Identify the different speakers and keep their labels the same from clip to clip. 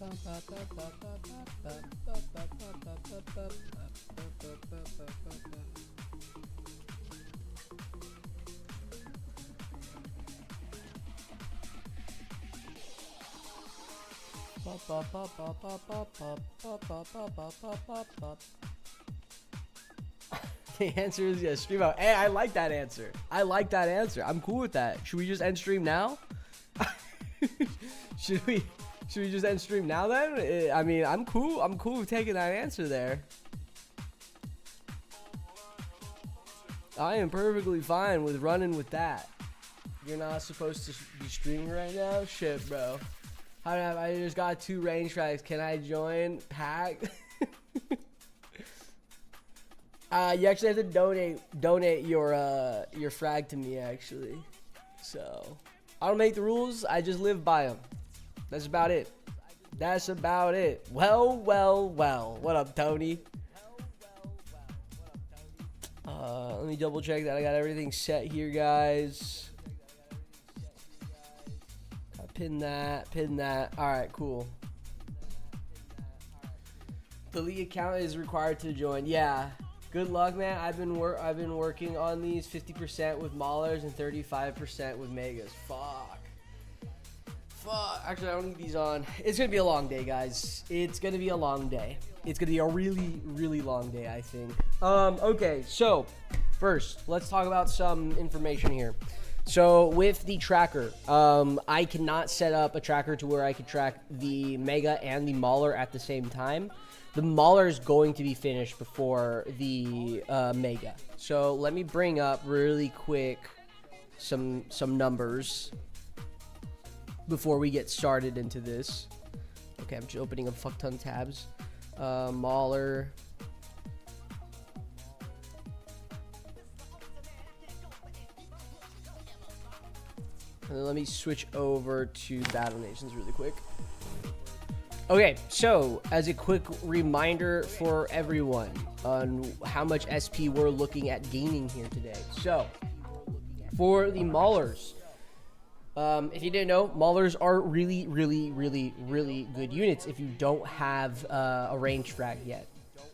Speaker 1: The answer is yes. Stream out. Hey, I like that answer. I like that answer. I'm cool with that. Should we just end stream now? Should we just end stream now then? I mean, I'm cool. I'm cool with taking that answer there. I am perfectly fine with running with that. You're not supposed to be streaming right now? Shit, bro. I just got 2 range tracks. Can I join pack? You actually have to donate your frag to me actually. So I don't make the rules. I just live by them. That's about it. That's about it. Well. What up, Tony? Let me double check that I got everything set here, guys. Pin that. All right, cool. The league account is required to join. Yeah. Good luck, man. I've been working on these 50% with Maulers and 35% with Megas. Fuck. Actually, I don't need these on. It's gonna be a long day, guys. It's gonna be a long day. It's gonna be a really, really long day, I think. Okay. So, first, let's talk about some information here. So with the tracker, I cannot set up a tracker to where I could track the Mega and the Mauler at the same time. The Mauler is going to be finished before the Mega. So let me bring up really quick some numbers before we get started into this. Okay, I'm just opening a fuck ton of tabs. Mauler. And then let me switch over to Battle Nations really quick. Okay, so as a quick reminder for everyone on how much SP we're looking at gaining here today. So, for the Maulers, if you didn't know, Maulers are really, really, really, really good units if you don't have a range frag yet.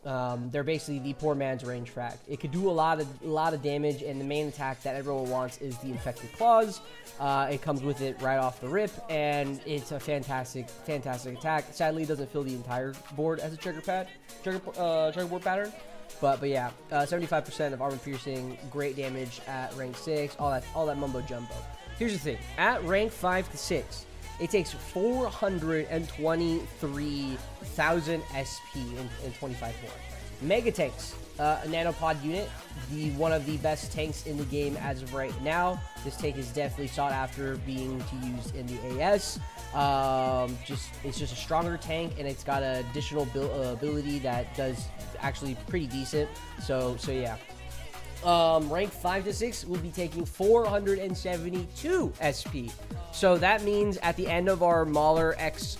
Speaker 1: They're basically the poor man's range frag. It could do a lot of damage, and the main attack that everyone wants is the Infected Claws. It comes with it right off the rip, and it's a fantastic attack. Sadly, it doesn't fill the entire board as a checkerboard pattern. But yeah, 75% of armor piercing, great damage at rank 6, all that mumbo jumbo. Here's the thing: at rank 5 to 6, it takes 423,000 SP and 25 more. Mega tanks, a nanopod unit, one of the best tanks in the game as of right now. This tank is definitely sought after being used in the AS. It's just a stronger tank, and it's got an additional ability that does actually pretty decent. So yeah. Rank 5 to 6 will be taking 472 SP. So that means at the end of our Mauler X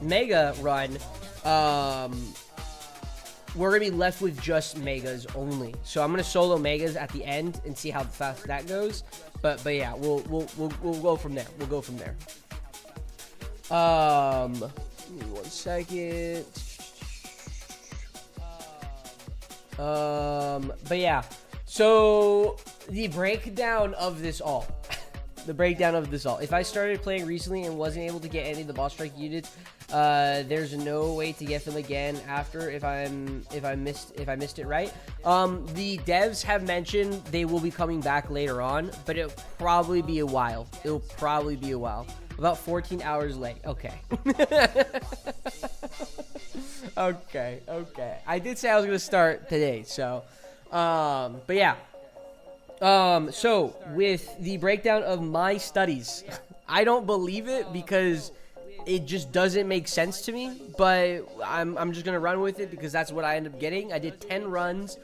Speaker 1: Mega run, we're gonna be left with just Megas only. So I'm gonna solo Megas at the end and see how fast that goes. But yeah, we'll go from there. We'll go from there. Give me 1 second. But yeah, so the breakdown of this all. If I started playing recently and wasn't able to get any of the boss strike units, there's no way to get them again after if I missed it right. The devs have mentioned they will be coming back later on, but it'll probably be a while. About 14 hours late. Okay. Okay. I did say I was gonna start today, so but yeah. So with the breakdown of my studies, I don't believe it because it just doesn't make sense to me, but I'm just gonna run with it because that's what I ended up getting. I did 10 runs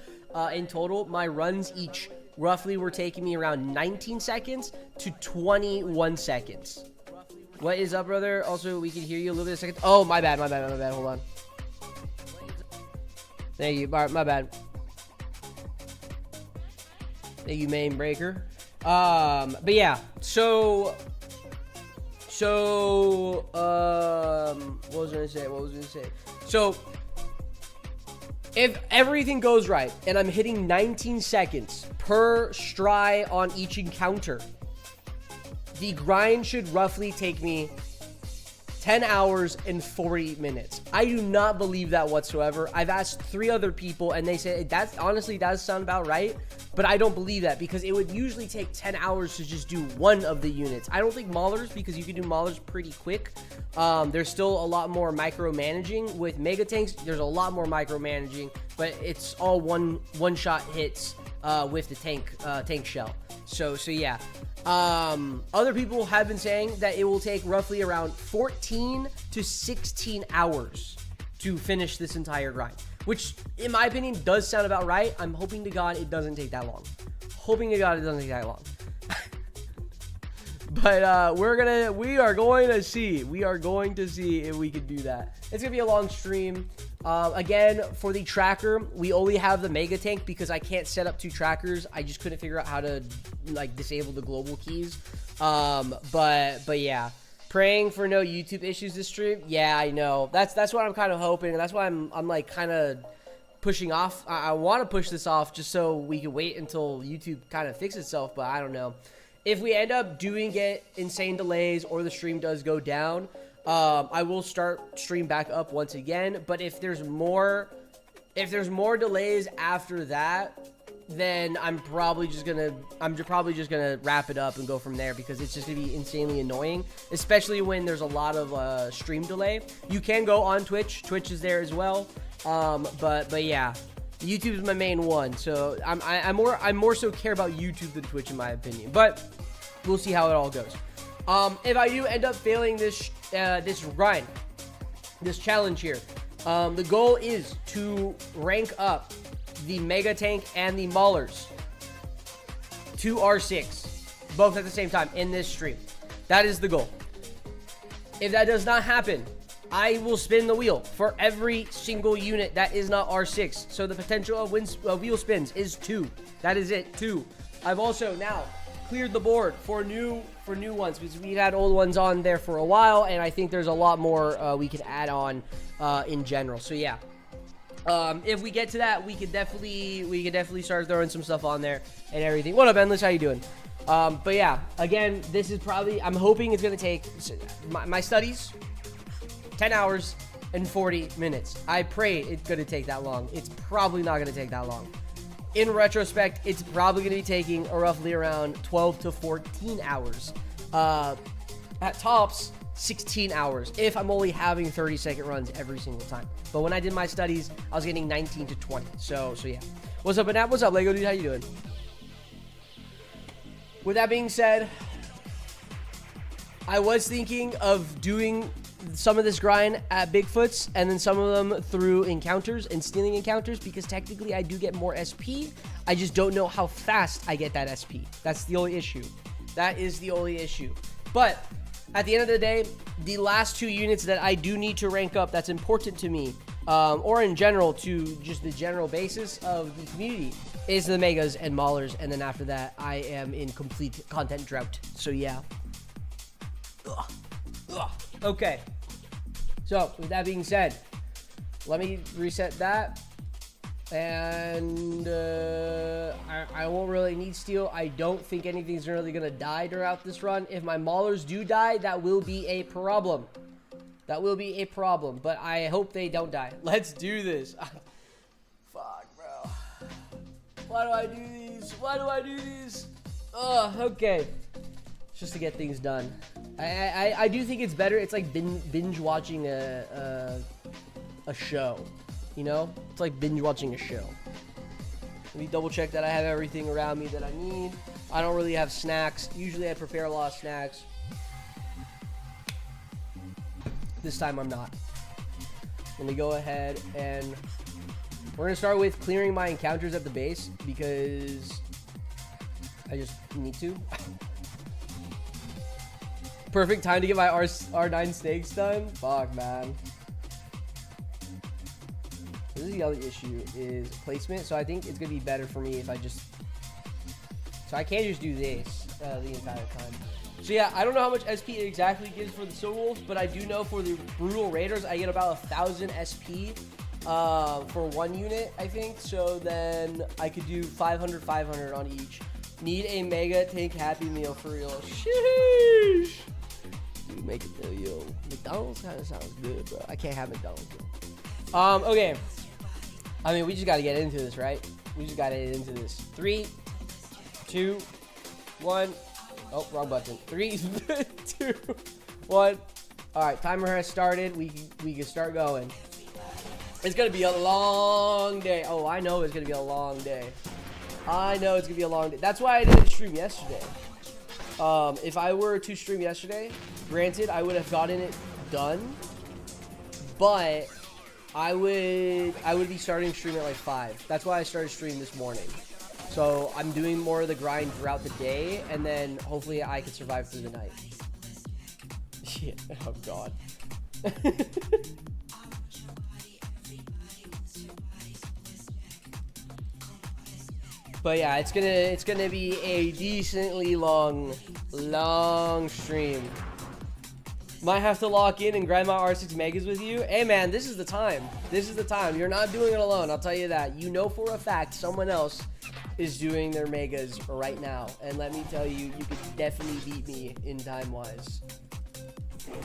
Speaker 1: in total. My runs each roughly were taking me around 19 seconds to 21 seconds. What is up, brother? Also, we can hear you a little bit a second. Oh, my bad. Hold on. Thank you. My bad. Thank you, main breaker. But yeah, so what was I gonna say? So if everything goes right and I'm hitting 19 seconds per stry on each encounter, the grind should roughly take me 10 hours and 40 minutes. I do not believe that whatsoever. I've asked 3 other people and they say that honestly does sound about right, but I don't believe that because it would usually take 10 hours to just do one of the units. I don't think Maulers, because you can do Maulers pretty quick. There's still a lot more micromanaging with Mega Tanks. There's a lot more micromanaging, but it's all one-shot hits with the tank shell. So yeah. Other people have been saying that it will take roughly around 14 to 16 hours to finish this entire grind, which in my opinion does sound about right. I'm hoping to God it doesn't take that long. But we are going to see if we can do that. It's gonna be a long stream. Again, for the tracker, we only have the Mega Tank because I can't set up 2 trackers. I just couldn't figure out how to like disable the global keys. But yeah, praying for no YouTube issues this stream. Yeah, I know. That's what I'm kind of hoping, and that's why I'm like kind of pushing off. I want to push this off just so we can wait until YouTube kind of fixes itself. But I don't know. If we end up doing it insane delays or the stream does go down, I will start stream back up once again. But if there's more delays after that, then I'm probably just gonna wrap it up and go from there, because it's just gonna be insanely annoying, especially when there's a lot of stream delay. You can go on Twitch. Twitch is there as well. But yeah, YouTube is my main one, so I'm more so care about YouTube than Twitch in my opinion. But we'll see how it all goes. If I do end up failing this grind, this challenge here, the goal is to rank up the Mega Tank and the Maulers to R6, both at the same time in this stream. That is the goal. If that does not happen, I will spin the wheel for every single unit that is not R6. So the potential of wheel spins is 2. That is it, 2. I've also now cleared the board for new ones, because we've had old ones on there for a while, and I think there's a lot more we could add on in general. So yeah, if we get to that, we could definitely start throwing some stuff on there and everything. What up, Endless? How you doing? But yeah, again, this is probably, I'm hoping it's gonna take my studies 10 hours and 40 minutes. I pray it's gonna take that long. It's probably not gonna take that long. In retrospect, it's probably going to be taking roughly around 12 to 14 hours. At tops, 16 hours if I'm only having 30-second runs every single time. But when I did my studies, I was getting 19 to 20. So yeah. What's up, BNAP? What's up, Lego dude? How you doing? With that being said, I was thinking of doing some of this grind at Bigfoot's and then some of them through encounters and stealing encounters, because technically I do get more SP. I just don't know how fast I get that SP. That's the only issue. That is the only issue. But at the end of the day, the last 2 units that I do need to rank up that's important to me, or in general to just the general basis of the community, is the Megas and Maulers. And then after that, I am in complete content drought. So yeah. Okay, so with that being said, let me reset that, and I won't really need steel. I don't think anything's really gonna die throughout this run. If my Maulers do die, that will be a problem. That will be a problem, but I hope they don't die. Let's do this. Fuck, bro. Why do I do these? Why do I do these? Okay. Just to get things done. I do think it's better. It's like binge watching a show, you know? It's like binge watching a show. Let me double check that I have everything around me that I need. I don't really have snacks. Usually I prepare a lot of snacks. This time I'm not. Let me go ahead and we're gonna start with clearing my encounters at the base, because I just need to. Perfect time to get my R9 snakes done. Fuck, man. This is the other issue, is placement. So I think it's gonna be better for me if I just So I can't just do this the entire time. So yeah, I don't know how much SP it exactly gives for the Silver Wolves, but I do know for the Brutal Raiders, I get about 1,000 SP for one unit, I think. So then I could do 500, 500 on each. Need a Mega Tank Happy Meal for real. Sheesh. Dude, make it though, yo. McDonald's kind of sounds good, bro. I can't have McDonald's, bro. Okay. I mean, we just got to get into this, right? We just got to get into this. 3, 2, 1. Oh, wrong button. 3, 2, 1. All right, timer has started. We can start going. It's gonna be a long day. Oh, I know it's gonna be a long day. I know it's gonna be a long day. That's why I didn't stream yesterday. If I were to stream yesterday, granted, I would have gotten it done, but I would be starting stream at like 5. That's why I started streaming this morning. So I'm doing more of the grind throughout the day, and then hopefully I can survive through the night. Yeah. Oh God. But yeah, it's gonna be a decently long stream. Might have to lock in and grind my R6 Megas with you. Hey man, this is the time. This is the time. You're not doing it alone, I'll tell you that. You know for a fact someone else is doing their Megas right now. And let me tell you, you could definitely beat me in time-wise.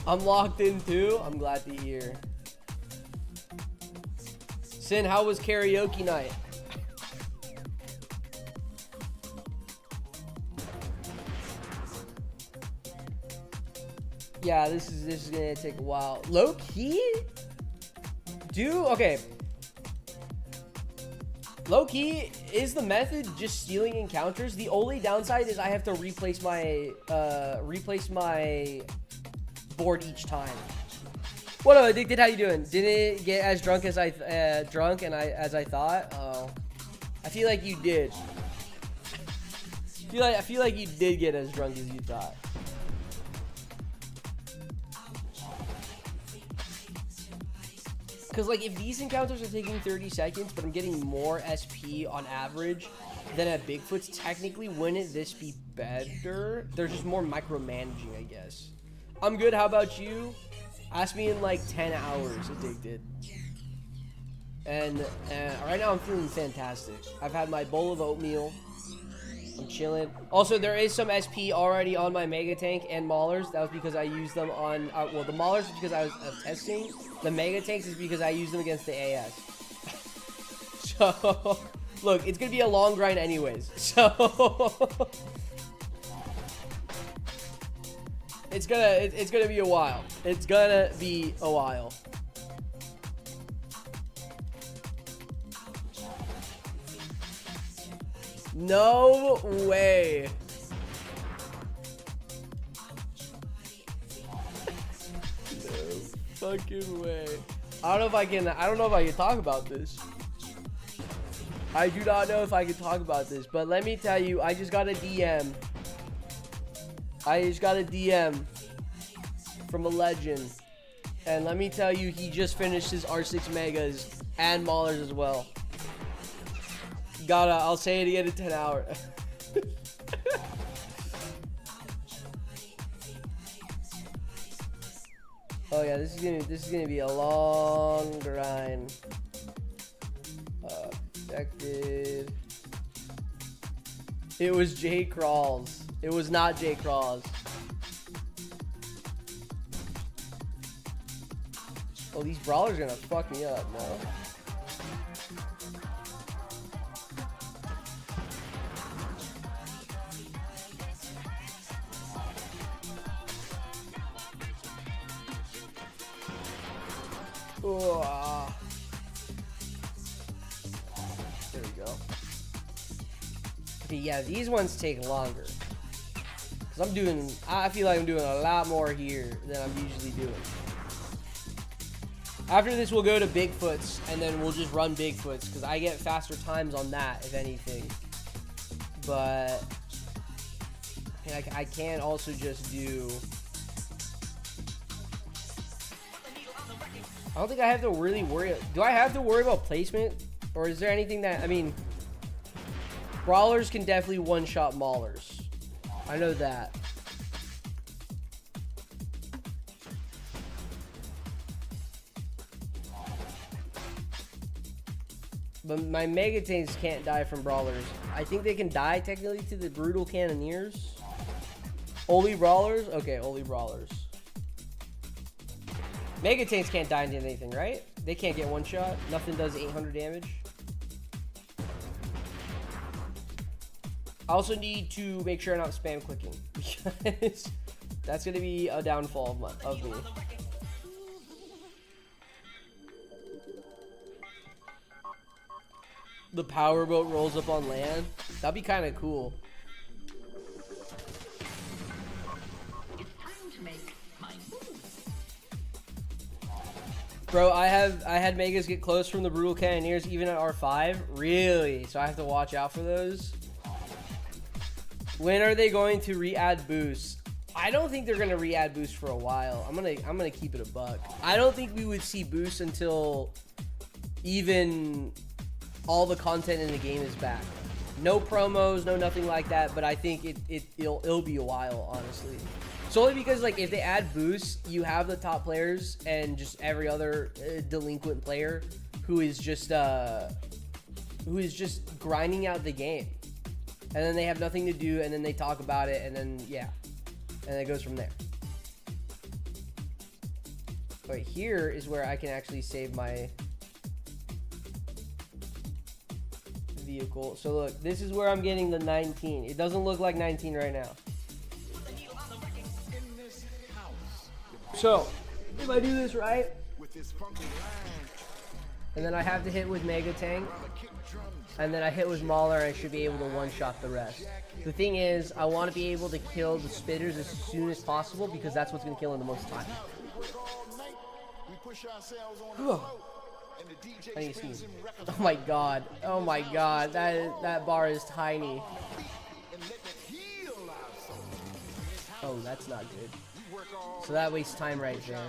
Speaker 1: I'm locked in too. I'm glad to hear. Sin, how was karaoke night? Yeah, this is gonna take a while. Low key? Dude, okay. Low key, is the method just stealing encounters? The only downside is I have to replace my board each time. What up, Addicted? How you doing? Didn't get as drunk as I thought. Oh, I feel like you did. I feel like you did get as drunk as you thought. Because, like, if these encounters are taking 30 seconds, but I'm getting more SP on average than at Bigfoot's, technically, wouldn't this be better? There's just more micromanaging, I guess. I'm good. How about you? Ask me in, like, 10 hours, Addicted. And right now, I'm feeling fantastic. I've had my bowl of oatmeal. I'm chilling. Also, there is some SP already on my Mega Tank and Maulers. That was because I used them on... well, the Maulers is because I was testing. The Mega Tanks is because I used them against the AS. So, look, it's going to be a long grind anyways. So... It's gonna be a while. It's gonna be a while. No way. No fucking way. I don't know if I can talk about this. I do not know if I can talk about this, but let me tell you, I just got a DM. From a legend. And let me tell you, he just finished his R6 Megas and Maulers as well. I'll say it again in 10 hours. Oh yeah, this is gonna be a long grind. Protected. It was J Crawls. It was not J Crawls. Oh, these brawlers are gonna fuck me up, no? There we go. Okay, yeah, these ones take longer. Cause I feel like I'm doing a lot more here than I'm usually doing. After this, we'll go to Bigfoot's, and then we'll just run Bigfoot's, because I get faster times on that, if anything. But I can also just do... I don't think I have to really worry... Do I have to worry about placement? Or is there anything that... I mean... Brawlers can definitely one-shot Maulers. I know that. But my Megatanes can't die from Brawlers. I think they can die technically to the Brutal Cannoneers. Only Brawlers? Okay, only Brawlers. Megatanes can't die into anything, right? They can't get one shot. Nothing does 800 damage. I also need to make sure I'm not spam clicking. Because that's going to be a downfall of me. The powerboat rolls up on land. That'd be kind of cool. Bro, I had Megas get close from the Brutal Cannoneers even at R5. Really? So I have to watch out for those. When are they going to re-add boosts? I don't think they're gonna re-add boosts for a while. I'm gonna keep it a buck. I don't think we would see boosts until even all the content in the game is back. No promos, no nothing like that, but I think it'll be a while, honestly. Solely because, like, if they add boosts, you have the top players and just every other delinquent player who is just grinding out the game. And then they have nothing to do, and then they talk about it, and then, yeah. And it goes from there. Right here is where I can actually save my vehicle. So look, this is where I'm getting the 19. It doesn't look like 19 right now. So if I do this right, and then I have to hit with Mega Tank, and then I hit with Mauler, I should be able to one-shot the rest. The thing is, I want to be able to kill the spitters as soon as possible because that's what's going to kill in the most time. I need to sneeze. Oh my god. Oh my god. That bar is tiny. Oh, that's not good. So that wastes time right there.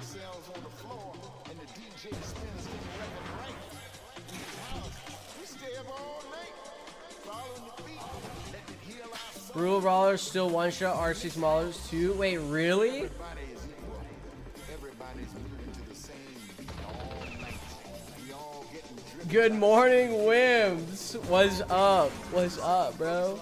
Speaker 1: Brutal Brawlers still one-shot R6 Maulers too? Wait, really? Good morning, Wims. What's up? What's up, bro?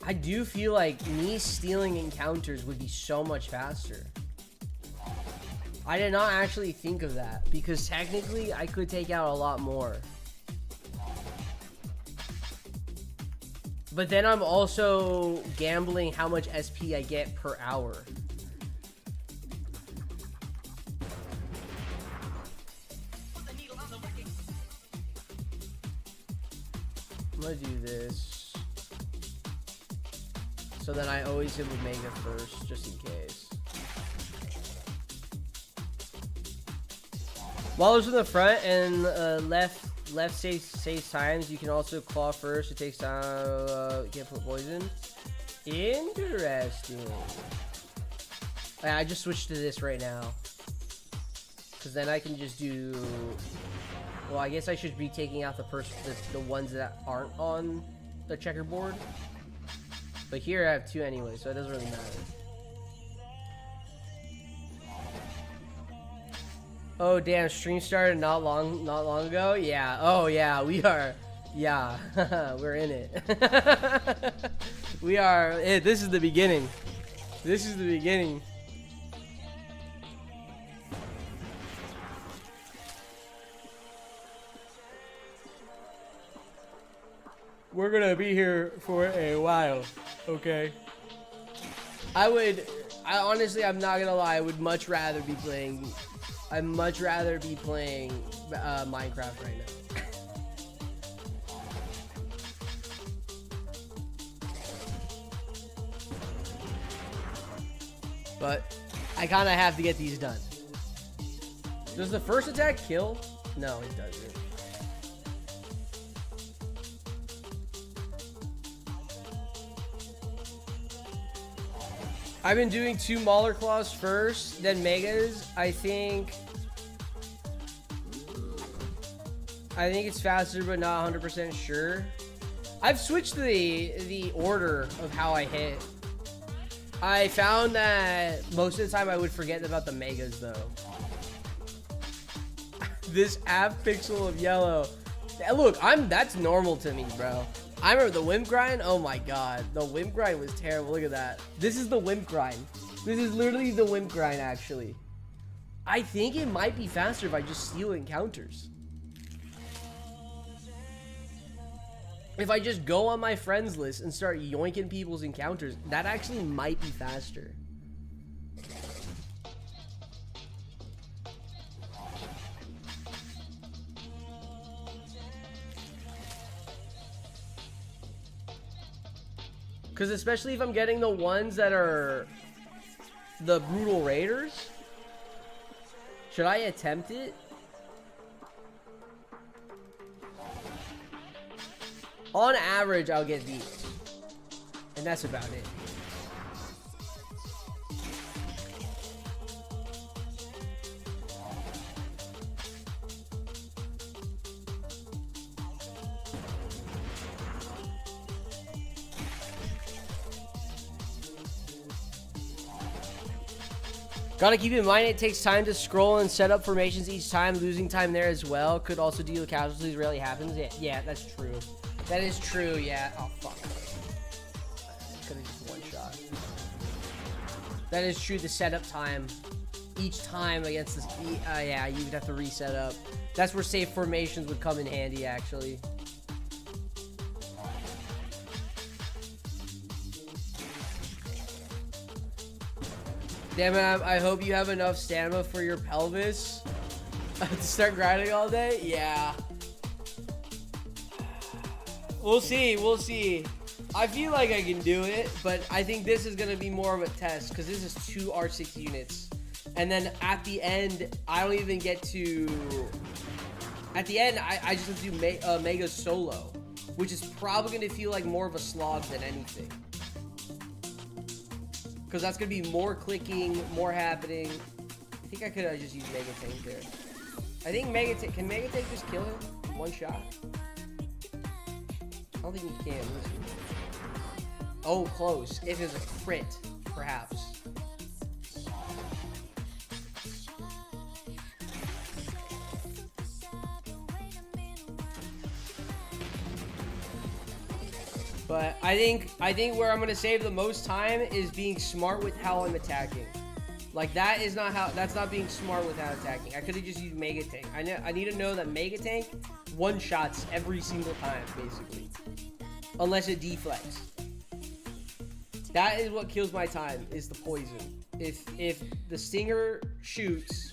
Speaker 1: I do feel like me stealing encounters would be so much faster. I did not actually think of that because technically I could take out a lot more. But then I'm also gambling how much SP I get per hour. I'm gonna do this. So then I always hit with Mega first, just in case. Maulers in the front and left saves times. You can also claw first. It takes time. Can't put poison. Interesting. I just switched to this right now. Because then I can just do... Well, I guess I should be taking out the ones that aren't on the checkerboard. But here I have two anyway, so it doesn't really matter. Oh damn, stream started not long ago? Yeah. Oh yeah, we are. Yeah, we're in it. We are. This is the beginning. This is the beginning. We're gonna be here for a while, okay? Honestly, I'm not gonna lie, I would much rather be playing, Minecraft right now. But I kinda have to get these done. Does the first attack kill? No, it doesn't. I've been doing 2 Mauler Claws first, then Megas. I think I think it's faster, but not 100% sure. I've switched the order of how I hit. I found that most of the time I would forget about the megas though. This half pixel of yellow. Look, that's normal to me, bro. I remember the wimp grind. Oh my god, the wimp grind was terrible. Look at that. This is the wimp grind. This is literally the wimp grind, actually. I think it might be faster if I just steal encounters. If I just go on my friends list and start yoinking people's encounters, that actually might be faster. Because especially if I'm getting the ones that are the brutal raiders. Should I attempt it? On average, I'll get these. And that's about it. Gotta keep in mind it takes time to scroll and set up formations each time. Losing time there as well could also deal with casualties. Rarely happens. Yeah, that's true. That is true, yeah. Oh, fuck. Could have just one shot. That is true, the setup time. Each time against this... yeah, you would have to reset up. That's where safe formations would come in handy, actually. Damn it, I hope you have enough stamina for your pelvis to start grinding all day. Yeah. We'll see, we'll see. I feel like I can do it, but I think this is going to be more of a test because this is 2 R6 units. And then at the end, I don't even get to... At the end, I just have to do Mega solo, which is probably going to feel like more of a slog than anything. Because that's going to be more clicking, more happening. I think I could have just used Mega Tank there. I think Mega Tank... Can Mega Tank just kill him in one shot? I don't think he can. Oh, close. If it's a crit, perhaps. But I think where I'm gonna save the most time is being smart with how I'm attacking. Like that's not being smart without attacking. I could have just used Mega Tank. I need to know that Mega Tank one-shots every single time, basically. Unless it deflects. That is what kills my time, is the poison. If the Stinger shoots,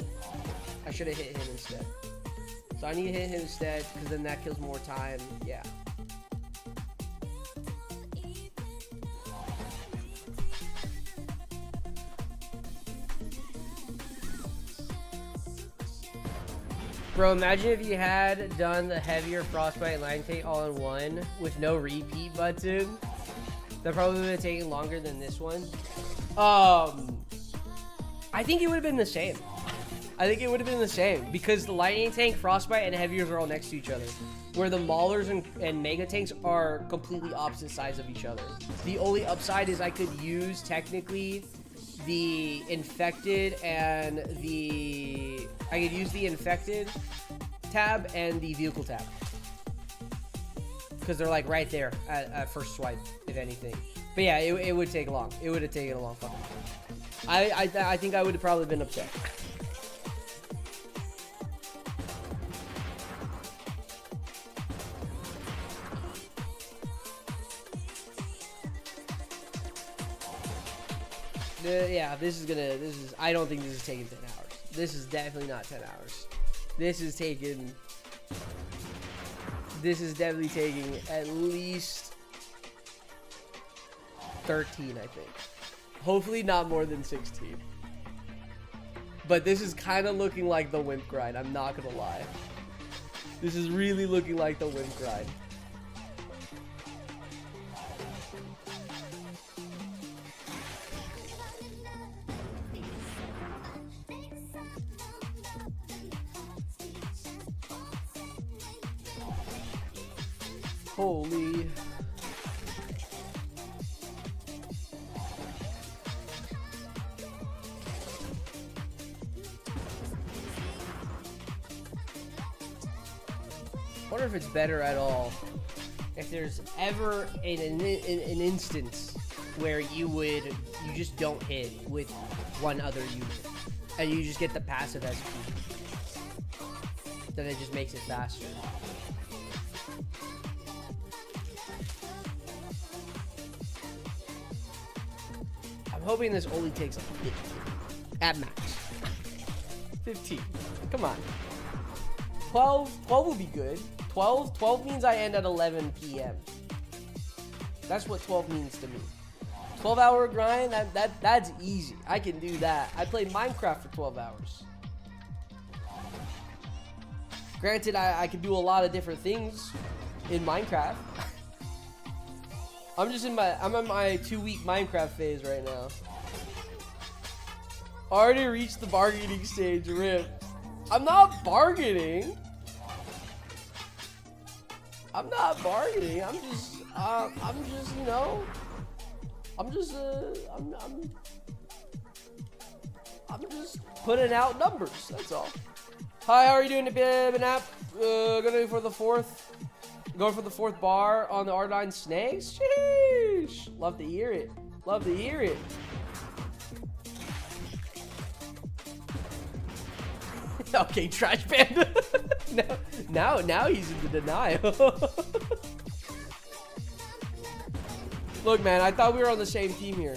Speaker 1: I should have hit him instead. So I need to hit him instead, because then that kills more time. Yeah. Bro, imagine if you had done the heavier frostbite and line tank all in one with no repeat button. That probably would have taken longer than this one. I think it would have been the same. I think it would have been the same because the lightning tank, frostbite, and heaviers are all next to each other. Where the maulers and mega tanks are completely opposite sides of each other. The only upside is I could use technically the infected and I could use the infected tab and the vehicle tab because they're like right there at first swipe, if anything. But yeah, it would take long. It would have taken a long fucking time. I think I would have probably been upset. Yeah, I don't think this is taking 10 hours. This is definitely not 10 hours. This is definitely taking at least 13, I think. Hopefully not more than 16. But this is kind of looking like the wimp grind, I'm not gonna lie. This is really looking like the wimp grind. Holy. I wonder if it's better at all if there's ever an instance where you just don't hit with one other unit and you just get the passive SP. Then it just makes it faster. I'm hoping this only takes like 15 at max. 15. Come on. 12 will be good. 12 means I end at 11 p.m. That's what 12 means to me. 12-hour grind, that's easy. I can do that. I played Minecraft for 12 hours. Granted, I can do a lot of different things in Minecraft. I'm in my 2-week Minecraft phase right now. Already reached the bargaining stage, rip. I'm not bargaining. I'm just, you know, I'm just putting out numbers. That's all. Hi, how are you doing, BNAP? Going for the fourth bar on the R9 snakes. Sheesh. Love to hear it. Love to hear it. Okay, Trash Panda. now he's in the denial. Look, man, I thought we were on the same team here.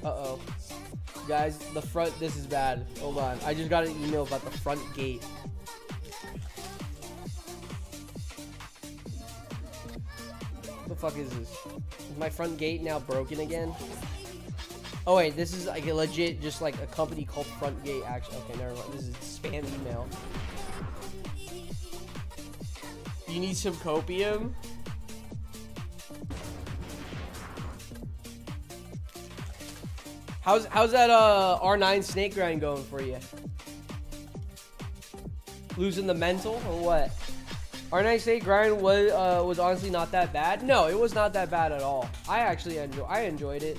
Speaker 1: Uh-oh. Guys, the front, this is bad. Hold on. I just got an email about the front gate. What the fuck is this? Is my front gate now broken again? Oh wait, this is like a legit, just like a company called Front Gate. Actually, okay, never mind. This is spam email. You need some copium? How's that R9 snake grind going for you? Losing the mental or what? R9 snake grind was honestly not that bad. No, it was not that bad at all. I enjoyed it.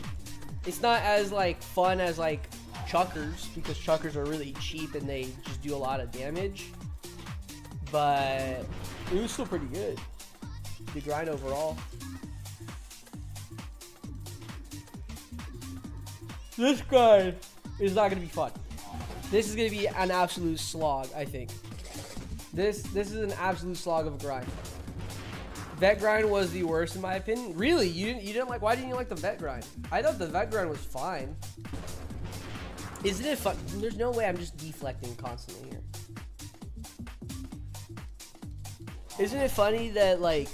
Speaker 1: It's not as like fun as like chuckers, because chuckers are really cheap and they just do a lot of damage. But it was still pretty good. The grind overall. This grind is not gonna be fun. This is gonna be an absolute slog, I think. This is an absolute slog of a grind. Vet grind was the worst in my opinion. Really? You didn't like, why didn't you like the vet grind? I thought the vet grind was fine. Isn't it fun? There's no way I'm just deflecting constantly here. Isn't it funny that like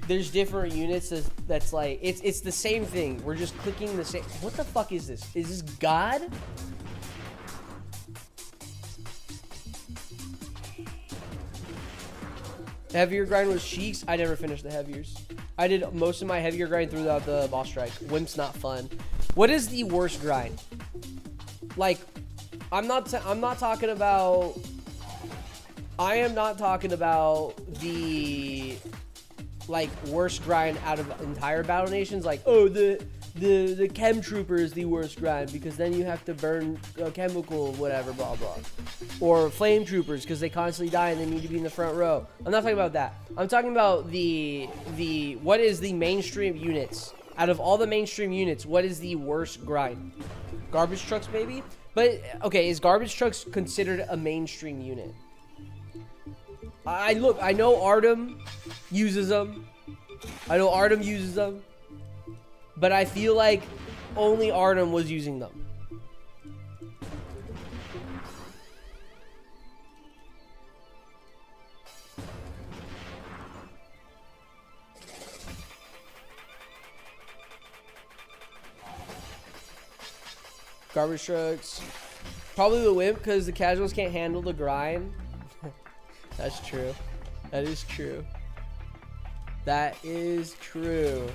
Speaker 1: there's different units that's like it's the same thing. We're just clicking the same. What the fuck is this? Is this God? Heavier grind was cheeks. I never finished the heaviers. I did most of my heavier grind throughout the boss strike. Wimp's not fun. What is the worst grind? Like, I am not talking about the like worst grind out of entire battle nations. Like, oh, the chem trooper is the worst grind because then you have to burn chemical whatever, blah blah. Or flame troopers because they constantly die and they need to be in the front row. I'm not talking about that. I'm talking about the what is the mainstream units. Out of all the mainstream units, what is the worst grind? Garbage trucks maybe? But okay, is garbage trucks considered a mainstream unit? I know Artem uses them. But I feel like only Artem was using them. Garbage trucks. Probably the Wimp because the casuals can't handle the grind. That's true. That is true. That is true.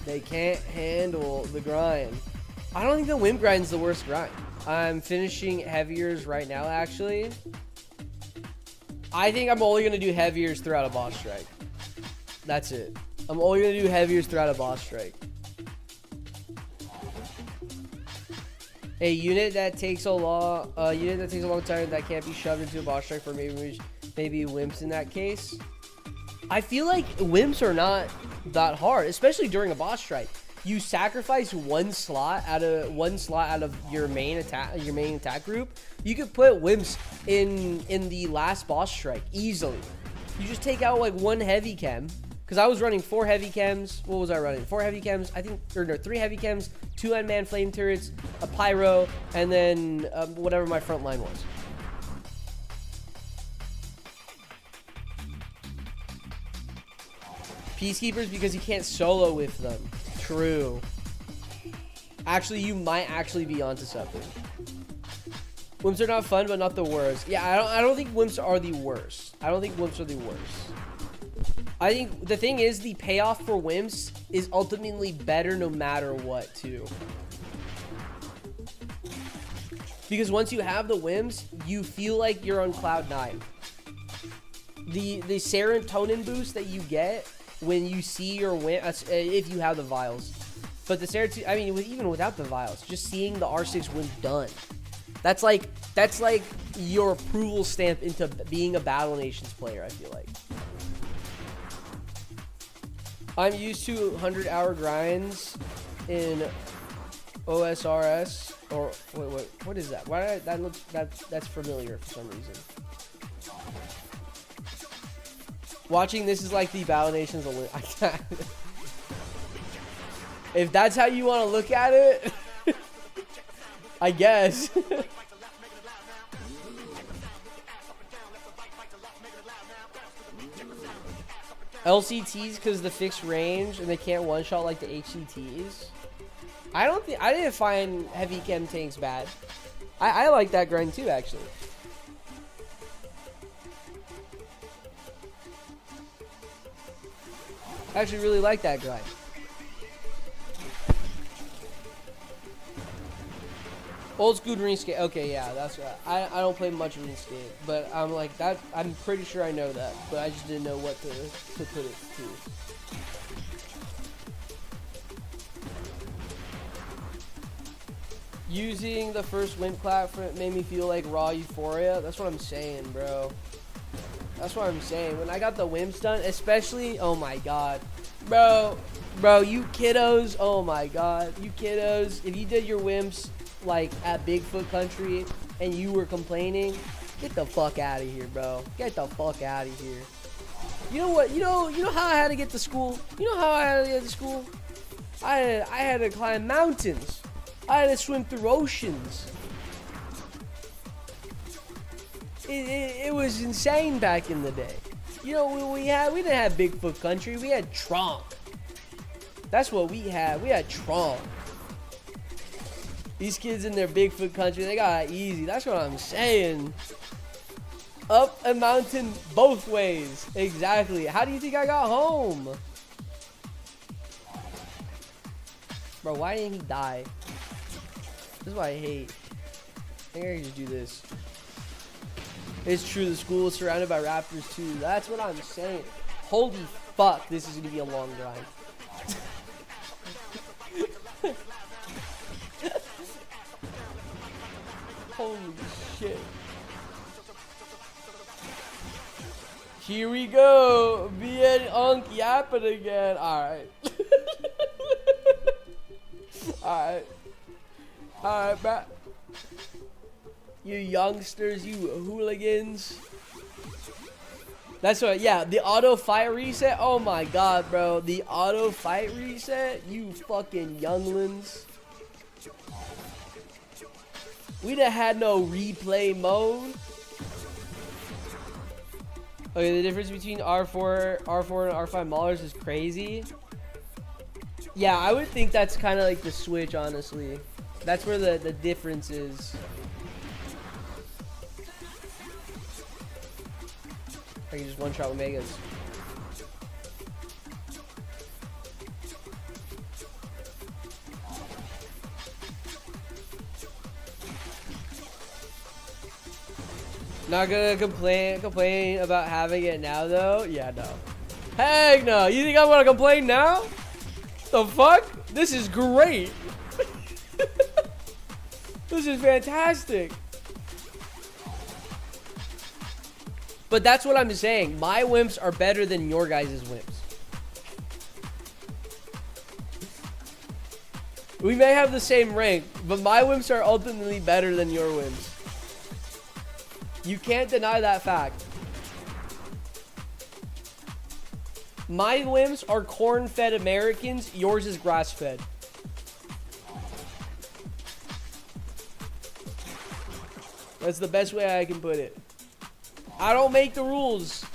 Speaker 1: They can't handle the grind. I don't think the Wimp grind is the worst grind. I'm finishing heaviers right now, actually. I think I'm only going to do heaviers throughout a boss strike. That's it. I'm only going to do heaviers throughout a boss strike. A unit that takes a long time that can't be shoved into a boss strike for maybe wimps in that case. I feel like wimps are not that hard, especially during a boss strike. You sacrifice one slot out of your main attack group. You could put wimps in the last boss strike easily. You just take out like one heavy chem. Because I was running 4 heavy chems. What was I running? 4 heavy chems. I think, or no, 3 heavy chems, 2 unmanned flame turrets, a pyro, and then whatever my front line was. Peacekeepers because you can't solo with them. True. Actually, you might actually be onto something. Wimps are not fun, but not the worst. Yeah, I don't think wimps are the worst. I don't think wimps are the worst. I think the thing is the payoff for wimps is ultimately better no matter what too. Because once you have the wimps, you feel like you're on cloud 9. The serotonin boost that you get when you see your wimp, if you have the vials. But the serotonin, I mean, even without the vials, just seeing the R6 wimp done. That's like your approval stamp into being a Battle Nations player, I feel like. I'm used to 100-hour grinds in OSRS or wait, what is that? Why that's familiar for some reason. Watching this is like the Battle Nations if that's how you want to look at it, I guess. LCTs because the fixed range and they can't one-shot like the HCTs. I didn't find heavy chem tanks bad. I like that grind too, actually. I actually really like that grind. Old school RuneScape. Okay, yeah, that's right. I don't play much RuneScape, but I'm like that. I'm pretty sure I know that, but I just didn't know what to put it to. Using the first wimp clap made me feel like raw euphoria. That's what I'm saying, bro. That's what I'm saying. When I got the wimps done, especially, oh my god, bro, you kiddos, oh my god, you kiddos. If you did your wimps like at Bigfoot Country and you were complaining, get the fuck out of here, bro. Get the fuck out of here. You know what? You know how I had to get to school? You know how I had to get to school? I had to climb mountains. I had to swim through oceans. It was insane back in the day. You know, we didn't have Bigfoot Country. We had Tronk. That's what we had. We had Tronk. These kids in their Bigfoot Country, they got it easy. That's what I'm saying. Up a mountain both ways. Exactly. How do you think I got home? Bro, why didn't he die? This is what I hate. I think I can just do this. It's true, the school is surrounded by raptors too. That's what I'm saying. Holy fuck, this is gonna be a long grind. Holy shit. Here we go. Bien unk yapping again. Alright. Alright. Alright, bro. You youngsters, you hooligans. That's what, yeah, the auto fight reset. Oh my god, bro. The auto fight reset. You fucking younglings. We done had no replay mode. Okay, the difference between R4 and R5 Maulers is crazy. Yeah, I would think that's kind of like the switch, honestly. That's where the difference is. I can just one-shot Omegas. Not gonna complain about having it now though. Yeah, no. Heck no. You think I'm gonna complain now? The fuck? This is great. This is fantastic. But that's what I'm saying. My wimps are better than your guys' wimps. We may have the same rank, but my wimps are ultimately better than your wimps. You can't deny that fact. My wimps are corn-fed Americans. Yours is grass-fed. That's the best way I can put it. I don't make the rules.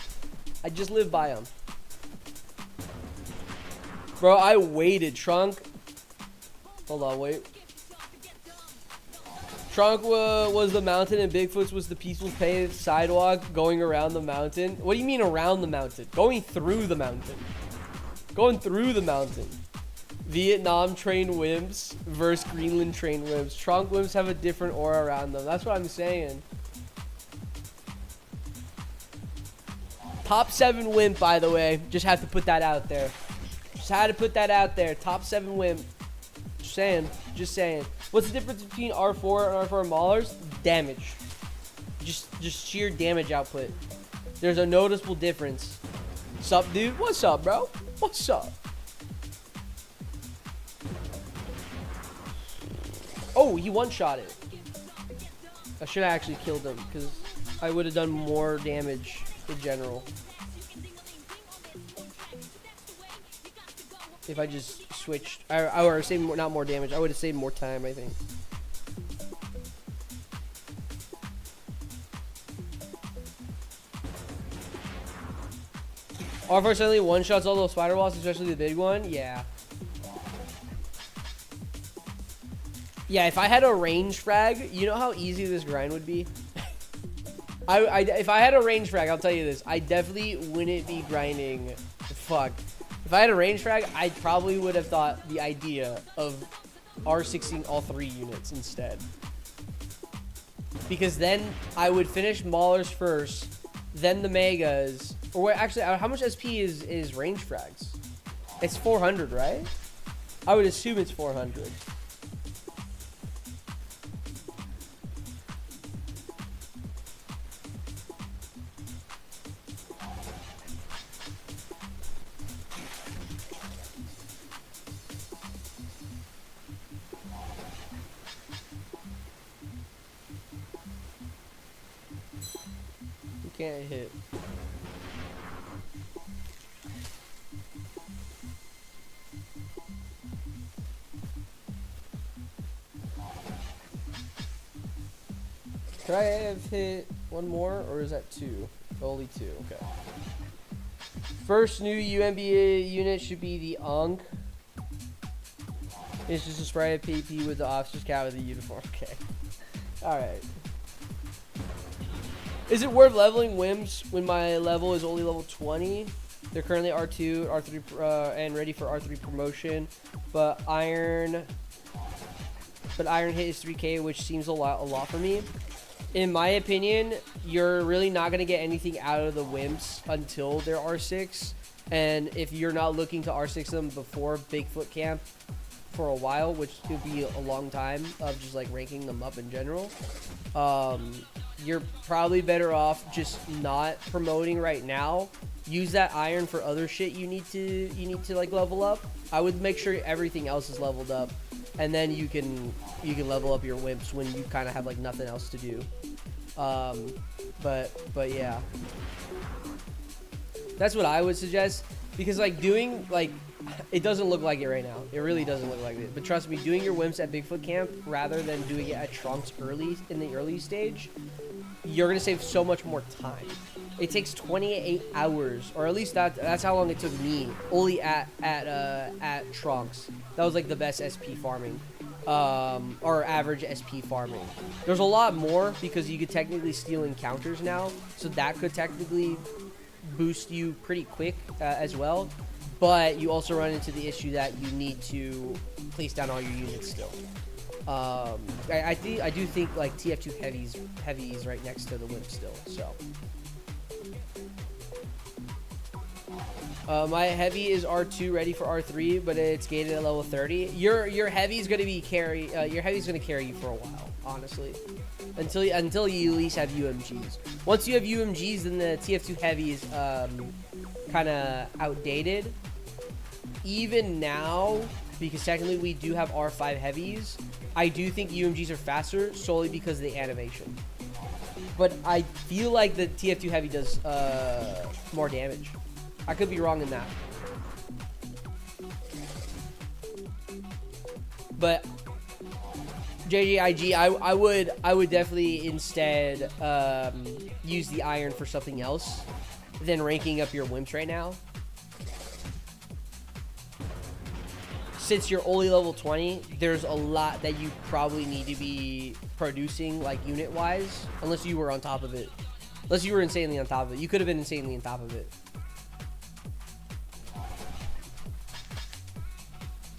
Speaker 1: I just live by them. Bro, I waited. Trunk. Hold on, wait. Trunk was the mountain and Bigfoot's was the peaceful paved sidewalk going around the mountain. What do you mean around the mountain? Going through the mountain. Going through the mountain. Vietnam trained wimps versus Greenland trained wimps. Trunk wimps have a different aura around them. That's what I'm saying. Top 7 wimp, by the way. Just have to put that out there. Just had to put that out there. Top 7 wimp. Just saying. Just saying. What's the difference between R4 and R4 Maulers? Damage. Just sheer damage output. There's a noticeable difference. Sup, dude? What's up, bro? What's up? Oh, he one-shot it. I should have actually killed him because I would have done more damage in general. If I just switched, or saved more, not more damage, I would have saved more time, I think. R4 suddenly one-shots all those spider walls, especially the big one. Yeah. Yeah, if I had a range frag, you know how easy this grind would be? If I had a range frag, I'll tell you this, I definitely wouldn't be grinding. Fuck. If I had a range frag, I probably would have thought the idea of R6ing all 3 units instead. Because then I would finish Maulers first, then the Megas. Or wait, actually, how much SP is range frags? It's 400, right? I would assume it's 400. Can't hit. Could I have hit one more, or is that 2? Only 2. Okay. First new UMBA unit should be the Unk. It's just a spray of PP with the officer's cap with the uniform. Okay. All right. Is it worth leveling Wims when my level is only level 20? They're currently R2, R3, and ready for R3 promotion, but Iron hit is 3K, which seems a lot for me. In my opinion, you're really not gonna get anything out of the Wimps until they're R6, and if you're not looking to R6 them before Bigfoot Camp for a while, which could be a long time of just like ranking them up in general, you're probably better off just not promoting right now. Use that iron for other shit you need to like level up. I would make sure everything else is leveled up, and then you can level up your wimps when you kind of have like nothing else to do. But yeah, that's what I would suggest, because like doing like, it doesn't look like it right now. It really doesn't look like it. But trust me, doing your wimps at Bigfoot Camp rather than doing it at Trunks in the early stage, you're gonna save so much more time. It takes 28 hours, or at least that's how long it took me only at Trunks. That was like the best SP farming, or average SP farming. There's a lot more because you could technically steal encounters now, so that could technically boost you pretty quick as well. But you also run into the issue that you need to place down all your units still. I do think like TF2 heavy is right next to the wimp still. So my heavy is R2 ready for R3, but it's gated at level 30. Your heavy's gonna be carry. Your heavy's gonna carry you for a while, honestly, until you at least have UMGs. Once you have UMGs, then the TF2 heavy is kind of outdated. Even now, because technically we do have R5 heavies, I do think UMGs are faster solely because of the animation. But I feel like the TF2 heavy does more damage. I could be wrong in that. But JJIG, I would definitely instead use the iron for something else than ranking up your wimps right now. Since you're only level 20, there's a lot that you probably need to be producing, like unit-wise, unless you were on top of it. Unless you were insanely on top of it. You could have been insanely on top of it.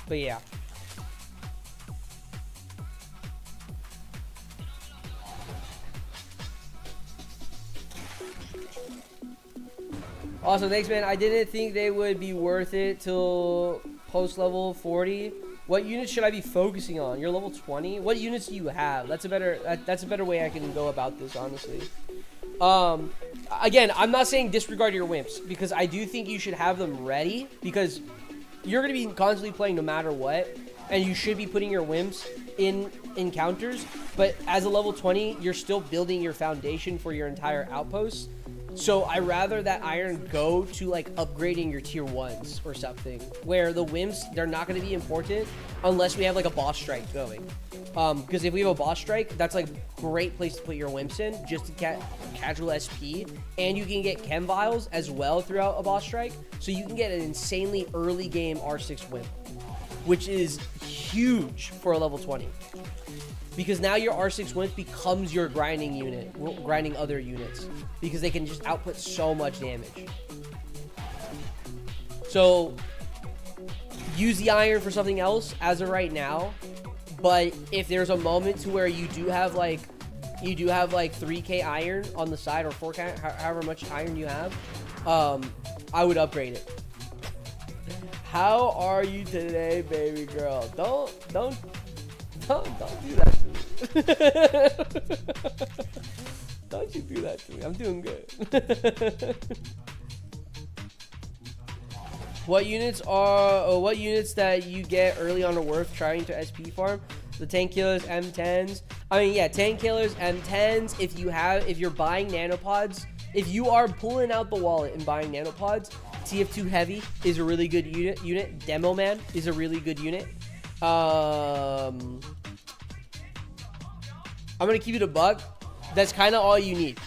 Speaker 1: But yeah. Awesome, thanks, man. I didn't think they would be worth it till post level 40. What units should I be focusing on? You're level 20. What units do you have? That's a better way I can go about this, honestly. Again, I'm not saying disregard your wimps, because I do think you should have them ready, because you're going to be constantly playing no matter what, and you should be putting your wimps in encounters. But as a level 20, you're still building your foundation for your entire outpost. So I rather that iron go to like upgrading your tier 1s or something, where the wimps, they're not going to be important unless we have like a boss strike going. Because if we have a boss strike, that's like a great place to put your wimps in, just to casual SP, and you can get chem vials as well throughout a boss strike, so you can get an insanely early game R6 wimp, which is huge for a level 20. Because now your R6 wimp becomes your grinding unit, grinding other units, because they can just output so much damage. So use the iron for something else as of right now. But if there's a moment to where you do have like 3k iron on the side, or 4k, however much iron you have, I would upgrade it. How are you today, baby girl? Don't do that to me. Don't you do that to me. I'm doing good. What units that you get early on are worth trying to SP farm? The tank killers, M10s. I mean, yeah, tank killers, M10s. If you're buying nanopods, if you are pulling out the wallet and buying nanopods, TF2 heavy is a really good unit. Demo man is a really good unit. I'm gonna keep it a buck. That's kind of all you need.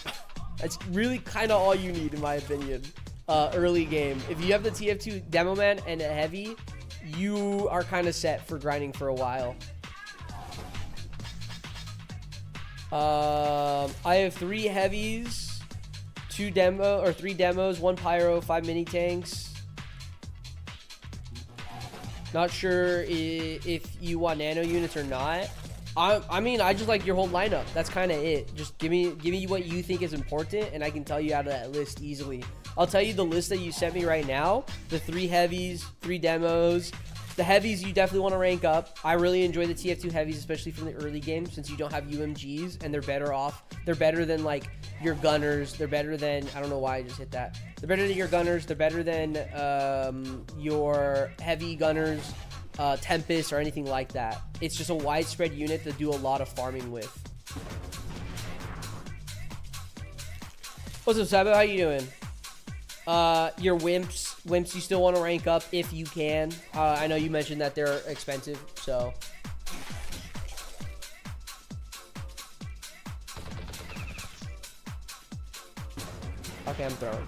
Speaker 1: That's really kind of all you need, in my opinion. Early game. If you have the TF2 demo man and a heavy, you are kind of set for grinding for a while. I have 3 heavies, 3 demos, 1 pyro, 5 mini tanks. Not sure if you want nano units or not. I mean, I just like your whole lineup. That's kind of it. Just give me what you think is important, and I can tell you out of that list easily. I'll tell you the list that you sent me right now. The 3 heavies, 3 demos. The heavies you definitely want to rank up. I really enjoy the TF2 heavies, especially from the early game, since you don't have UMGs, and they're better off. They're better than like your gunners. They're better than, I don't know why I just hit that. They're better than your gunners. They're better than your heavy gunners, Tempest, or anything like that. It's just a widespread unit to do a lot of farming with. What's up, Sabo? How you doing? Your wimps you still want to rank up if you can. I know you mentioned that they're expensive, so okay, I'm throwing.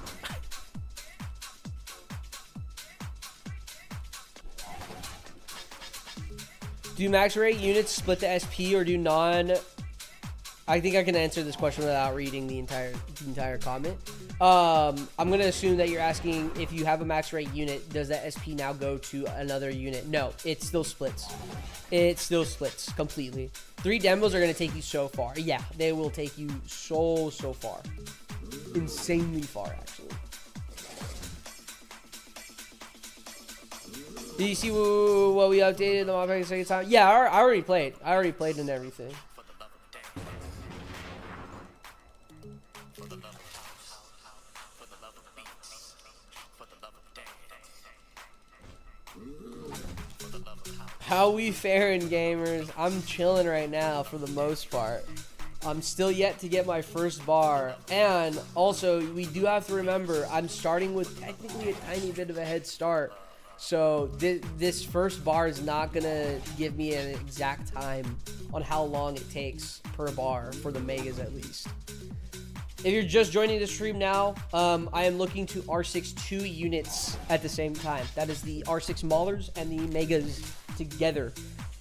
Speaker 1: Do max rate units split the SP, or do non I think I can answer this question without reading the entire comment. I'm gonna assume that you're asking if you have a max rate unit, does that SP now go to another unit? No, it still splits. It still splits completely. 3 demos are gonna take you so far. Yeah, they will take you so far, insanely far actually. Did you see what we updated on my second time? Yeah, I already played. I already played and everything. How we faring, gamers? I'm chilling right now for the most part. I'm still yet to get my first bar, and also we do have to remember I'm starting with technically a tiny bit of a head start. So this first bar is not gonna give me an exact time on how long it takes per bar for the megas at least. If you're just joining the stream now, I am looking to R6 2 units at the same time. That is the R6 Maulers and the megas together.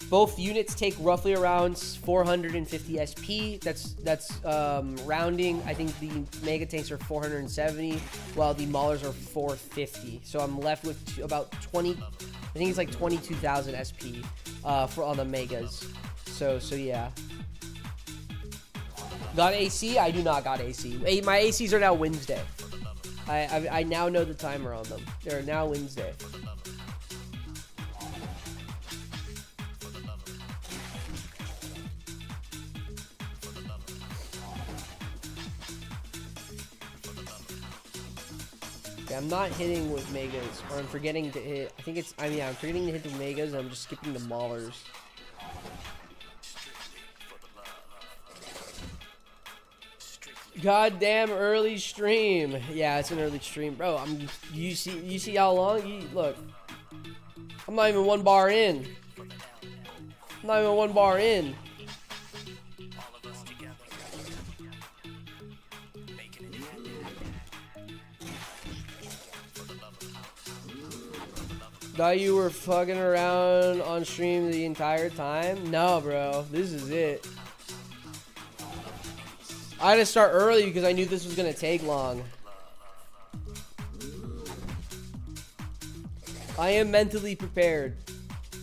Speaker 1: Both units take roughly around 450 SP. That's rounding. I think the mega tanks are 470, while the Maulers are 450. So I'm left with about 20. I think it's like 22,000 SP on the megas. So yeah. Got AC? I do not got AC. My ACs are now Wednesday. I now know the timer on them. They're now Wednesday. Okay, I'm not hitting with megas, or I'm forgetting to hit. I'm forgetting to hit the megas, and I'm just skipping the Maulers. Goddamn early stream. Yeah, it's an early stream, bro. You see how long? Look, I'm not even 1 bar in. I'm not even 1 bar in. Thought you were fucking around on stream the entire time? No, bro. This is it. I had to start early because I knew this was going to take long. I am mentally prepared.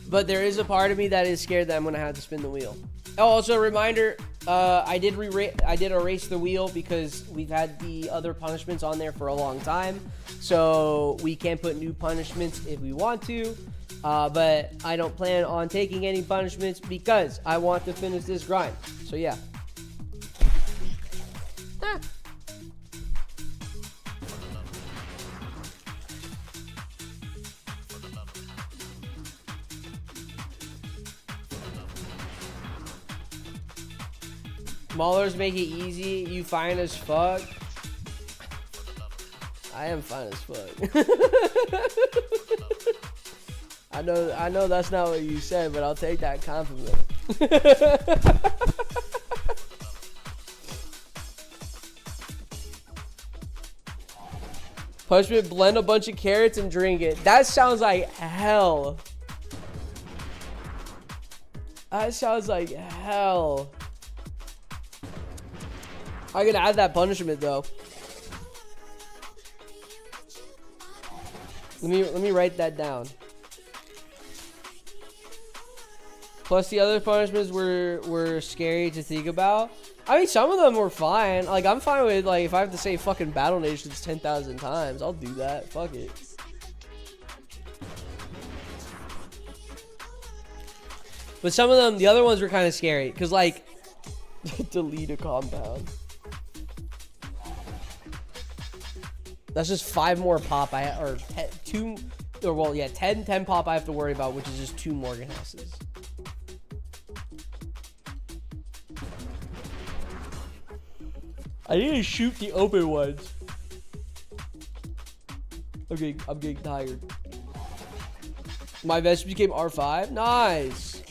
Speaker 1: But there is a part of me that is scared that I'm going to have to spin the wheel. Oh, also a reminder, I did erase the wheel because we've had the other punishments on there for a long time. So we can put new punishments if we want to. But I don't plan on taking any punishments because I want to finish this grind. So yeah. Maulers make it easy. You fine as fuck. I am fine as fuck. I know that's not what you said, but I'll take that compliment. Punishment, blend a bunch of carrots and drink it. That sounds like hell. That sounds like hell. I could add that punishment though. Let me write that down. Plus the other punishments were scary to think about. I mean, some of them were fine. Like, I'm fine with, like, if I have to say fucking Battle Nations 10,000 times, I'll do that. Fuck it. But some of them, the other ones were kind of scary. Because, like, delete a compound. That's just 5 more pop, or 10 pop I have to worry about, which is just 2 Morgan houses. I need to shoot the open ones. Okay, I'm getting tired. My vest became R5. Nice.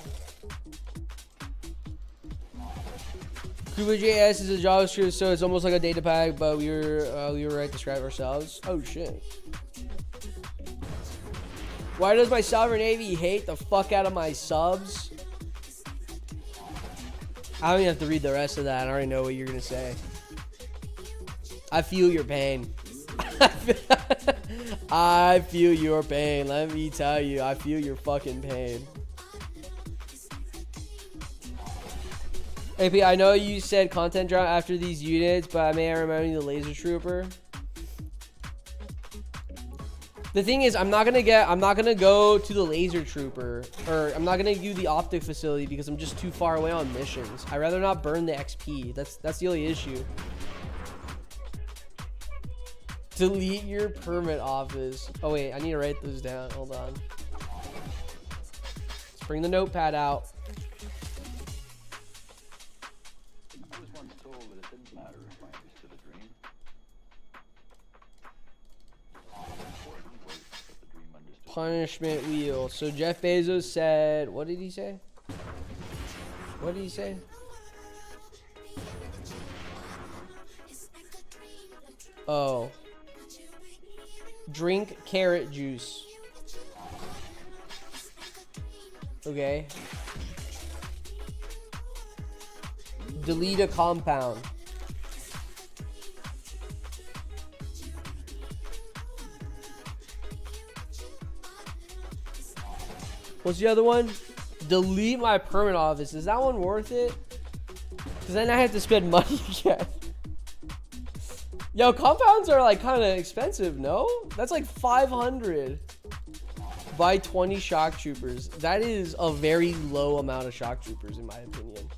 Speaker 1: Kuba.js is a JavaScript, so it's almost like a data pack, but we were right to describe ourselves. Oh shit. Why does my sovereign navy hate the fuck out of my subs? I don't even have to read the rest of that. I already know what you're gonna say. I feel your pain. I feel your pain. Let me tell you, I feel your fucking pain. AP, I know you said content drop after these units, but may I remind you the laser trooper? The thing is, I'm not gonna go to the laser trooper, or I'm not gonna do the optic facility because I'm just too far away on missions. I'd rather not burn the XP. That's the only issue. Delete your permit office. Oh wait, I need to write those down. Hold on. Let's bring the notepad out.
Speaker 2: I was once told that it didn't matter if I understood a dream. Important was that the dream understood.
Speaker 1: Punishment wheel. So Jeff Bezos said, what did he say? What did he say? Oh. Drink carrot juice. Okay. Delete a compound. What's the other one? Delete my permit office. Is that one worth it? Because then I have to spend money again. Yo, compounds are like kind of expensive, no? That's like 500. Buy 20 shock troopers. That is a very low amount of shock troopers in my opinion.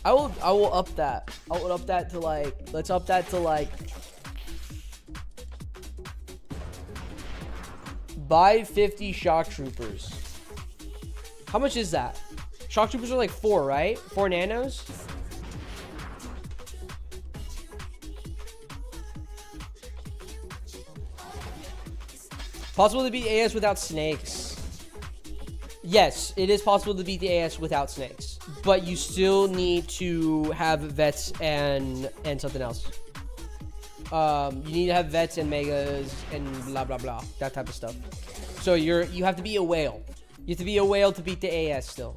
Speaker 1: I will up that. I will up that to like, let's up that to like, buy 50 shock troopers. How much is that? Shock troopers are like 4, right? 4 nanos? Possible to beat AS without snakes. Yes, it is possible to beat the AS without snakes, but you still need to have vets and something else. You need to have vets and megas and blah blah blah, that type of stuff. So you have to be a whale. You have to be a whale to beat the AS still.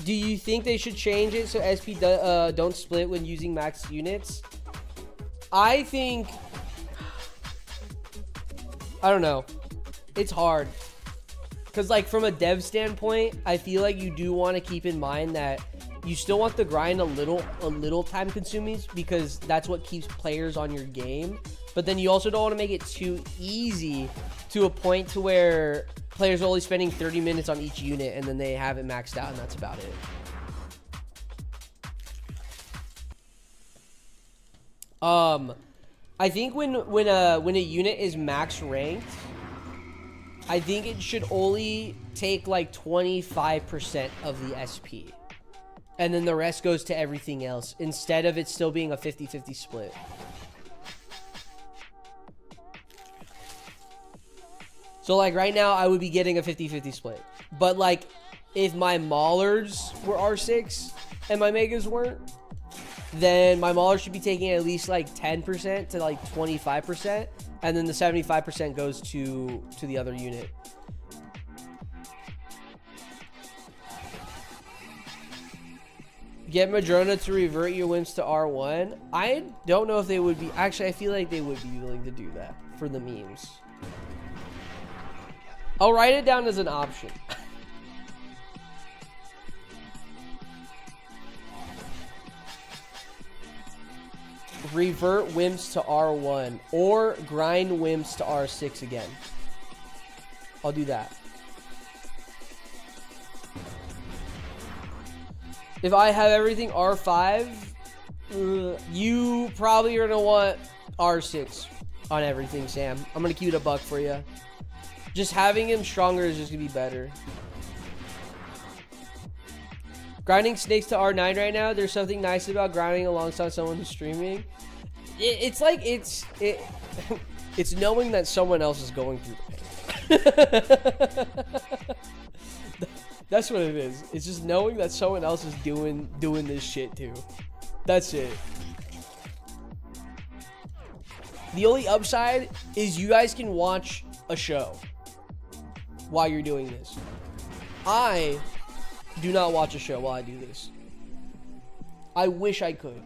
Speaker 1: Do you think they should change it so SP don't split when using max units? I think, I don't know. It's hard. Because like from a dev standpoint, I feel like you do want to keep in mind that you still want the grind a little time consuming because that's what keeps players on your game. But then you also don't want to make it too easy to a point to where players are only spending 30 minutes on each unit and then they have it maxed out and that's about it. I think when a unit is max ranked, I think it should only take like 25% of the SP. And then the rest goes to everything else instead of it still being a 50-50 split. So like right now I would be getting a 50-50 split. But like if my Maulers were R6 and my Megas weren't, then my Maulers should be taking at least like 10% to like 25%. And then the 75% goes to the other unit. Get Madrona to revert your wimps to R1. I don't know if they would be. Actually, I feel like they would be willing to do that for the memes. I'll write it down as an option. Revert wimps to R1 or grind wimps to R6 again. I'll do that. If I have everything R5, you probably are gonna want R6 on everything, Sam. I'm gonna keep it a buck for you. Just having him stronger is just gonna be better. Grinding snakes to R9 right now. There's something nice about grinding alongside someone who's streaming. It's like it's knowing that someone else is going through the pain. That's what it is. It's just knowing that someone else is doing this shit too. That's it. The only upside is you guys can watch a show while you're doing this. I Do not watch a show while I do this. I wish I could.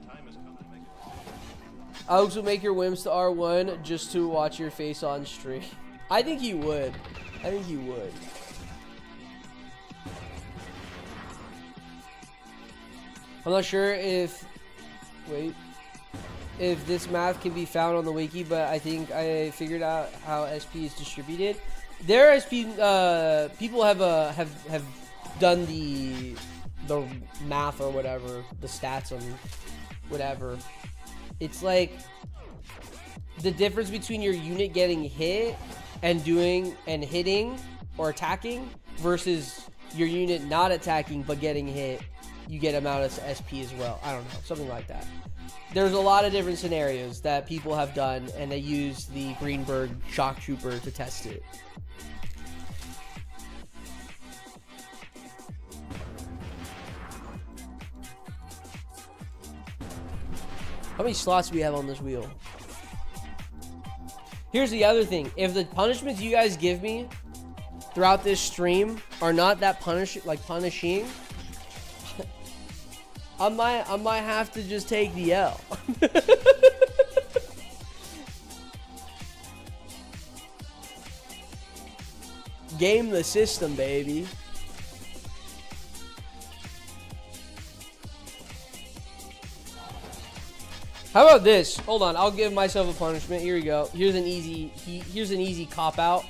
Speaker 1: I also make your whims to R1 just to watch your face on stream. I think you would. I think you would. I'm not sure if... Wait. If this math can be found on the wiki, but I think I figured out how SP is distributed. Their SP... people have done the math or whatever. The stats on whatever. It's like the difference between your unit getting hit and hitting or attacking versus your unit not attacking but getting hit. You get amount of SP as well. I don't know, something like that. There's a lot of different scenarios that people have done, and they use the Greenberg Shock Trooper to test it. How many slots do we have on this wheel? Here's the other thing. If the punishments you guys give me throughout this stream are not that punishing, I might have to just take the L. Game the system, baby. How about this? Hold on, I'll give myself a punishment. Here we go. Here's an easy cop out.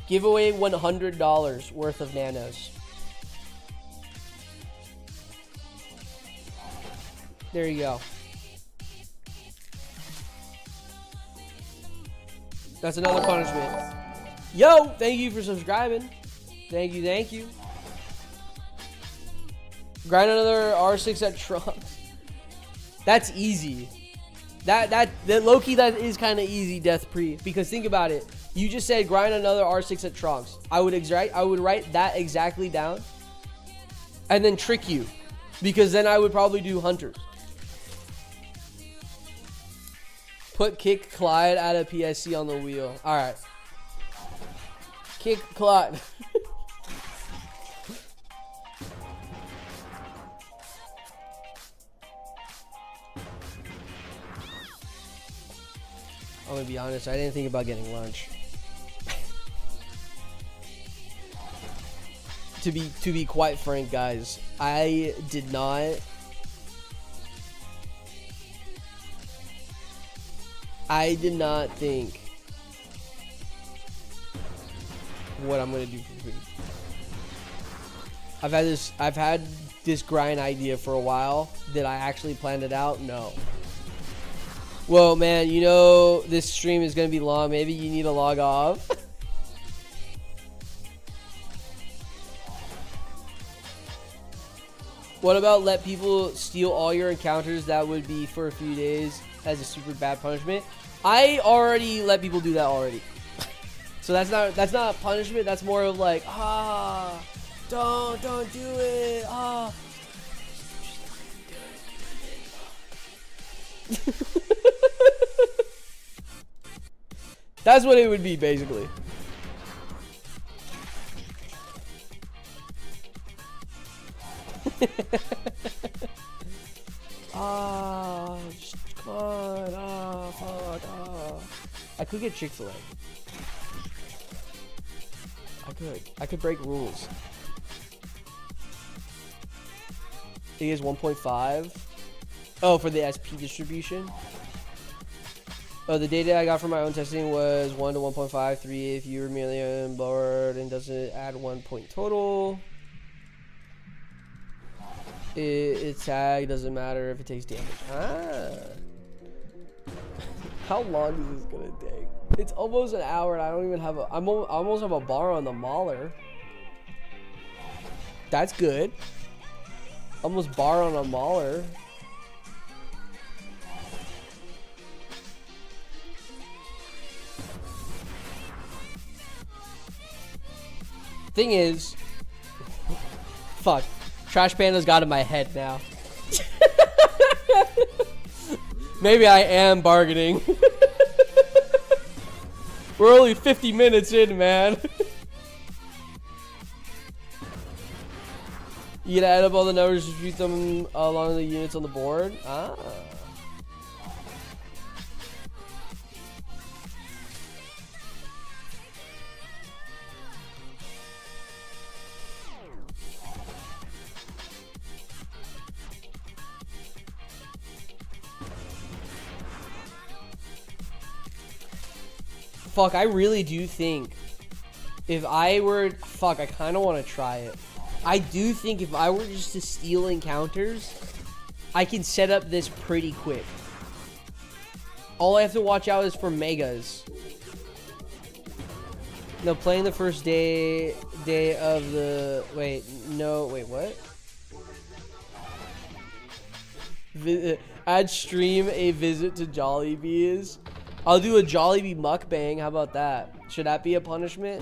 Speaker 1: Give away $100 worth of nanos. There you go. That's another punishment. Yo, thank you for subscribing. Thank you, thank you. Grind another R6 at Trunks. That's easy. That low-key, that is kind of easy, Death Pre. Because think about it. You just said grind another R6 at Trunks. I would write that exactly down. And then trick you. Because then I would probably do Hunters. Put Kick Clyde at a PSC on the wheel. Alright. Kick Clyde. I'm gonna be honest, I didn't think about getting lunch. To be quite frank, guys, I did not. I did not think what I'm gonna do for food. I've had this grind idea for a while. Did I actually plan it out? No. Well, man, you know this stream is gonna be long. Maybe you need to log off. What about let people steal all your encounters? That would be for a few days as a super bad punishment. I already let people do that already. So that's not a punishment. That's more of like, don't do it. That's what it would be, basically. Come on. Fuck. I could get Chick-fil-A. I could break rules. He is 1.5. Oh, for the SP distribution. Oh, the data I got from my own testing was 1 to 1.53 if you were merely on board and doesn't add 1 point total. It's tag, doesn't matter if it takes damage. How long is this gonna take? It's almost an hour and I don't even have I almost have a bar on the Mauler. That's good. Almost bar on a Mauler. Thing is, fuck. Trash Panda's got in my head now. Maybe I am bargaining. We're only 50 minutes in, man. You gotta add up all the numbers, distribute them along the units on the board. Ah. Fuck, I really do think if I were... Fuck, I kind of want to try it. I do think if I were just to steal encounters, I can set up this pretty quick. All I have to watch out is for megas. No, playing the first day of the... Wait, no, wait, what? Add stream a visit to Jollibee's. I'll do a Jollibee mukbang. How about that? Should that be a punishment?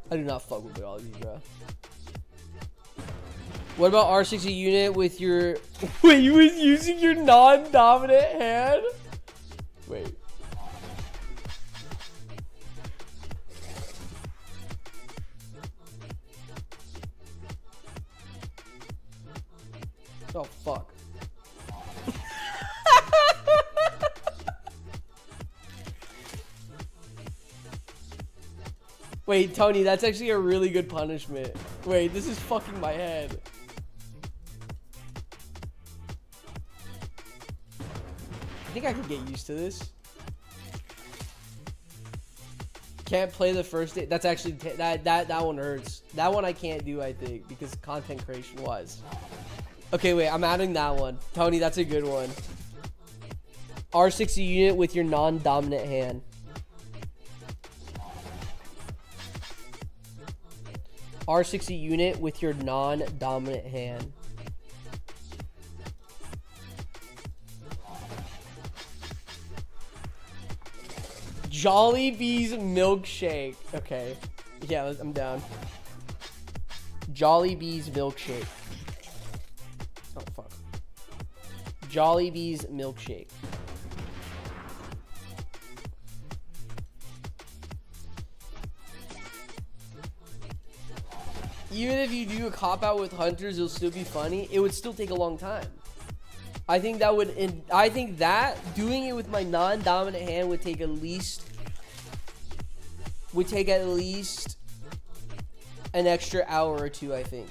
Speaker 1: I do not fuck with Jollibee, bro. What about R60 unit with your... Wait, you was using your non-dominant hand? Wait. Oh, fuck. Wait, Tony, that's actually a really good punishment. Wait, this is fucking my head. I think I can get used to this. Can't play the first day. That's actually that one hurts. That one I can't do, I think, because content creation wise. Okay, wait, I'm adding that one. Tony, that's a good one. R60 unit with your non-dominant hand. R60 unit with your non-dominant hand. Jollibee's milkshake. Okay. Yeah, I'm down. Jollibee's milkshake. Oh, fuck. Jollibee's milkshake. Even if you do a cop-out with hunters, it'll still be funny. It would still take a long time. I think that would... I think that doing it with my non-dominant hand would take at least... an extra hour or two, I think.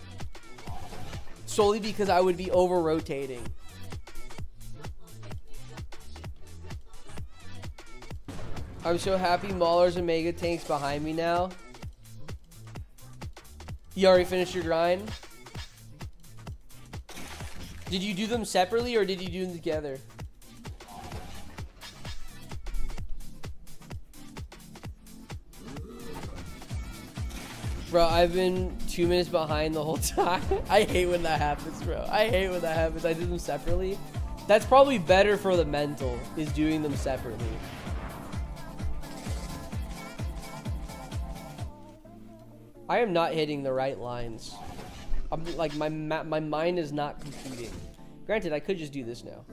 Speaker 1: Solely because I would be over-rotating. I'm so happy Maulers and Mega Tanks behind me now. You already finished your grind? Did you do them separately or did you do them together? Bro, I've been 2 minutes behind the whole time. I hate when that happens, bro. I hate when that happens. I do them separately. That's probably better for the mental, is doing them separately. I am not hitting the right lines. I'm like, my mind is not computing. Granted, I could just do this now.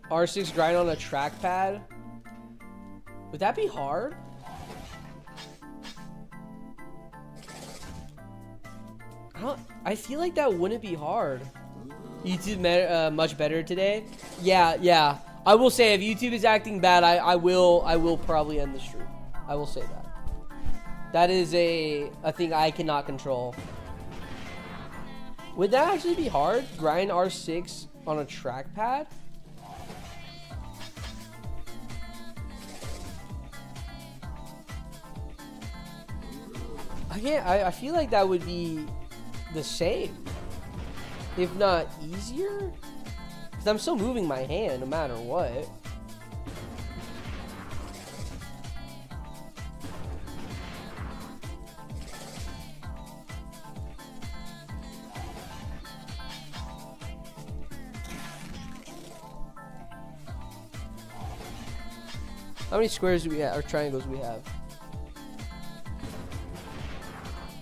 Speaker 1: R6 grind on a trackpad? Would that be hard? I feel like that wouldn't be hard. YouTube much better today. Yeah. I will say if YouTube is acting bad, I will probably end the stream. I will say that. That is a thing I cannot control. Would that actually be hard? Grind R6 on a trackpad? I feel like that would be the same, if not easier, because I'm still moving my hand no matter what. How many squares do we have, or triangles do we have?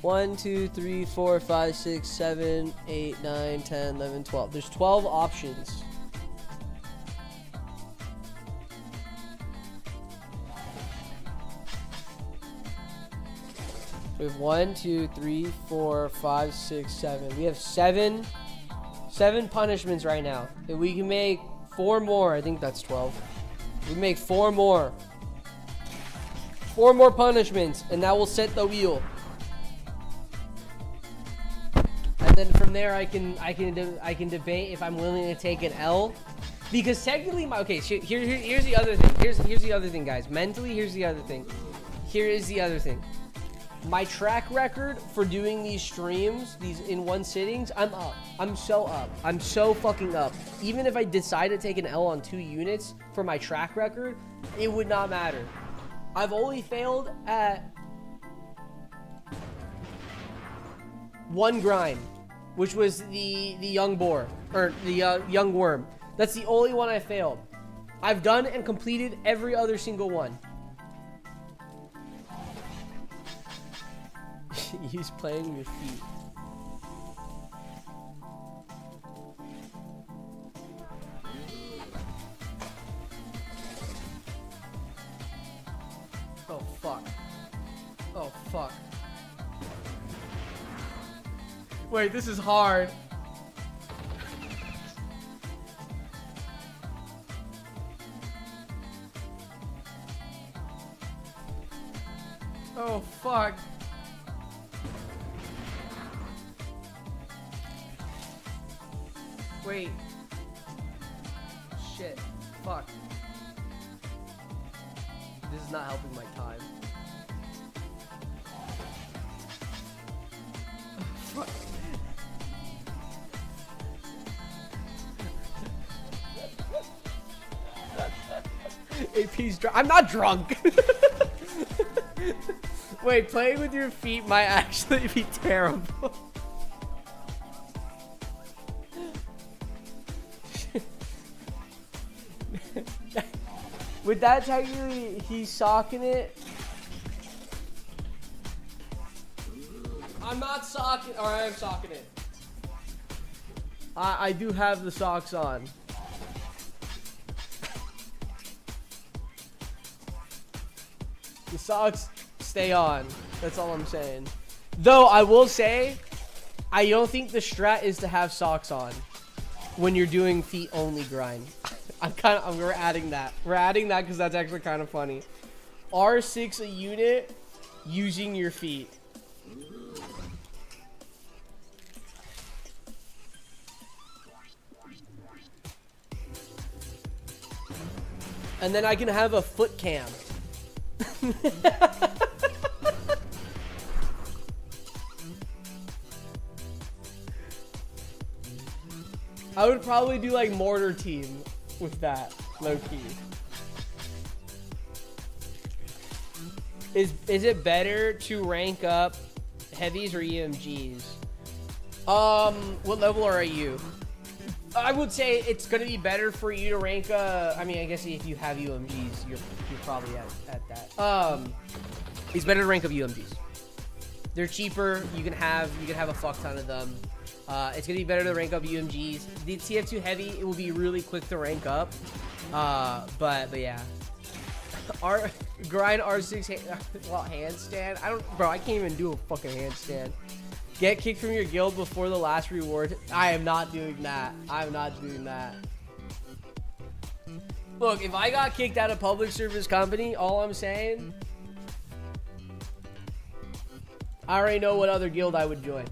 Speaker 1: 1, 2, 3, 4, 5, 6, 7, 8, 9, 10, 11, 12. There's 12 options. We have 1, 2, 3, 4, 5, 6, 7. We have seven punishments right now. If we can make 4 more, I think that's 12. We make 4 more. 4 more punishments, and that will set the wheel. And then from there, I can debate if I'm willing to take an L, because technically, here's the other thing. Here's the other thing, guys. Mentally, here's the other thing. Here is the other thing. My track record for doing these streams, these in one sittings, I'm up. I'm so up. I'm so fucking up. Even if I decide to take an L on 2 units for my track record, it would not matter. I've only failed at 1 grind, which was the young boar, or the young worm. That's the only one I failed. I've done and completed every other single one. Use playing with feet. Oh fuck. Oh fuck. Wait, this is hard. Oh fuck. Wait. Shit. Fuck. This is not helping my time. Fuck. AP's drunk. I'm not drunk. Wait, playing with your feet might actually be terrible. With that technically, he's socking it. I'm not socking, or I am socking it. I do have the socks on. The socks stay on. That's all I'm saying. Though I will say, I don't think the strat is to have socks on when you're doing feet only grind. We're adding that. We're adding that because that's actually kind of funny. R6 a unit using your feet. And then I can have a foot cam. I would probably do like mortar team with that, low key. Is it better to rank up heavies or EMGs? What level are you? I would say it's gonna be better for you to rank. I mean, I guess if you have UMGs, you're probably at that. It's better to rank up UMGs. They're cheaper. You can have a fuck ton of them. It's gonna be better to rank up UMGs. The TF2 heavy, it will be really quick to rank up. But yeah. Grind R6 handstand. Bro, I can't even do a fucking handstand. Get kicked from your guild before the last reward. I am not doing that. I'm not doing that. Look, if I got kicked out of public service company, all I'm saying, I already know what other guild I would join.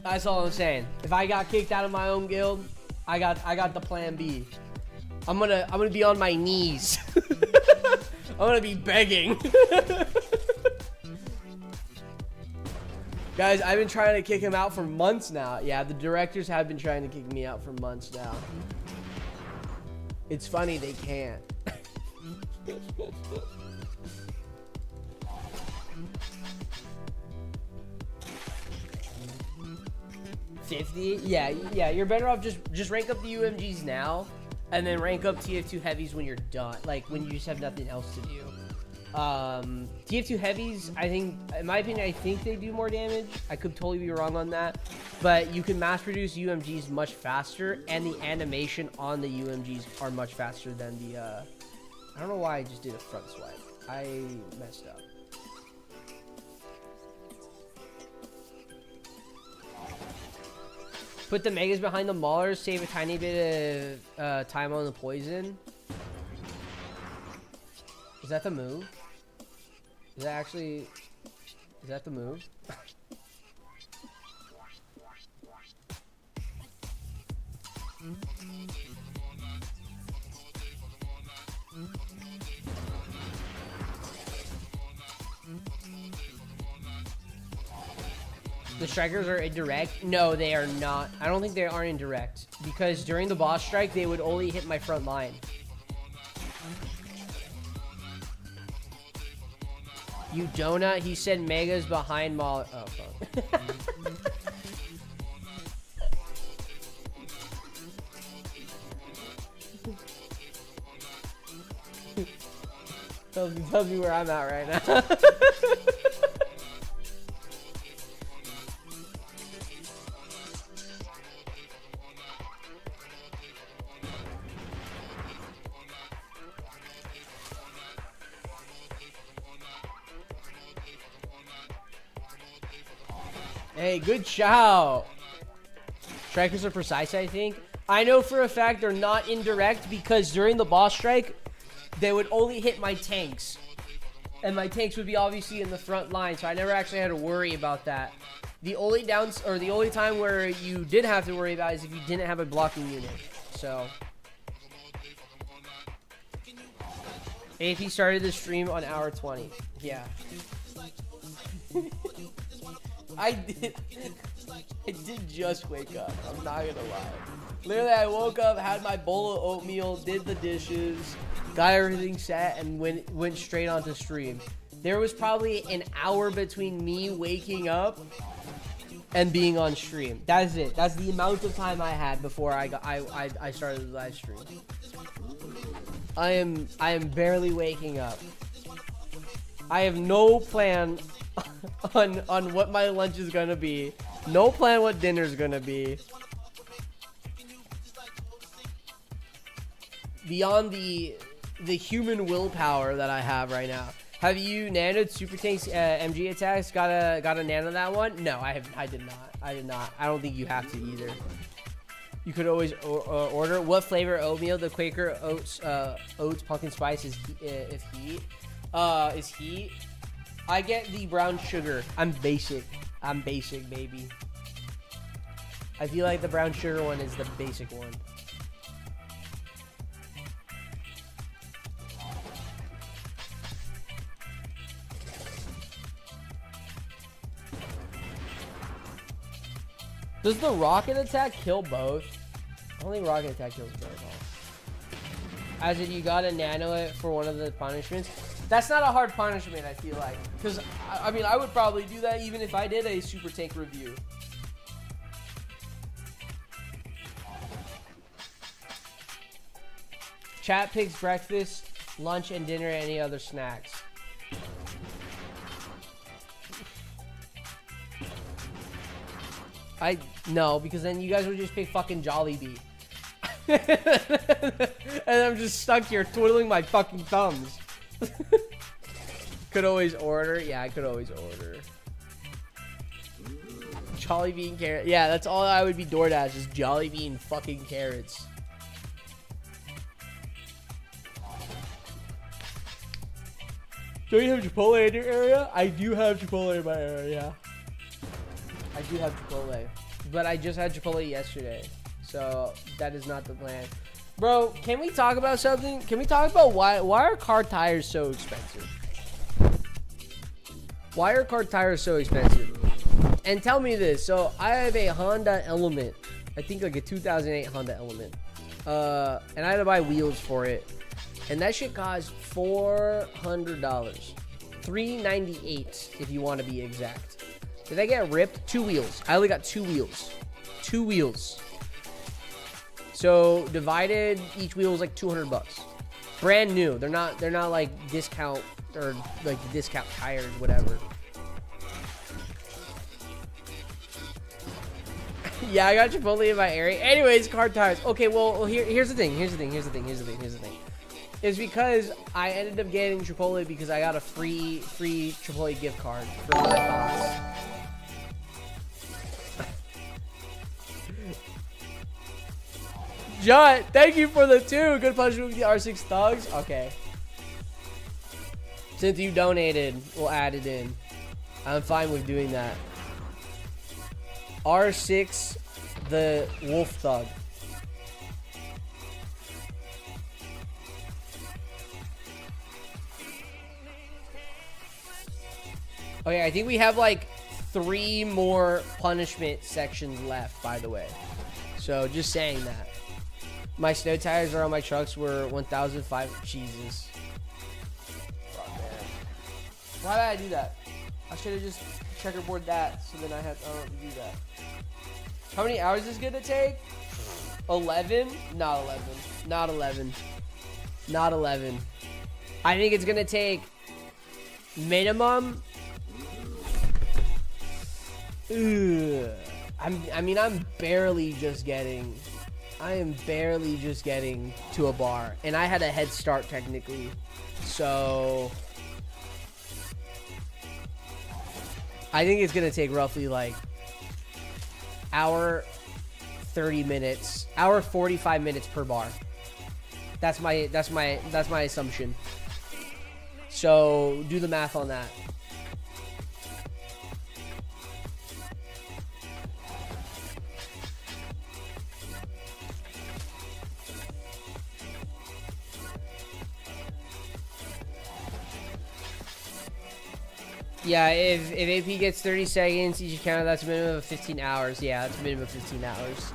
Speaker 1: That's all I'm saying. If I got kicked out of my own guild, I got the plan B. I'm gonna be on my knees. I'm gonna be begging. Guys, I've been trying to kick him out for months now. Yeah, the directors have been trying to kick me out for months now. It's funny they can't. 50? Yeah, you're better off just rank up the UMGs now, and then rank up TF2 heavies when you're done. Like, when you just have nothing else to do. TF2 heavies, I think, in my opinion, I think they do more damage. I could totally be wrong on that, but you can mass produce UMGs much faster, and the animation on the UMGs are much faster than the, I don't know why I just did a front swipe. I messed up. Put the megas behind the maulers, save a tiny bit of time on the poison. Is that the move? Is that actually... Is that the move? The strikers are indirect? No, they are not. I don't think they are indirect. Because during the boss strike, they would only hit my front line. You donut, he said megas behind Maul. Oh, fuck. tells me where I'm at right now. Hey, good shout. Strikers are precise, I think. I know for a fact they're not indirect because during the boss strike, they would only hit my tanks. And my tanks would be obviously in the front line, so I never actually had to worry about that. The only the only time where you did have to worry about is if you didn't have a blocking unit. So AP started the stream on hour 20. Yeah. I did just wake up. I'm not gonna lie. Literally, I woke up, had my bowl of oatmeal, did the dishes, got everything set, and went straight onto stream. There was probably an hour between me waking up and being on stream. That is it. That's the amount of time I had before I started the live stream. I am barely waking up. I have no plan on what my lunch is gonna be. No plan what dinner's gonna be. Beyond the human willpower that I have right now. Have you nanoed Super Tank's MG attacks? Got a nano that one? No, I did not. I don't think you have to either. You could always order. What flavor oatmeal? The Quaker oats pumpkin spice is heat. Is heat. I get the brown sugar. I'm basic, baby. I feel like the brown sugar one is the basic one. Does the rocket attack kill both? I don't think rocket attack kills both. As if you gotta nano it for one of the punishments. That's not a hard punishment, I feel like. Because, I mean, I would probably do that even if I did a Super Tank review. Chat picks breakfast, lunch, and dinner, any other snacks. No, because then you guys would just pick fucking Jollibee. And I'm just stuck here twiddling my fucking thumbs. Could always order. Yeah, I could always order. Jollibee and carrots. Yeah, that's all I would be DoorDash, is Jollibee and fucking carrots. Do you have Chipotle in your area? I do have Chipotle in my area. I do have Chipotle. But I just had Chipotle yesterday. So that is not the plan. Bro, can we talk about something? Can we talk about why are car tires so expensive? Why are car tires so expensive? And tell me this. So I have a Honda Element. I think like a 2008 Honda Element. And I had to buy wheels for it. And that shit cost $400. $398 if you want to be exact. Did I get ripped? 2 wheels. I only got 2 wheels. 2 wheels. So divided, each wheel is like $200. Brand new. They're not like discount or like the discount tires, whatever. Yeah, I got Chipotle in my area. Anyways, car tires. Okay, well, here's the thing. Here's the thing. It's because I ended up getting Chipotle because I got a free Chipotle gift card for my boss. John, thank you for the 2. Good punishment with the R6 thugs. Okay. Since you donated, we'll add it in. I'm fine with doing that. R6, the Wolf Thug. Okay, I think we have like 3 more punishment sections left, by the way. So just saying that. My snow tires are on my trucks were 1,005. Jesus. Why did I do that? I should have just checkerboard that, so then I don't have to do that. How many hours is it gonna take? 11? Not 11. Not 11. Not 11. I think it's gonna take minimum. Ugh. I mean, I'm barely just getting. I am barely just getting to a bar, and I had a head start technically, so I think it's gonna take roughly like hour 30 minutes, hour 45 minutes per bar. That's my assumption. So do the math on that. Yeah, if AP gets 30 seconds each encounter, that's a minimum of 15 hours. Yeah, that's a minimum of 15 hours.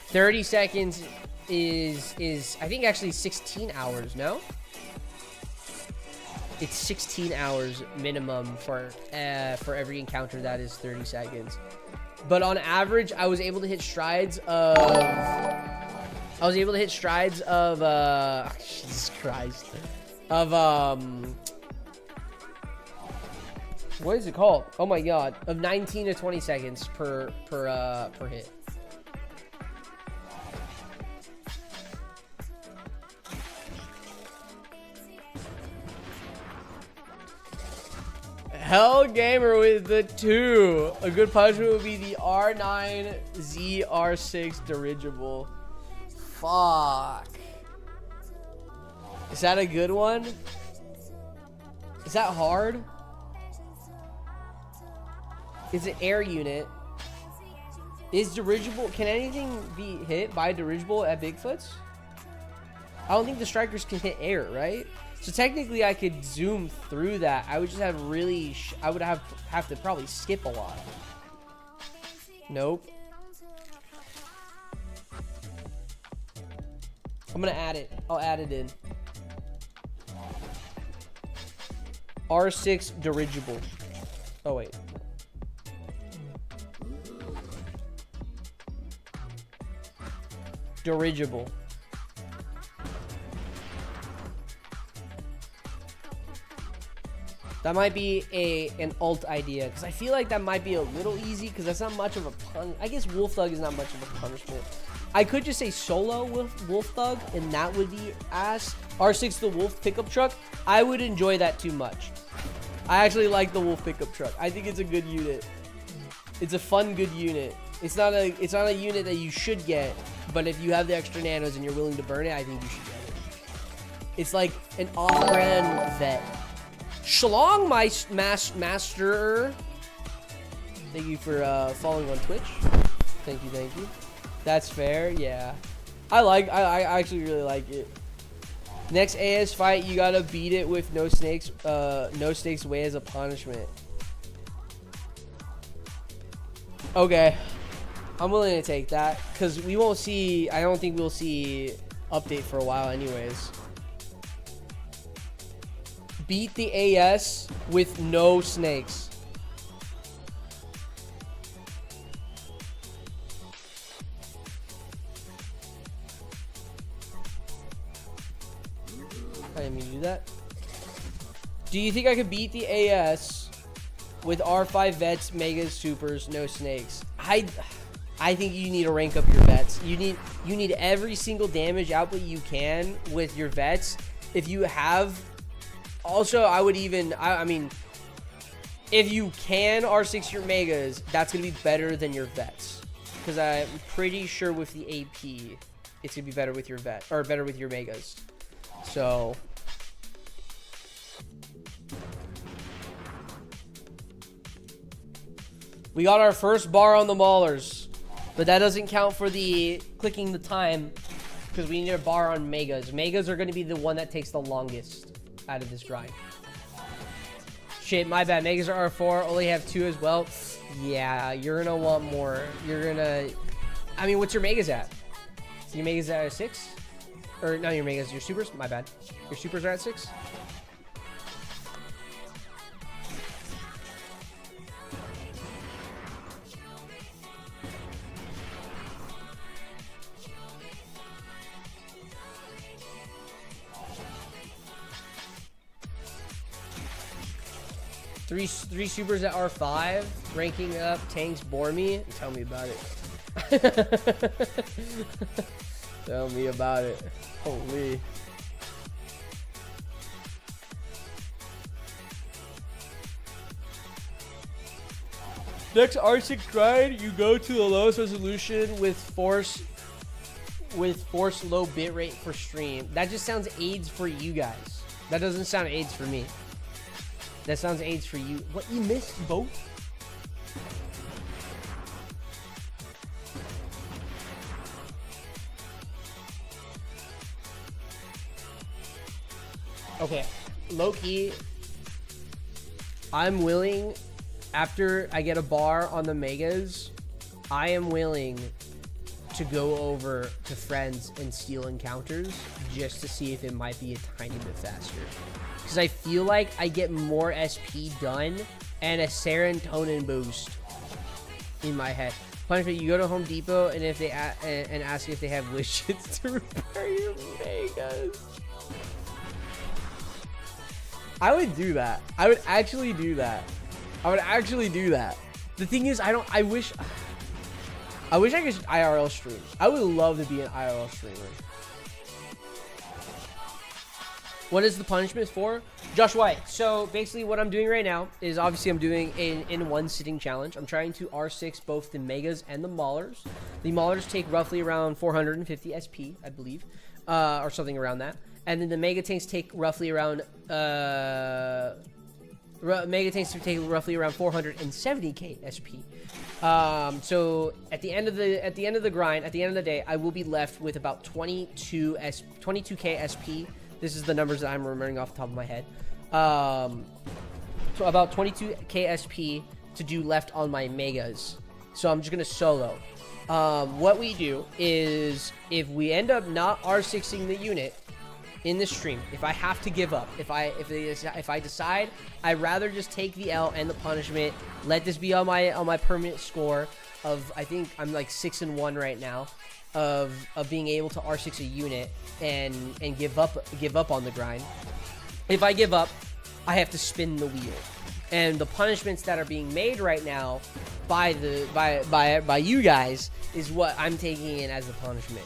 Speaker 1: 30 seconds is I think actually 16 hours, no? It's 16 hours minimum for every encounter that is 30 seconds. But on average, I was able to hit strides of Jesus Christ. What is it called? Oh my god. Of 19 to 20 seconds per hit. Hell Gamer with the 2. A good punishment would be the R9ZR6 dirigible. Fuck. Is that a good one? Is that hard? It's an air unit. Is dirigible... Can anything be hit by dirigible at Bigfoot's? I don't think the strikers can hit air, right? So technically I could zoom through that. I would just have really... I would have to probably skip a lot. Nope. I'm gonna add it. I'll add it in. R6 dirigible. Oh, wait. Dirigible. That might be an alt idea, because I feel like that might be a little easy, because that's not much of a pun. I guess Wolf Thug is not much of a punishment. I could just say solo Wolf Thug, and that would be ass. R6 the Wolf pickup truck. I would enjoy that too much. I actually like the Wolf pickup truck. I think it's a good unit. It's a fun, good unit. It's not a unit that you should get, but if you have the extra nanos and you're willing to burn it, I think you should get it. It's like an off-brand vet. Shalong, my master. Thank you for following on Twitch. Thank you. That's fair. Yeah, I actually really like it. Next AS fight, you gotta beat it with no snakes. No stakes way as a punishment. Okay, I'm willing to take that because we won't see. I don't think we'll see update for a while, anyways. Beat the AS with no snakes. I didn't mean to do that. Do you think I could beat the AS with R5 vets, megas, supers, no snakes? I think you need to rank up your vets. You need every single damage output you can with your vets. If you have, also I would even, I mean, if you can R6 your megas, that's gonna be better than your vets. Because I'm pretty sure with the AP, it's gonna be better with your vet, or better with your megas. So. We got our first bar on the Maulers, but that doesn't count for the clicking the time because we need a bar on megas. Megas are going to be the one that takes the longest out of this grind. Shit, my bad. Megas are R4, only have 2 as well. Yeah, you're going to want more. You're going to... I mean, what's your megas at? Your megas are at 6? Or, no, your megas, your supers? My bad. Your supers are at 6? Three supers at R5, ranking up, tanks bore me. Tell me about it. Tell me about it. Holy. Next R6 grind, you go to the lowest resolution with force low bitrate for stream. That just sounds AIDS for you guys. That doesn't sound AIDS for me. That sounds AIDS for you. What, you missed both? Okay, low key, I'm willing, after I get a bar on the megas, I am willing to go over to friends and steal encounters just to see if it might be a tiny bit faster. Because I feel like I get more SP done and a serotonin boost in my head. Punishment, you go to Home Depot and if they and ask if they have widgets to repair your megas. I would do that. I would actually do that. I would actually do that. The thing is, I wish I could IRL stream. I would love to be an IRL streamer. What is the punishment for? Josh White. So basically what I'm doing right now is obviously I'm doing an in one sitting challenge. I'm trying to R6 both the megas and the Maulers. The Maulers take roughly around 450 SP, I believe, or something around that. And then the mega tanks take roughly around mega tanks take roughly around 470k SP. So at the end of the grind, at the end of the day, I will be left with about 22k SP. This is the numbers that I'm remembering off the top of my head. So about 22k SP to do left on my megas. So I'm just gonna solo. What we do is if we end up not R6ing the unit in the stream, if I have to give up, if I decide I'd rather just take the L and the punishment, let this be on my permanent score of, I think I'm like 6-1 right now, of being able to R6 a unit and give up on the grind. If I give up, I have to spin the wheel. And the punishments that are being made right now by you guys is what I'm taking in as the punishment.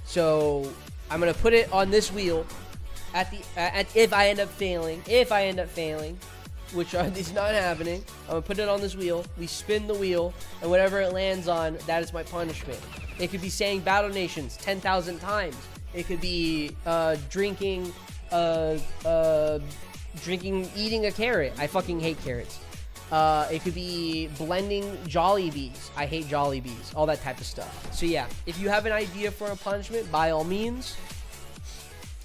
Speaker 1: So I'm gonna put it on this wheel if I end up failing, which is not happening. I'm gonna put it on this wheel. We spin the wheel, and whatever it lands on, that is my punishment. It could be saying Battle Nations 10,000 times. It could be drinking, eating a carrot. I fucking hate carrots. It could be blending Jollibees. I hate Jollibees. All that type of stuff. So yeah, if you have an idea for a punishment, by all means,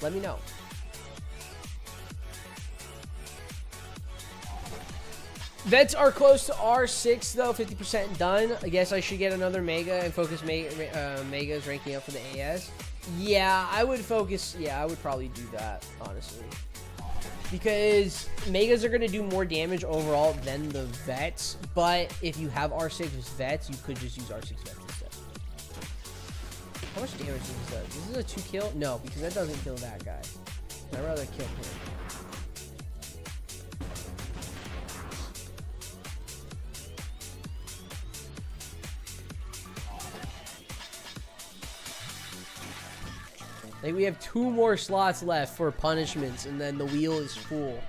Speaker 1: let me know. Vets are close to R6 though, 50% done. I guess I should get another mega and focus megas ranking up for the AS. Yeah, I would focus. Yeah, I would probably do that, honestly. Because megas are going to do more damage overall than the vets. But if you have R6 vets, you could just use R6 vets instead. How much damage does this do? Is this a 2 kill? No, because that doesn't kill that guy. I'd rather kill him. Like, we have 2 more slots left for punishments, and then the wheel is full.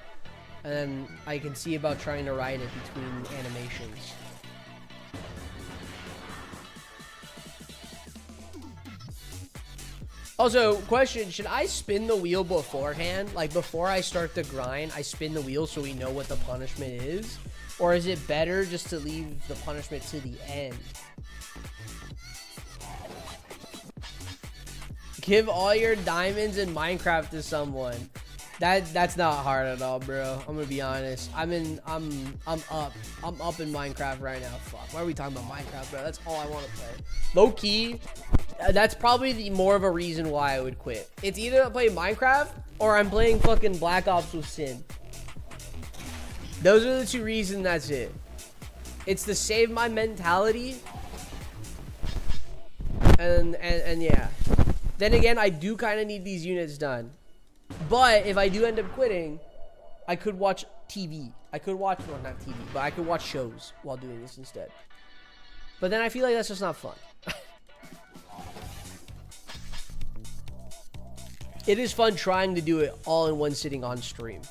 Speaker 1: And then I can see about trying to ride it between animations. Also, question, should I spin the wheel beforehand? Like, before I start the grind, I spin the wheel so we know what the punishment is? Or is it better just to leave the punishment to the end? Give all your diamonds in Minecraft to someone. That's not hard at all, bro. I'm gonna be honest. I'm up in Minecraft right now. Fuck. Why are we talking about Minecraft, bro? That's all I want to play. Low key, that's probably the more of a reason why I would quit. It's either I play Minecraft or I'm playing fucking Black Ops with Sin. Those are the 2 reasons. That's it. It's to save my mentality. And yeah. Then again, I do kind of need these units done. But if I do end up quitting, I could watch TV. I could watch, well, not TV, but I could watch shows while doing this instead. But then I feel like that's just not fun. It is fun trying to do it all in one sitting on stream.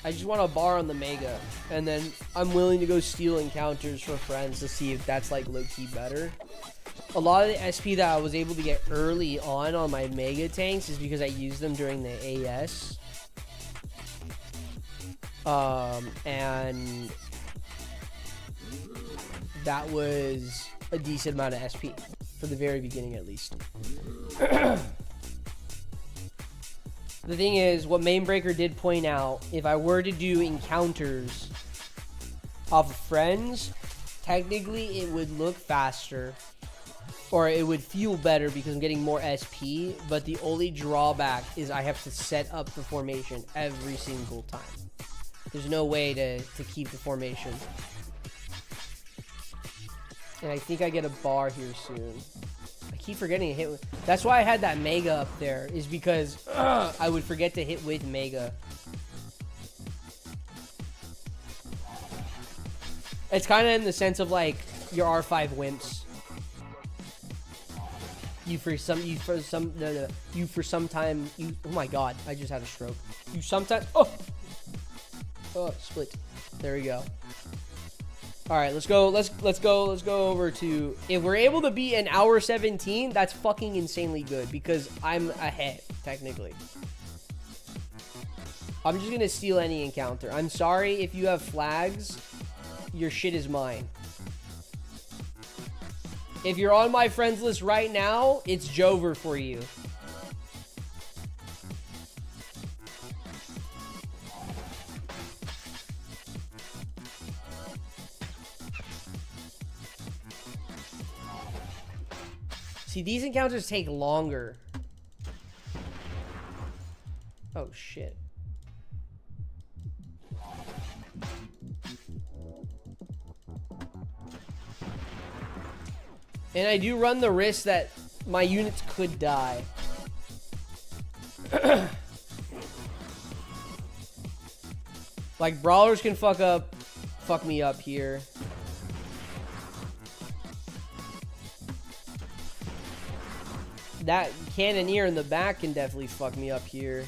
Speaker 1: I just want a bar on the Mega, and then I'm willing to go steal encounters for friends to see if that's like low-key better. A lot of the SP that I was able to get early on my Mega tanks is because I used them during the AS. And that was a decent amount of SP for the very beginning, at least. The thing is, what Mainbreaker did point out, if I were to do encounters off of friends, technically it would look faster, or it would feel better because I'm getting more SP, but the only drawback is I have to set up the formation every single time. There's no way to keep the formation. And I think I get a bar here soon. I keep forgetting to hit with... That's why I had that Mega up there, is because I would forget to hit with Mega. It's kind of in the sense of like your R5 wimps. Oh my god, I just had a stroke. You sometimes... Oh, split. There we go. All right, let's go over to, if we're able to be an hour 17, that's fucking insanely good because I'm ahead technically. I'm just gonna steal any encounter. I'm sorry if you have flags, your shit is mine. If you're on my friends list right now, it's Jover for you. See, these encounters take longer. Oh, shit. And I do run the risk that my units could die. Like, brawlers can fuck me up here. That cannoneer in the back can definitely fuck me up here.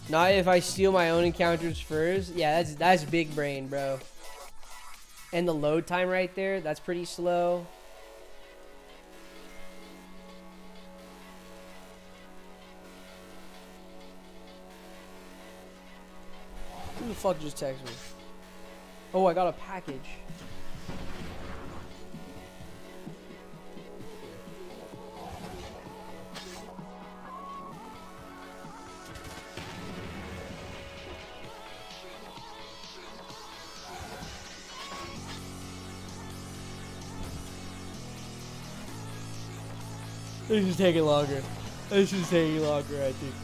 Speaker 1: Not if I steal my own encounters first. Yeah, that's big brain, bro. And the load time right there, that's pretty slow. Who the fuck just texted me? Oh, I got a package. This is taking longer. This is taking longer, I think.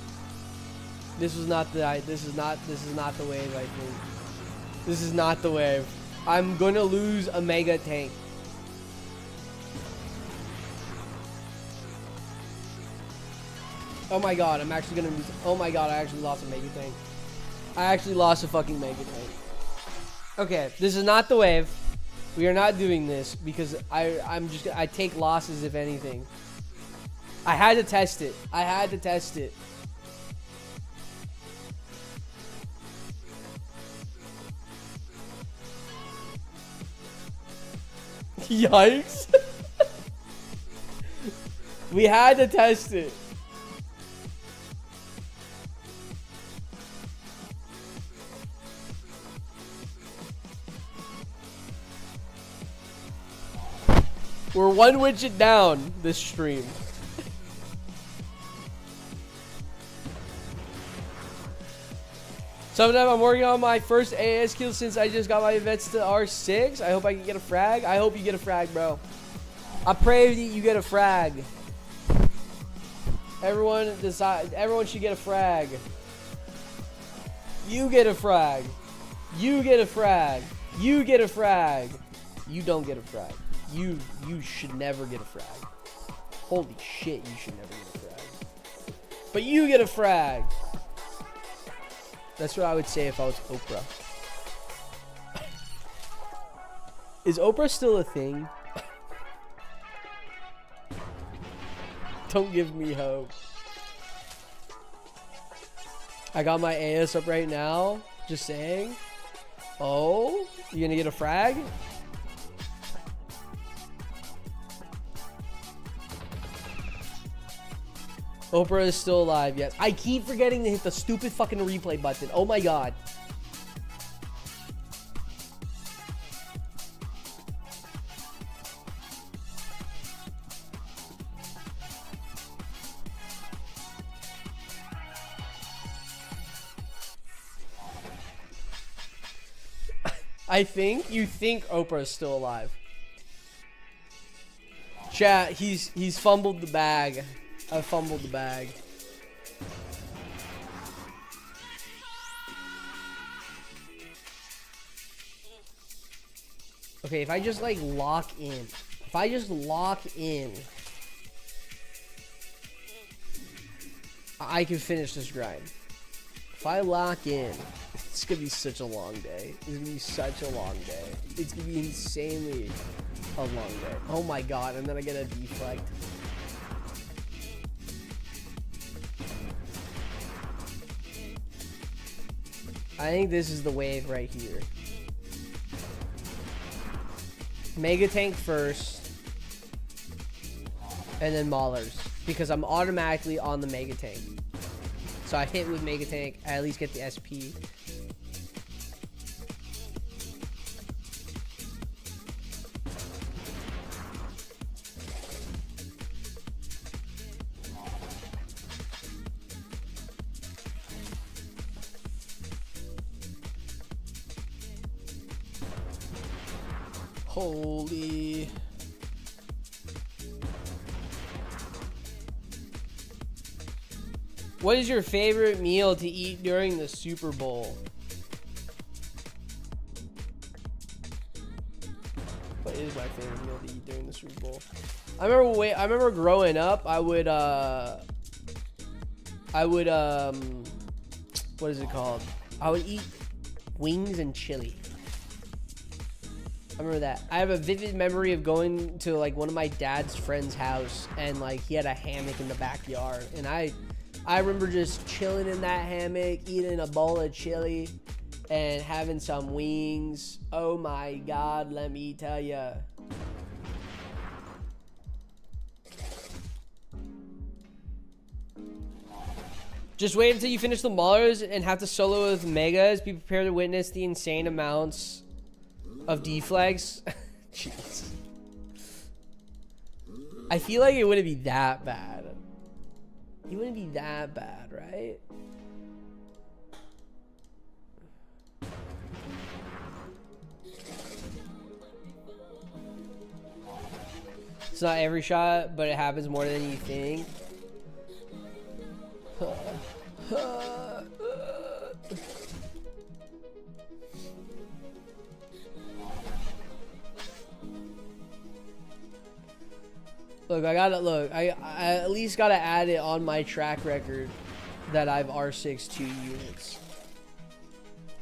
Speaker 1: This is not the wave, I think. This is not the wave. I'm gonna lose a mega tank. Oh my god, I'm actually gonna lose. Oh my god, I actually lost a mega tank. I actually lost a fucking mega tank. Okay, this is not the wave. We are not doing this because I take losses if anything. I had to test it. I had to test it. Yikes. We had to test it. We're one widget down this stream. Sometime I'm working on my first AS kill since I just got my events to R6. I hope I can get a frag. I hope you get a frag, bro. I pray that you get a frag. Everyone should get a frag. You get a frag. You get a frag. You get a frag. You don't get a frag. You should never get a frag. Holy shit, you should never get a frag. But you get a frag. That's what I would say if I was Oprah. Is Oprah still a thing? Don't give me hope. I got my AS up right now. Just saying. Oh, you gonna get a frag? Oprah is still alive, yes. I keep forgetting to hit the stupid fucking replay button. Oh my god. You think Oprah is still alive. Chat, he's fumbled the bag. I fumbled the bag. Okay, if I just like lock in. If I just lock in, I can finish this grind. If I lock in, it's gonna be such a long day. It's gonna be such a long day. It's gonna be insanely a long day. Oh my god, and then I get a deflect. I think this is the wave right here. Mega tank first. And then Maulers. Because I'm automatically on the mega tank. So I hit with mega tank. I at least get the SP. Holy. What is your favorite meal to eat during the Super Bowl? What is my favorite meal to eat during the Super Bowl? I remember growing up, I would what is it called? I would eat wings and chili. I remember that. I have a vivid memory of going to like one of my dad's friend's house and like he had a hammock in the backyard and I remember just chilling in that hammock, eating a bowl of chili and having some wings. Oh my god, let me tell ya. Just wait until you finish the Maulers and have to solo with Megas. Be prepared to witness the insane amounts of deflags. Jeez. I feel like it wouldn't be that bad. It wouldn't be that bad, right? It's not every shot, but it happens more than you think. Look, I at least gotta add it on my track record that I've R6 2 units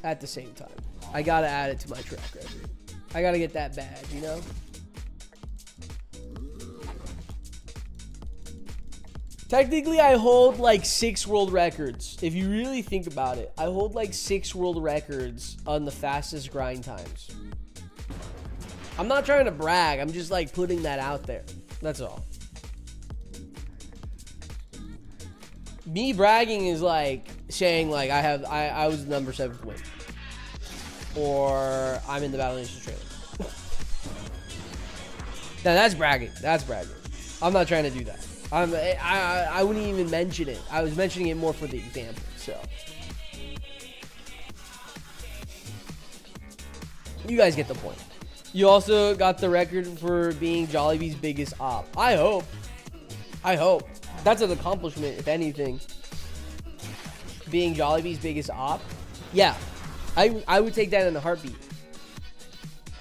Speaker 1: at the same time. I gotta add it to my track record. I gotta get that badge, you know? Technically, I hold like 6 world records. If you really think about it, I hold like 6 world records on the fastest grind times. I'm not trying to brag. I'm just like putting that out there. That's all. Me bragging is like saying like I was the number 7th win. Or I'm in the Battle Nation trailer. Now that's bragging. That's bragging. I'm not trying to do that. I wouldn't even mention it. I was mentioning it more for the example. So you guys get the point. You also got the record for being Jollibee's biggest op. I hope. That's an accomplishment, if anything. Being Jollibee's biggest op. Yeah. I would take that in a heartbeat.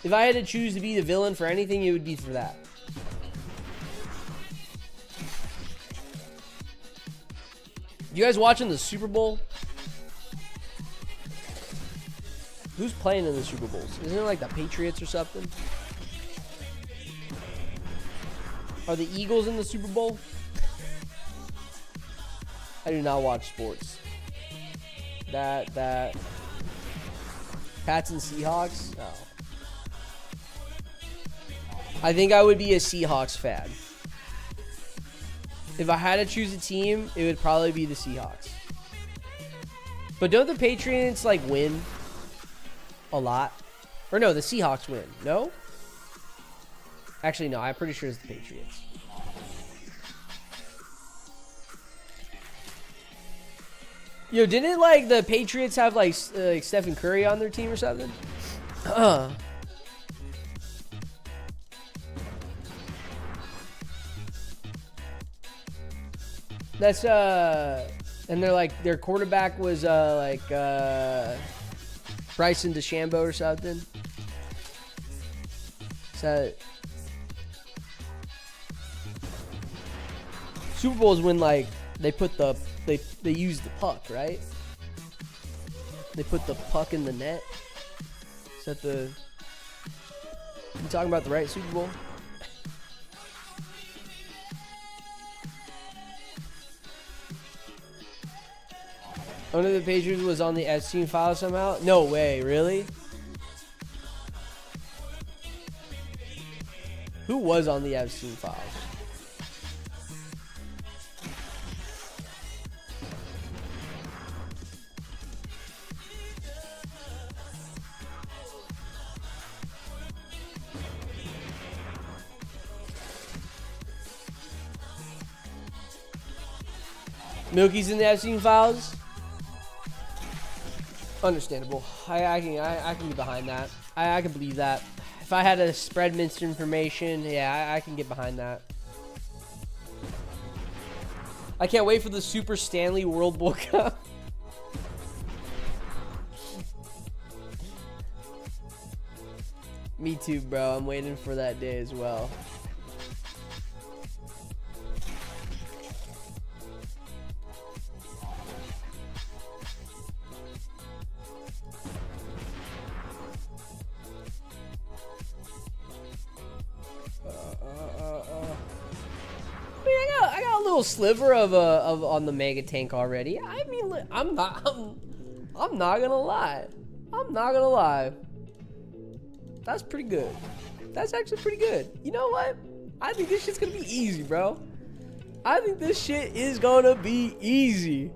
Speaker 1: If I had to choose to be the villain for anything, it would be for that. You guys watching the Super Bowl? Who's playing in the Super Bowls? Isn't it like the Patriots or something? Are the Eagles in the Super Bowl? I do not watch sports. That Pats and Seahawks? Oh. I think I would be a Seahawks fan. If I had to choose a team, it would probably be the Seahawks. But don't the Patriots like win a lot? Or no, the Seahawks win. No? Actually, no. I'm pretty sure it's the Patriots. Yo, didn't like the Patriots have like Stephen Curry on their team or something? That's and they're like their quarterback was Bryson DeChambeau or something. So Super Bowls when like they put the they use the puck, right? They put the puck in the net. Is that the you talking about the right Super Bowl? One of the Patriots was on the Epstein file somehow? No way, really? Who was on the Epstein files? Milky's in the Epstein files? Understandable. I can be behind that. I can believe that. If I had to spread misinformation, yeah, I can get behind that. I can't wait for the Super Stanley World Bowl Cup. Me too, bro. I'm waiting for that day as well. I got a little sliver of on the mega tank already. I mean, I'm not gonna lie. I'm not gonna lie. That's pretty good. That's actually pretty good. You know what? I think this shit's gonna be easy, bro. I think this shit is gonna be easy.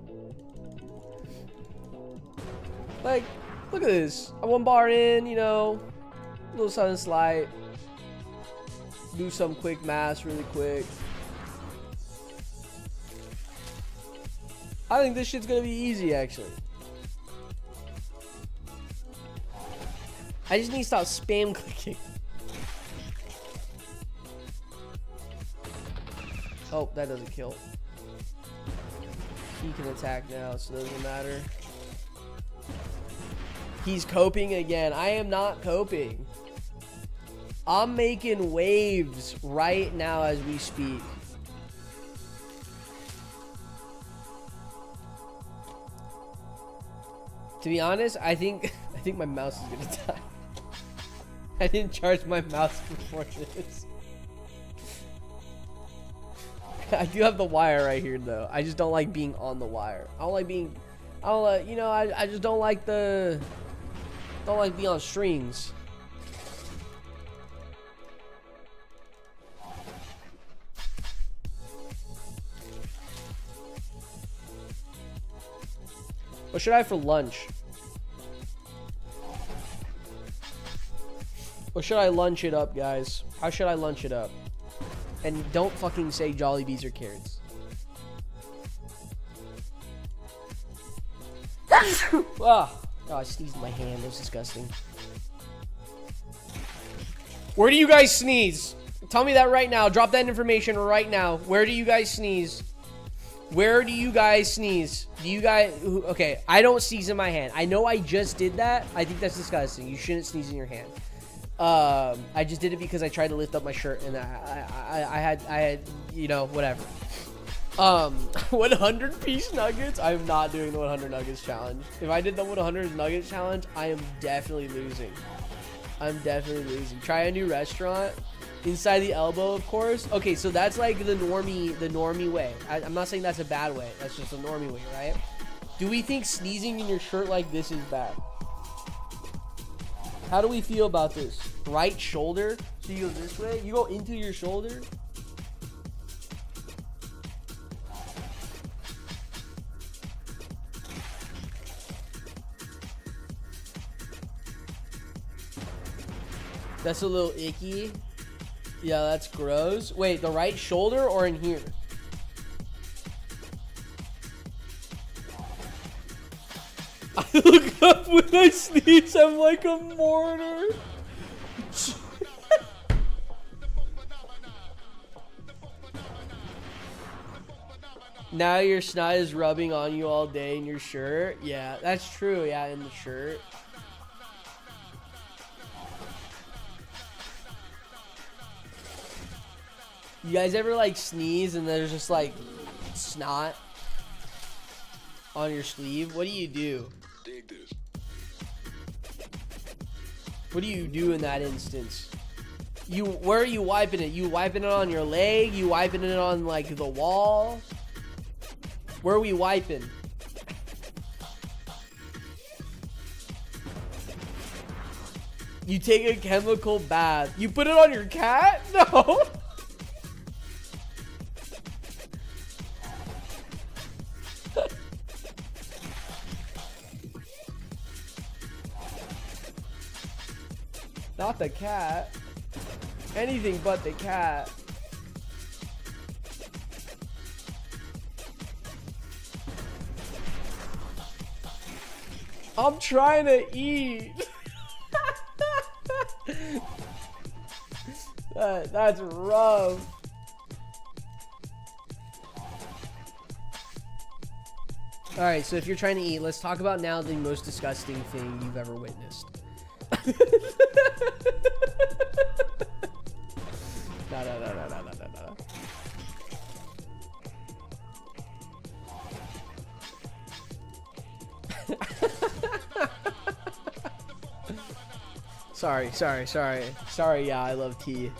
Speaker 1: Like, look at this. I 1 bar in, you know, little sun slide. Do some quick math really quick. I think this shit's gonna be easy, actually. I just need to stop spam clicking. Oh, that doesn't kill. He can attack now, so it doesn't matter. He's coping again. I am not coping. I'm making waves right now as we speak. To be honest, I think my mouse is gonna die. I didn't charge my mouse before this. I do have the wire right here though. I just don't like being on the wire. I don't like being, you know, I just don't like being on strings. What should I have for lunch? Or should I lunch it up, guys? How should I lunch it up? And don't fucking say Jollibees or carrots. Oh, I sneezed in my hand. That was disgusting. Where do you guys sneeze? Tell me that right now. Drop that information right now. Where do you guys sneeze? Where do you guys sneeze? Do you guys... Okay, I don't sneeze in my hand. I know I just did that. I think that's disgusting. You shouldn't sneeze in your hand. I just did it because I tried to lift up my shirt and I had, you know, whatever. 100 piece nuggets? I'm not doing the 100 nuggets challenge. If I did the 100 nuggets challenge, I am definitely losing. I'm definitely losing. Try a new restaurant. Inside the elbow, of course. Okay, so that's like the normie way. I'm not saying that's a bad way. That's just a normie way, right? Do we think sneezing in your shirt like this is bad? How do we feel about this? Right shoulder? So you go this way? You go into your shoulder? That's a little icky. Yeah, that's gross. Wait, the right shoulder or in here? I look up when I sneeze, I'm like a mortar. Now your snot is rubbing on you all day in your shirt. Yeah, that's true. Yeah, in the shirt. You guys ever like sneeze and there's just like snot on your sleeve? What do you do?
Speaker 2: Dig this.
Speaker 1: What do you do in that instance? Where are you wiping it? You wiping it on your leg? You wiping it on like the wall? Where are we wiping? You take a chemical bath. You put it on your cat? No. Not the cat. Anything but the cat. I'm trying to eat. That's rough. Alright, so if you're trying to eat, let's talk about now the most disgusting thing you've ever witnessed. No. Sorry, yeah, I love tea.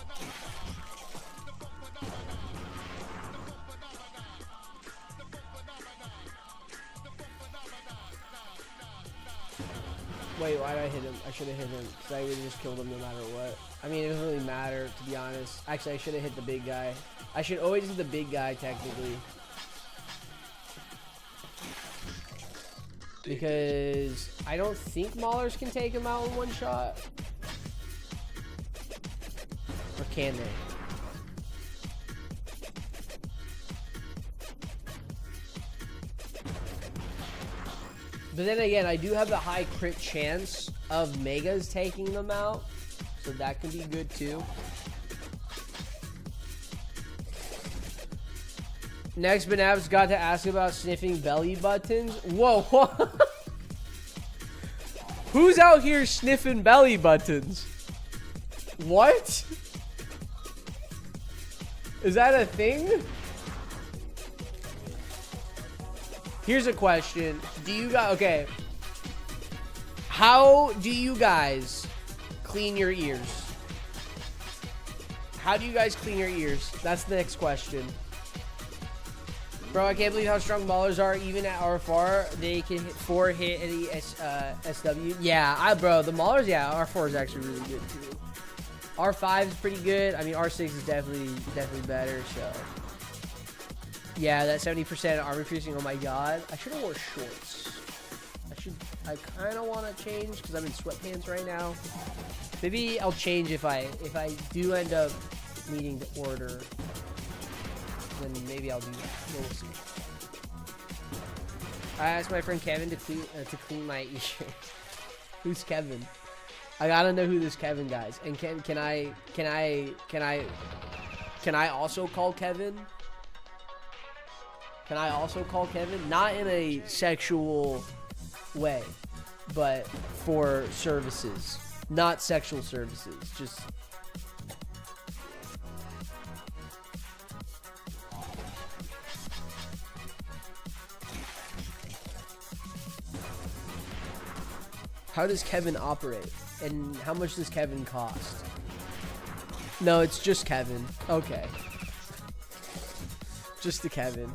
Speaker 1: Wait, why did I hit him? I should have hit him, because I would have just killed him no matter what. I mean, it doesn't really matter, to be honest. Actually, I should have hit the big guy. I should always hit the big guy, technically. Because I don't think Maulers can take him out in one shot. Or can they? But then again, I do have the high crit chance of Megas taking them out. So that can be good too. Next, BNAP's got to ask about sniffing belly buttons. Whoa, whoa. Who's out here sniffing belly buttons? What? Is that a thing? Here's a question. Do you guys... Okay. How do you guys clean your ears? How do you guys clean your ears? That's the next question. Bro, I can't believe how strong Maulers are. Even at R4, they can hit 4 hit any SW. Yeah, bro, the Maulers, yeah, R4 is actually really good too. R5 is pretty good. I mean, R6 is definitely better, so. Yeah, that 70% armor piercing, oh my god. I should have wore shorts. I kind of want to change because I'm in sweatpants right now. Maybe I'll change if I do end up needing to order. Then maybe I'll do that. We'll see. I asked my friend Kevin to clean my ear. Who's Kevin? I gotta know who this Kevin guy is. And can I also call Kevin? Can I also call Kevin? Not in a sexual way, but for services, not sexual services. Just. How does Kevin operate? And how much does Kevin cost? No, it's just Kevin. Okay. Just the Kevin.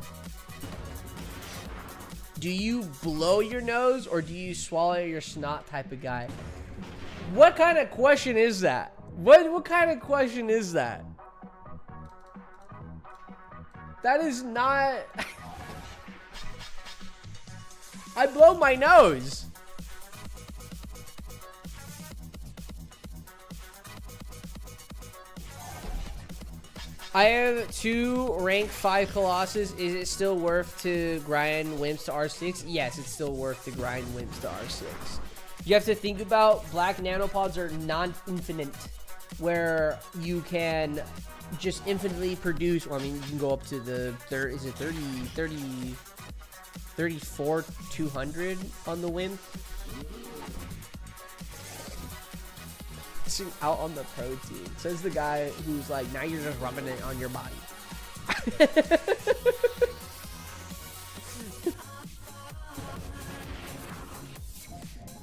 Speaker 1: Do you blow your nose or do you swallow your snot type of guy? What kind of question is that? What kind of question is that? That is not... I blow my nose. I have 2 rank 5 Colossus. Is it still worth to grind Wimps to R6? Yes, it's still worth to grind Wimps to R6. You have to think about black nanopods are non-infinite, where you can just infinitely produce. Well, I mean, you can go up to the is it 34 200 on the Wimp. Out on the protein, says the guy who's like, now you're just rubbing it on your body.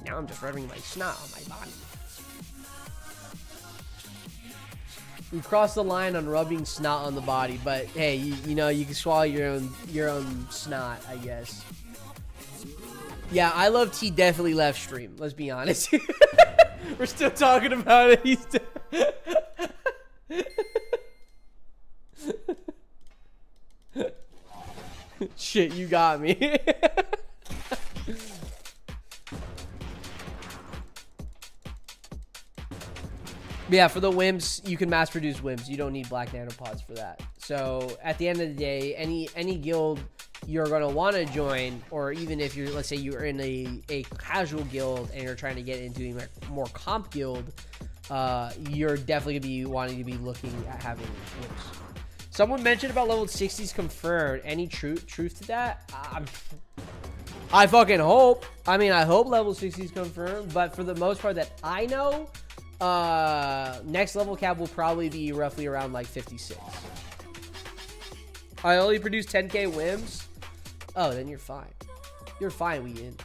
Speaker 1: Now I'm just rubbing my snot on my body. We crossed the line on rubbing snot on the body, but hey, you know, you can swallow your own snot, I guess. Yeah, I love T definitely left stream. Let's be honest. We're still talking about it. He's shit, you got me. Yeah, for the Wimps, you can mass produce Wimps. You don't need black nanopods for that. So at the end of the day, any guild you're gonna want to join, or even if you're, let's say you're in a casual guild and you're trying to get into a more comp guild, you're definitely gonna be wanting to be looking at having Wimps. Someone mentioned about level 60s confirmed. Any truth to that? I fucking hope. I mean, I hope level 60s confirmed, but for the most part that I know, next level cap will probably be roughly around like 56. I only produce 10k Wimps. Oh, then you're fine. You're fine, we in.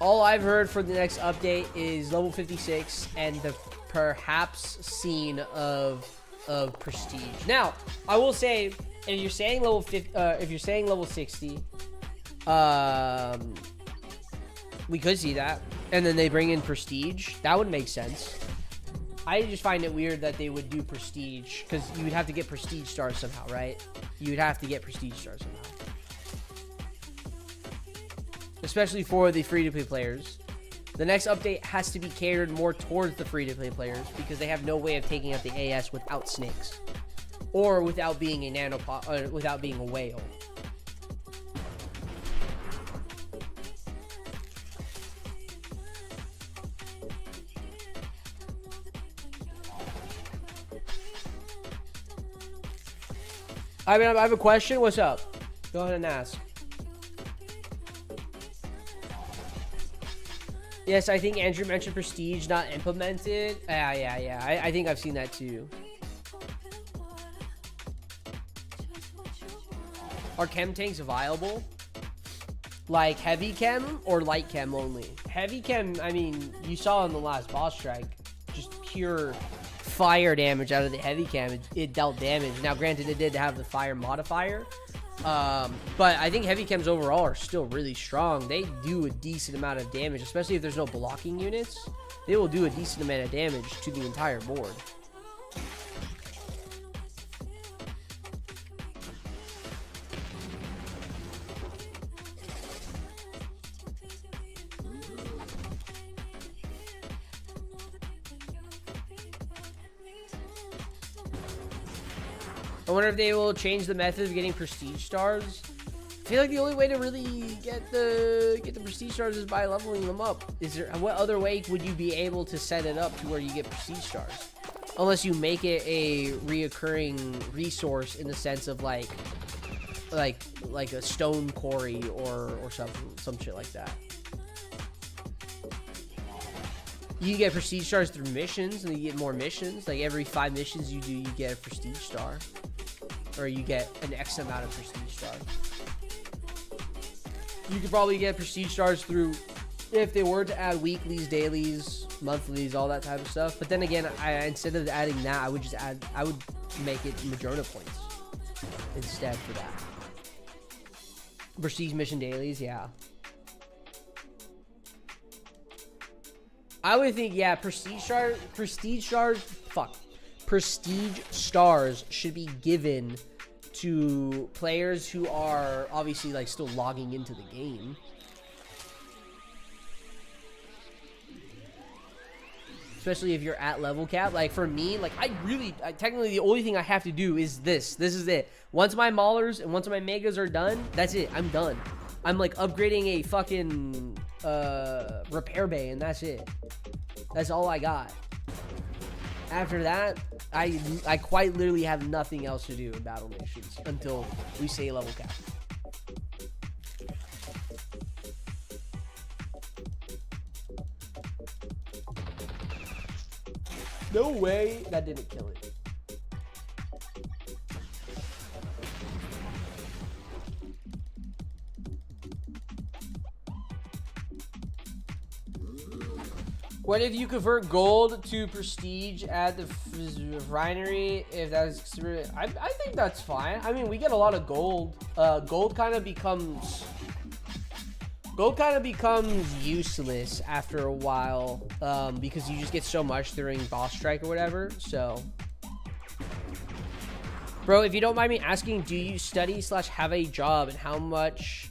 Speaker 1: All I've heard for the next update is level 56 and the perhaps scene of prestige. Now, I will say, if you're saying level 50, if you're saying level 60, we could see that, and then they bring in prestige. That would make sense. I just find it weird that they would do prestige, because you would have to get prestige stars somehow, right? You would have to get prestige stars somehow. Especially for the free-to-play players. The next update has to be catered more towards the free-to-play players, because they have no way of taking out the AS without snakes. Or without being a nanopod, without being a whale. I mean, I have a question. What's up? Go ahead and ask. Yes, I think Andrew mentioned prestige not implemented. Yeah. I think I've seen that too. Are chem tanks viable? Like heavy chem or light chem only? Heavy chem, I mean, you saw in the last boss strike, just pure fire damage out of the heavy chem. It dealt damage. Now, granted, it did have the fire modifier. But I think heavy chems overall are still really strong. They do a decent amount of damage, especially if there's no blocking units. They will do a decent amount of damage to the entire board. I wonder if they will change the method of getting prestige stars. I feel like the only way to really get the prestige stars is by leveling them up. What other way would you be able to set it up to where you get prestige stars? Unless you make it a reoccurring resource in the sense of like a stone quarry or some shit like that. You get prestige stars through missions, and you get more missions. Like every 5 missions you do, you get a prestige star. Or you get an X amount of prestige stars. You could probably get prestige stars through, if they were to add weeklies, dailies, monthlies, all that type of stuff. But then again, instead of adding that, I would make it Madrona points instead for that. Prestige mission dailies, yeah. I would think, yeah, prestige stars should be given to players who are obviously like still logging into the game. Especially if you're at level cap. Like for me, like technically the only thing I have to do is this. This is it. Once my Maulers and once my Megas are done, that's it. I'm done. I'm like upgrading a fucking repair bay and that's it. That's all I got. After that, I quite literally have nothing else to do in Battle Nations until we say level cap. No way that didn't kill it. What if you convert gold to prestige at the refinery? If that's, I think that's fine. I mean, we get a lot of gold. Gold kind of becomes useless after a while, because you just get so much during boss strike or whatever. So, bro, if you don't mind me asking, do you study / have a job, and how much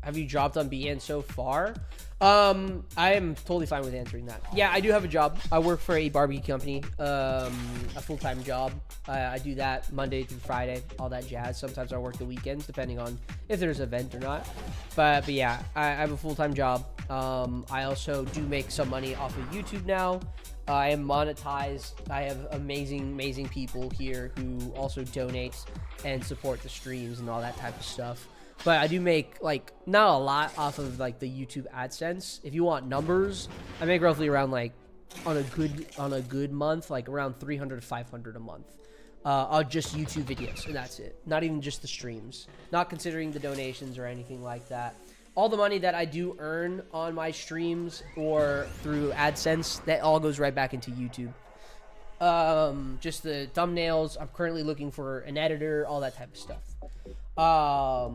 Speaker 1: have you dropped on BN so far? I am totally fine with answering that. Yeah, I do have a job. I work for a barbecue company, a full-time job. I do that Monday through Friday, all that jazz. Sometimes I work the weekends, depending on if there's an event or not. But yeah, I have a full-time job. I also do make some money off of YouTube now. I am monetized. I have amazing people here who also donate and support the streams and all that type of stuff. But I do make, like, not a lot off of, like, the YouTube AdSense. If you want numbers, I make roughly around, like, on a good month, like, around 300 to 500 a month. On just YouTube videos, and that's it. Not even just the streams. Not considering the donations or anything like that. All the money that I do earn on my streams or through AdSense, that all goes right back into YouTube. Just the thumbnails. I'm currently looking for an editor, all that type of stuff. How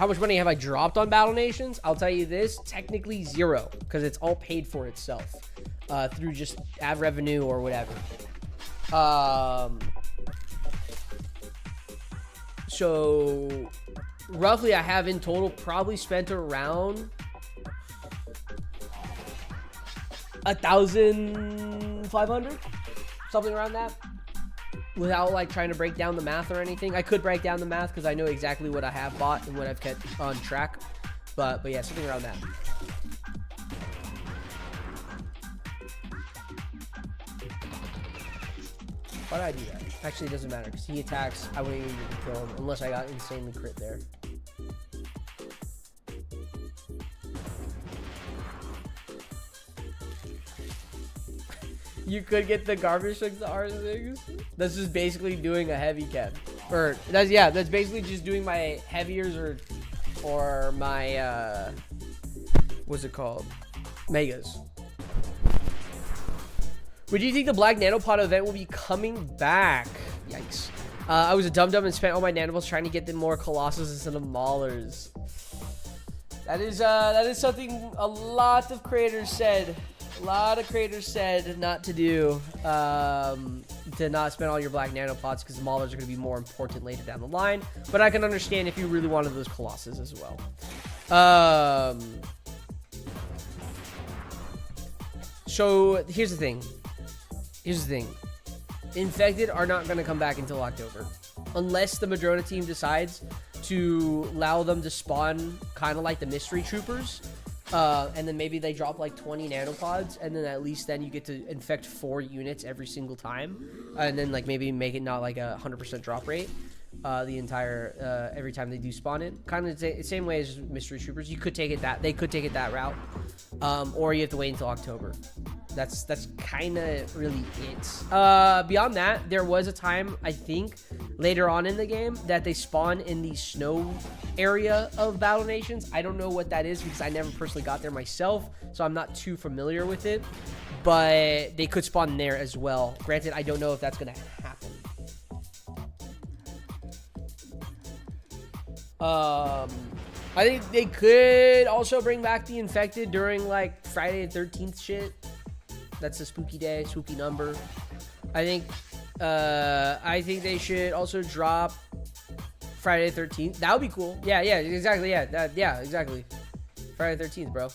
Speaker 1: much money have I dropped on Battle Nations? I'll tell you this, technically 0, because it's all paid for itself through just ad revenue or whatever. So roughly I have in total probably spent around 1,500, something around that. Without like trying to break down the math or anything. I could break down the math because I know exactly what I have bought and what I've kept on track. But yeah, something around that. Why did I do that? Actually, it doesn't matter because he attacks. I wouldn't even get to kill him unless I got insanely crit there. You could get the garbage trucks, the R6. That's just basically doing a heavy cap. Or that's basically just doing my heaviers or my what's it called? Megas. Would you think the Black Nanopod event will be coming back? Yikes. I was a dum-dum and spent all my nanobots trying to get them more Colossus instead of Maulers. That is something a lot of creators said. A lot of creators said not to do. To not spend all your Black Nanopods because the Maulers are going to be more important later down the line. But I can understand if you really wanted those Colossus as well. So here's the thing. Infected are not going to come back until October. Unless the Madrona team decides to allow them to spawn kind of like the mystery troopers. And then maybe they drop like 20 nanopods. And then at least then you get to infect 4 units every single time. And then like maybe make it not like a 100% drop rate. The entire every time they do spawn in, kind of the same way as mystery troopers. You could take it that they could take it that route, or you have to wait until October. That's kind of really it. Beyond that, there was a time I think later on in the game that they spawn in the snow area of Battle Nations. I don't know what that is because I never personally got there myself, so I'm not too familiar with it. But they could spawn there as well. Granted, I don't know if that's gonna happen. I think they could also bring back the infected during like Friday the 13th shit. That's a spooky day, spooky number. I think they should also drop Friday the 13th. That would be cool. Yeah, exactly. Yeah, exactly. Friday the 13th, bro.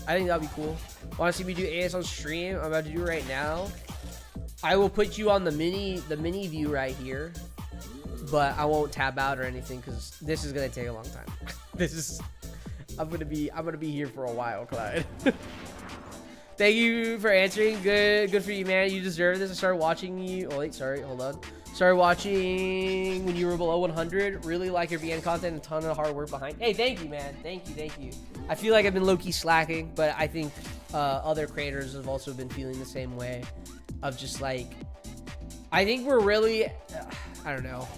Speaker 1: I think that would be cool. Want to see me do AS on stream? I'm about to do it right now. I will put you on the mini view right here. But I won't tab out or anything because this is gonna take a long time. I'm gonna be here for a while, Clyde. Thank you for answering. Good for you, man. You deserve this. I started watching you. Oh wait, sorry, hold on. Started watching when you were below 100. Really like your BN content. A ton of hard work behind. Hey, thank you, man. Thank you. I feel like I've been low-key slacking, but I think other creators have also been feeling the same way. Of just like, I think we're really, I don't know.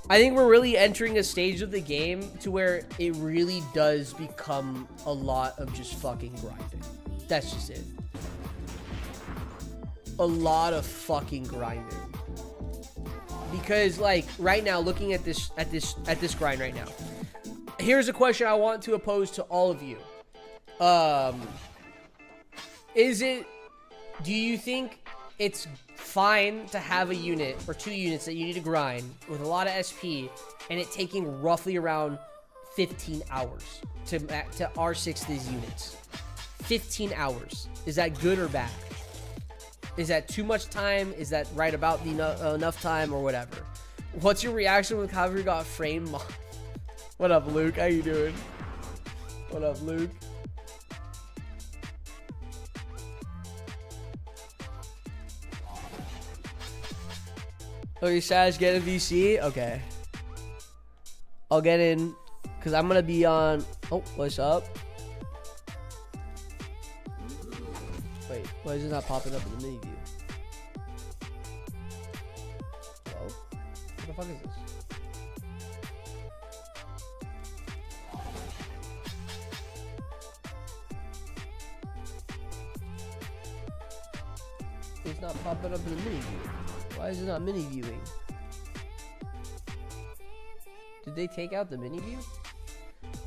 Speaker 1: I think we're really entering a stage of the game to where it really does become a lot of just fucking grinding. That's just it. A lot of fucking grinding. Because like right now, looking at this grind right now, here's a question I want to pose to all of you. Do you think it's fine to have a unit or 2 units that you need to grind with a lot of SP and it taking roughly around 15 hours to R6 these units? 15 hours. Is that good or bad? Is that too much time? Is that right about the enough time or whatever? What's your reaction when Cavalry got frame mod? What up, Luke? How you doing? What up, Luke? Oh, you Saj get a VC? Okay. I'll get in because I'm gonna be on. Oh, what's up? Wait, why is it not popping up in the menu view? Hello? What the fuck is this? It's not popping up in the menu view. Why is it not mini viewing? Did they take out the mini view?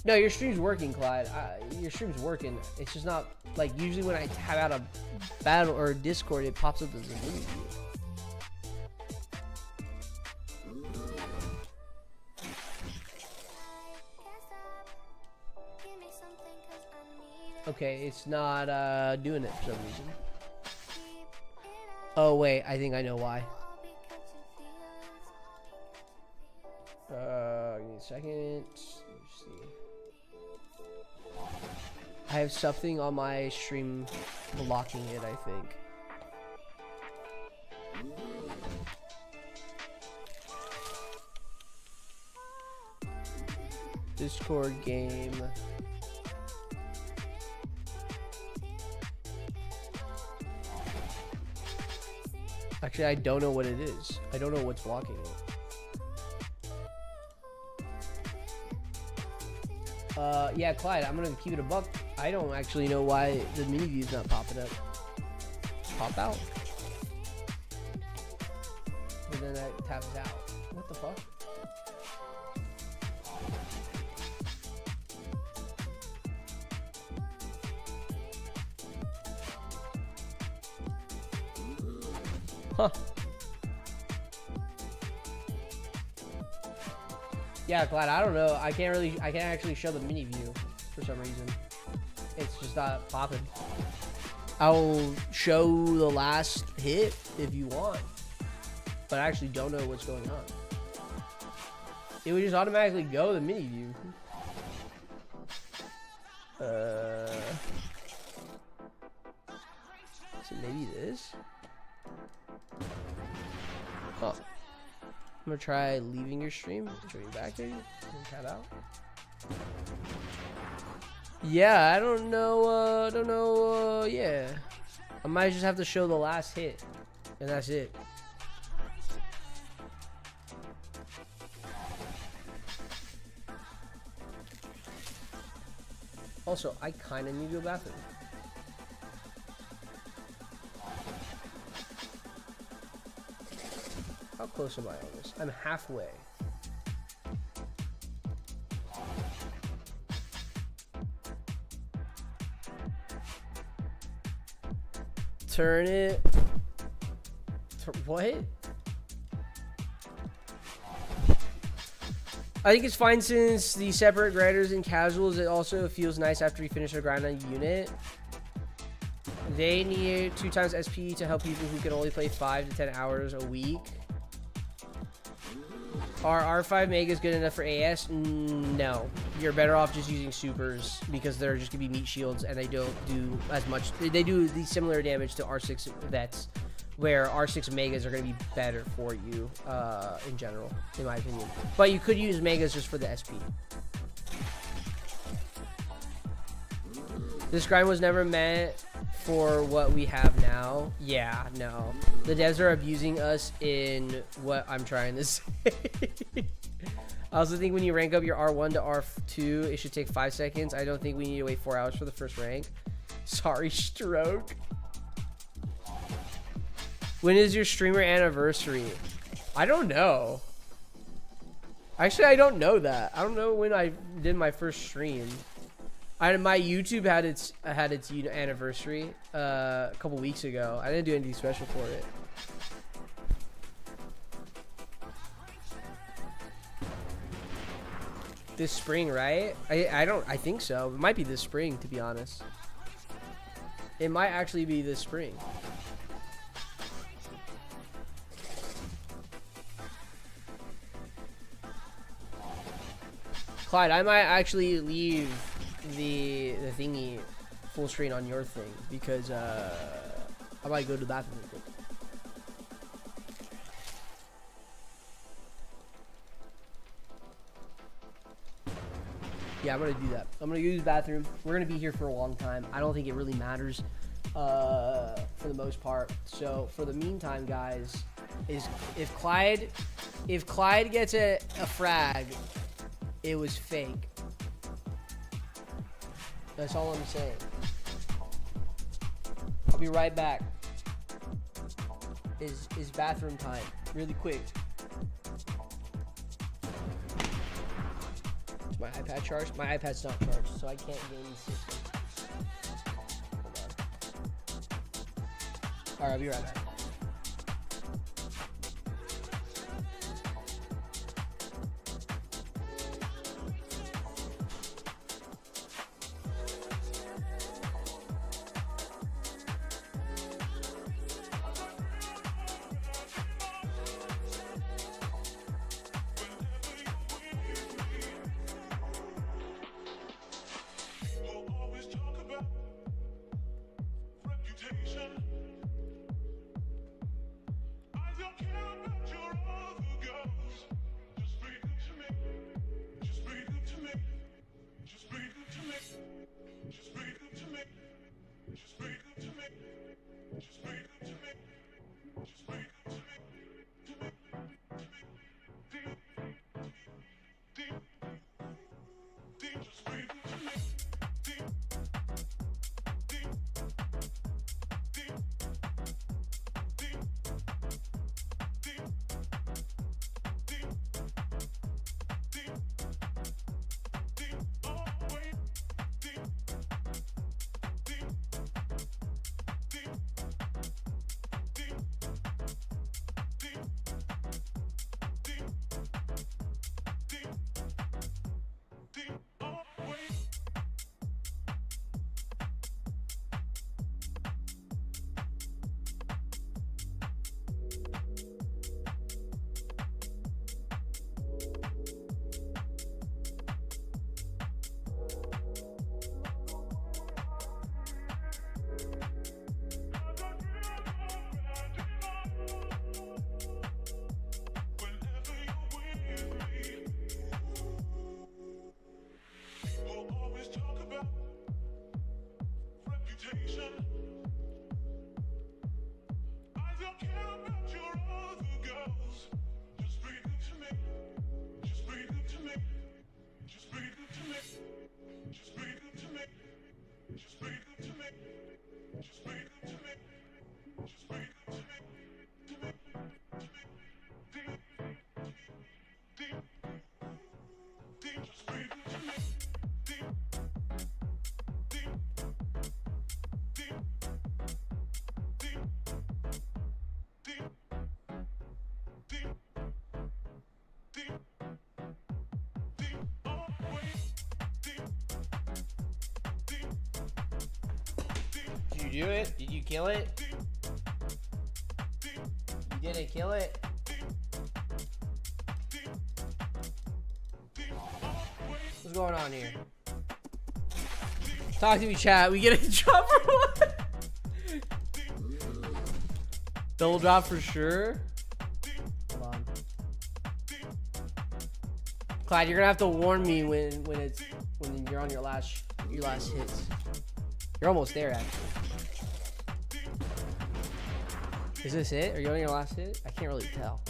Speaker 1: No, your stream's working, Clyde. Your stream's working. It's just not like usually when I have out a battle or Discord, it pops up as a mini view. Okay, it's not doing it for some reason. Oh wait, I think I know why. Give me a second. Let's see. I have something on my stream blocking it, I think. Discord game. Actually, I don't know what it is. I don't know what's blocking it. Yeah, Clyde, I'm gonna keep it a buck. I don't actually know why the mini view's not popping up. Pop out. And then that taps out. What the fuck? Huh. Yeah, Clyde, I don't know. I can't actually show the mini view for some reason. It's just not popping. I'll show the last hit if you want, but I actually don't know what's going on. It would just automatically go the mini view. So maybe this? Huh. I'm gonna try leaving your stream. Join back maybe? And tab out. Yeah, I don't know, yeah. I might just have to show the last hit. And that's it. Also, I kinda need to go to the bathroom. How close am I on this? I'm halfway. Turn it. What? I think it's fine since the separate grinders and casuals. It also feels nice after you finish a grind on a unit. They need 2 times SP to help people who can only play 5 to 10 hours a week. Are R5 megas good enough for AS? No. You're better off just using supers because they're just gonna be meat shields and they don't do as much. They do the similar damage to R6 vets, where R6 megas are gonna be better for you in general, in my opinion. But you could use megas just for the SP. This grind was never meant for what we have now. Yeah, no. The devs are abusing us in what I'm trying to say. I also think when you rank up your R1 to R2, it should take 5 seconds. I don't think we need to wait 4 hours for the first rank. Sorry, Stroke. When is your streamer anniversary? I don't know. Actually, I don't know that. I don't know when I did my first stream. My YouTube had its anniversary a couple weeks ago. I didn't do anything special for it. This spring, right? I think so. It might be this spring, to be honest. It might actually be this spring. Clyde, I might actually leave the thingy full screen on your thing because I might go to the bathroom real quick. Yeah, I'm gonna do that. I'm gonna use the bathroom. We're gonna be here for a long time. I don't think it really matters for the most part. So for the meantime, guys, if Clyde gets a frag, it was fake. That's all I'm saying. I'll be right back. Is bathroom time. Really quick. Is my iPad charged? My iPad's not charged, so I can't get any system. Hold on. Alright, I'll be right back.
Speaker 3: Just breathe into me.
Speaker 1: you do it? Did you kill it? You didn't kill it? What's going on here? Talk to me, chat. We get a drop for what? Double drop for sure. Hold on. Clyde, you're gonna have to warn me when you're on your last hits. You're almost there, actually. Is this it? Are you on your last hit? I can't really tell.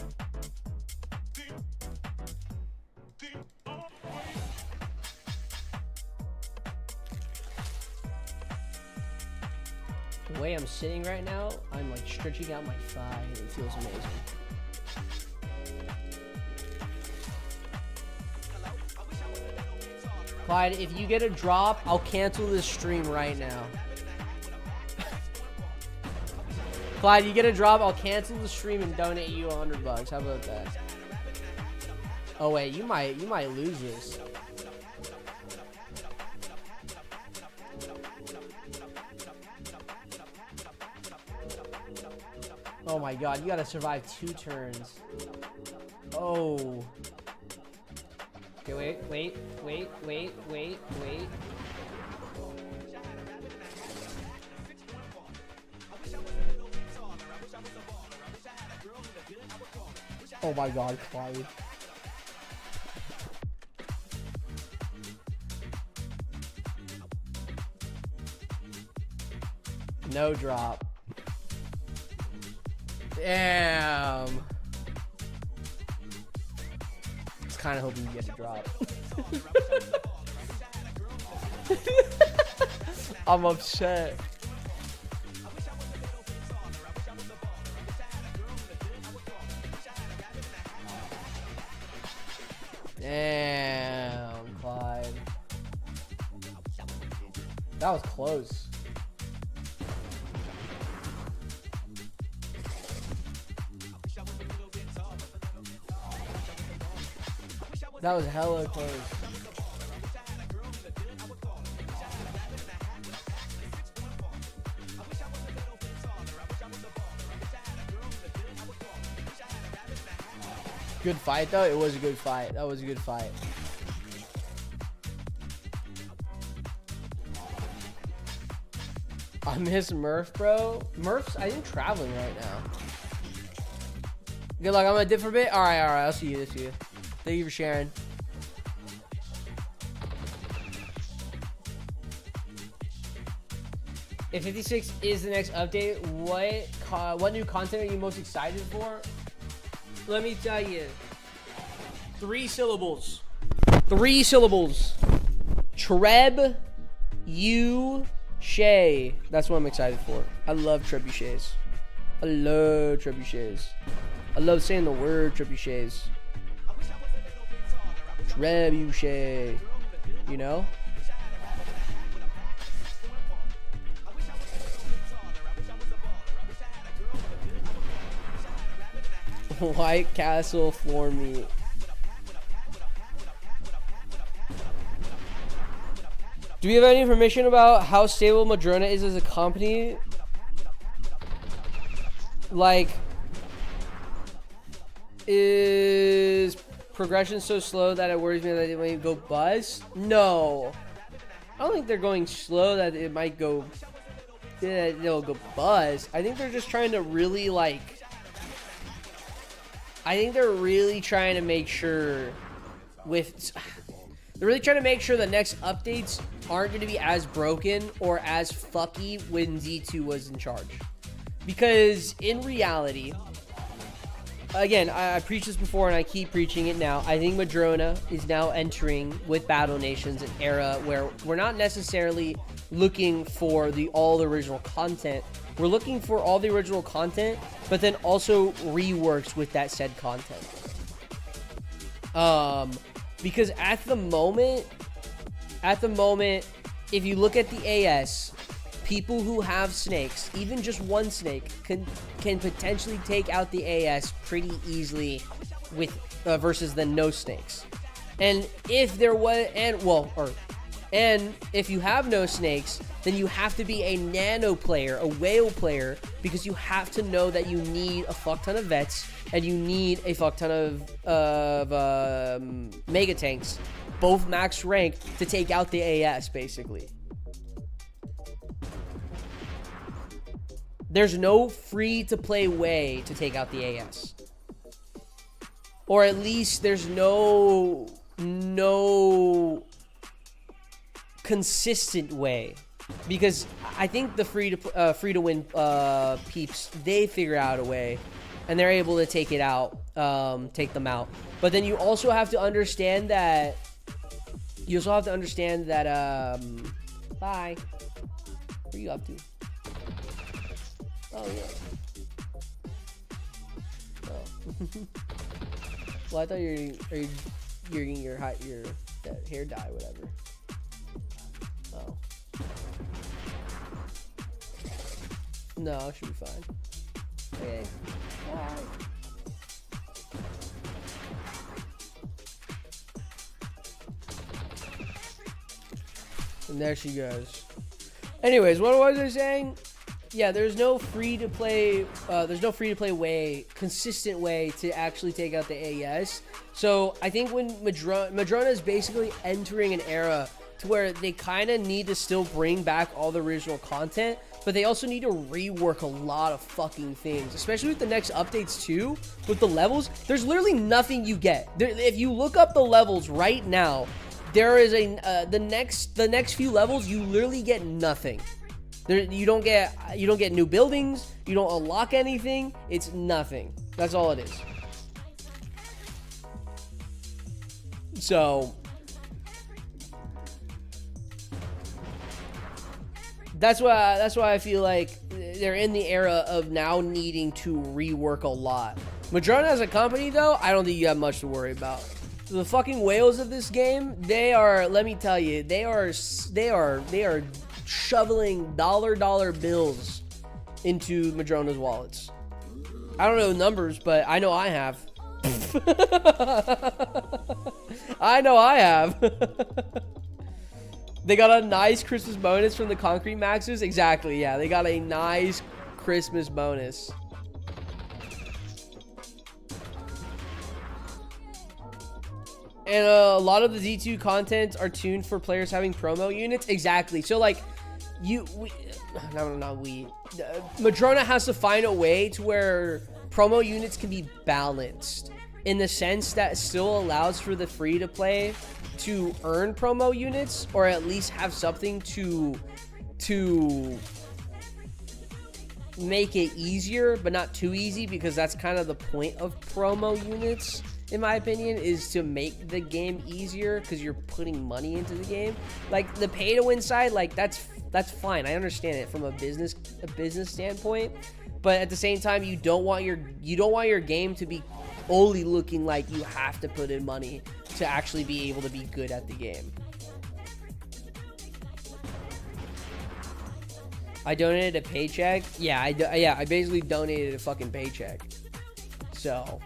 Speaker 1: The way I'm sitting right now, I'm like stretching out my thigh and it feels amazing. Clyde, if you get a drop, I'll cancel this stream right now. Clyde, you get a drop, I'll cancel the stream and donate you $100. How about that? Oh wait, you might lose this. Oh my god, you gotta survive 2 turns. Oh. Okay, wait. Oh my god, Clyde. No drop. Damn. I was kind of hoping you get a drop. I'm upset. Damn, Clyde. That was close. That was hella close. Good fight though. It was a good fight. That was a good fight. I miss Murph, bro. Murph's, I think, traveling right now. Good luck. I'm gonna dip for a bit. All right. I'll see you. Thank you for sharing. If 56 is the next update, what new content are you most excited for? Let me tell you. 3 syllables. 3 syllables. Treb you Shay. That's what I'm excited for. I love trebuchets. I love trebuchets. I love saying the word trebuchets. Trebuchet. You know? White Castle floor meat. Do we have any information about how stable Madrona is as a company? Like, is progression so slow that it worries me that it might go bust? No. I don't think they're going slow that it might go, it'll go bust. I think they're just trying to really they're really trying to make sure they're really trying to make sure the next updates aren't going to be as broken or as fucky when Z2 was in charge. Because in reality, again, I preached this before and I keep preaching it now. I think Madrona is now entering with Battle Nations an era where we're not necessarily looking for all the original content. We're looking for all the original content, but then also reworks with that said content. Because at the moment, if you look at the AS, people who have snakes, even just one snake, can potentially take out the AS pretty easily with versus the no snakes. And if there was, And if you have no snakes, then you have to be a nano player, a whale player, because you have to know that you need a fuck ton of vets and you need a fuck ton of mega tanks, both max rank, to take out the AS, basically. There's no free-to-play way to take out the AS. Or at least there's no consistent way, because I think the free to win peeps, they figure out a way and they're able to take it out, take them out. But then you also have to understand that bye, where are you up to? Oh yeah. Oh. Well, I thought you're getting your that hair dye, whatever. Oh. No, it should be fine. Okay. Bye. And there she goes. Anyways, what was I saying? Yeah, there's no free to play way, consistent way to actually take out the AS. So I think when Madrona is basically entering an era to where they kind of need to still bring back all the original content, but they also need to rework a lot of fucking things, especially with the next updates too. With the levels, there's literally nothing you get. If you look up the levels right now, there is the next few levels, you literally get nothing. You don't get new buildings. You don't unlock anything. It's nothing. That's all it is. So that's why I feel like they're in the era of now needing to rework a lot. Madrona as a company, though, I don't think you have much to worry about. The fucking whales of this game, they are, let me tell you, they are shoveling dollar bills into Madrona's wallets. I don't know numbers, but I know I have. I know I have. They got a nice Christmas bonus from the Concrete Maxers. Exactly, yeah. They got a nice Christmas bonus. And a lot of the D2 content are tuned for players having promo units. Exactly. So, like, Madrona has to find a way to where promo units can be balanced in the sense that it still allows for the free-to-play to earn promo units, or at least have something to make it easier, but not too easy, because that's kind of the point of promo units, in my opinion, is to make the game easier, because you're putting money into the game. Like the pay to win side, like that's fine. I understand it from a business standpoint, but at the same time, you don't want your game to be only looking like you have to put in money to actually be able to be good at the game. I donated a paycheck. Yeah, I basically donated a fucking paycheck. So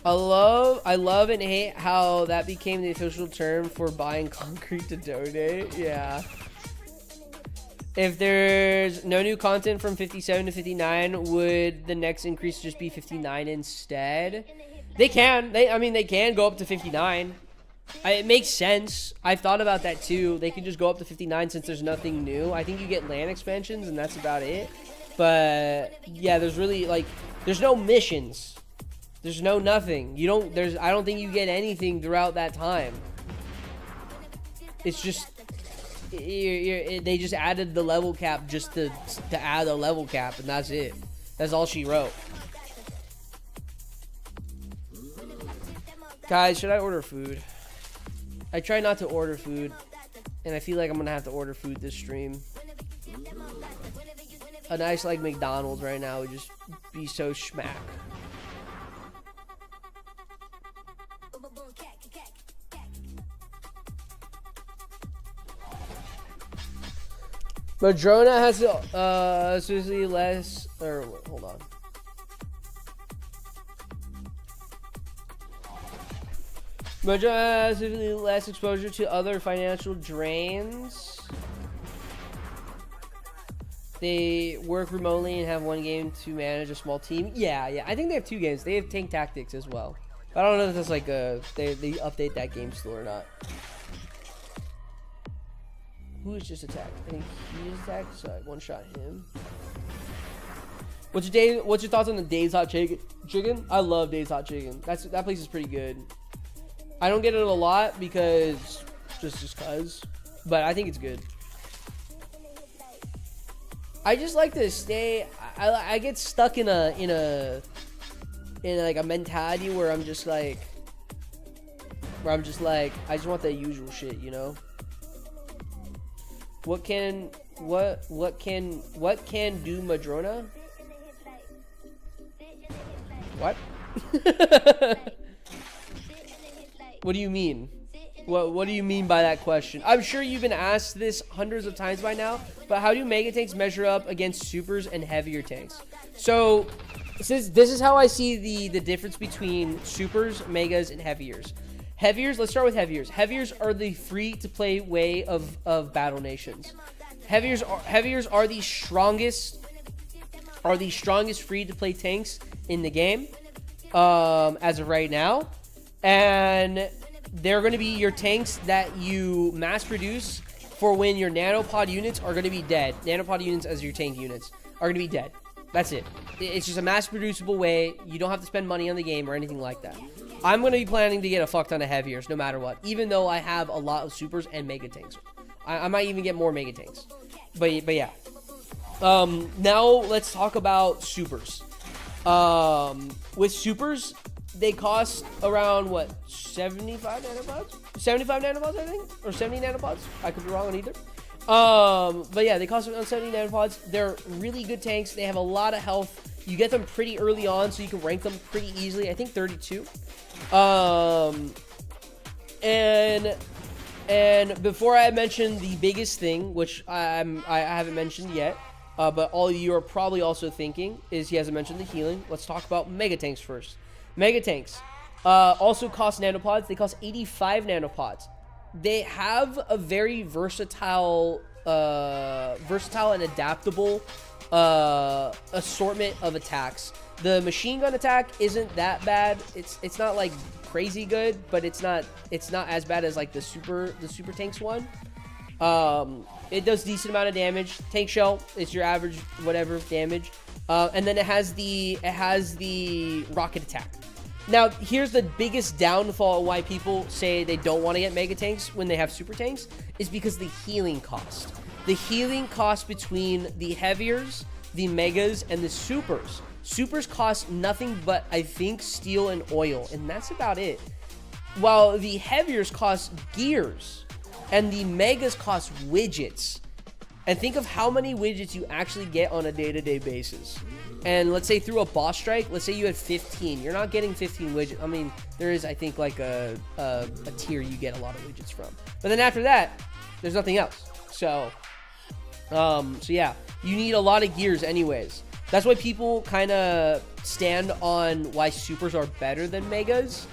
Speaker 1: I love and hate how that became the official term for buying concrete to donate. Yeah. If there's no new content from 57 to 59, would the next increase just be 59 instead? They can. They can go up to 59. It makes sense. I've thought about that too. They can just go up to 59 since there's nothing new. I think you get land expansions and that's about it. But yeah, there's really there's no missions. There's no nothing. I don't think you get anything throughout that time. It's just they just added the level cap just to add a level cap, and that's it. That's all she wrote. Guys, should I order food? I try not to order food, and I feel like I'm gonna have to order food this stream. A nice McDonald's right now would just be so schmack. Madrona has seriously less, or hold on. Relatively less exposure to other financial drains. They work remotely and have one game to manage a small team. Yeah. I think they have 2 games. They have Tank Tactics as well. But I don't know if that's like a they update that game still or not. Who is just attacked? I think he is attacked, so I one-shot him. What's your thoughts on the Dave's Hot Chicken? I love Dave's Hot Chicken. That place is pretty good. I don't get it a lot because just cause, but I think it's good. I just like to stay. I get stuck in like a mentality where I'm just like I just want the usual shit, you know. What can do Madrona? What? What do you mean? What do you mean by that question? I'm sure you've been asked this hundreds of times by now, but how do mega tanks measure up against supers and heavier tanks? So this is how I see the difference between supers, megas, and heaviers. Heaviers, let's start with heaviers. Heaviers are the free-to-play way of battle nations. Heaviers are the strongest free-to-play tanks in the game as of right now, and they're going to be your tanks that you mass produce for when your nanopod units are going to be dead. Nanopod units as your tank units are going to be dead. That's it. It's just a mass producible way. You don't have to spend money on the game or anything like that. I'm going to be planning to get a fuck ton of heaviers no matter what, even though I have a lot of supers and mega tanks. I might even get more mega tanks. But yeah. Now let's talk about supers. With supers, they cost around, what, 75 nanopods? 75 nanopods, I think? Or 70 nanopods? I could be wrong on either. But yeah, they cost around 70 nanopods. They're really good tanks. They have a lot of health. You get them pretty early on, so you can rank them pretty easily. I think 32. And before I mention the biggest thing, which I haven't mentioned yet, but all of you are probably also thinking, is he hasn't mentioned the healing. Let's talk about mega tanks first. Mega tanks also cost nanopods. They cost 85 nanopods. They have a very versatile and adaptable assortment of attacks. The machine gun attack isn't that bad. It's not like crazy good, but it's not as bad as like the super tanks one. It does decent amount of damage. Tank shell is your average whatever damage, and then it has the rocket attack. Now here's the biggest downfall of why people say they don't want to get mega tanks when they have super tanks, is because the healing cost. The healing cost between the heaviers, the megas, and the supers. Supers cost nothing but, I think, steel and oil, and that's about it. While the heaviers cost gears, and the megas cost widgets. And think of how many widgets you actually get on a day-to-day basis. And let's say through a boss strike, let's say you had 15. You're not getting 15 widgets. I mean, there is, I think, like a tier you get a lot of widgets from. But then after that, there's nothing else. So yeah, you need a lot of gears anyways. That's why people kind of stand on why supers are better than megas.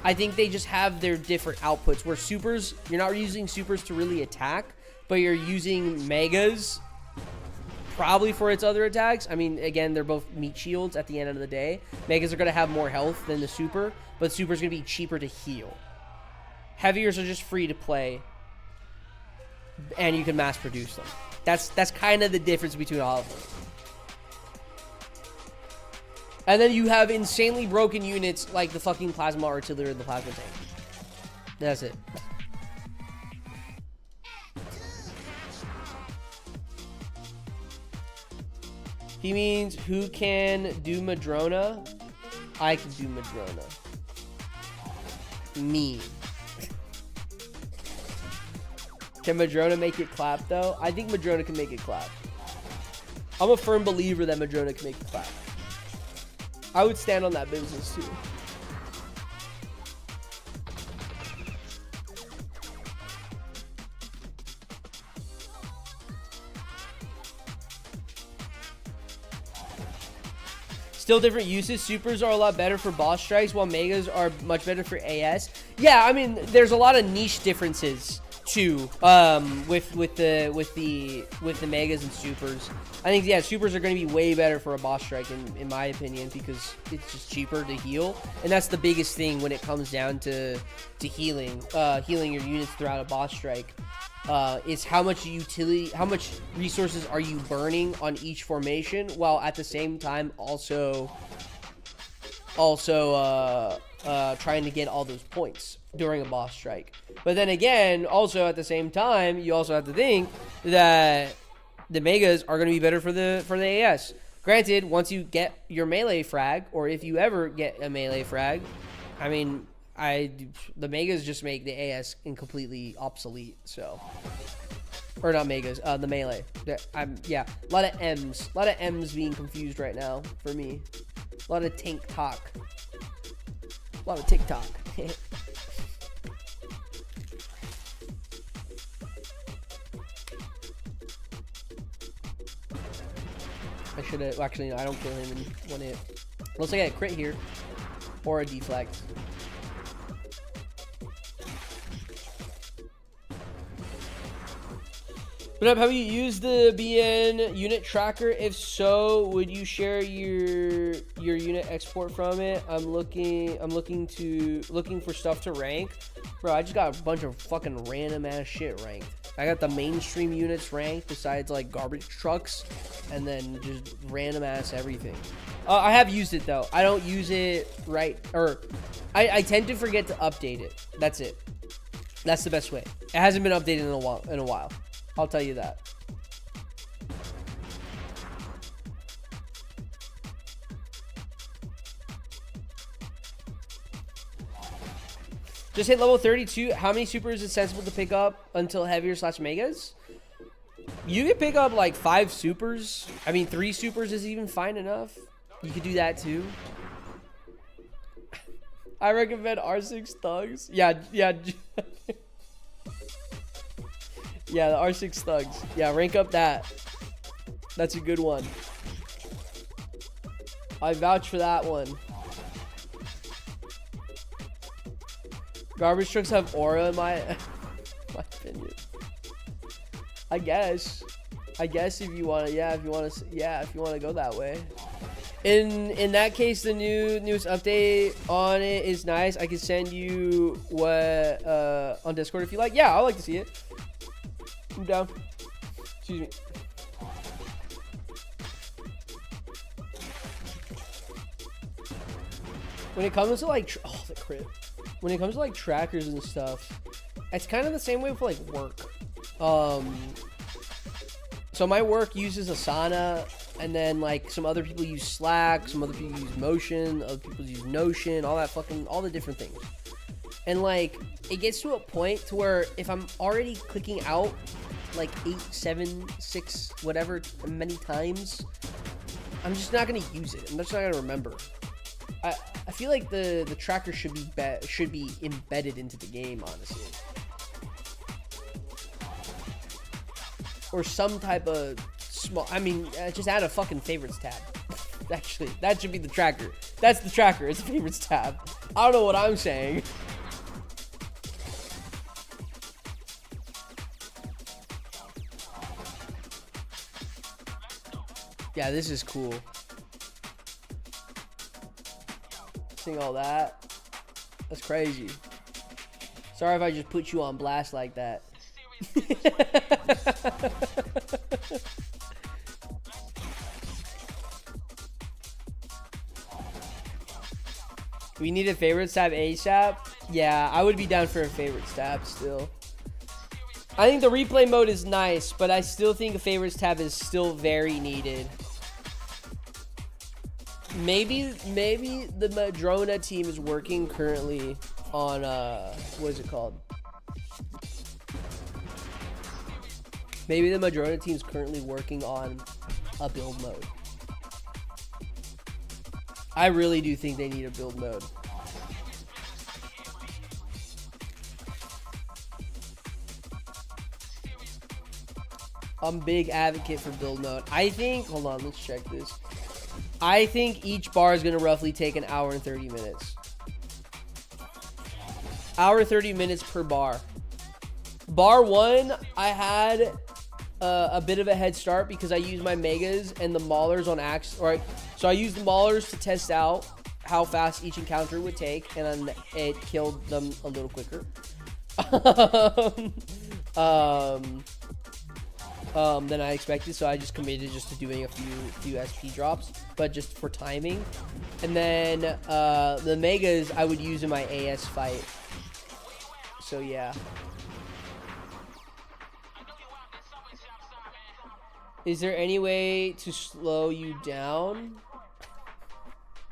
Speaker 1: I think they just have their different outputs, where supers, you're not using supers to really attack, but you're using megas probably for its other attacks. I mean, again, they're both meat shields at the end of the day. Megas are going to have more health than the super, but super's going to be cheaper to heal. Heaviers are just free to play, and you can mass produce them. That's kind of the difference between all of them. And then you have insanely broken units like the fucking plasma artillery or the plasma tank. That's it. He means who can do Madrona? I can do Madrona. Me. Can Madrona make it clap though? I think Madrona can make it clap. I'm a firm believer that Madrona can make it clap. I would stand on that business too. Still different uses. Supers are a lot better for boss strikes, while megas are much better for AS. Yeah, I mean, there's a lot of niche differences too, with the megas and supers. I think, yeah, supers are going to be way better for a boss strike in my opinion, because it's just cheaper to heal, and that's the biggest thing when it comes down to healing your units throughout a boss strike. Is how much resources are you burning on each formation, while at the same time also trying to get all those points during a boss strike. But then again, also at the same time, you also have to think that the megas are going to be better for the AS. Granted, once you get your melee frag, or if you ever get a melee frag, I mean, the megas just make the AS completely obsolete. So, or not megas, the melee. Yeah, a lot of M's being confused right now for me. A lot of tank talk. A lot of TikTok. I should have, actually, no, I don't kill him in one hit. Unless I get a crit here. Or a deflect. But have you used the BN unit tracker? If so, would you share your unit export from it? I'm looking for stuff to rank. Bro, I just got a bunch of fucking random ass shit ranked. I got the mainstream units ranked besides like garbage trucks, and then just random ass everything. I have used it though. I don't use it I tend to forget to update it. That's it. That's the best way. It hasn't been updated in a while. I'll tell you that. Just hit level 32. How many supers is sensible to pick up until heavier / megas? You can pick up like 5 supers. I mean, 3 supers is even fine enough. You could do that too. I recommend R6 Thugs. Yeah. Yeah, the R6 Thugs. Yeah, rank up that. That's a good one. I vouch for that one. Garbage trucks have aura in my opinion. I guess if you want to, if you want to go that way. In that case, the newest update on it is nice. I can send you what on Discord if you like. Yeah, I'd like to see it. I'm down. Excuse me. When it comes to like, the crit. When it comes to like trackers and stuff, it's kind of the same way with like work. So my work uses Asana, and then like some other people use Slack, some other people use Motion, other people use Notion, all the different things. And like, it gets to a point to where if I'm already clicking out like 8, 7, 6, whatever many times, I'm just not gonna use it. I'm just not gonna remember. I feel like the tracker should be embedded into the game, honestly, or some type of small. I mean, just add a fucking favorites tab. Actually, that should be the tracker. That's the tracker. It's a favorites tab. I don't know what I'm saying. Yeah, this is cool. Seeing all that. That's crazy. Sorry if I just put you on blast like that. We need a favorites tab ASAP. Yeah, I would be down for a favorites tab still. I think the replay mode is nice, but I still think a favorites tab is still very needed. Maybe the Madrona team is working currently on what is it called? Maybe the Madrona team is currently working on a build mode. I really do think they need a build mode. I'm a big advocate for build mode. I think, hold on, let's check this. I think each bar is going to roughly take an hour and 30 minutes. Hour 30 minutes per bar. Bar 1, I had a bit of a head start because I used my megas and the maulers on axe. Right, so I used the maulers to test out how fast each encounter would take, and then it killed them a little quicker. Than I expected, so I just committed just to doing a few SP drops, but just for timing. And then the megas I would use in my AS fight. So yeah. Is there any way to slow you down?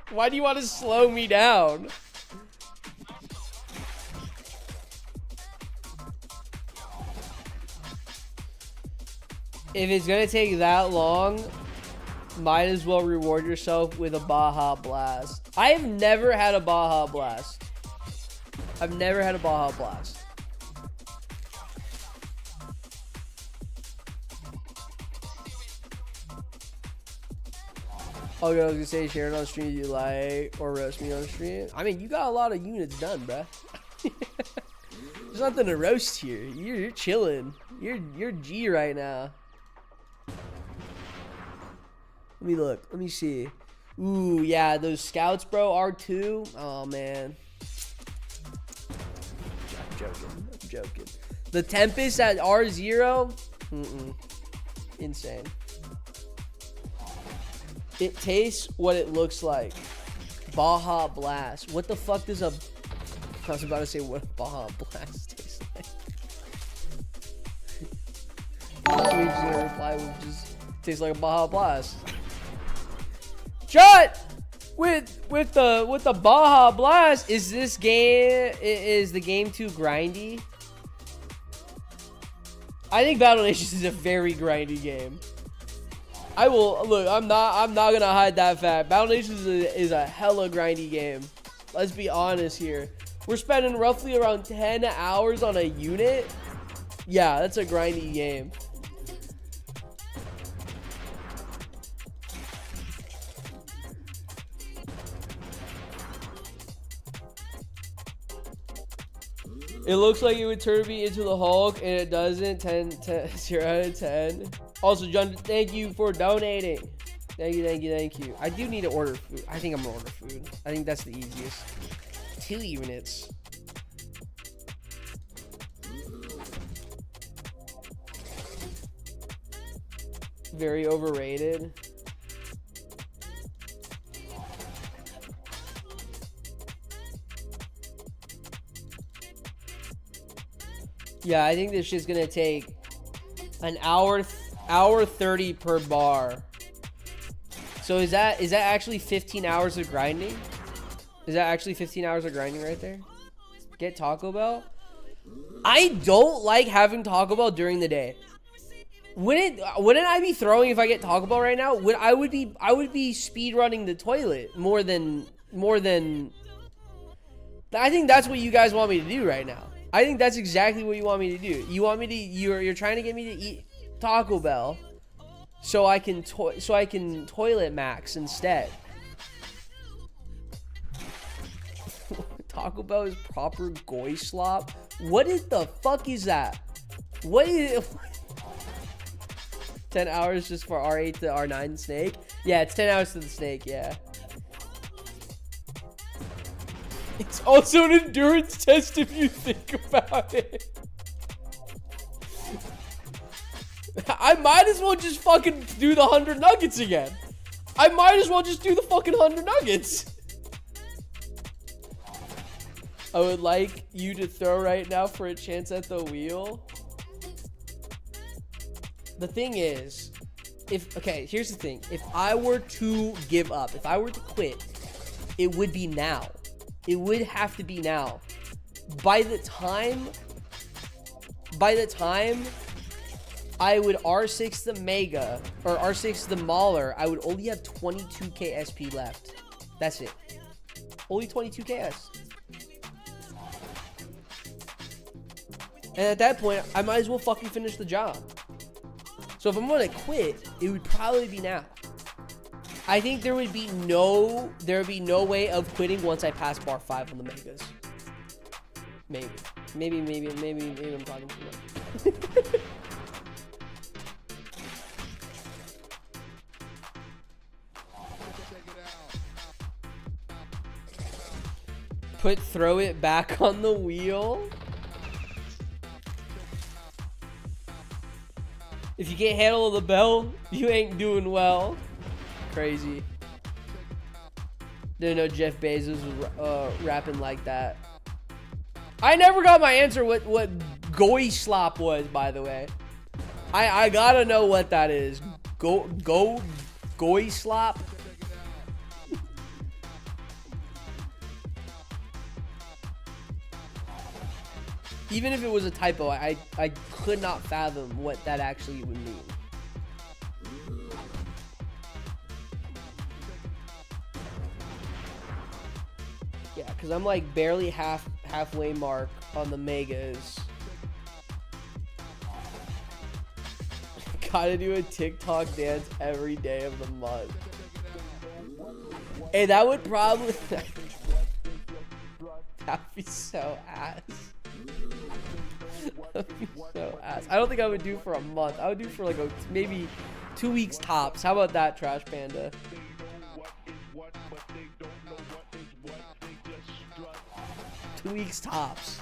Speaker 1: Why do you want to slow me down? If it's gonna take that long, might as well reward yourself with a Baja Blast. I have never had a Baja Blast. I've never had a Baja Blast. Oh, I was gonna say, share it on stream if you like, or roast me on stream. I mean, you got a lot of units done, bruh. There's nothing to roast here. You're chilling. You're G right now. Let me look. Let me see. Ooh, yeah, those scouts, bro. R2. Oh man. I'm joking. The Tempest at R0. Insane. It tastes what it looks like. Baja Blast. What the fuck does a... I was about to say what Baja Blast tastes like. Sweet's gonna reply with just tastes like a Baja Blast. Shut! With the Baja Blast, is this game... Is the game too grindy? I think Battle Nations is a very grindy game. I will look. I'm not gonna hide that fact. Battle Nations is a hella grindy game. Let's be honest here. We're spending roughly around 10 hours on a unit. Yeah, that's a grindy game. It looks like it would turn me into the Hulk, and it doesn't. 0 out of 10. Also, John, thank you for donating. Thank you. I do need to order food. I think I'm gonna order food. I think that's the easiest. 2 units. Very overrated. Yeah, I think this shit's gonna take an hour 30 per bar. So is that actually 15 hours of grinding? Is that actually 15 hours of grinding right there? Get Taco Bell? I don't like having Taco Bell during the day. Wouldn't I be throwing if I get Taco Bell right now? I would be speed running the toilet more than I think that's what you guys want me to do right now. I think that's exactly what you want me to do. You want me to you're trying to get me to eat Taco Bell so I can toilet max instead. Taco Bell is proper goy slop. What the fuck is that? What is 10 hours just for R8 to R9 snake? Yeah, it's 10 hours to the snake, yeah. It's also an endurance test if you think about it. I might as well just fucking do the 100 nuggets again. I might as well just do the fucking 100 nuggets. I would like you to throw right now for a chance at the wheel. The thing is, okay, here's the thing. If I were to give up, if I were to quit, it would be now. It would have to be now. By the time I would R6 the Mega or R6 the Mauler, I would only have 22k SP left. That's it. Only 22k S. And at that point, I might as well fucking finish the job. So if I'm gonna quit, it would probably be now. I think there would be no way of quitting once I pass bar 5 on the megas. Maybe I'm talking too much. Throw it back on the wheel. If you can't handle the bell, you ain't doing well. Crazy. Didn't know Jeff Bezos was rapping like that. I never got my answer what goy slop was, by the way. I gotta know what that is. Goy slop. Even if it was a typo, I could not fathom what that actually would mean. Yeah, because I'm like barely halfway mark on the megas. Gotta do a TikTok dance every day of the month. Hey, that would probably... That'd be so ass. That'd be so ass. I don't think I would do for a month. I would do for like maybe 2 weeks tops. How about that, Trash Panda? 2 weeks tops.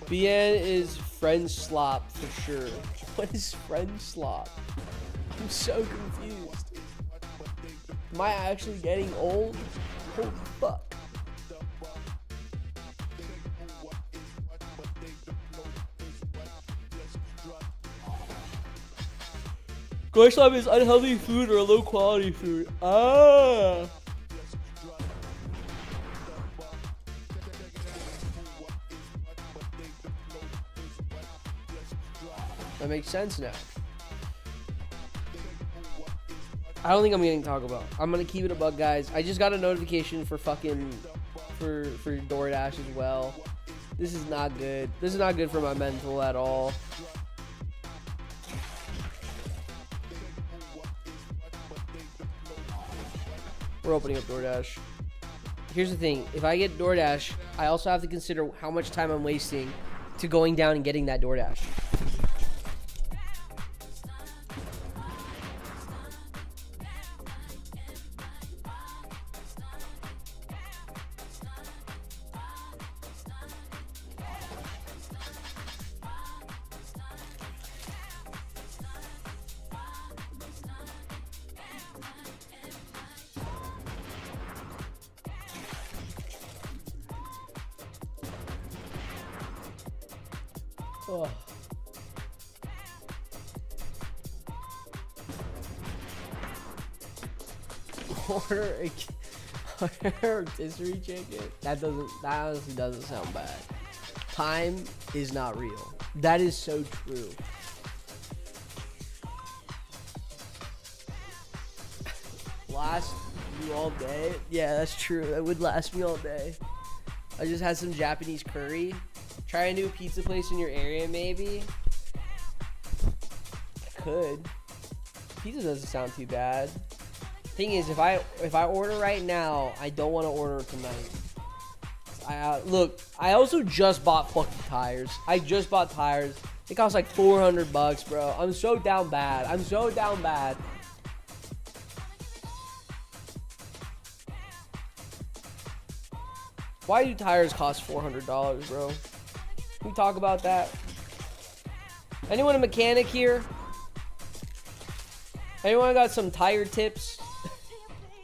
Speaker 1: BN is French slop for sure. What is French slop? I'm so confused. Am I actually getting old? Holy fuck. Goy slop is unhealthy food or low quality food. Ah. That makes sense now. I don't think I'm getting Taco Bell. I'm gonna keep it a bug, guys. I just got a notification for fucking for DoorDash as well. This is not good. This is not good for my mental at all. We're opening up DoorDash. Here's the thing. If I get DoorDash, I also have to consider how much time I'm wasting to going down and getting that DoorDash. Oh. Order a rotisserie chicken. That honestly doesn't sound bad. Time is not real. That is so true. Last you all day? Yeah, that's true. That would last me all day. I just had some Japanese curry. Try a new pizza place in your area, maybe. Could. Pizza doesn't sound too bad. Thing is, if I order right now, I don't want to order tonight. Look, I also just bought fucking tires. I just bought tires. It cost like $400, bro. I'm so down bad. I'm so down bad. Why do tires cost $400, bro? Can we talk about that? Anyone a mechanic here? Anyone got some tire tips?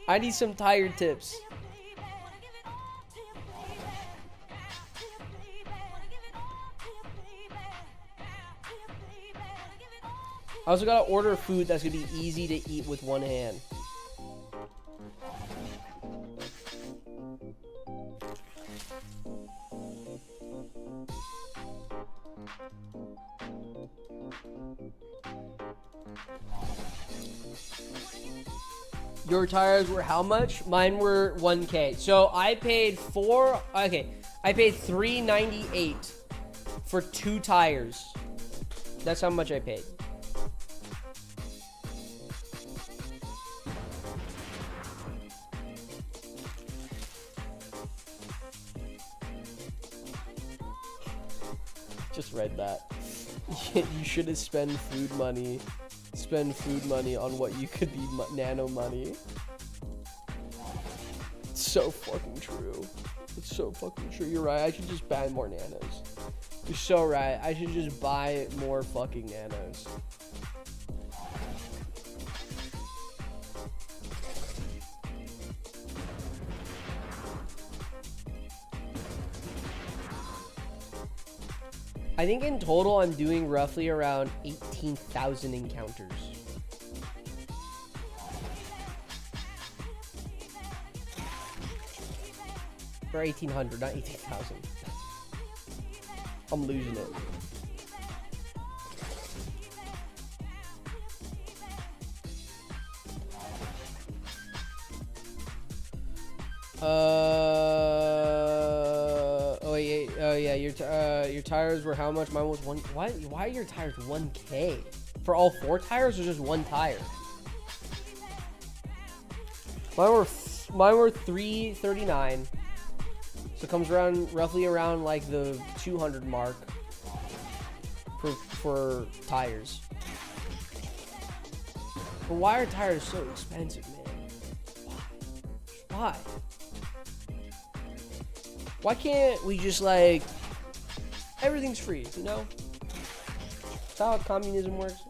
Speaker 1: I need some tire tips. I also gotta order food that's gonna be easy to eat with one hand. Your tires were how much? Mine were 1K. So I paid I I paid $3.98 for 2 tires. That's how much I paid. Just read that. You should have spent food money. Spend food money on what you could be nano money. It's so fucking true. It's so fucking true. You're right. I should just buy more nanos. You're so right. I should just buy more fucking nanos. I think in total I'm doing roughly around 18,000 encounters. Or 1,800, not 18,000. I'm losing it. Oh yeah, your tires were how much? Mine was one. Why are your tires 1K for all 4 tires or just 1 tire? Mine were 339. So it comes around roughly around like the 200 mark for tires. But why are tires so expensive, man? Why? Why can't we just like everything's free, you know? That's how communism works.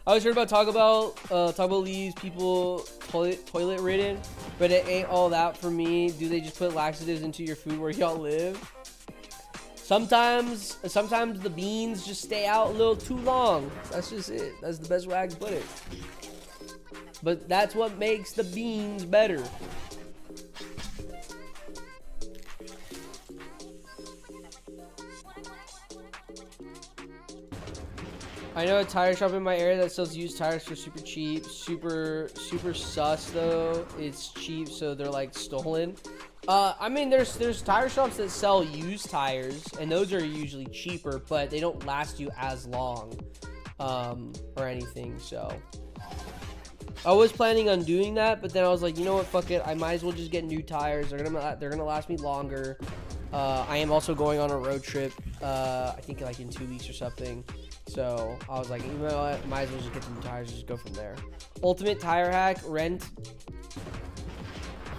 Speaker 1: I always heard about Taco Bell leaves people toilet ridden, but it ain't all that for me. Do they just put laxatives into your food where y'all live? Sometimes the beans just stay out a little too long. That's just it. That's the best way I can put it. But that's what makes the beans better. I know a tire shop in my area that sells used tires for super cheap. Super sus though. It's cheap, so they're like stolen. I mean, there's tire shops that sell used tires, and those are usually cheaper, but they don't last you as long, or anything. So I was planning on doing that, but then I was like, you know what, fuck it. I might as well just get new tires. They're gonna last me longer. I am also going on a road trip. I think like in 2 weeks or something. So I was like, you know what, might as well just get some tires and just go from there. Ultimate tire hack: rent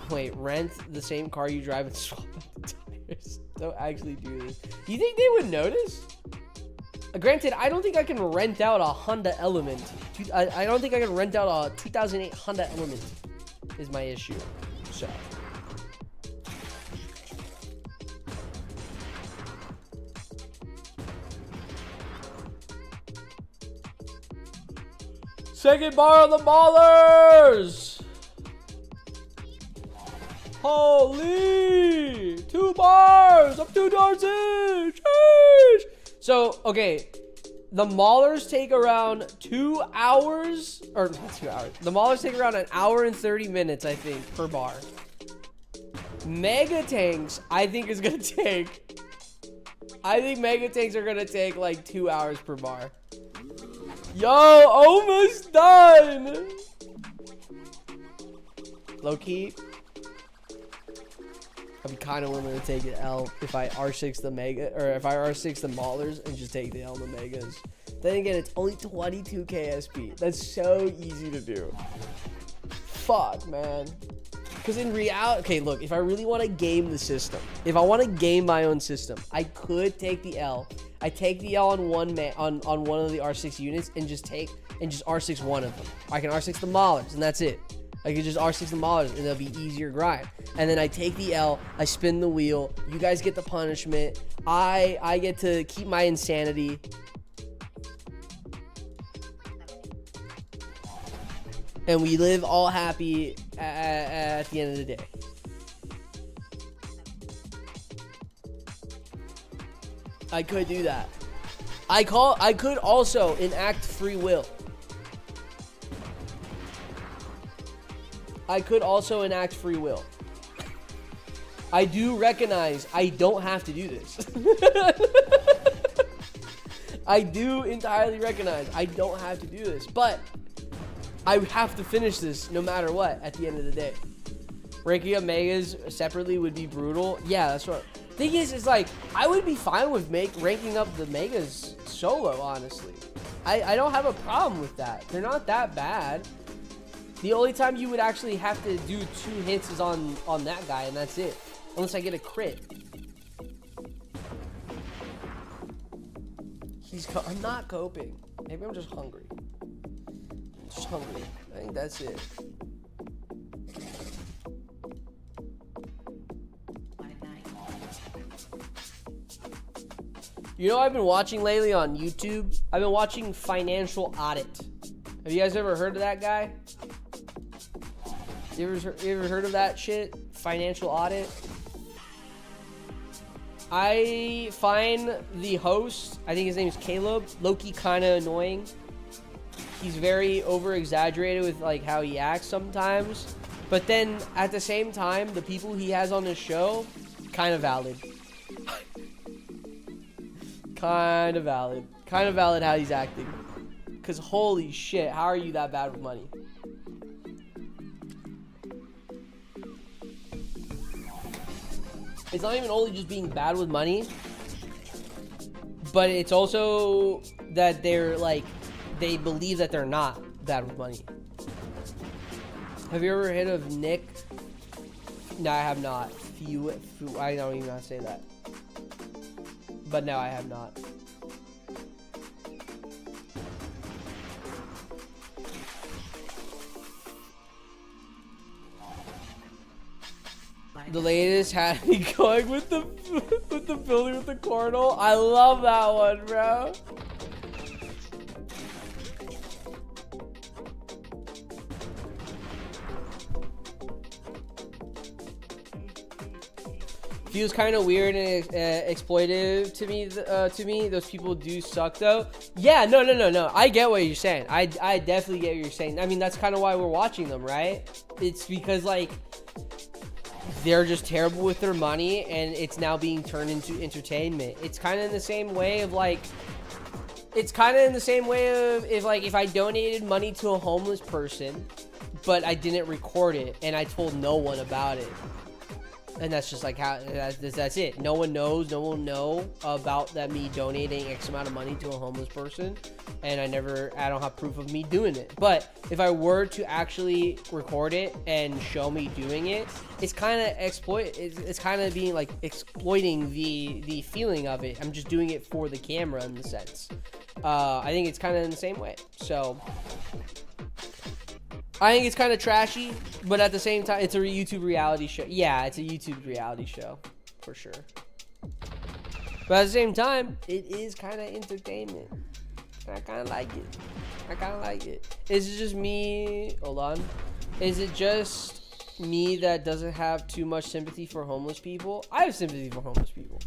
Speaker 1: the same car you drive and swap out the tires. Don't actually do this. Do you think they would notice? Granted, I don't think I can rent out a Honda Element. I don't think I can rent out a 2008 Honda Element is my issue. So. Second bar on the Maulers! Holy! 2 bars! Up $2 each! Sheesh! So, okay. The Maulers take around 2 hours. Or, not 2 hours. The Maulers take around 1 hour and 30 minutes, I think, per bar. Mega Tanks, I think, is gonna take. I think Mega Tanks are gonna take like 2 hours per bar. Yo, almost done. Low key, I'd be kind of willing to take the L if I R6 the Mega, or if I R6 the Maulers and just take the L in the Megas. Then again, it's only 22 KSP. That's so easy to do. Fuck, man. Because in reality, okay, look, if I really want to game the system, if I want to game my own system, I could take the L. I take the L on one of the R6 units and just R6 one of them. I can R6 the Maulers and that's it. I can just R6 the Maulers and it'll be easier grind. And then I take the L, I spin the wheel. You guys get the punishment. I get to keep my insanity. And we live all happy at the end of the day. I could do that. I could also enact free will. I could also enact free will. I do recognize I don't have to do this. I do entirely recognize I don't have to do this, but I have to finish this no matter what at the end of the day. Ranking up megas separately would be brutal. Yeah, that's what. Thing is like, I would be fine with ranking up the megas solo, honestly. I don't have a problem with that. They're not that bad. The only time you would actually have to do 2 hits is on that guy, and that's it. Unless I get a crit. I'm not coping. Maybe I'm just hungry. Just hungry. I think that's it. You know what I've been watching lately on YouTube? I've been watching Financial Audit. Have you guys ever heard of that guy? You ever heard of that shit? Financial Audit? I find the host, I think his name is Caleb, low-key kind of annoying. He's very over-exaggerated with like how he acts sometimes. But then at the same time, the people he has on his show, kind of valid. Kind of valid how he's acting. Because holy shit, how are you that bad with money? It's not even only just being bad with money, but it's also that they're like, they believe that they're not bad with money. Have you ever heard of Nick? No, I have not. I don't even know how to say that. But no, I have not. The latest had me going with the building with the cornhole. I love that one, bro. Feels kind of weird and exploitative to me. Those people do suck though. Yeah, no. I get what you're saying. I definitely get what you're saying. I mean, that's kind of why we're watching them, right? It's because like they're just terrible with their money and it's now being turned into entertainment. It's kind of in the same way of like, if I donated money to a homeless person, but I didn't record it and I told no one about it. And that's just like how that's it. No one knows. No one will know about that me donating X amount of money to a homeless person, and I don't have proof of me doing it. But if I were to actually record it and show me doing it, it's kind of It's kind of being like exploiting the feeling of it. I'm just doing it for the camera in the sense. I think it's kind of in the same way. So I think it's kind of trashy, but at the same time, it's a YouTube reality show. Yeah, it's a YouTube reality show, for sure. But at the same time, it is kind of entertainment. I kind of like it. Is it just me? Hold on. Is it just me that doesn't have too much sympathy for homeless people? I have sympathy for homeless people.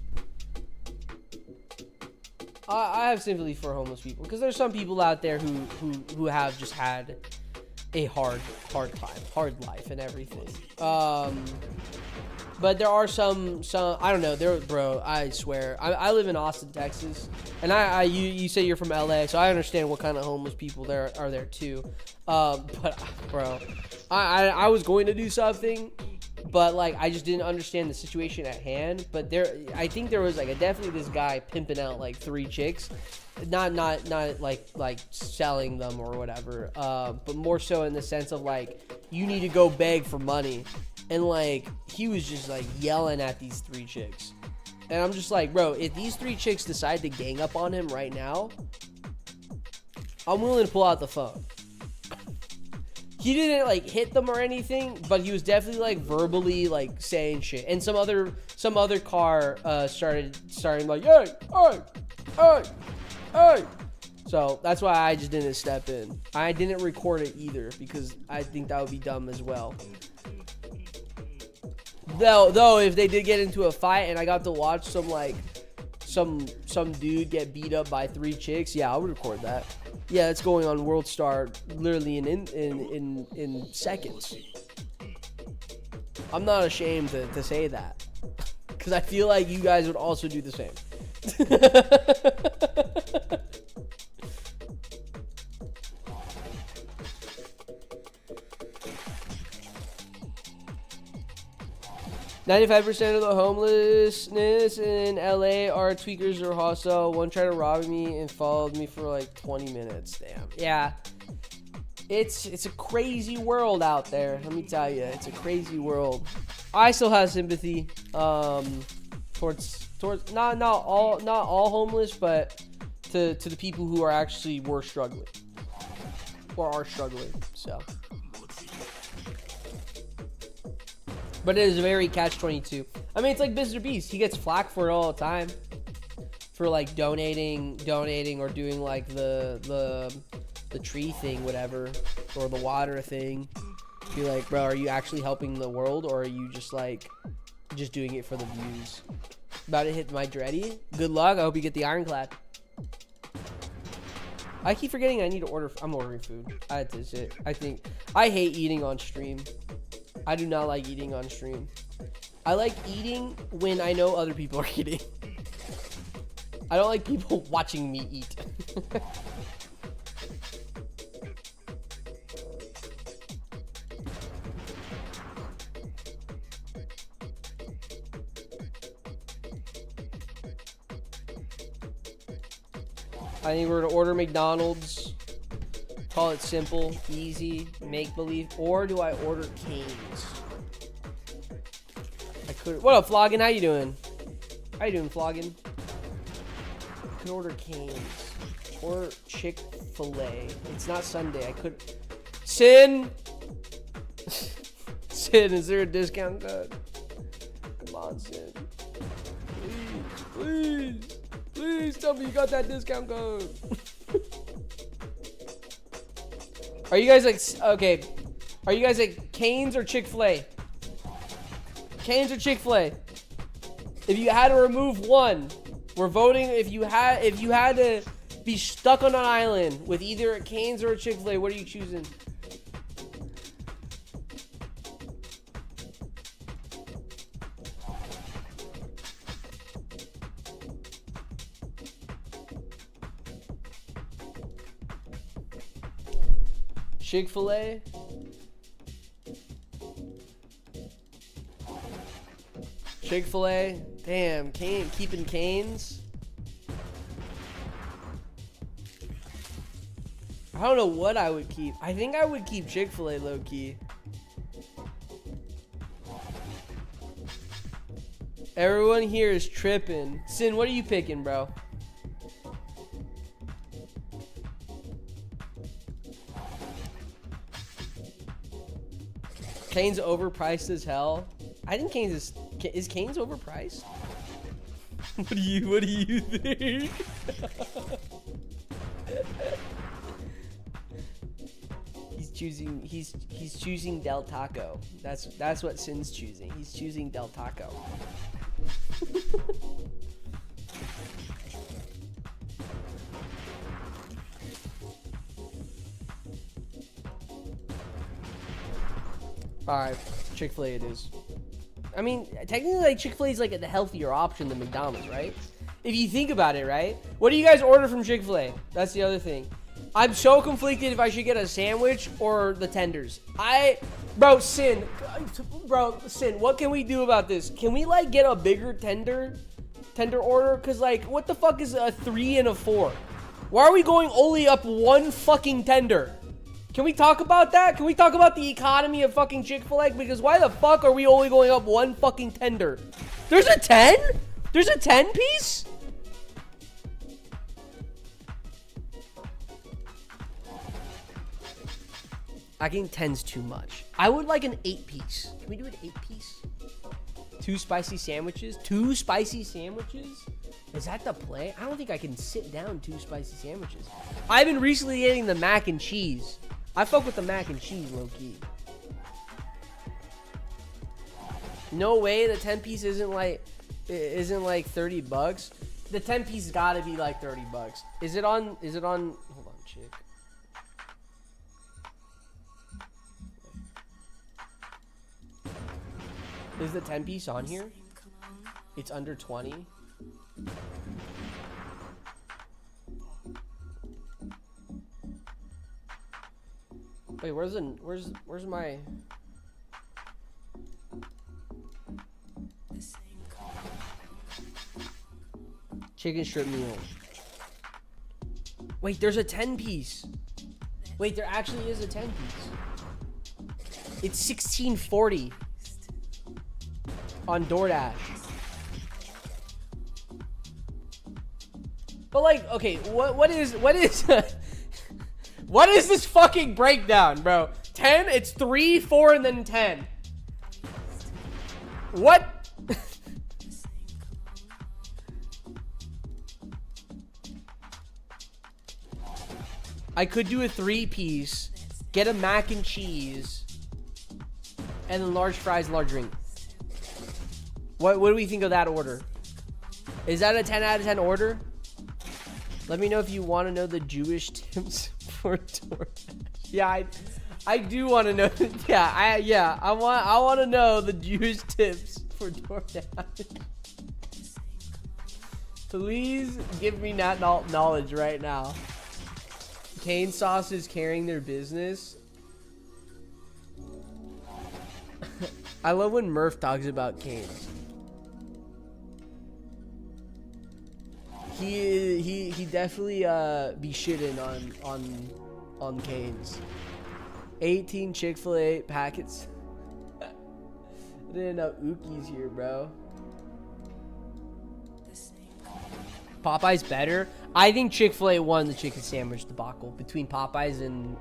Speaker 1: I have sympathy for homeless people because there's some people out there who have just had a hard time, hard life and everything. But there are some I don't know, bro, I swear. I live in Austin, Texas, and you say you're from LA, so I understand what kind of homeless people there are there too. But bro, I was going to do something, but like I just didn't understand the situation at hand. But I think there was like definitely this guy pimping out like 3 chicks. Not like selling them or whatever, but more so in the sense of like, you need to go beg for money. And like, he was just like yelling at these 3 chicks. And I'm just like, bro, if these 3 chicks decide to gang up on him right now, I'm willing to pull out the phone. He didn't like hit them or anything, but he was definitely like verbally like saying shit. And some other car started like, hey. So that's why I just didn't step in. I didn't record it either because I think that would be dumb as well. Though if they did get into a fight and I got to watch some dude get beat up by 3 chicks, yeah, I would record that. Yeah, it's going on World Star literally in seconds. I'm not ashamed to say that. Because I feel like you guys would also do the same. 95% of the homelessness in LA are tweakers or hostile. One tried to rob me and followed me for like 20 minutes. Damn. Yeah. It's a crazy world out there. Let me tell you, it's a crazy world. I still have sympathy towards not all homeless, but to the people who are actually struggling or are struggling. So. But it is very catch-22. I mean, it's like Mr. Beast. He gets flack for it all the time. For like donating or doing like the tree thing, whatever, or the water thing. Be like, bro, are you actually helping the world, or are you just doing it for the views? About to hit my dready. Good luck. I hope you get the ironclad. I keep forgetting I need to order. I'm ordering food. I hate eating on stream. I do not like eating on stream. I like eating when I know other people are eating. I don't like people watching me eat. I think we're to order McDonald's. Call it simple, easy, make believe, or do I order Cane's? I could. What up, Floggin? How you doing? How you doing, Floggin? I could order Cane's or Chick-fil-A. It's not Sunday. I could. Sin. Sin, is there a discount code? Come on, Sin. Please tell me you got that discount code. Are you guys like, okay, are you guys like Cane's or Chick-fil-A? Cane's or Chick-fil-A? If you had to remove one, we're voting. If you had to be stuck on an island with either a Cane's or a Chick-fil-A, what are you choosing? Chick-fil-A. Chick-fil-A. Damn, keeping Cane's. I don't know what I would keep. I think I would keep Chick-fil-A low-key. Everyone here is tripping. Sin, what are you picking, bro? Cane's overpriced as hell. I think Cane's is Cane's overpriced? What do you think? He's choosing Del Taco. That's what Sin's choosing. He's choosing Del Taco. Alright, Chick-fil-A it is. I mean, technically, like, Chick-fil-A is, like, the healthier option than McDonald's, right? If you think about it, right? What do you guys order from Chick-fil-A? That's the other thing. I'm so conflicted if I should get a sandwich or the tenders. Bro, Sin, what can we do about this? Can we, like, get a bigger tender order? Because, like, what the fuck is a 3 and a 4? Why are we going only up one fucking tender? Can we talk about that? Can we talk about the economy of fucking Chick-fil-A? Because why the fuck are we only going up one fucking tender? There's a 10? There's a 10 piece? I think 10's too much. I would like an 8 piece. Can we do an 8 piece? 2 spicy sandwiches? 2 spicy sandwiches? Is that the play? I don't think I can sit down 2 spicy sandwiches. I've been recently eating the mac and cheese. I fuck with the mac and cheese, low-key. No way the 10 piece isn't like 30 bucks. The 10 piece gotta be like 30 bucks. Is it on, hold on, chick. Is the 10 piece on here? It's under 20. Wait, where's my chicken strip meal? Wait, there's a 10 piece. Wait, there actually is a 10 piece. It's $16.40 on DoorDash. But like, okay, what is what is this fucking breakdown, bro? 10, it's 3, 4, and then 10. What? I could do a 3-piece, get a mac and cheese, and then large fries, large drink. What do we think of that order? Is that a 10 out of 10 order? Let me know if you want to know the Jewish tips for DoorDash. Yeah, I do want to know. Yeah, I want to know the Jewish tips for DoorDash. Please give me that knowledge right now. Cane Sauce is carrying their business. I love when Murph talks about Canes. He definitely be shitting on Canes. 18 Chick-fil-A packets. I didn't know Uki's here, bro. Popeye's better. I think Chick-fil-A won the chicken sandwich debacle between Popeyes and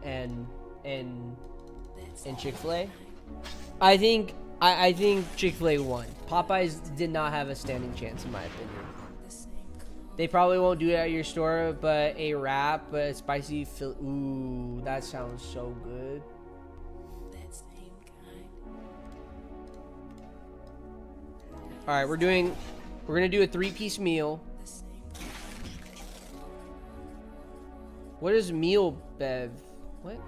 Speaker 1: Chick-fil-A. I think Chick-fil-A won. Popeyes did not have a standing chance in my opinion. They probably won't do it at your store, but a wrap, but a spicy ooh, that sounds so good. All right, we're gonna do a 3-piece meal. What is meal bev? What?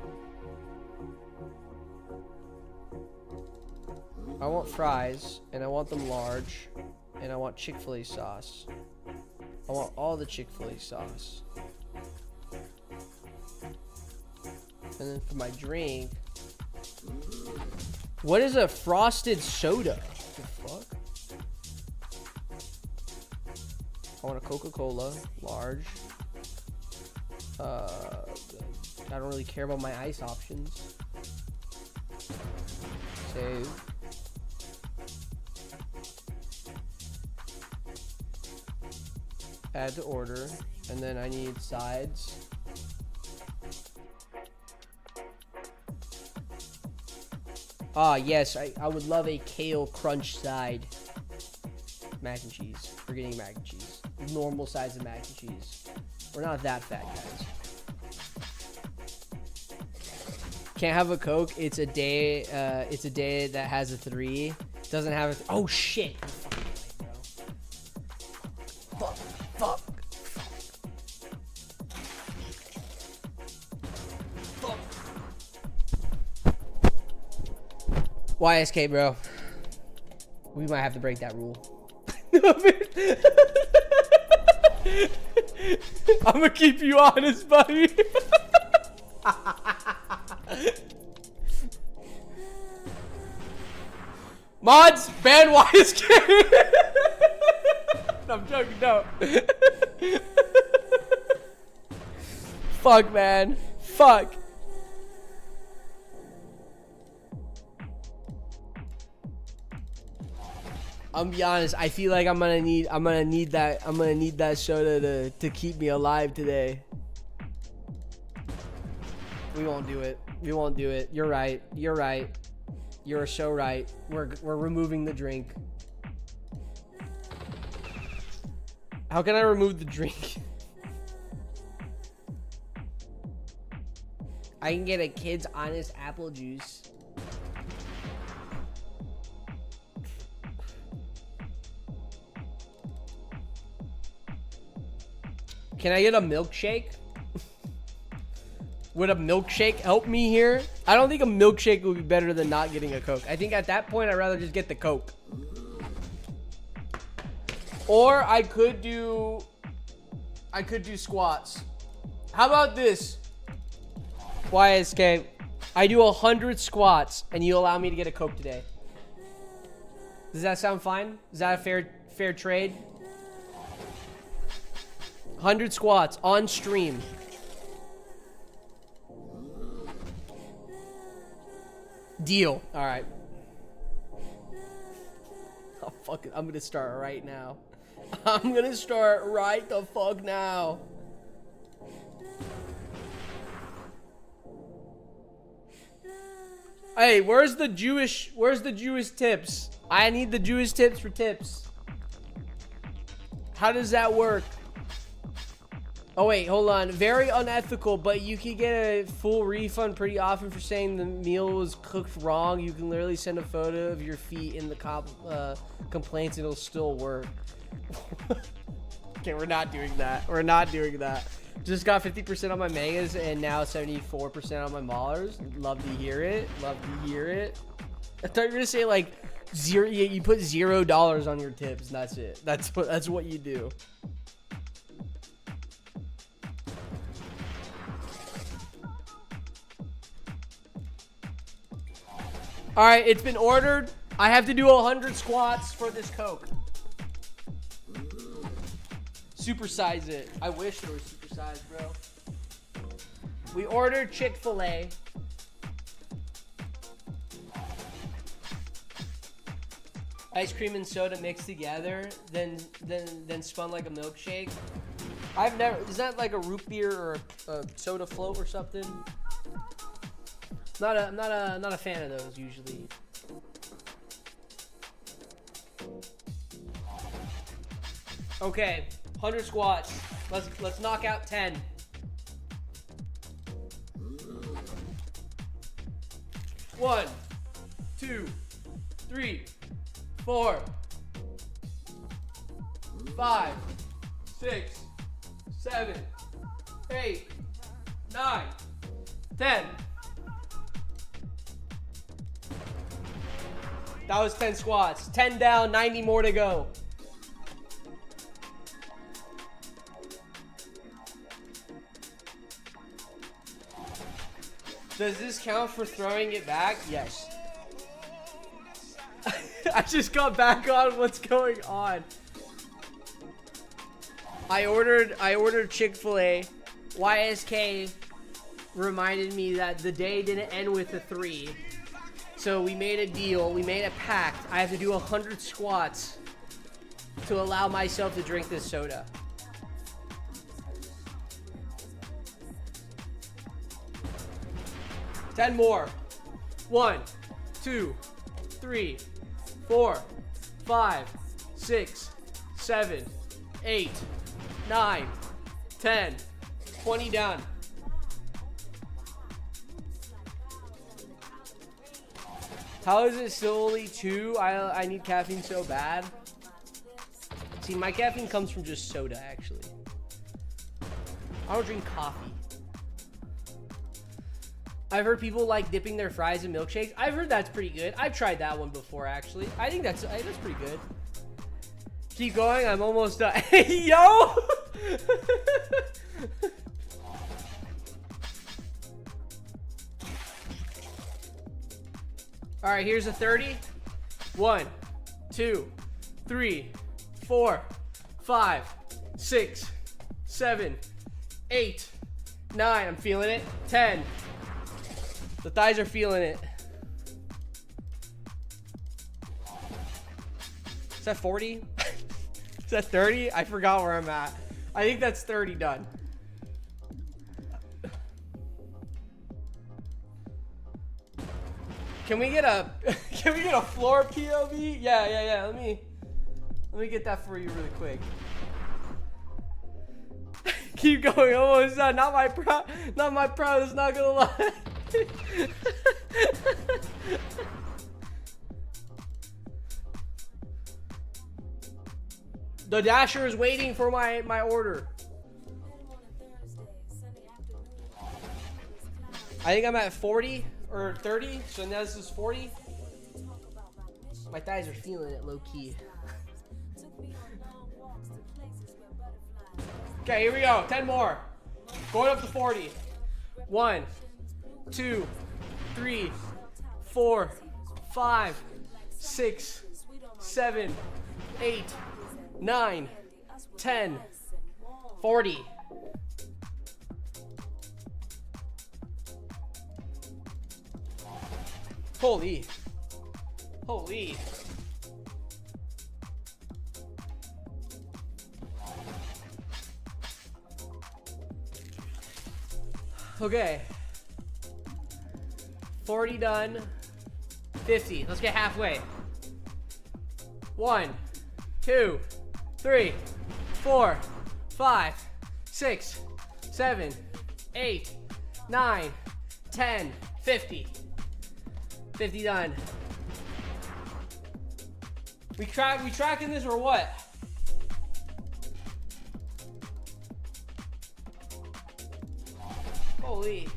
Speaker 1: I want fries, and I want them large, and I want Chick-fil-A sauce. I want all the Chick-fil-A sauce. And then for my drink, what is a frosted soda? What the fuck? I want a Coca-Cola, large. I don't really care about my ice options. Save. Add to order, and then I need sides. Ah, yes, I would love a kale crunch side. Mac and cheese. We're getting mac and cheese. Normal size of mac and cheese. We're not that fat, guys. Can't have a Coke. It's a day that has a 3. Doesn't have a oh shit. Fuck. YSK, bro. We might have to break that rule. I'm gonna keep you honest, buddy. Mods, ban YSK. No, I'm joking, no. Fuck, man. Fuck. I'm be honest, I feel like I'm gonna need that soda to keep me alive today. We won't do it. We won't do it. You're right. You're right. You're so right. We're removing the drink. How can I remove the drink? I can get a Kid's Honest apple juice. Can I get a milkshake? Would a milkshake help me here? I don't think a milkshake would be better than not getting a Coke. I think at that point, I'd rather just get the Coke. Or I could do squats. How about this? YSK, I do 100 squats and you allow me to get a Coke today. Does that sound fine? Is that a fair trade? 100 squats on stream. Deal. All right. Oh, fuck it. I'm gonna start right now. I'm gonna start right the fuck now. Hey, where's the Jewish tips? I need the Jewish tips for tips. How does that work? Oh wait, hold on. Very unethical, but you can get a full refund pretty often for saying the meal was cooked wrong. You can literally send a photo of your feet in the complaints and it'll still work. Okay, we're not doing that. We're not doing that. Just got 50% on my mangas and now 74% on my Maulers. Love to hear it. Love to hear it. I thought you were gonna say like zero. You put $0 on your tips. And that's it. That's what you do. All right, it's been ordered. I have to do 100 squats for this Coke. Supersize it. I wish it was supersized, bro. We ordered Chick-fil-A. Ice cream and soda mixed together, then spun like a milkshake. I've never. Is that like a root beer or a soda float or something? I'm not a fan of those usually. Okay, 100 squats. Let's knock out 10. One, 2, 3, 4, 5, 6, 7, 8, 9, 10. That was 10 squats. 10 down, 90 more to go. Does this count for throwing it back? Yes. I just got back on what's going on. I ordered Chick-fil-A. YSK reminded me that the day didn't end with a 3. So we made a deal, we made a pact. I have to do 100 squats to allow myself to drink this soda. Ten more. 1, 2, 3, 4, 5, 6, 7, 8, 9, 10, 20 down. How is it still only 2? I need caffeine so bad. See, my caffeine comes from just soda, actually. I don't drink coffee. I've heard people like dipping their fries in milkshakes. I've heard that's pretty good. I've tried that one before, actually. I think that's pretty good. Keep going. I'm almost done. Hey, yo! All right, here's a 30. 1, 2, 3, 4, 5, 6, 7, 8, 9. I'm feeling it. 10. The thighs are feeling it. Is that 40? Is that 30? I forgot where I'm at. I think that's 30 done. Can we get a floor POV? Yeah. Let me get that for you really quick. Keep going. Almost done. Not my pro. It's not gonna lie. The dasher is waiting for my order. I think I'm at 40 or 30, so now this is 40. My thighs are feeling it low key. Okay, here we go. 10 more. Going up to 40. 1, 2, 3, 4, 5, 6, 7, 8, 9, 10, 40. Holy. Holy. Okay. 40 done. 50. Let's get halfway. 1, 2, 3, 4, 5, 6, 7, 8, 9, 10, 50. 50 done. We tracking this or what? Holy.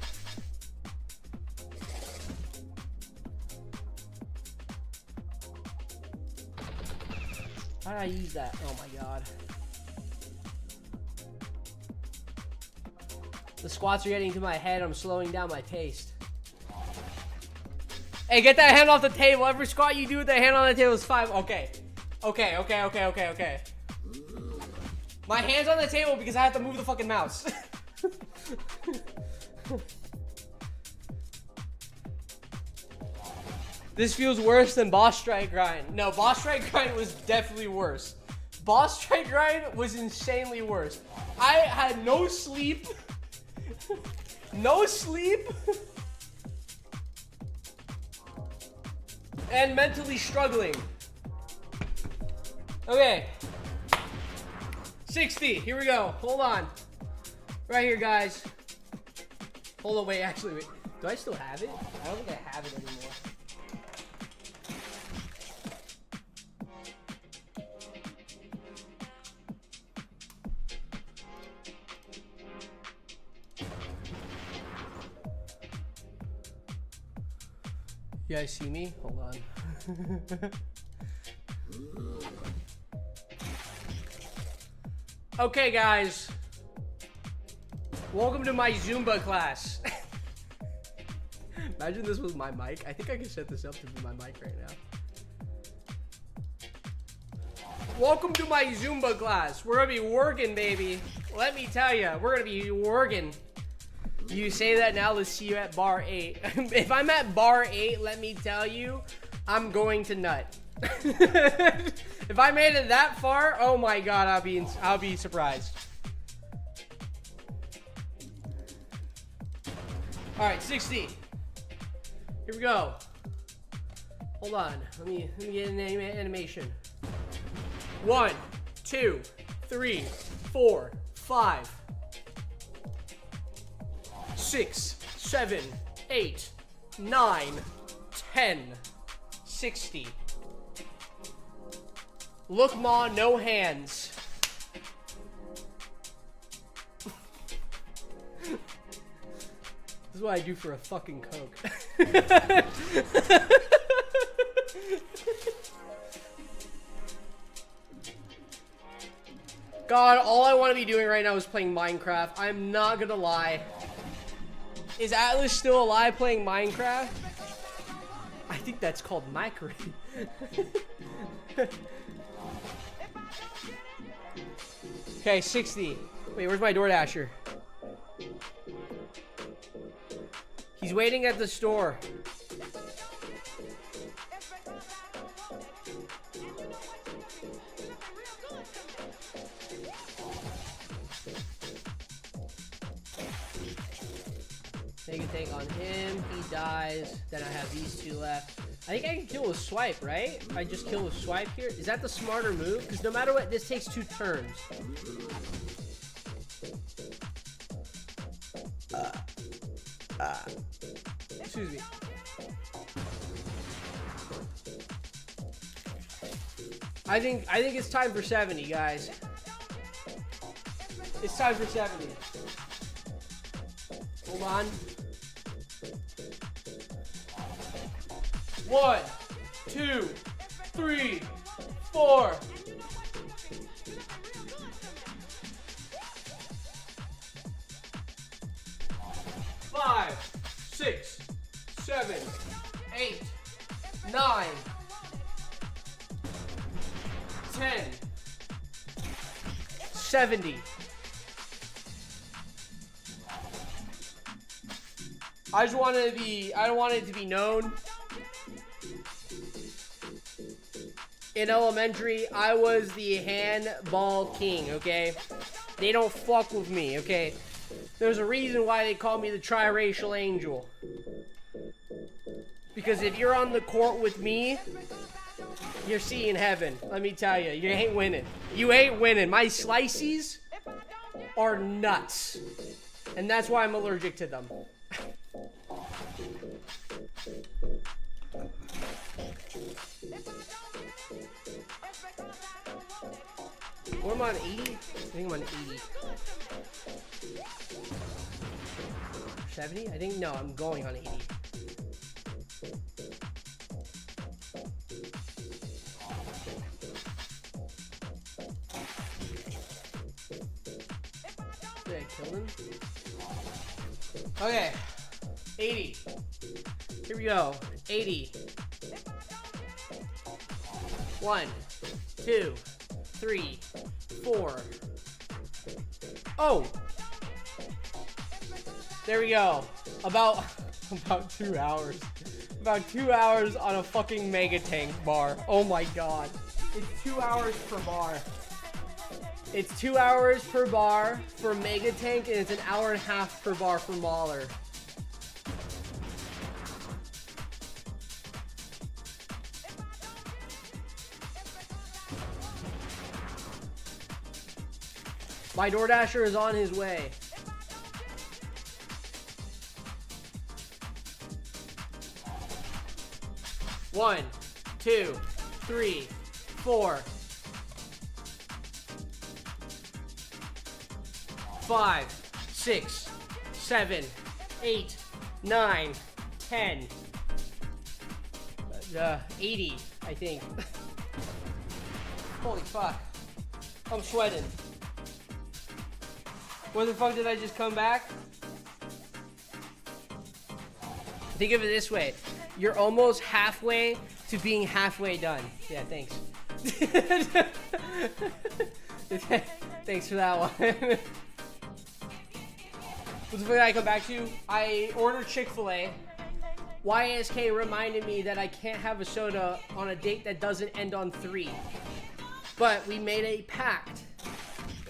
Speaker 1: How did I use that? Oh my god. The squats are getting to my head. I'm slowing down my pace. Hey, get that hand off the table. Every squat you do with that hand on the table is 5. Okay. Okay. My hand's on the table because I have to move the fucking mouse. This feels worse than boss strike grind. No, boss strike grind was definitely worse. Boss strike grind was insanely worse. I had no sleep. No sleep. And mentally struggling. Okay. 60. Here we go. Hold on. Right here, guys. Hold on. Wait. Actually, wait. Do I still have it? I don't think I have it anymore. You guys see me? Hold on. Okay, guys. Welcome to my Zumba class. Imagine this was my mic. I think I can set this up to be my mic right now. Welcome to my Zumba class. We're gonna be working, baby. Let me tell you, we're gonna be working. You say that now, let's see you at bar 8. If I'm at bar 8, let me tell you, I'm going to nut. If I made it that far, oh my god, I'll be surprised. All right, 60. Here we go. Hold on, let me get an animation. 1, 2, 3, 4, 5, 6, 7, 8, 9, 10, 60. Look, ma, no hands. This is what I do for a fucking Coke. God, all I want to be doing right now is playing Minecraft. I'm not gonna lie. Is Atlas still alive playing Minecraft? I think that's called Minecraft. Okay, 60. Wait, where's my DoorDasher? He's waiting at the store. Take a take on him. He dies. Then I have these two left. I think I can kill with swipe, right? If I just kill with swipe here. Is that the smarter move? Because no matter what, this takes 2 turns. Excuse me. I think it's time for 70, guys. It's time for 70. Hold on. 1, 2, 3, 4, 6, 7, 8, 9, 10, 70. I don't want it to be known. In elementary, I was the handball king, okay? They don't fuck with me, okay? There's a reason why they call me the triracial angel. Because if you're on the court with me, you're seeing heaven. Let me tell you, you ain't winning. You ain't winning. My slices are nuts. And that's why I'm allergic to them. What am I on 80? I think I'm on 80. 70? I think, no, I'm going on 80. Did I kill him? Okay. 80. Here we go. 80. 1, 2, 3, 4. Oh! There we go. About 2 hours. About 2 hours on a fucking mega tank bar. Oh my god. It's 2 hours per bar. It's 2 hours per bar for mega tank, and it's an hour and a half per bar for Mauler. My DoorDasher is on his way. One, 2, 3, 4, 5, 6, 7, 8, 9, 10, 80, I think. Holy fuck. I'm sweating. Where the fuck did I just come back? Think of it this way. You're almost halfway to being halfway done. Yeah, thanks. Thanks for that one. What the fuck did I come back to? I ordered Chick-fil-A. YSK reminded me that I can't have a soda on a date that doesn't end on 3. But we made a pact.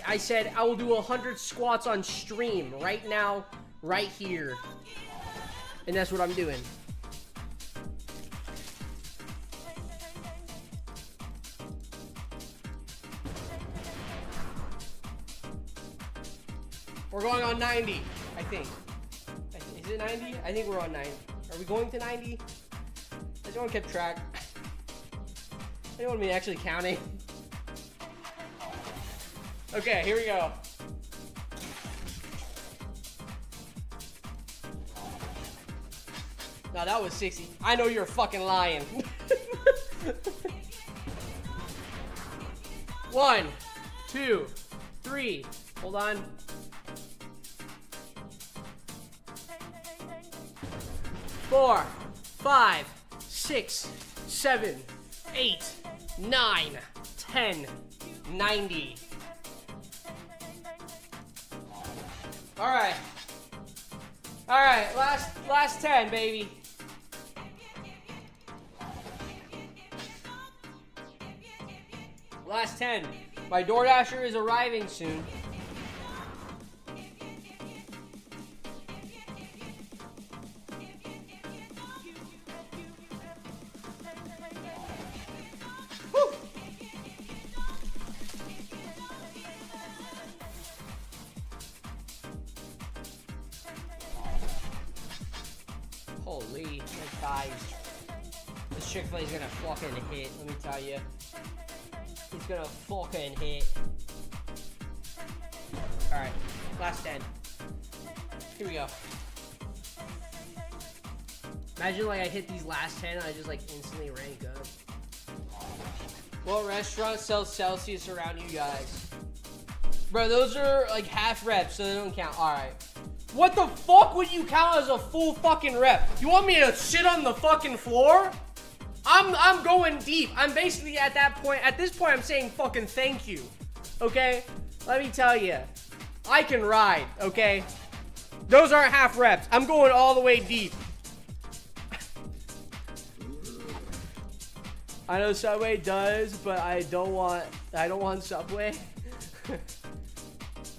Speaker 1: I said I will do 100 squats on stream right now, right here. And that's what I'm doing. We're going on 90, I think. Is it 90? I think we're on 90. Are we going to 90? Has anyone kept track? Anyone been actually counting? Okay, here we go. No, that was 60. I know you're fucking lying. 1, 2, 3. Hold on. 4, 5, 6, 7, 8, 9, 10, 90. All right. All right, last 10, baby. Last 10. My DoorDasher is arriving soon. Woo. Holy, that guys. This Chick-fil-A is gonna fucking hit, let me tell you. He's gonna fucking hit. Alright, last 10. Here we go. Imagine like I hit these last 10 and I just like instantly rank up. What restaurant sells Celsius around you guys? Bro, those are like half reps, so they don't count. Alright. What the fuck would you count as a full fucking rep? You want me to sit on the fucking floor? I'm going deep. I'm basically at this point, I'm saying fucking thank you. Okay? Let me tell you. I can ride, okay? Those aren't half reps. I'm going all the way deep. I know Subway does, but I don't want Subway.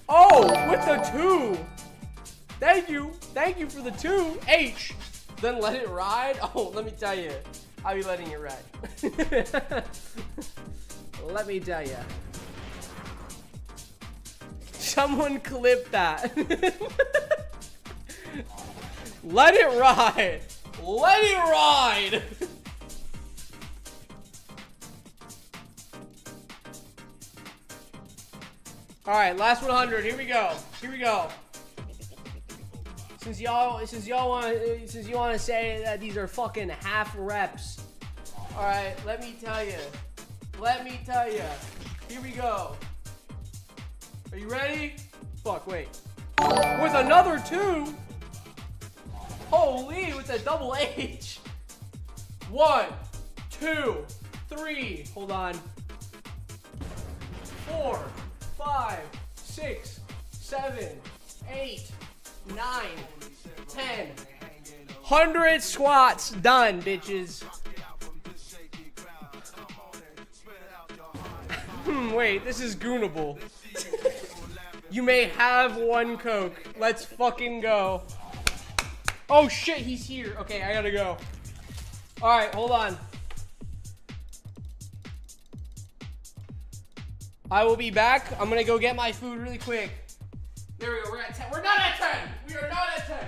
Speaker 1: Oh, with the 2. Thank you for the 2. H. Then let it ride. Oh, let me tell you. I'll be letting it ride. Let me tell you. Someone clip that. Let it ride. Let it ride. All right, last 100. Here we go. Here we go. Since y'all want to say that these are fucking half reps. All right, let me tell you. Let me tell you. Here we go. Are you ready? Fuck, wait. With another 2. Holy, with a double H. 1, 2, 3. Hold on. 4, 5, 6, 7, 8, 9, 10. 100 squats done, bitches. Wait, this is goonable. You may have 1 Coke. Let's fucking go. Oh shit, he's here. Okay, I gotta go. Alright, hold on. I will be back. I'm gonna go get my food really quick. There we go, we're at 10. We're not at 10! We are not at 10!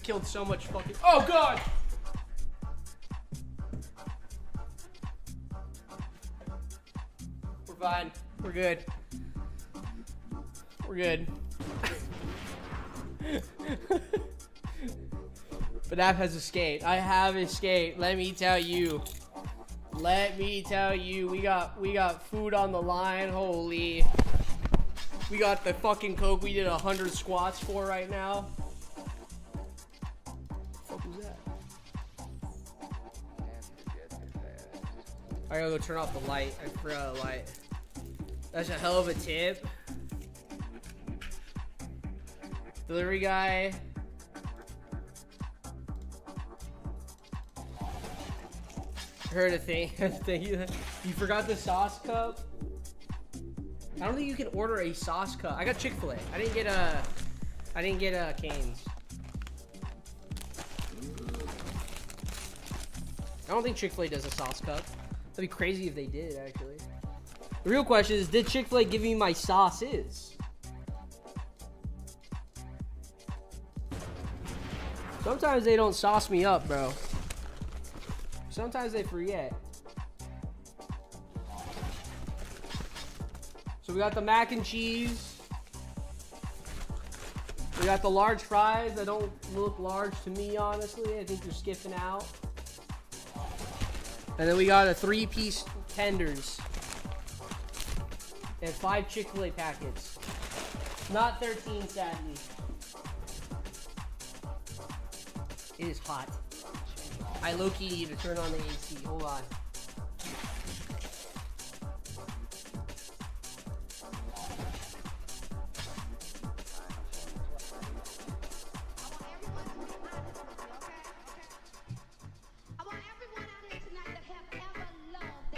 Speaker 1: killed so much fucking. Oh god! We're fine. We're good. We're good. BNAP has escaped. I have escaped. Let me tell you. Let me tell you. We got food on the line. Holy. We got the fucking Coke we did 100 squats for right now. What the fuck was that? I gotta go turn off the light. I forgot the light. That's a hell of a tip. Delivery guy. Heard a thing. You forgot the sauce cup? I don't think you can order a sauce cup. I got Chick-fil-A. I didn't get Cane's. I don't think Chick-fil-A does a sauce cup. That'd be crazy if they did, actually. The real question is, did Chick-fil-A give me my sauces? Sometimes they don't sauce me up, bro. Sometimes they forget. So we got the mac and cheese. We got the large fries that don't look large to me, honestly. I think they're skipping out. And then we got a 3-piece tenders. And 5 Chick-fil-A packets. Not 13, sadly. It is hot. I low-key need to turn on the AC. Hold on.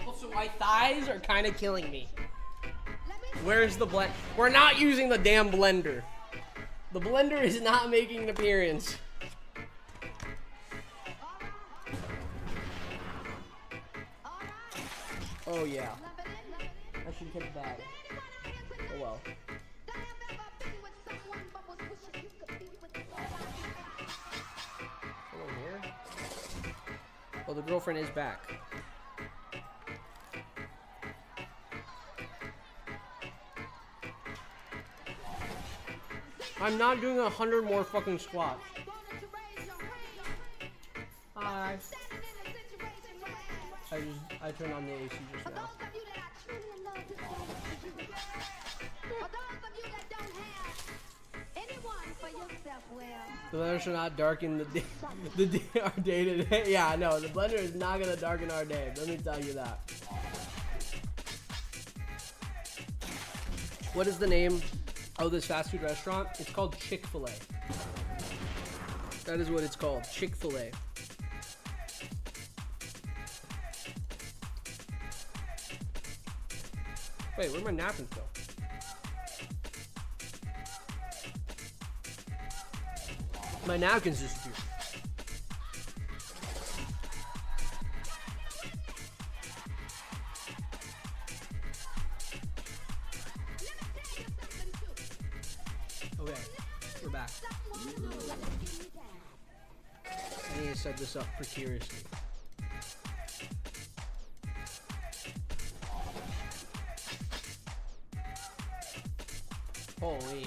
Speaker 1: Also, my thighs are kind of killing me. Where's the blend? We're not using the damn blender. The blender is not making an appearance. Oh yeah. I should get the bag. Oh well. Hello here. Oh, the girlfriend is back. I'm not doing 100 more fucking squats. Hi. I turned on the AC just now. The blender should not darken our day to day. Yeah, no, the blender is not gonna darken our day. Let me tell you that. What is the name of this fast food restaurant? It's called Chick-fil-A. That is what it's called, Chick-fil-A. Wait, where'd my napkins go? My napkins disappeared. Okay, we're back. I need to set this up precariously. Holy.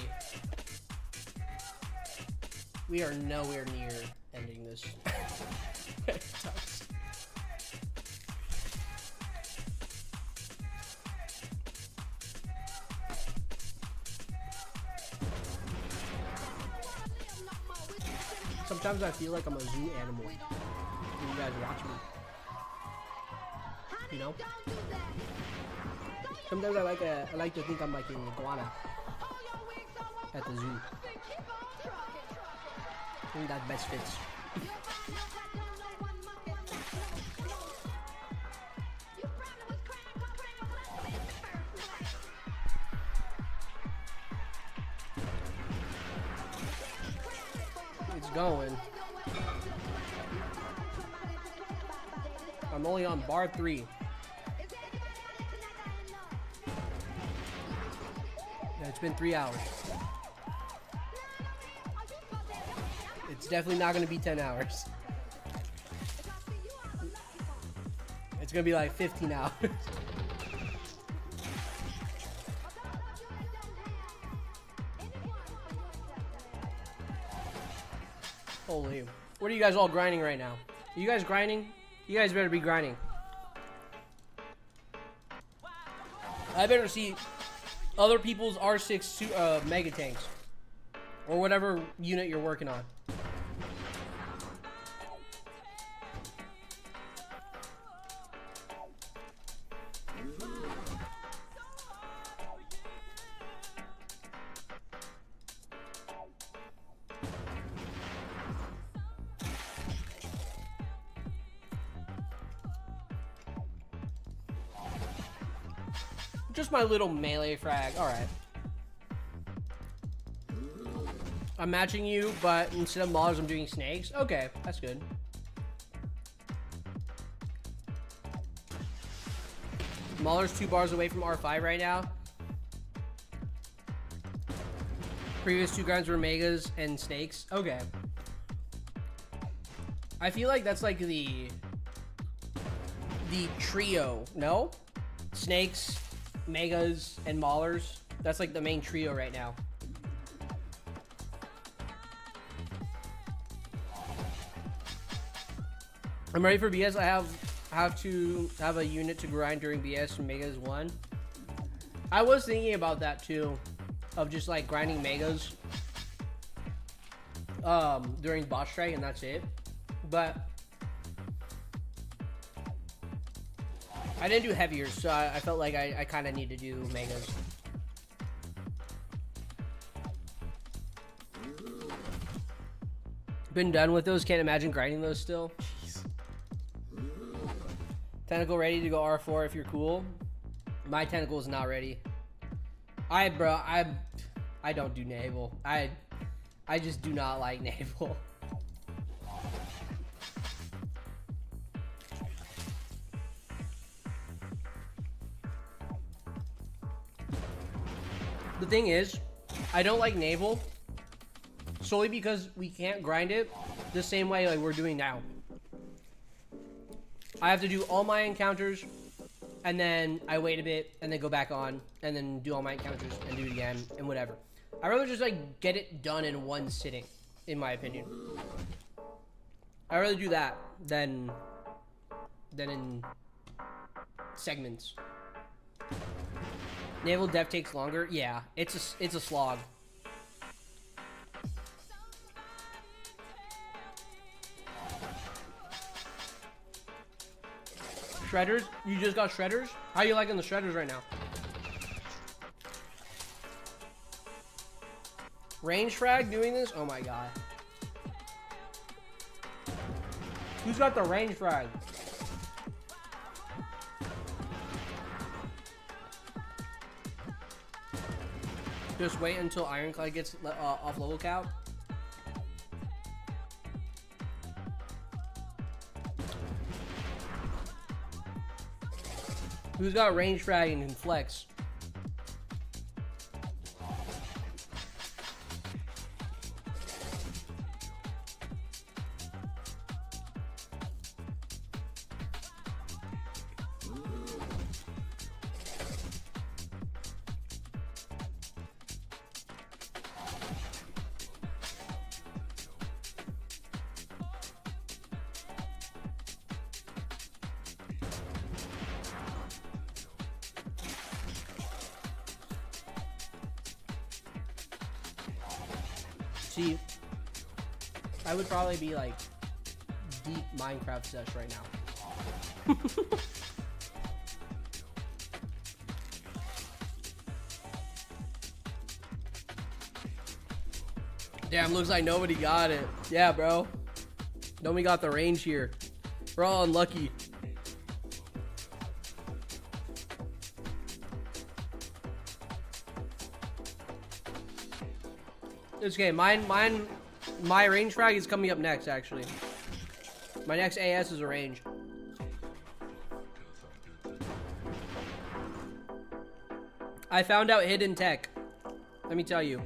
Speaker 1: We are nowhere near ending this. Sometimes I feel like I'm a zoo animal. When you guys watch me. You know? Sometimes I like to think I'm like an iguana at the zoo. I think that best fits. It's going. I'm only on bar 3. Yeah, it's been 3 hours. It's definitely not going to be 10 hours. It's going to be like 15 hours. Holy. What are you guys all grinding right now? Are you guys grinding? You guys better be grinding. I better see other people's R6 mega tanks. Or whatever unit you're working on. Just my little melee frag. Alright. I'm matching you, but instead of Maulers, I'm doing snakes. Okay, that's good. Maulers 2 bars away from R5 right now. Previous 2 grinds were megas and snakes. Okay. I feel like that's like the trio, no? Snakes, megas, and Maulers. That's like the main trio right now. I'm ready for BS. I have to have a unit to grind during BS and megas 1. I was thinking about that too, of just like grinding megas during boss strike and that's it. But I didn't do heavier, so I felt like I kind of need to do megas. Been done with those. Can't imagine grinding those still. Jeez. Tentacle ready to go R4 if you're cool. My tentacle is not ready. I don't do naval. I just do not like naval. The thing is, I don't like naval solely because we can't grind it the same way like we're doing now. I have to do all my encounters and then I wait a bit and then go back on and then do all my encounters and do it again and whatever. I'd rather just like get it done in one sitting, in my opinion. I'd rather do that than in segments. Naval dev takes longer. Yeah, it's a slog. Shredders? You just got shredders? How you liking the shredders right now? Range frag doing this? Oh my god. Who's got the range frag? Just wait until Ironclad gets off level cap. Who's got range frag and can flex? See, I would probably be like deep Minecraft sesh right now. Damn, looks like nobody got it. Yeah, bro. Nobody got the range here. We're all unlucky. It's okay. My range frag is coming up next, actually. My next AS is a range. I found out hidden tech. Let me tell you.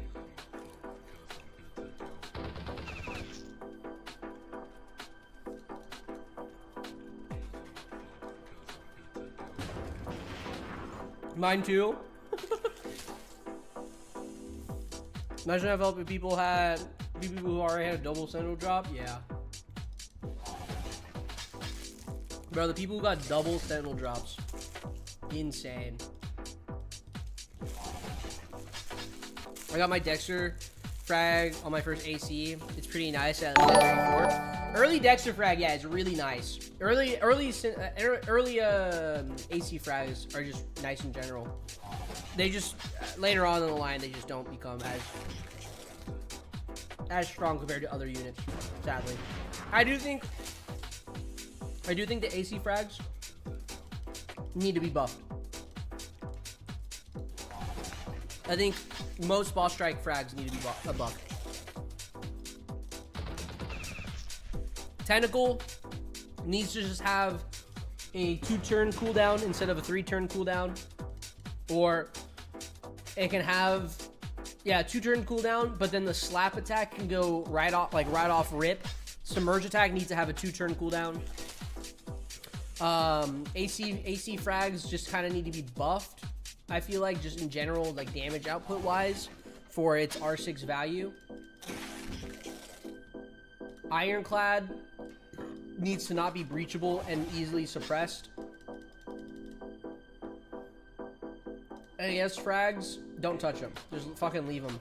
Speaker 1: Mine too. Imagine if people who already had a double sentinel drop. Yeah. Bro, the people who got double sentinel drops. Insane. I got my Dexter frag on my first AC. It's pretty nice at level 34. Early Dexter frag, yeah, it's really nice. Early AC frags are just nice in general. They just later on in the line they just don't become as strong compared to other units. Sadly, I do think the AC frags need to be buffed. I think most boss strike frags need to be buffed. Tentacle needs to just have a 2-turn cooldown instead of a 3-turn cooldown, or it can have 2-turn cooldown, but then the slap attack can go right off rip. Submerge attack needs to have a 2-turn cooldown. AC frags just kind of need to be buffed. I feel like just in general, like damage output wise, for its R6 value. Ironclad needs to not be breachable and easily suppressed. AS frags, don't touch them. Just fucking leave them.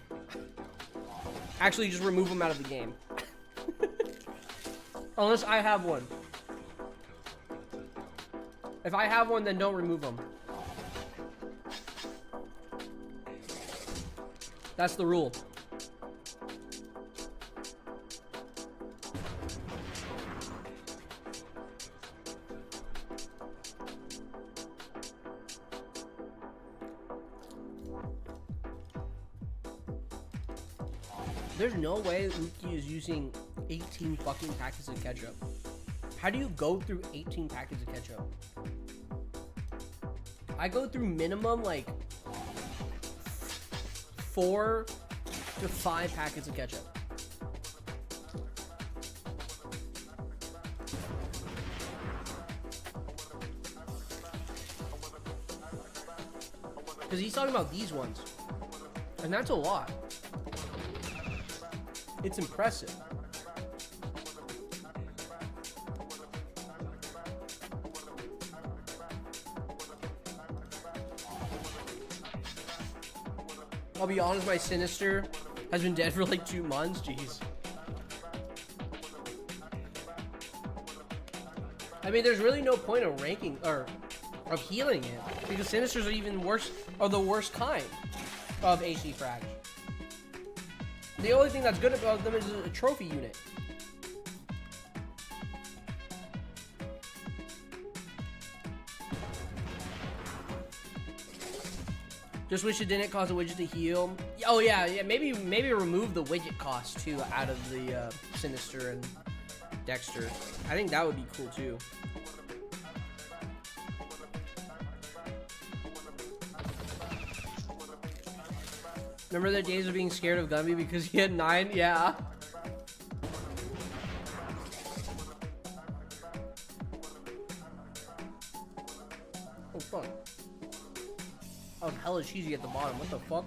Speaker 1: Actually, just remove them out of the game. Unless I have one. If I have one, then don't remove them. That's the rule. There's no way Uki is using 18 fucking packets of ketchup. How do you go through 18 packets of ketchup? I go through minimum like 4 to 5 packets of ketchup. Because he's talking about these ones. And that's a lot. It's impressive. I'll be honest, my Sinister has been dead for like 2 months. Jeez. I mean, there's really no point of ranking or of healing it, because Sinisters are even worse, are the worst kind of AC frags. The only thing that's good about them is a trophy unit. Just wish it didn't cause a widget to heal. Oh yeah, maybe remove the widget cost too out of the Sinister and Dexter. I think that would be cool too. Remember the days of being scared of Gumby because he had 9? Yeah. Oh fuck. Oh, hella cheesy at the bottom. What the fuck?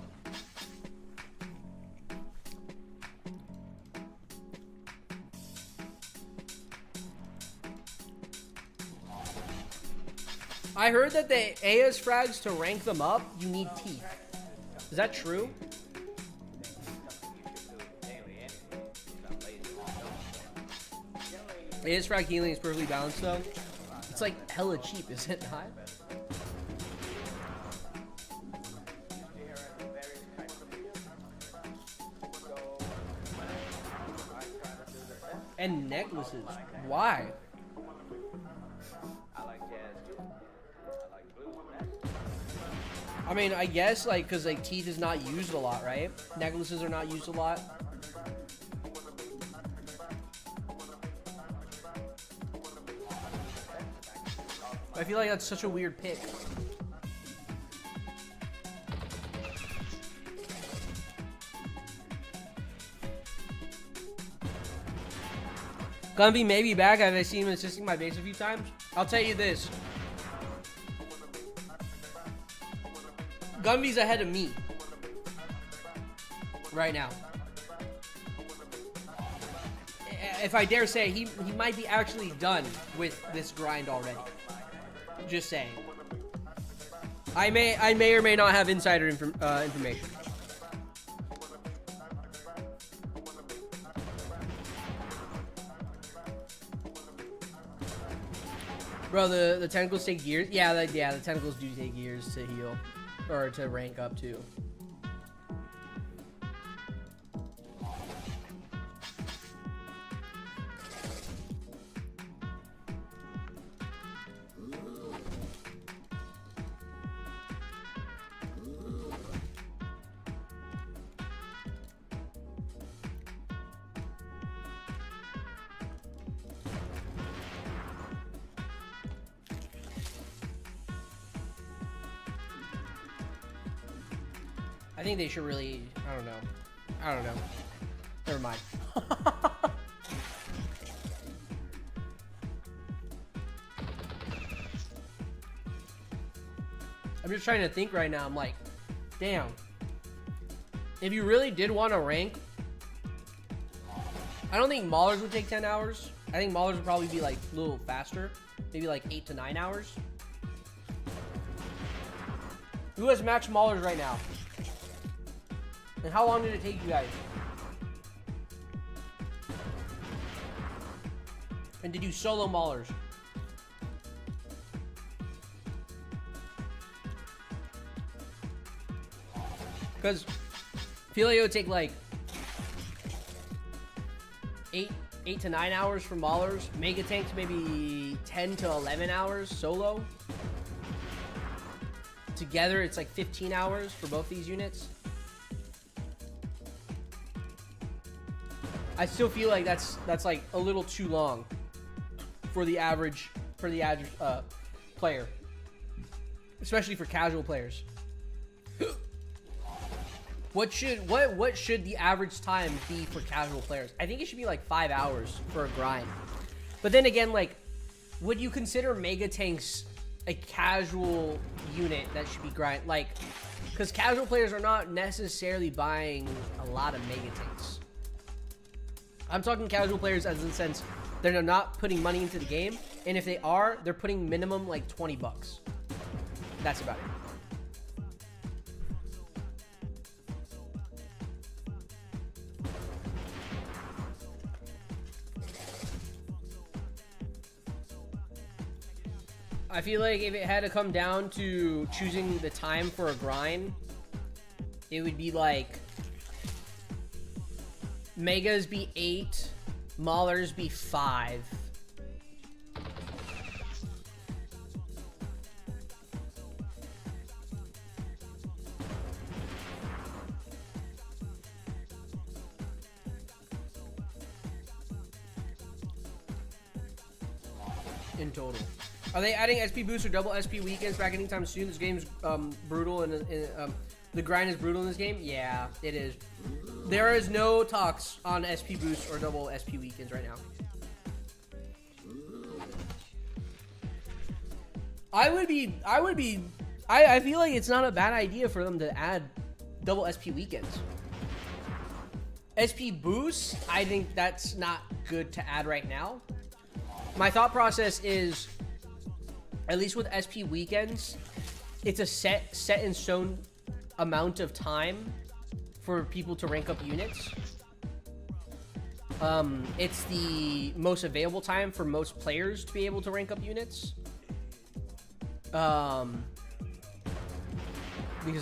Speaker 1: I heard that the AS frags, to rank them up, you need teeth. Is that true? AS frag healing is perfectly balanced though. It's like hella cheap, is it not? And necklaces. Why? I mean, I guess like because like teeth is not used a lot, right? Necklaces are not used a lot. I feel like that's such a weird pick. Gumby may be back. Have I seen him assisting my base a few times? I'll tell you this. Gumby's ahead of me right now. If I dare say, he might be actually done with this grind already. Just saying. I may or may not have insider information. Bro, the tentacles take years. Yeah, the tentacles do take years to heal or to rank up too. I think they should really, I don't know. Never mind. I'm just trying to think right now. I'm like, damn. If you really did want to rank, I don't think Maulers would take 10 hours. I think Maulers would probably be like a little faster. Maybe like 8 to 9 hours. Who has max Maulers right now? And how long did it take you guys? And did you solo Maulers? Because I feel like it would take like 8 to 9 hours for Maulers. Mega Tanks maybe 10 to 11 hours solo. Together it's like 15 hours for both these units. I still feel like that's like a little too long for the average player, especially for casual players. What should the average time be for casual players? I think it should be like 5 hours for a grind. But then again, like, would you consider Mega Tanks a casual unit that should be grind? Like, because casual players are not necessarily buying a lot of Mega Tanks. I'm talking casual players as in the sense they're not putting money into the game, and if they are, they're putting minimum like 20 bucks. That's about it. I feel like if it had to come down to choosing the time for a grind, it would be like Megas be 8, Maulers be 5. In total. Are they adding SP boosts or double SP weekends back anytime soon? This game's brutal and the grind is brutal in this game. Yeah, it is. There is no talks on SP boosts or double SP weekends right now. I feel like it's not a bad idea for them to add double SP weekends. SP boosts, I think that's not good to add right now. My thought process is, at least with SP weekends, it's a set in stone amount of time for people to rank up units. It's the most available time for most players to be able to rank up units. Because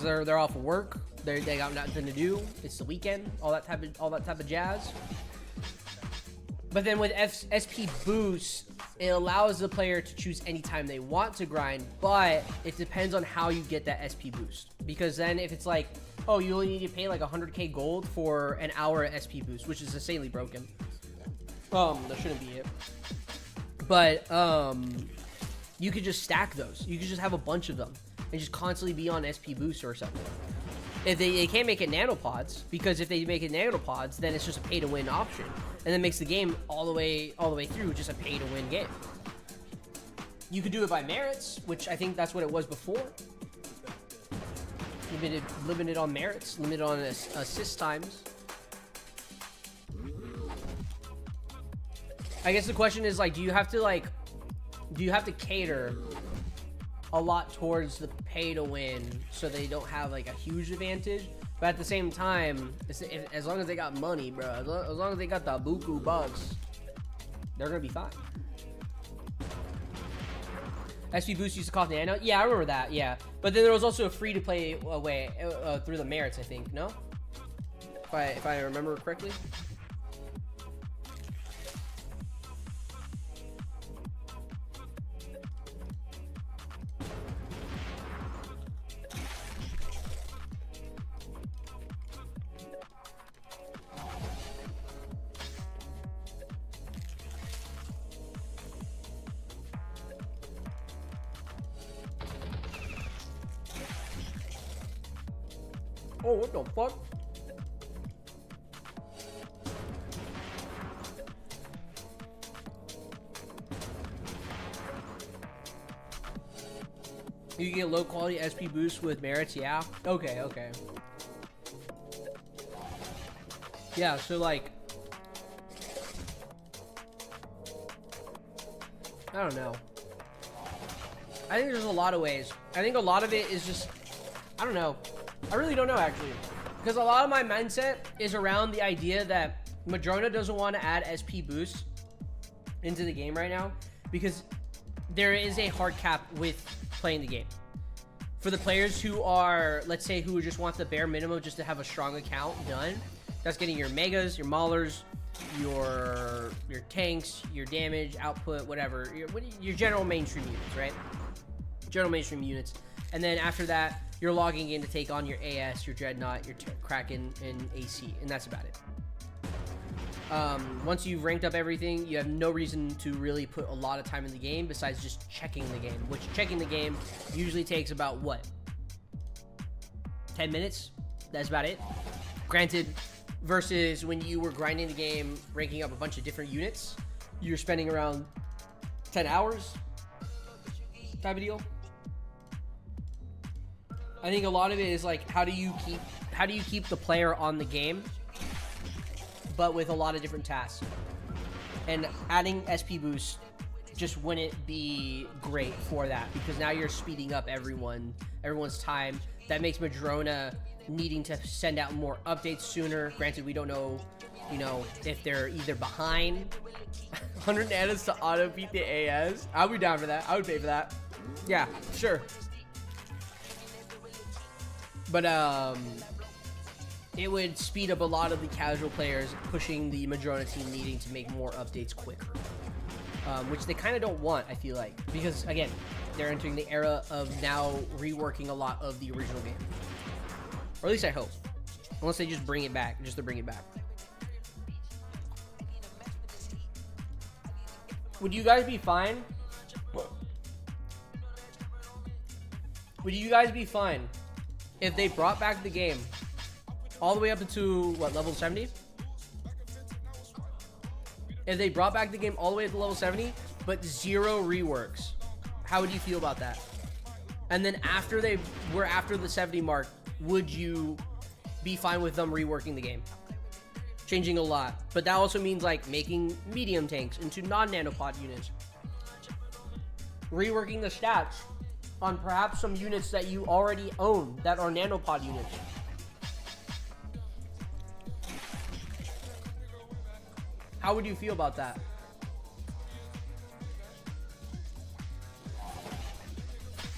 Speaker 1: they're off of work, they got nothing to do. It's the weekend, all that type of jazz. But then with SP boost, it allows the player to choose anytime they want to grind, but it depends on how you get that SP boost. Because then if it's like, oh, you only need to pay like 100k gold for an hour SP boost, which is insanely broken. That shouldn't be it. But you could just stack those. You could just have a bunch of them and just constantly be on SP boost or something. If they can't make it nanopods, because if they make it nanopods, then it's just a pay to win option, and then makes the game all the way through just a pay to win game. You could do it by merits, which I think that's what it was before. Limited on merits, limited on assist times. I guess the question is like, do you have to cater a lot towards the pay to win so they don't have like a huge advantage? But at the same time, as long as they got money, bro, as long as they got the buku bucks, they're gonna be fine. SP Boost used to cost Nano. Yeah, I remember that. Yeah, but then there was also a free to play way through the merits, I think. No, if I remember correctly. Oh, what the fuck? You get low quality SP boost with merits, yeah. Okay. Yeah, so like, I don't know. I think there's a lot of ways. I think a lot of it is just, I don't know. I really don't know, actually. Because a lot of my mindset is around the idea that Madrona doesn't want to add SP boost into the game right now because there is a hard cap with playing the game. For the players who are, let's say, who just want the bare minimum just to have a strong account done, that's getting your megas, your maulers, your tanks, your damage, output, whatever. Your general mainstream units, right? General mainstream units. And then after that, you're logging in to take on your AS, your Dreadnought, your Kraken, and AC, and that's about it. Once you've ranked up everything, you have no reason to really put a lot of time in the game besides just checking the game, which checking the game usually takes about, what, 10 minutes? That's about it. Granted, versus when you were grinding the game, ranking up a bunch of different units, you're spending around 10 hours type of deal. I think a lot of it is like, how do you keep the player on the game, but with a lot of different tasks? And adding SP boost just wouldn't be great for that, because now you're speeding up everyone's time. That makes Madrona needing to send out more updates sooner. Granted, we don't know, if they're either behind 100 nanos to auto beat the AS. I would be down for that. I would pay for that. Yeah, sure. But it would speed up a lot of the casual players, pushing the Madrona team needing to make more updates quicker, which they kind of don't want, I feel like, because again, they're entering the era of now reworking a lot of the original game, or at least I hope, unless they just bring it back, just to bring it back. Would you guys be fine? Would you guys be fine if they brought back the game all the way up to, what, level 70? If they brought back the game all the way up to level 70, but 0 reworks, how would you feel about that? And then after they were after the 70 mark, would you be fine with them reworking the game? Changing a lot. But that also means like making medium tanks into non-nanopod units. Reworking the stats on perhaps some units that you already own that are nanopod units. How would you feel about that?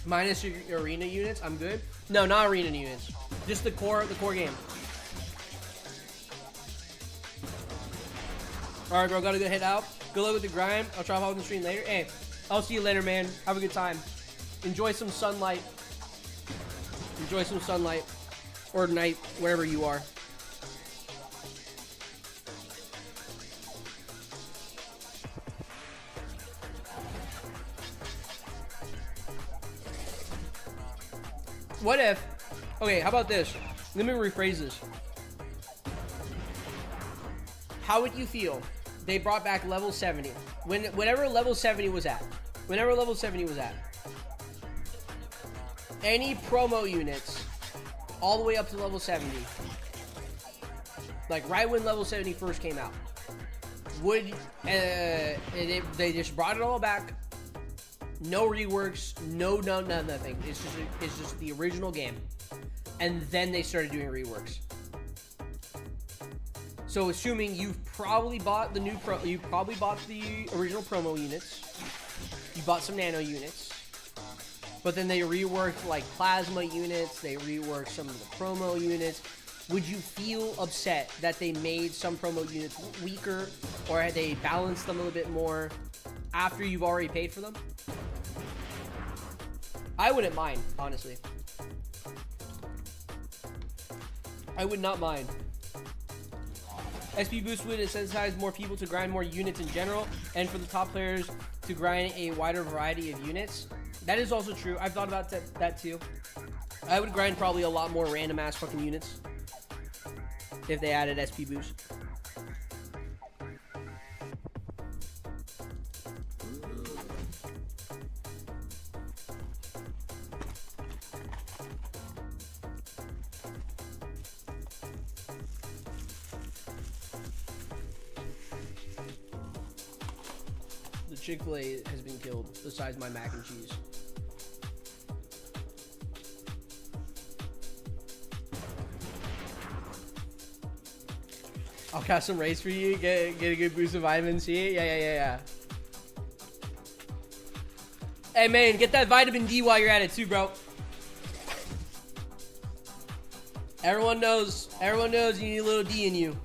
Speaker 1: Minus your arena units, I'm good. No, not arena units. Just the core game. Alright, bro, gotta go head out. Good luck with the grind. I'll try to hop on the stream later. Hey, I'll see you later, man. Have a good time. Enjoy some sunlight. Enjoy some sunlight. Or night, wherever you are. What if... Okay, how about this? Let me rephrase this. How would you feel? They brought back level 70. Whenever level 70 was at. Any promo units all the way up to level 70. Like right when level 70 first came out. They just brought it all back. No reworks, nothing. It's just the original game. And then they started doing reworks. So assuming you've probably bought the you probably bought the original promo units. You bought some nano units. But then they reworked like plasma units, they reworked some of the promo units. Would you feel upset that they made some promo units weaker, or had they balanced them a little bit more after you've already paid for them? I wouldn't mind, honestly. I would not mind. SP Boost would incentivize more people to grind more units in general, and for the top players to grind a wider variety of units. That is also true. I've thought about that too. I would grind probably a lot more random ass fucking units if they added SP Boost. The Chick-fil-A has been killed, besides my mac and cheese. I'll cast some race for you, get a good boost of vitamin C. Yeah. Hey man, get that vitamin D while you're at it too, bro. Everyone knows you need a little D in you.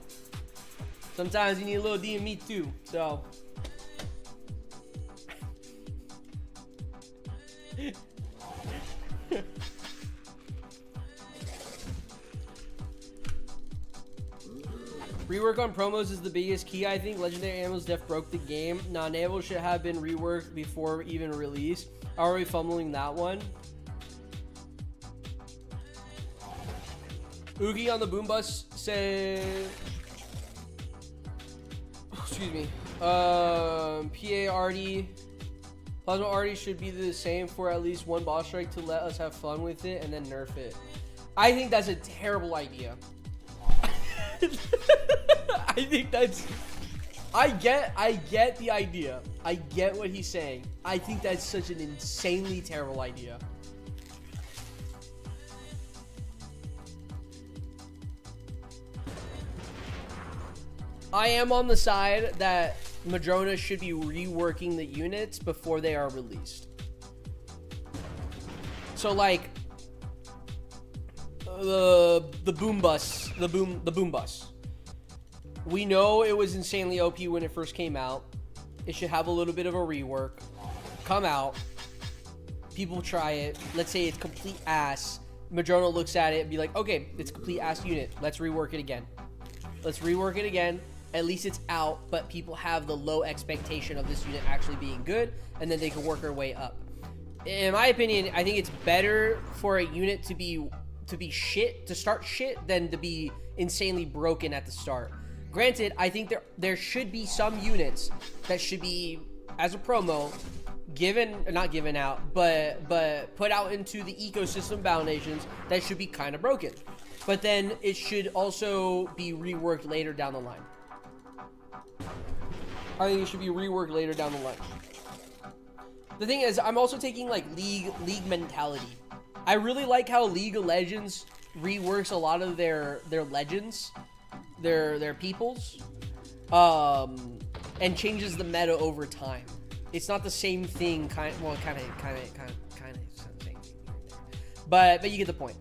Speaker 1: Sometimes you need a little D in me too, so. Rework on promos is the biggest key, I think. Legendary Ammo's def broke the game. Non-Naval should have been reworked before even release. Are we fumbling that one? Oogie on the boom bus said... Excuse me. PA Artie. Plasma Artie should be the same for at least one boss strike to let us have fun with it and then nerf it. I think that's a terrible idea. I think that's... I get the idea. I get what he's saying. I think that's such an insanely terrible idea. I am on the side that Madrona should be reworking the units before they are released. So like the boom bus. We know it was insanely OP when it first came out. It should have a little bit of a rework. Come out. People try it. Let's say it's complete ass. Madrona looks at it and be like, okay, it's a complete ass unit. Let's rework it again. At least it's out, but people have the low expectation of this unit actually being good, and then they can work their way up. In my opinion, I think it's better for a unit to be shit, to start shit, than to be insanely broken at the start. Granted, I think there should be some units that should be, as a promo, not given out, but put out into the ecosystem Battle Nations that should be kind of broken. But then it should also be reworked later down the line. I think it should be reworked later down the line. The thing is, I'm also taking like league mentality. I really like how League of Legends reworks a lot of their legends, their peoples, and changes the meta over time. It's not the same thing, kind of same thing. But you get the point.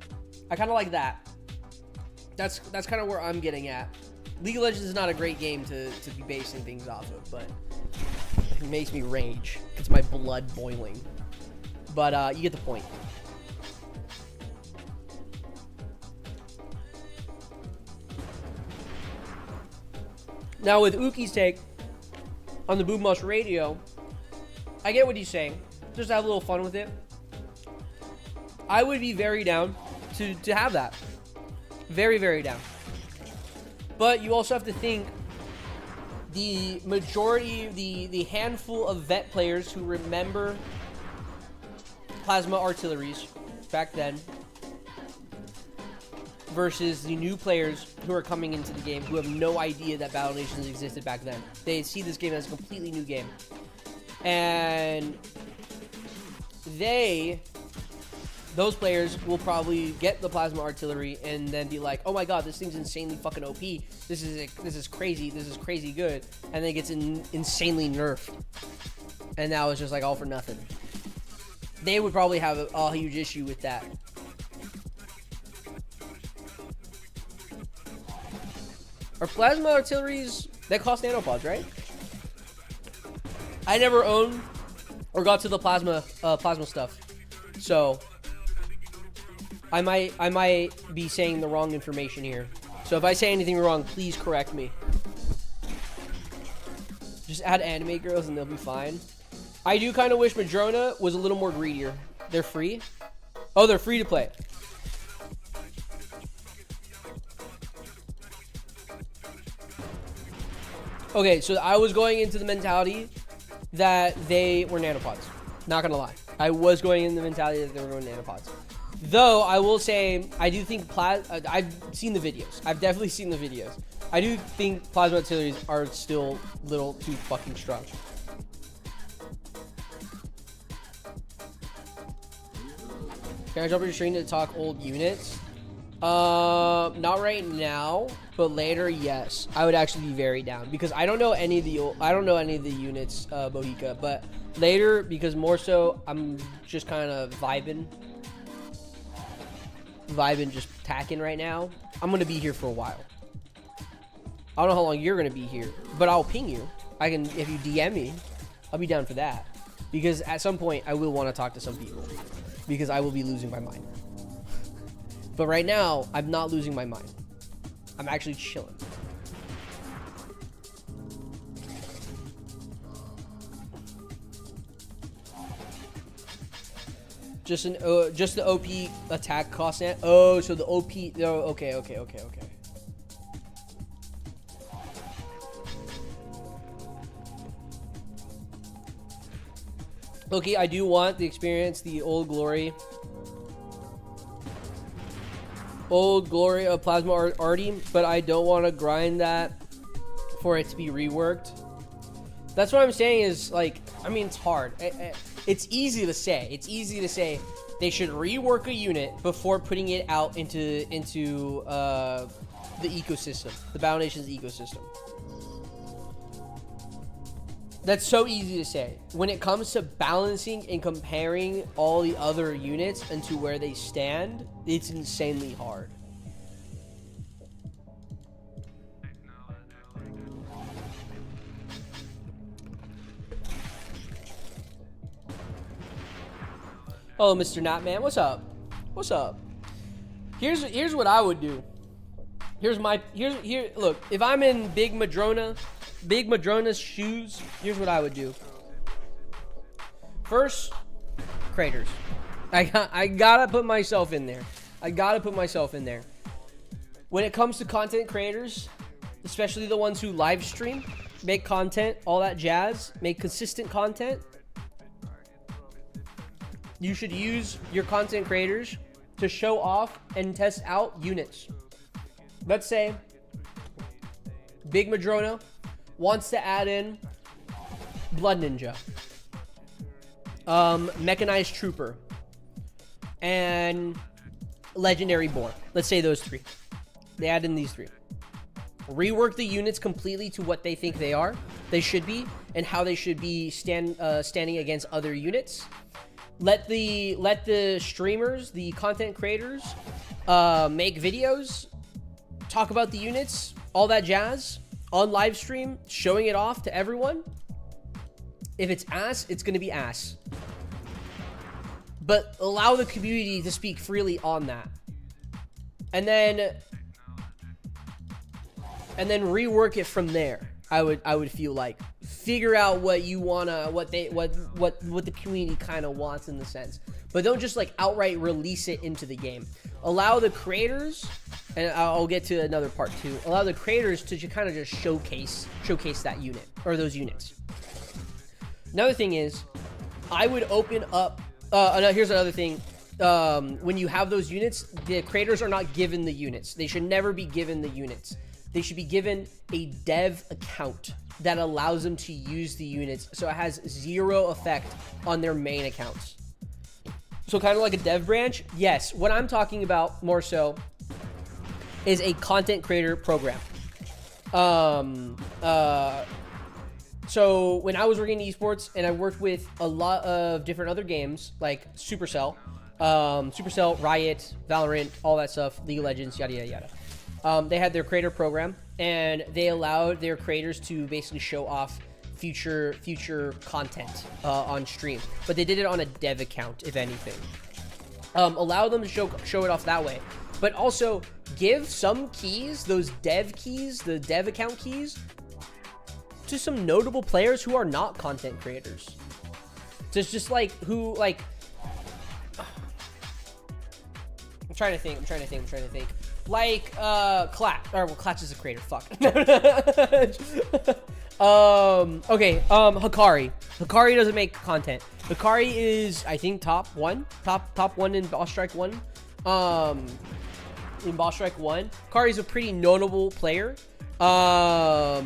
Speaker 1: I kind of like that. That's kind of where I'm getting at. League of Legends is not a great game to be basing things off of, but it makes me rage. It's my blood boiling. But you get the point. Now with Uki's take on the Boom Bus Radio, I get what he's saying. Just have a little fun with it. I would be very down to have that. Very, very down. But you also have to think the majority, the handful of vet players who remember plasma artilleries back then, versus the new players who are coming into the game who have no idea that Battle Nations existed back then. They see this game as a completely new game. And those players will probably get the plasma artillery and then be like, oh my god, this thing's insanely fucking OP. This is crazy. This is crazy good. And then it gets insanely nerfed. And now it's just like all for nothing. They would probably have a huge issue with that. Are plasma artilleries that cost nanopods, right? I never owned or got to the plasma stuff, so I might be saying the wrong information here. So if I say anything wrong, please correct me. Just add anime girls and they'll be fine. I do kind of wish Madrona was a little more greedier. They're free. Oh, they're free to play. Okay, so I was going into the mentality that they were nanopods. Not gonna lie. I was going in the mentality that they were going nanopods. Though, I will say, I do think I've seen the videos. I've definitely seen the videos. I do think plasma artilleries are still a little too fucking strong. Can I jump on your stream to talk old units? Not right now, but later, yes. I would actually be very down because I don't know any of the units, Bohica, but later, because more so, I'm just kind of vibing, just tacking right now. I'm gonna be here for a while. I don't know how long you're gonna be here, but I'll ping you. I can, if you DM me, I'll be down for that because at some point I will want to talk to some people because I will be losing my mind. But right now, I'm not losing my mind. I'm actually chilling. Just the OP attack cost. Oh, so the OP. Oh, okay. Okay, I do want the experience, the old glory of plasma arty, but I don't want to grind that for it to be reworked. That's what I'm saying is, like, I mean, it's hard. It's easy to say. It's easy to say they should rework a unit before putting it out into the ecosystem, the Battle Nations ecosystem. That's so easy to say. When it comes to balancing and comparing all the other units and to where they stand, it's insanely hard. Oh, Mr. Knotman, what's up? What's up? Here's what I would do. Look, if I'm in Big Madrona's shoes, here's what I would do. First, craters. I gotta put myself in there. When it comes to content creators, especially the ones who live stream, make content, all that jazz, make consistent content, you should use your content creators to show off and test out units. Let's say Big Madrona wants to add in Blood Ninja, Mechanized Trooper, and Legendary Boar. Let's say those three. They add in these three. Rework the units completely to what they think they should be, and how they should be standing against other units. Let the streamers, the content creators, make videos, talk about the units, all that jazz on live stream, showing it off to everyone. If it's ass, it's gonna be ass. But allow the community to speak freely on that. And then rework it from there. I would feel like figure out what you wanna, what the community kind of wants in the sense. But don't just like outright release it into the game. Allow the creators, and I'll get to another part too. Allow the creators to kind of just showcase that unit or those units. Another thing is, I would open up. Here's another thing. when you have those units, the creators are not given the units. They should never be given the units. They should be given a dev account that allows them to use the units, so it has zero effect on their main accounts. So kind of like a dev branch. Yes, what I'm talking about more so is a content creator program. So when I was working in esports and I worked with a lot of different other games like Supercell, Riot, Valorant, all that stuff, League of Legends, yada, yada, yada. They had their creator program, and they allowed their creators to basically show off future content on stream. But they did it on a dev account, if anything. Allow them to show it off that way. But also give some keys, those dev keys, the dev account keys, to some notable players who are not content creators. So it's just like who, like, I'm trying to think. Like, Clatch. Or, well, Clatch is a creator. Fuck. Okay, Hikari. Hikari doesn't make content. Hikari is, I think, top one in Boss Strike 1. In Boss Strike 1. Hikari's a pretty notable player. Yeah,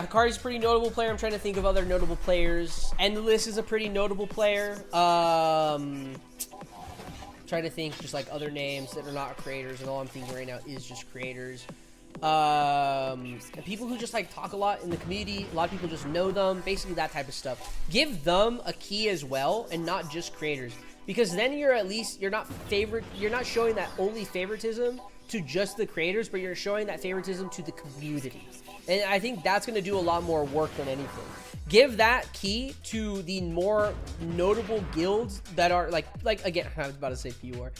Speaker 1: Hikari's a pretty notable player. I'm trying to think of other notable players. Endless is a pretty notable player. Trying to think just like other names that are not creators, and all I'm thinking right now is just creators. And people who just like talk a lot in the community. A lot of people just know them, basically that type of stuff. Give them a key as well, and not just creators, because then you're at least, you're not showing that only favoritism to just the creators, but you're showing that favoritism to the community. And I think that's going to do a lot more work than anything. Give that key to the more notable guilds that are like again, I was about to say P-War.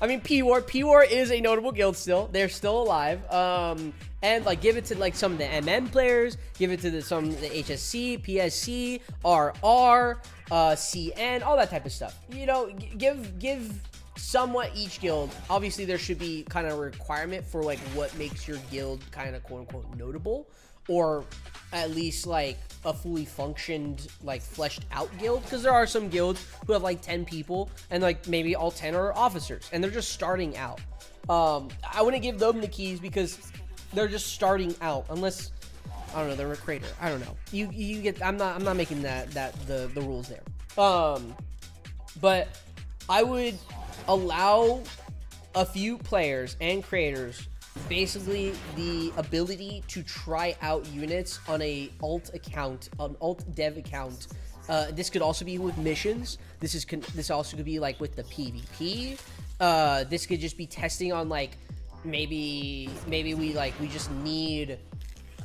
Speaker 1: I mean, P-War is a notable guild still. They're still alive. And like give it to like some of the MM players, give it to some of the HSC, PSC, RR, CN, all that type of stuff. You know, give somewhat each guild. Obviously there should be kind of a requirement for like what makes your guild kind of quote unquote notable, or at least like a fully functioned, like fleshed out guild, because there are some guilds who have like 10 people and like maybe all 10 are officers and they're just starting out. I wouldn't give them the keys because they're just starting out, unless, I don't know, they're a creator. I don't know. You get, I'm not making the rules there. But I would allow a few players and creators basically the ability to try out units on a alt account, an alt dev account. This could also be with missions. This also could be like with the PvP. This could just be testing on like maybe we just need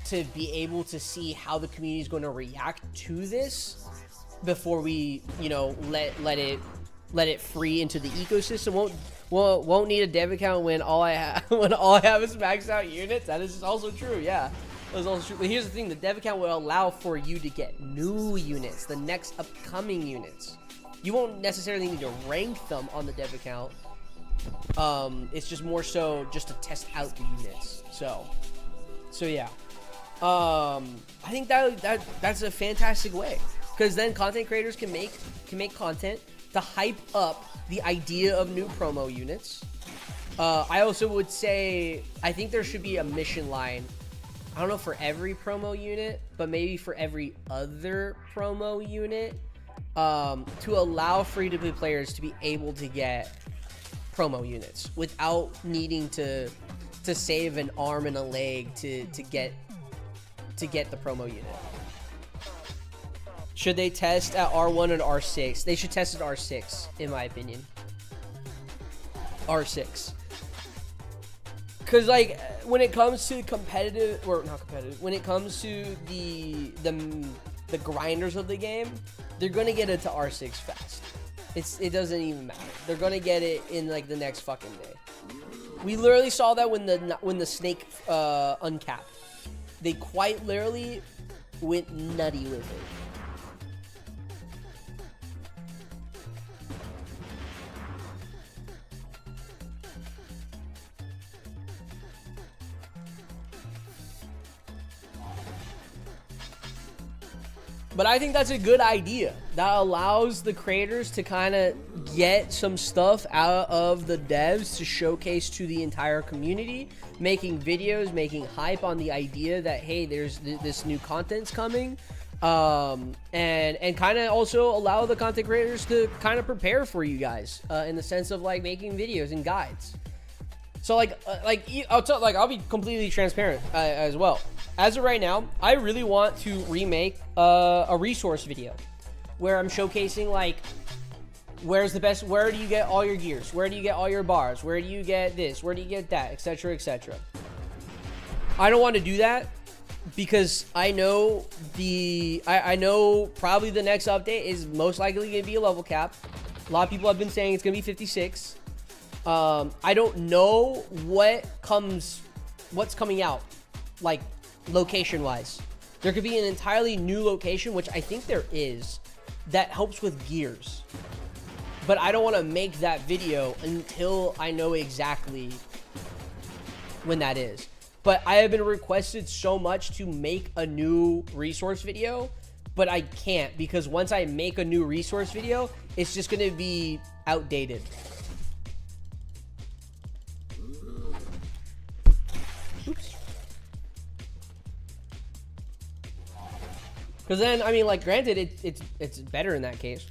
Speaker 1: to be able to see how the community is going to react to this before we, you know, let it free into the ecosystem. Won't need a dev account when all I have is maxed out units. That is also true. Yeah, that is also true. But here's the thing: the dev account will allow for you to get new units, the next upcoming units. You won't necessarily need to rank them on the dev account. It's just more so just to test out the units. So yeah. I think that's a fantastic way, because then content creators can make content to hype up the idea of new promo units. I also would say, I think there should be a mission line. I don't know for every promo unit, but maybe for every other promo unit, to allow free-to-play players to be able to get promo units without needing to save an arm and a leg to get the promo unit. Should they test at R1 and R6? They should test at R6, in my opinion. R6. Because, like, when it comes to competitive, or not competitive, when it comes to the grinders of the game, they're going to get it to R6 fast. It doesn't even matter. They're going to get it in, like, the next fucking day. We literally saw that when the snake uncapped. They quite literally went nutty with it. But I think that's a good idea. That allows the creators to kind of get some stuff out of the devs to showcase to the entire community, making videos, making hype on the idea that, hey, there's this new content's coming. And kind of also allow the content creators to kind of prepare for you guys in the sense of like making videos and guides. So I'll be completely transparent as well. As of right now, I really want to remake a resource video where I'm showcasing like where's the best, where do you get all your gears, where do you get all your bars, where do you get this, where do you get that, etc., etc. I don't want to do that because I know I know probably the next update is most likely going to be a level cap. A lot of people have been saying it's going to be 56. I don't know what's coming out, like location wise. There could be an entirely new location, which I think there is, that helps with gears. But I don't want to make that video until I know exactly when that is. But I have been requested so much to make a new resource video, but I can't because once I make a new resource video, it's just going to be outdated. Oops. Because then, I mean, like, granted, it's better in that case.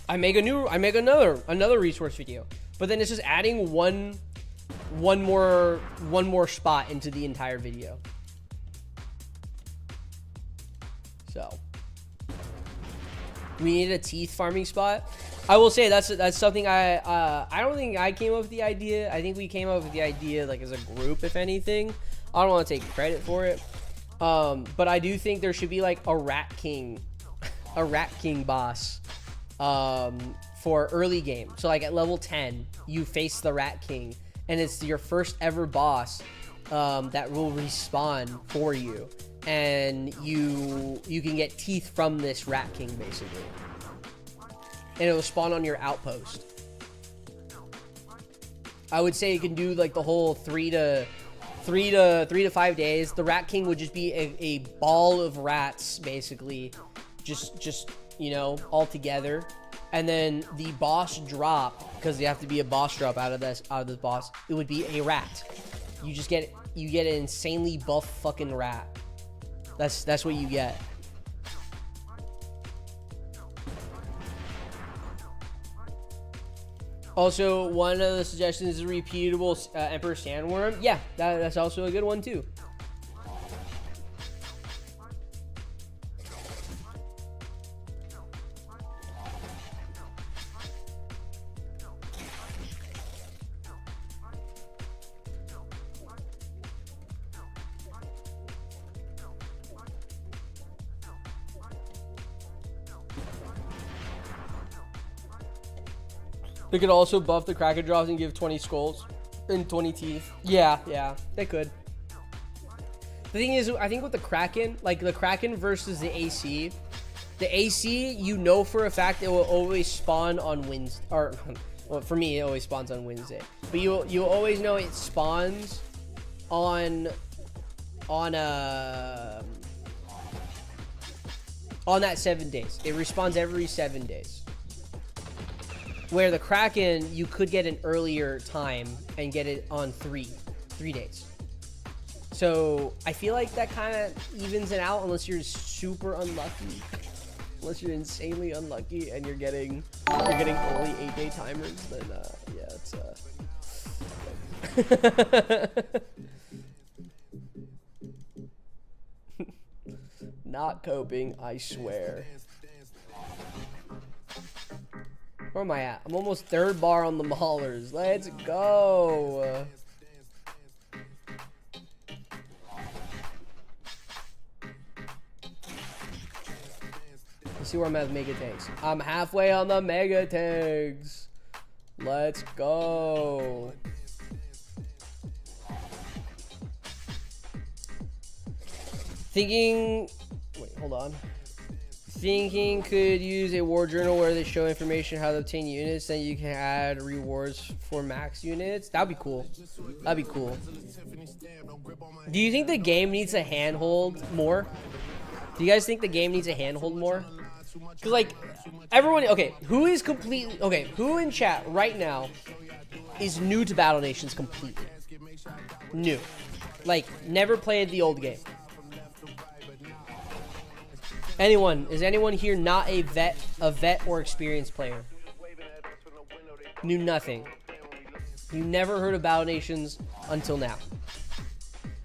Speaker 1: I make another resource video, but then it's just adding one more spot into the entire video. So we need a teeth farming spot. I will say that's something I don't think I came up with the idea. I think we came up with the idea like as a group, if anything. I don't want to take credit for it. But I do think there should be like a Rat King boss for early game. So like at level 10, you face the Rat King, and it's your first ever boss that will respawn for you, and you can get teeth from this Rat King basically, and it will spawn on your outpost. I would say you can do like the whole 3 to 5 days. The Rat King would just be a ball of rats basically, just you know, all together. And then the boss drop, because you have to be a boss drop out of this boss, it would be a rat. You get an insanely buff fucking rat. That's what you get. Also, one of the suggestions is a repeatable Emperor Sandworm. Yeah, that's also a good one too. They could also buff the Kraken drops and give 20 skulls and 20 teeth. Yeah, they could. The thing is, I think with the Kraken, like the Kraken versus the AC, you know for a fact it will always spawn on Wednesday. Or, well, for me, it always spawns on Wednesday. But you always know it spawns on that 7 days. It respawns every 7 days. Where the Kraken, you could get an earlier time and get it on 3 days. So I feel like that kind of evens it out unless you're super unlucky. Unless you're insanely unlucky and you're getting only 8-day timers, then yeah, it's not coping, I swear. Where am I at? I'm almost 3rd bar on the Maulers. Let's go. Let's see where I'm at with Mega Tanks. I'm halfway on the Mega Tanks. Let's go. Thinking... Wait, hold on. Thinking could use a war journal where they show information how to obtain units, then you can add rewards for max units. That'd be cool. That'd be cool. Do you think the game needs a handhold more? Do you guys think the game needs a handhold more? Because, like, everyone... Okay, who is completely... Okay, who in chat right now is new to Battle Nations completely? New. Like, never played the old game. Anyone? Is anyone here not a vet or experienced player? Knew nothing. You never heard of Battle Nations until now.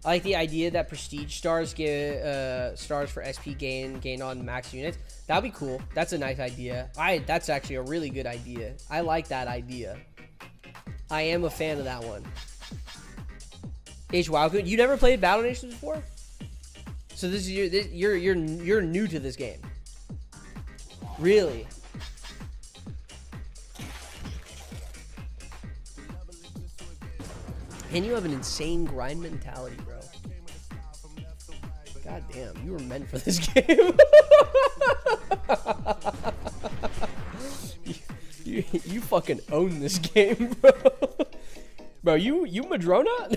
Speaker 1: I like the idea that prestige stars give stars for SP gain on max units. That'd be cool. That's a nice idea. That's actually a really good idea. I like that idea. I am a fan of that one. H Wildgood, you never played Battle Nations before? So this is you're new to this game. Really? And you have an insane grind mentality, bro. God damn, you were meant for this game. you fucking own this game, bro. Bro, you Madrona?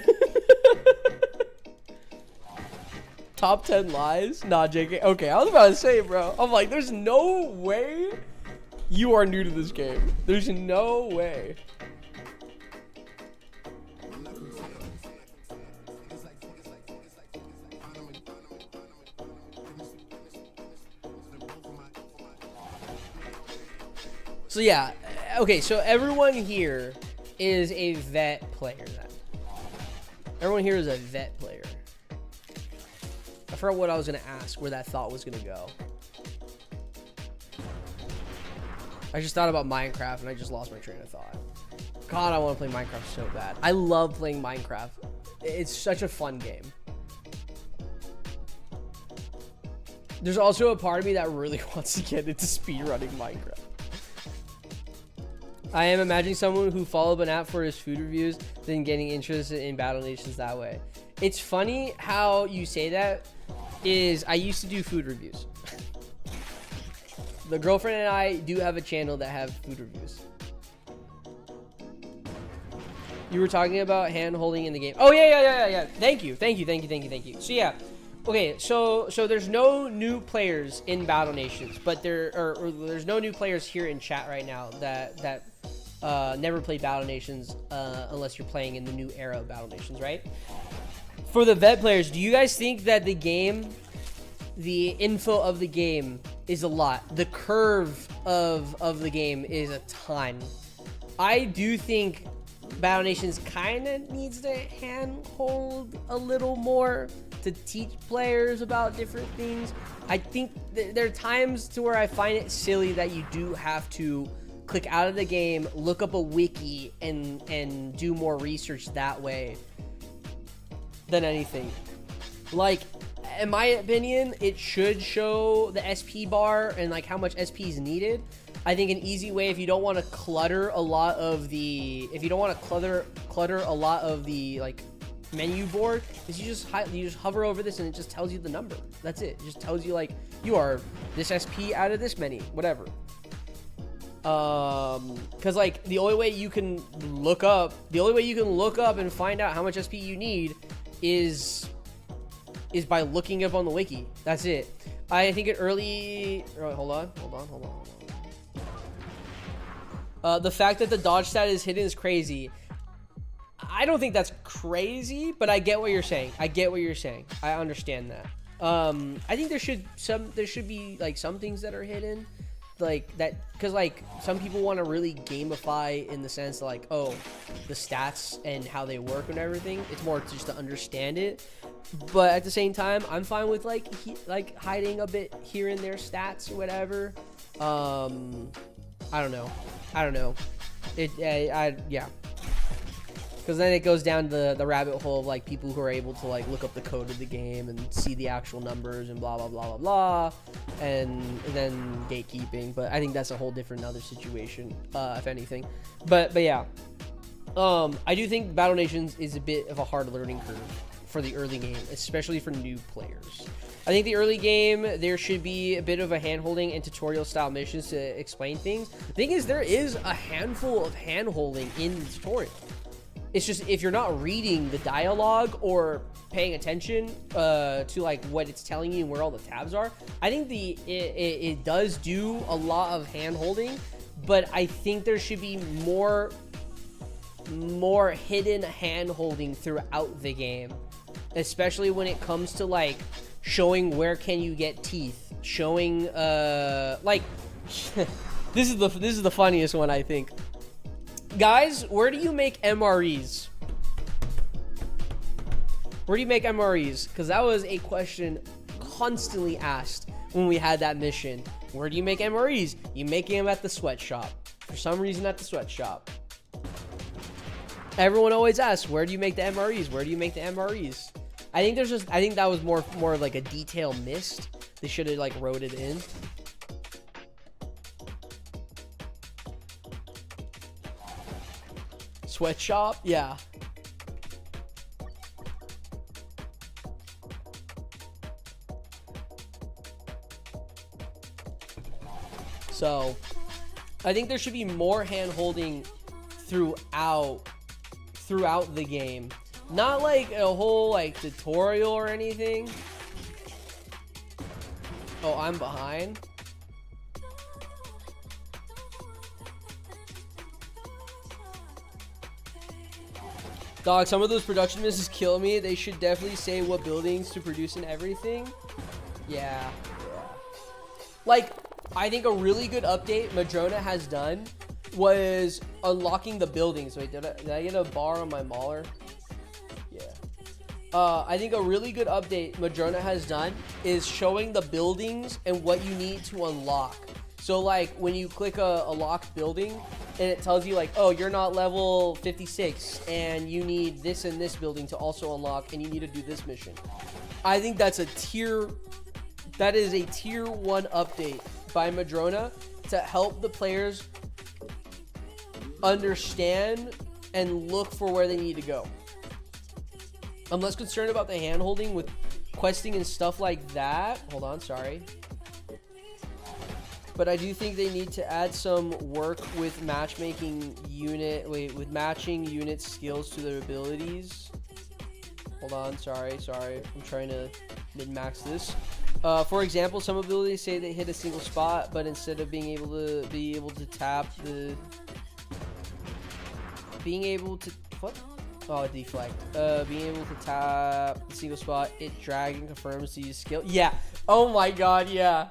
Speaker 1: Top 10 lies? Nah, JK. Okay, I was about to say, bro. I'm like, there's no way you are new to this game. There's no way. So yeah, okay, so everyone here is a vet player then. Everyone here is a vet player. I forgot what I was gonna ask, where that thought was gonna go. I just thought about Minecraft and I just lost my train of thought. God, I want to play Minecraft so bad. I love playing Minecraft. It's such a fun game. There's also a part of me that really wants to get into speedrunning Minecraft. I am imagining someone who followed BNAP for his food reviews, then getting interested in Battle Nations that way. It's funny how you say that. I used to do food reviews. The girlfriend and I do have a channel that have food reviews. You were talking about hand holding in the game. Oh yeah. Thank you. So yeah. Okay, so there's no new players in Battle Nations, but there's no new players here in chat right now that never played Battle Nations unless you're playing in the new era of Battle Nations, right? For the vet players, do you guys think that the info of the game is a lot? The curve of the game is a ton. I do think Battle Nations kind of needs to handhold a little more to teach players about different things. I think there are times to where I find it silly that you do have to click out of the game, look up a wiki, and do more research that way than anything. Like, in my opinion, it should show the SP bar and like how much SP is needed. I think an easy way, if you don't want to clutter a lot of the, clutter a lot of the like menu board, is you just hover over this and it just tells you the number. That's it. It just tells you like you are this SP out of this many, whatever. Because like the only way you can look up and find out how much SP you need is by looking up on the wiki. That's it. I think it early. Hold on. The fact that the dodge stat is hidden is crazy. I don't think that's crazy, but I get what you're saying. I understand that. I think there should be like some things that are hidden, like that, because like some people want to really gamify in the sense like, oh, the stats and how they work and everything. It's more just to understand it. But at the same time, I'm fine with like hiding a bit here and there stats or whatever. I don't know. Yeah. Because then it goes down the rabbit hole of like people who are able to like look up the code of the game and see the actual numbers and blah blah blah blah blah, and then gatekeeping. But I think that's a whole different other situation, if anything. But yeah, I do think Battle Nations is a bit of a hard learning curve for the early game, especially for new players. I think the early game, there should be a bit of a hand-holding and tutorial style missions to explain things. The thing is, there is a handful of hand-holding in the tutorial. It's just if you're not reading the dialogue or paying attention to like what it's telling you and where all the tabs are, I think it does do a lot of hand holding, but I think there should be more hidden hand holding throughout the game, especially when it comes to like showing where can you get teeth, showing like this is the funniest one, I think. Guys, where do you make MREs? Where do you make MREs? Because that was a question constantly asked when we had that mission. Where do you make MREs? You make them at the sweatshop. For some reason at the sweatshop. Everyone always asks, where do you make the MREs? Where do you make the MREs? I think that was more of like a detail missed. They should have like wrote it in. Sweatshop? Yeah. So, I think there should be more hand holding throughout the game. Not like a whole like tutorial or anything. Oh, I'm behind. Dog, some of those production misses kill me. They should definitely say what buildings to produce and everything. Yeah. Like, I think a really good update Madrona has done was unlocking the buildings. Wait, did I get a bar on my Mauler? Yeah. I think a really good update Madrona has done is showing the buildings and what you need to unlock. So like when you click a locked building and it tells you like, oh, you're not level 56 and you need this and this building to also unlock and you need to do this mission. I think that is a tier 1 update by Madrona to help the players understand and look for where they need to go. I'm less concerned about the hand holding with questing and stuff like that. Hold on, sorry. But I do think they need to add some work with matching unit skills to their abilities. Hold on, sorry. I'm trying to min-max this. For example, some abilities say they hit a single spot, but instead of being able to tap the deflect. Being able to tap the single spot, it drag and confirms the skill. Yeah. Oh my god. Yeah.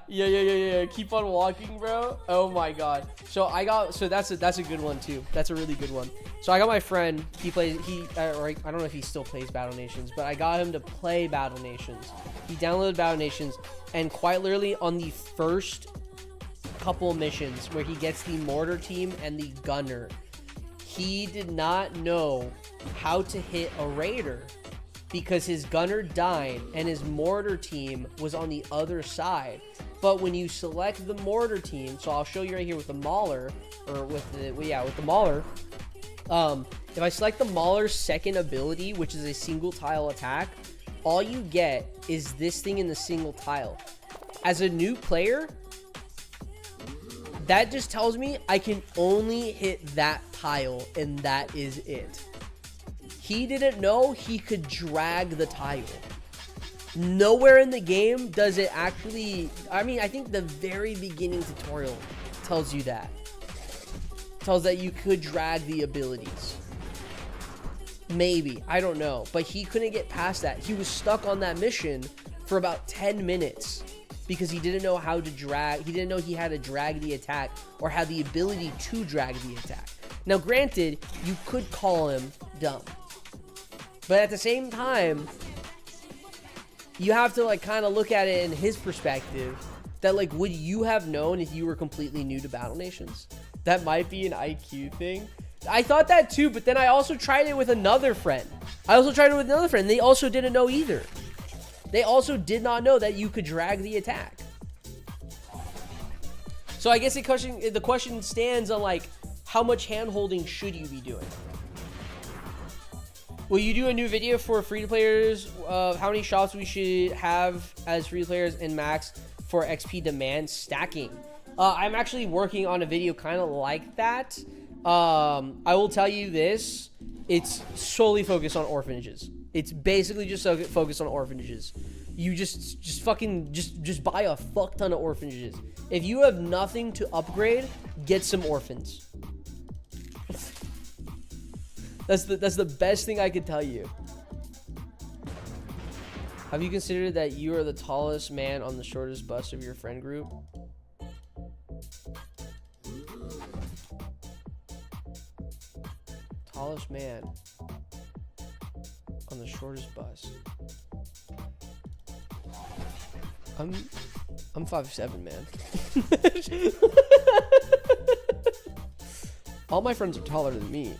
Speaker 1: Keep on walking, bro. Oh my god. So that's a good one too. That's a really good one. So I got my friend. He I don't know if he still plays Battle Nations, but I got him to play Battle Nations. He downloaded Battle Nations, and quite literally on the first couple missions where he gets the mortar team and the gunner, he did not know how to hit a raider because his gunner died and his mortar team was on the other side. But when you select the mortar team, so I'll show you right here with the Mauler, or with the Mauler. If I select the Mauler's second ability, which is a single tile attack, all you get is this thing in the single tile. As a new player, that just tells me I can only hit that tile, and that is it. He didn't know he could drag the tile. Nowhere in the game does it actually... I mean, I think the very beginning tutorial tells you that. Tells that you could drag the abilities. Maybe. I don't know. But he couldn't get past that. He was stuck on that mission for about 10 minutes. Because he didn't know how to drag, he didn't know he had to drag the attack or had the ability to drag the attack. Now, granted, you could call him dumb. But at the same time, you have to like kind of look at it in his perspective. That like, would you have known if you were completely new to Battle Nations? That might be an IQ thing. I thought that too, but then I also tried it with another friend. They also didn't know either. They also did not know that you could drag the attack. So I guess the question stands on like, how much hand holding should you be doing? Will you do a new video for free-to-players of how many shops we should have as free-to-players and max for XP demand stacking? I'm actually working on a video kind of like that. I will tell you this. It's solely focused on orphanages. It's basically just focused on orphanages. You just fucking just buy a fuck ton of orphanages. If you have nothing to upgrade, get some orphans. That's the best thing I could tell you. Have you considered that you are the tallest man on the shortest bus of your friend group? Tallest man on the shortest bus. I'm 5'7", man. All my friends are taller than me.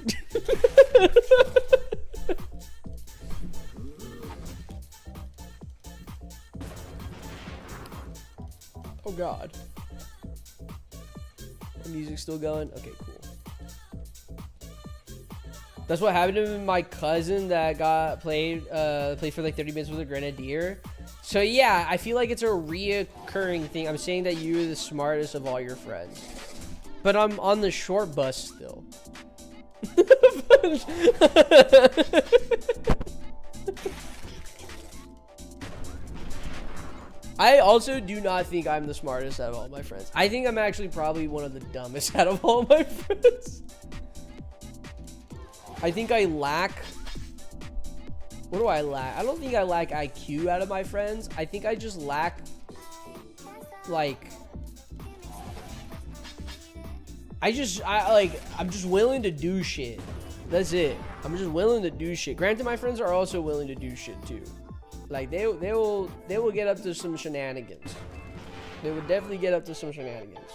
Speaker 1: Oh God. The music's still going? Okay, cool. That's what happened to my cousin that got played for like 30 minutes with a grenadier. So yeah, I feel like it's a reoccurring thing. I'm saying that you're the smartest of all your friends. But I'm on the short bus still. I also do not think I'm the smartest out of all my friends. I think I'm actually probably one of the dumbest out of all my friends. I think I lack... What do I lack? I don't think I lack IQ out of my friends. I think I just lack... Like... I'm just willing to do shit. That's it. I'm just willing to do shit. Granted, my friends are also willing to do shit too. Like they will get up to some shenanigans. They would definitely get up to some shenanigans.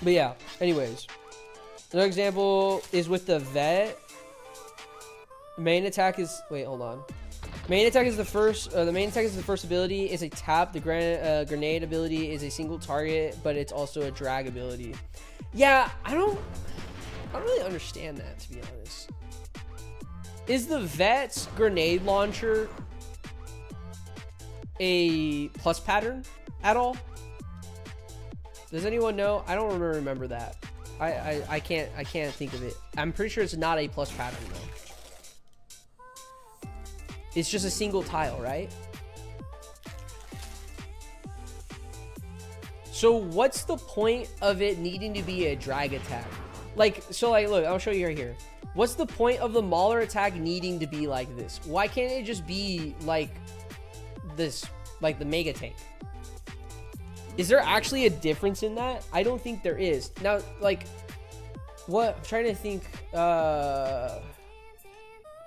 Speaker 1: But yeah, anyways. Another example is with the vet. Main attack is hold on. Main attack is the first ability is a tap. The grenade ability is a single target, but it's also a drag ability. Yeah, I don't really understand that, to be honest. Is the vet's grenade launcher a plus pattern at all? Does anyone know? I don't remember that. I can't think of it. I'm pretty sure it's not a plus pattern though. It's just a single tile, right? So what's the point of it needing to be a drag attack? Like, so like, look, I'll show you right here. What's the point of the Mauler attack needing to be like this? Why can't it just be like this, like the mega tank? Is there actually a difference in that? I don't think there is. Now, like, what? I'm trying to think.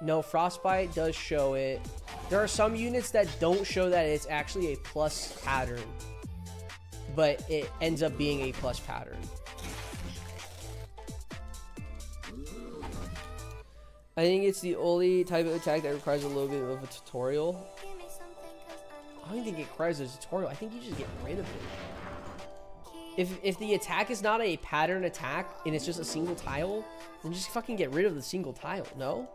Speaker 1: No, Frostbite does show it. There are some units that don't show that it's actually a plus pattern, but it ends up being a plus pattern. I think it's the only type of attack that requires a little bit of a tutorial. I don't think it requires a tutorial. I think you just get rid of it. If the attack is not a pattern attack and it's just a single tile, then just fucking get rid of the single tile. No?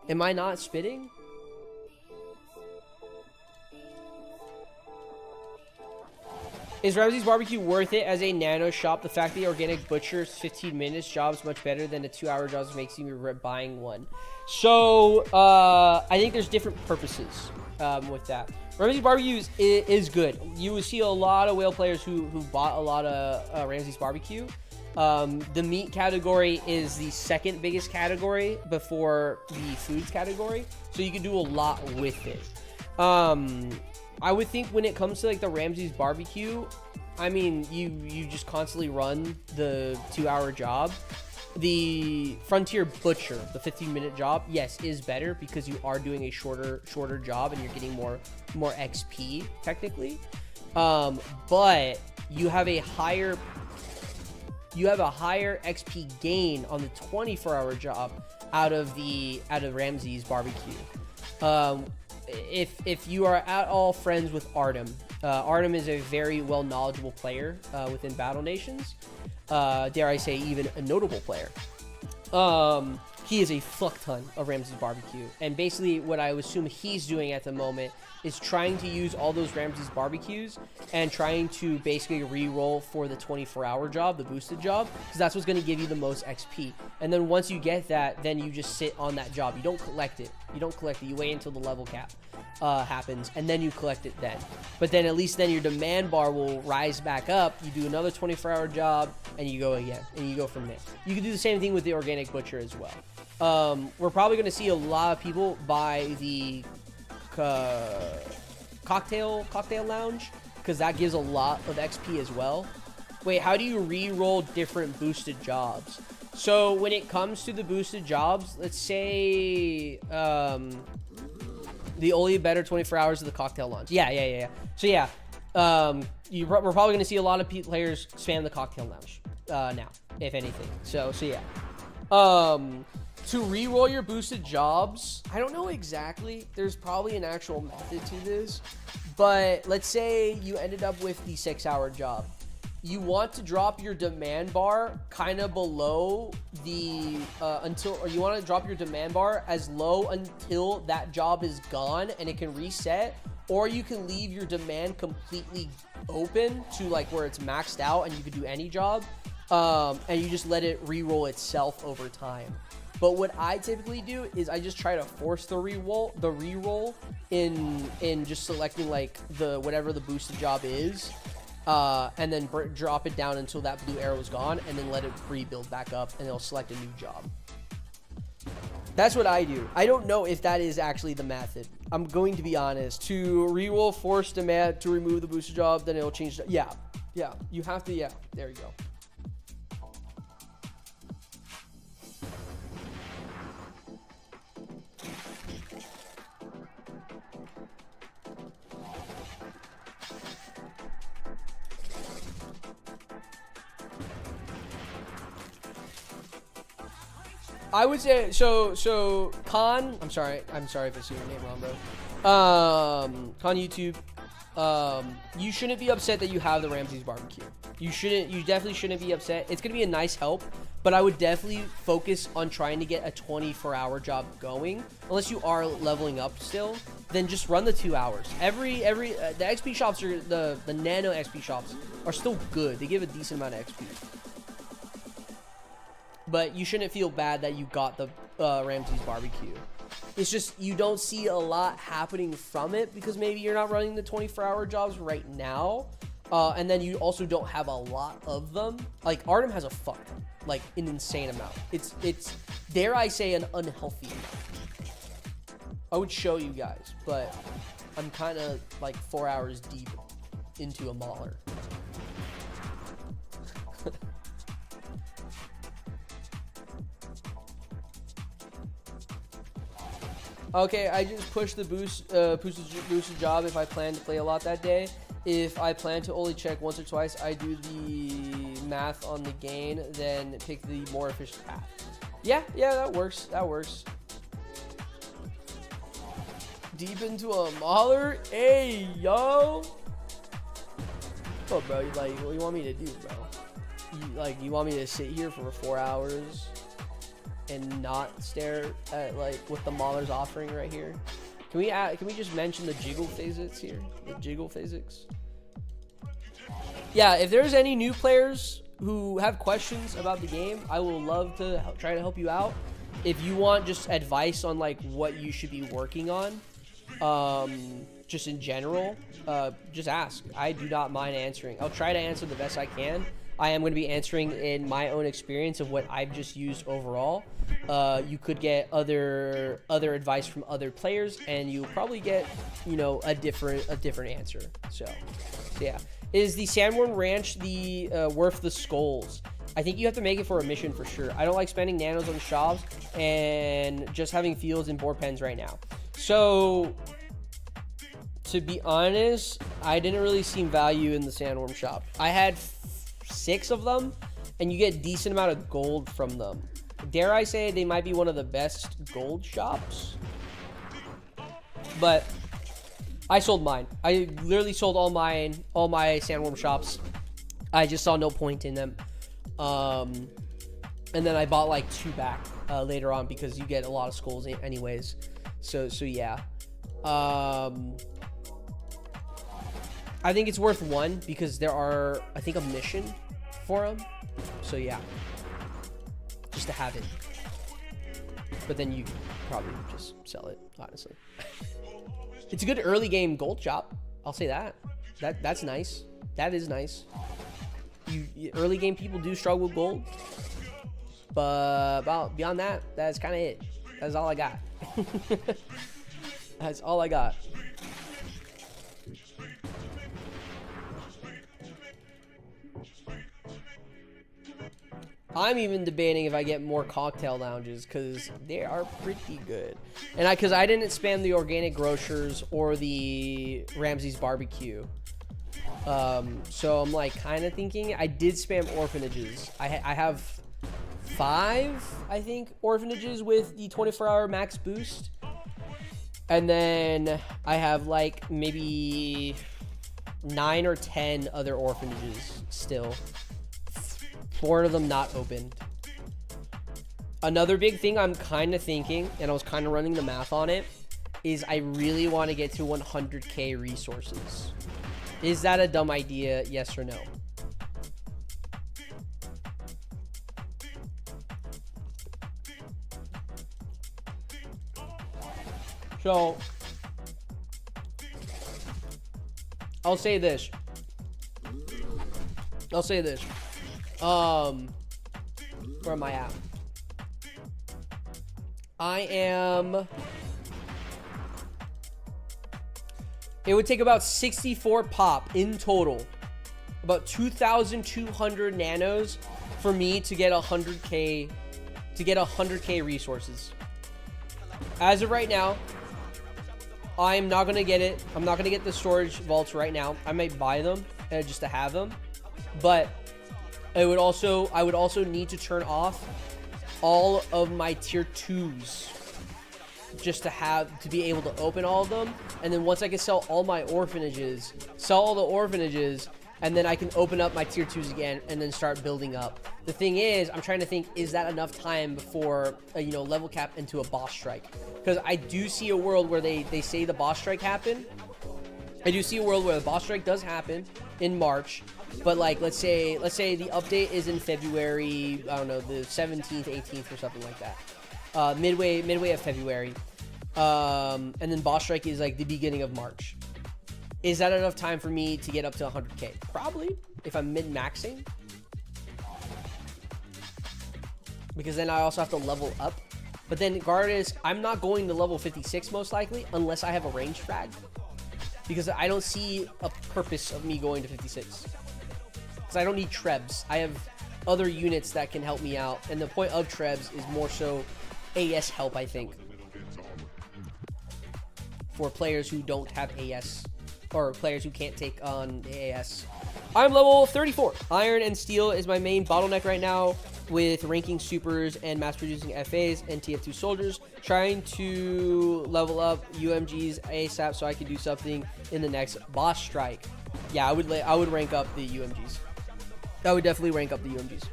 Speaker 1: Am I not spitting? Is Ramsey's Barbecue worth it as a nano shop? The fact the organic butcher's 15 minutes job is much better than a 2-hour job makes you regret buying one. So, I think there's different purposes with that. Ramsey's Barbecue is good. You will see a lot of whale players who bought a lot of Ramsey's Barbecue. The meat category is the second biggest category before the foods category. So you can do a lot with it. I would think when it comes to like the Ramsey's Barbecue, I mean, you just constantly run the 2-hour job. The Frontier Butcher, the 15-minute job, yes, is better because you are doing a shorter job and you're getting more XP technically. But you have a higher XP gain on the 24-hour job out of Ramsey's Barbecue. If you are at all friends with Artem, Artem is a very well knowledgeable player within Battle Nations. Dare I say, even a notable player. he is a fuck ton of Ramsey's barbecue. And basically what I assume he's doing at the moment is trying to use all those Ramsey's barbecues and trying to basically re-roll for the 24-hour job, the boosted job, because that's what's going to give you the most XP. And then once you get that, then you just sit on that job. You don't collect it. You wait until the level cap happens, and then you collect it then. But then at least then your demand bar will rise back up. You do another 24-hour job, and you go again, and you go from there. You can do the same thing with the organic butcher as well. We're probably going to see a lot of people buy the cocktail lounge, because that gives a lot of XP as well. Wait, how do you re-roll different boosted jobs? So when it comes to the boosted jobs, let's say the only better 24 hours of the cocktail launch. Yeah. So yeah, we're probably going to see a lot of players spam the cocktail lounge now, if anything. So yeah. To re-roll your boosted jobs, I don't know exactly. There's probably an actual method to this, but let's say you ended up with the 6-hour job. You want to drop your demand bar kind of below the or you want to drop your demand bar as low until that job is gone and it can reset, or you can leave your demand completely open to like where it's maxed out and you can do any job, and you just let it re-roll itself over time. But what I typically do is I just try to force the re-roll in just selecting like whatever the boosted job is. And then drop it down until that blue arrow is gone, and then let it rebuild back up, and it'll select a new job. That's what I do. I don't know if that is actually the method. I'm going to be honest. To re-roll force demand to remove the booster job, then it'll change. Yeah. You have to. Yeah. There you go. I would say so Con, I'm sorry if I see your name wrong, bro. Con YouTube, you shouldn't be upset that you have the Ramsey's barbecue. You definitely shouldn't be upset. It's gonna be a nice help, but I would definitely focus on trying to get a 24-hour job going. Unless you are leveling up still, then just run the 2 hours. The XP shops are the nano XP shops are still good. They give a decent amount of XP. But you shouldn't feel bad that you got the Ramsey's barbecue. It's just you don't see a lot happening from it because maybe you're not running the 24-hour jobs right now. And then you also don't have a lot of them. Like Artem has a fuck ton, like an insane amount. It's dare I say an unhealthy amount. I would show you guys, but I'm kind of like 4 hours deep into a Mauler. Okay, I just pushed the boosted job if I plan to play a lot that day. If I plan to only check once or twice, I do the math on the gain, then pick the more efficient path. Yeah, that works. Deep into a Mauler? Hey, yo! Oh, bro, what do you want me to do, bro? You want me to sit here for 4 hours and not stare at what the Maulers offering right here? Can we just mention the jiggle physics here? The jiggle physics. Yeah, if there's any new players who have questions about the game, I will love to try to help you out. If you want just advice on what you should be working on, just in general, just ask. I do not mind answering. I'll try to answer the best I can. I am going to be answering in my own experience of what I've just used overall. You could get other advice from other players, and you'll probably get, a different answer. So yeah. Is the Sandworm Ranch worth the skulls? I think you have to make it for a mission for sure. I don't like spending nanos on shops and just having fields and boar pens right now. So to be honest, I didn't really see value in the Sandworm shop. I had 6 of them, and you get a decent amount of gold from them. Dare I say they might be one of the best gold shops? But I sold mine. I literally sold all my Sandworm shops. I just saw no point in them. And then I bought like 2 back later on because you get a lot of skulls anyways. So yeah. I think it's worth 1 because there are, I think, a mission for them. So yeah, just to have it. But then you probably just sell it, honestly. It's a good early game gold shop. I'll say that. That's nice. That is nice. Early game people do struggle with gold. But beyond that, that's kind of it. That's all I got. That's all I got. I'm even debating if I get more cocktail lounges because they are pretty good. And because I didn't spam the organic grocers or the Ramsey's barbecue. So I'm like kind of thinking I did spam orphanages. I have 5, I think, orphanages with the 24-hour max boost. And then I have like maybe 9 or 10 other orphanages still. 4 of them not opened. Another big thing I'm kind of thinking, and I was kind of running the math on it, is I really want to get to 100k resources. Is that a dumb idea? Yes or no? So, I'll say this. Where am I at? I am... It would take about 64 pop in total. About 2,200 nanos for me to get 100k, to get 100k resources. As of right now, I'm not gonna get it. I'm not gonna get the storage vaults right now. I might buy them just to have them, but I would also need to turn off all of my tier 2s just to be able to open all of them. And then once I can sell all my orphanages, and then I can open up my tier 2s again and then start building up. The thing is, I'm trying to think, is that enough time before, level cap into a boss strike? Because I do see a world where they say the boss strike happen. I do see a world where the boss strike does happen in March. But like, let's say the update is in February, I don't know, the 17th, 18th or something like that. Midway of February. And then boss strike is like the beginning of March. Is that enough time for me to get up to 100k? Probably, if I'm min-maxing. Because then I also have to level up. But then regardless, I'm not going to level 56 most likely, unless I have a range frag. Because I don't see a purpose of me going to 56. Because I don't need trebs. I have other units that can help me out. And the point of trebs is more so AS help, I think. For players who don't have AS. Or players who can't take on AS. I'm level 34. Iron and steel is my main bottleneck right now, with ranking supers and mass producing FAs and TF2 soldiers. Trying to level up UMGs ASAP so I can do something in the next boss strike. Yeah, I would rank up the UMGs. I would definitely rank up the UMGs.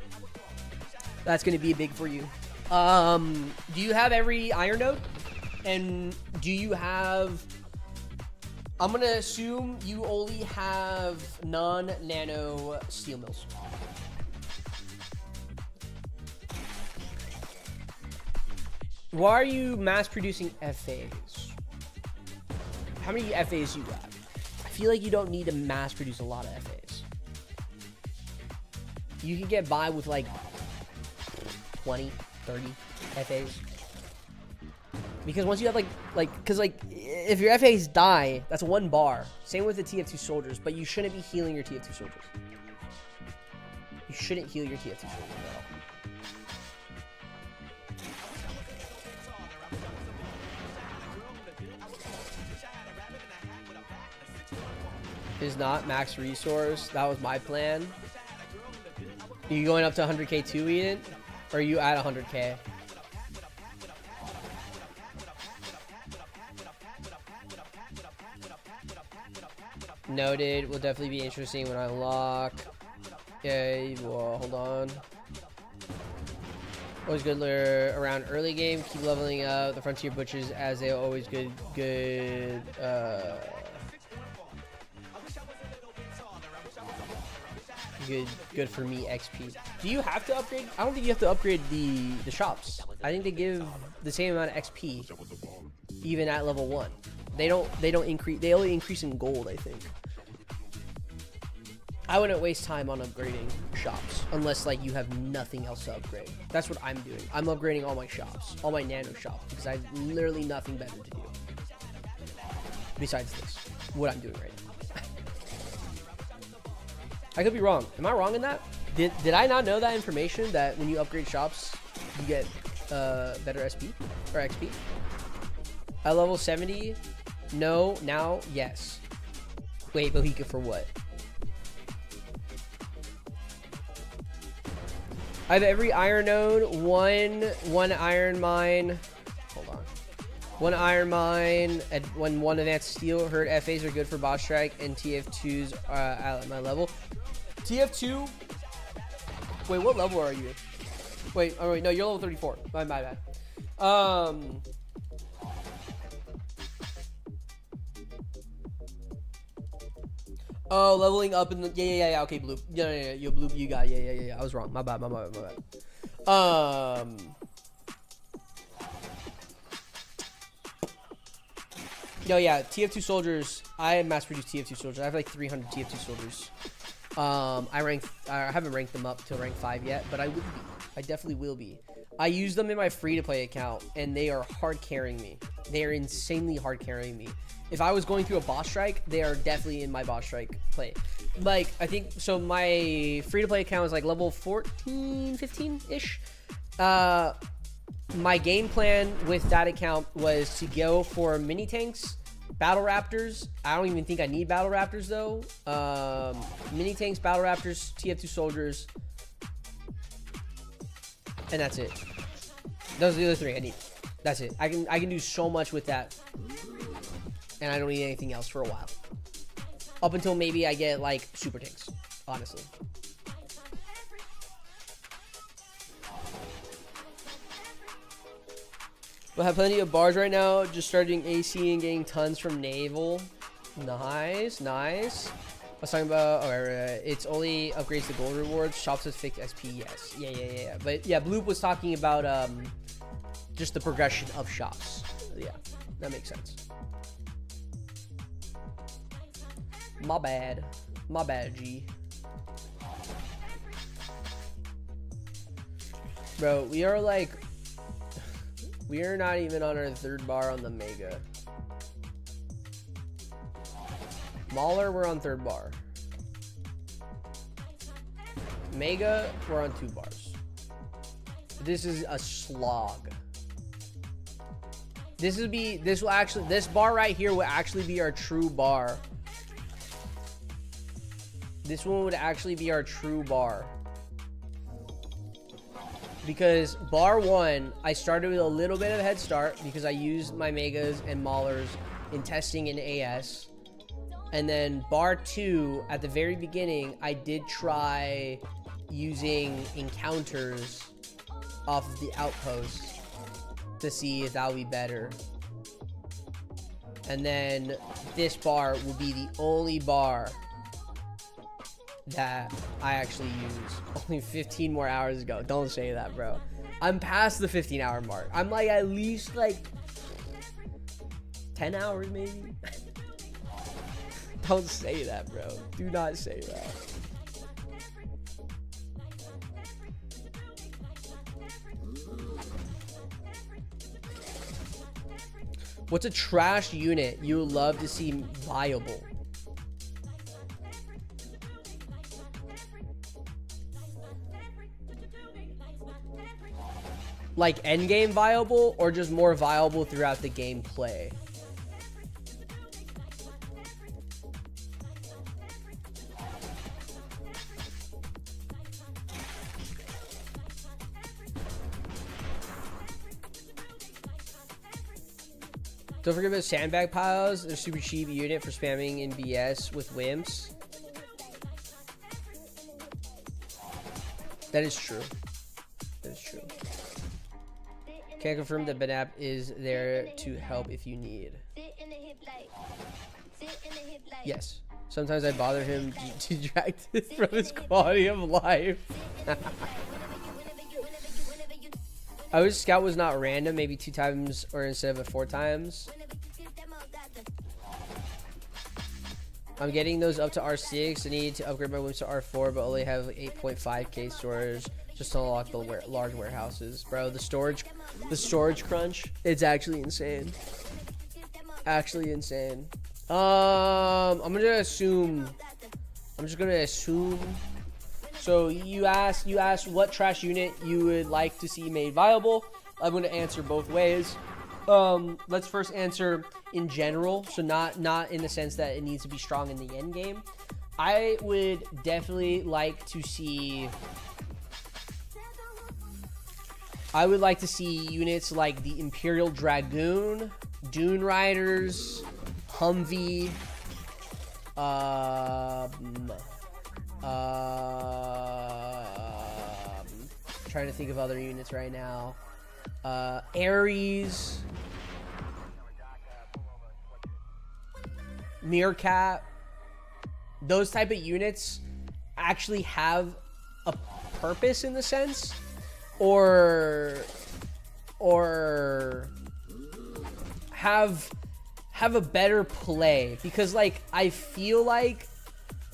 Speaker 1: That's going to be big for you. Do you have every iron node? And do you have... I'm going to assume you only have non-nano steel mills. Why are you mass producing FAs? How many FAs you got? I feel like you don't need to mass produce a lot of FAs. You can get by with like 20, 30 FAs. Because once you have because if your FAs die, that's 1 bar. Same with the TF2 soldiers, but you shouldn't be healing your TF2 soldiers. You shouldn't heal your TF2 soldiers at all. Is not max resource. That was my plan. Are you going up to 100k too, Eden? Or are you at 100k? Noted. Will definitely be interesting when I unlock. Okay, well, hold on. Always good around early game. Keep leveling up the frontier butchers as they are always good. Good for me XP. Do you have to upgrade? I don't think you have to upgrade the shops. I think they give the same amount of XP even at level 1. They don't increase. They only increase in gold, I think. I wouldn't waste time on upgrading shops unless like you have nothing else to upgrade. That's what I'm doing. I'm upgrading all my shops, all my nano shops, because I have literally nothing better to do besides this. What I'm doing right now. I could be wrong. Am I wrong in that? Did I not know that information, that when you upgrade shops, you get better SP or XP? At level 70? No. Now, yes. Wait, Bohica for what? I have every iron node, one iron mine. Hold on. One iron mine, and one advanced steel. Heard FAs are good for boss strike, and TF2s are at my level. TF2. Wait, what level are you? Wait, oh wait, no, you're level 34. My bad. Oh, leveling up in the yeah. Okay, Bloop. Yeah. You Bloop. You got it. Yeah. I was wrong. My bad. No, yeah. TF2 soldiers. I mass produced TF2 soldiers. I have like 300 TF2 soldiers. I haven't ranked them up to rank 5 yet, but I will be. I definitely will be. I use them in my free-to-play account, and they are hard carrying me. They are insanely hard carrying me. If I was going through a boss strike, they are definitely in my boss strike play. Like, I think, so my free-to-play account is like level 14, 15-ish. My game plan with that account was to go for mini tanks, battle raptors. I don't even think I need battle raptors though. Mini tanks, battle raptors, TF2 soldiers, and that's it. Those are the other 3 I need. That's it. I can do so much with that. And I don't need anything else for a while. Up until maybe I get, like, super tanks, honestly. We'll have plenty of bars right now. Just starting AC and getting tons from Naval. Nice. I was talking about, it's only upgrades to gold rewards. Shops with fixed SP, yes. Yeah. But, yeah, Bloop was talking about, just the progression of shops. Yeah, that makes sense. My bad, G. Bro, we are not even on our 3rd bar on the Mega. Mauler, we're on 3rd bar. Mega, we're on 2 bars. This is a slog. This bar right here will actually be our true bar. This one would actually be our true bar. Because bar 1, I started with a little bit of a head start because I used my Megas and Maulers in testing in AS. And then bar 2, at the very beginning, I did try using encounters off of the outpost to see if that would be better. And then this bar will be the only bar that I actually use. Only 15 more hours ago. Don't say that, bro. I'm past the 15-hour mark. I'm like at least like 10 hours maybe. Don't say that, bro. Do not say that. What's a trash unit you would love to see viable? Like endgame viable, or just more viable throughout the gameplay? Don't forget about sandbag piles. They're super cheap unit for spamming in BS with wimps. That is true. That is true. Can confirm that BNAP is there to help if you need. Yes. Sometimes I bother him detracted from his quality of life. I wish Scout was not random, maybe 2 times or instead of 4 times. I'm getting those up to R6. I need to upgrade my wins to R4, but only have 8.5k storage just to unlock the large warehouses. Bro, the storage crunch, it's actually insane. Actually insane. I'm just gonna assume. So you asked what trash unit you would like to see made viable. I'm gonna answer both ways. Let's first answer in general, so not in the sense that it needs to be strong in the end game. I would definitely like to see. I would like to see units like the Imperial Dragoon, Dune Riders, Humvee, trying to think of other units right now. Ares, Meerkat. Those type of units actually have a purpose in the sense, or have a better play, because like I feel like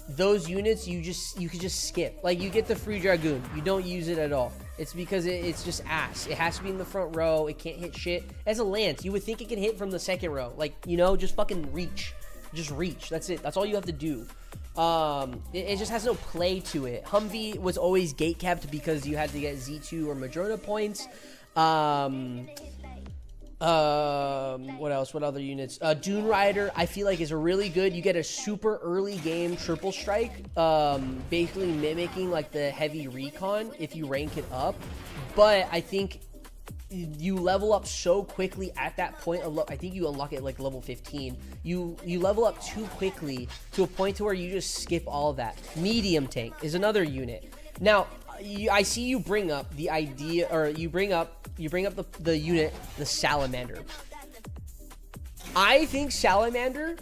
Speaker 1: those units you could just skip. Like you get the free Dragoon, you don't use it at all. It's because it's just ass. It has to be in the front row. It can't hit shit. As a lance, you would think it can hit from the second row. Like, you know, just fucking reach. Just reach. That's it. That's all you have to do. It just has no play to it. Humvee was always gate capped because you had to get Z2 or Madrona points. What else? What other units? Dune Rider, I feel like is really good. You get a super early game triple strike, basically mimicking like the heavy recon if you rank it up. But I think you level up so quickly at that point. I think you unlock it like level 15. You level up too quickly to a point to where you just skip all of that. Medium tank is another unit. Now, I see you bring up the idea, or you bring up the unit, the Salamander. I think Salamander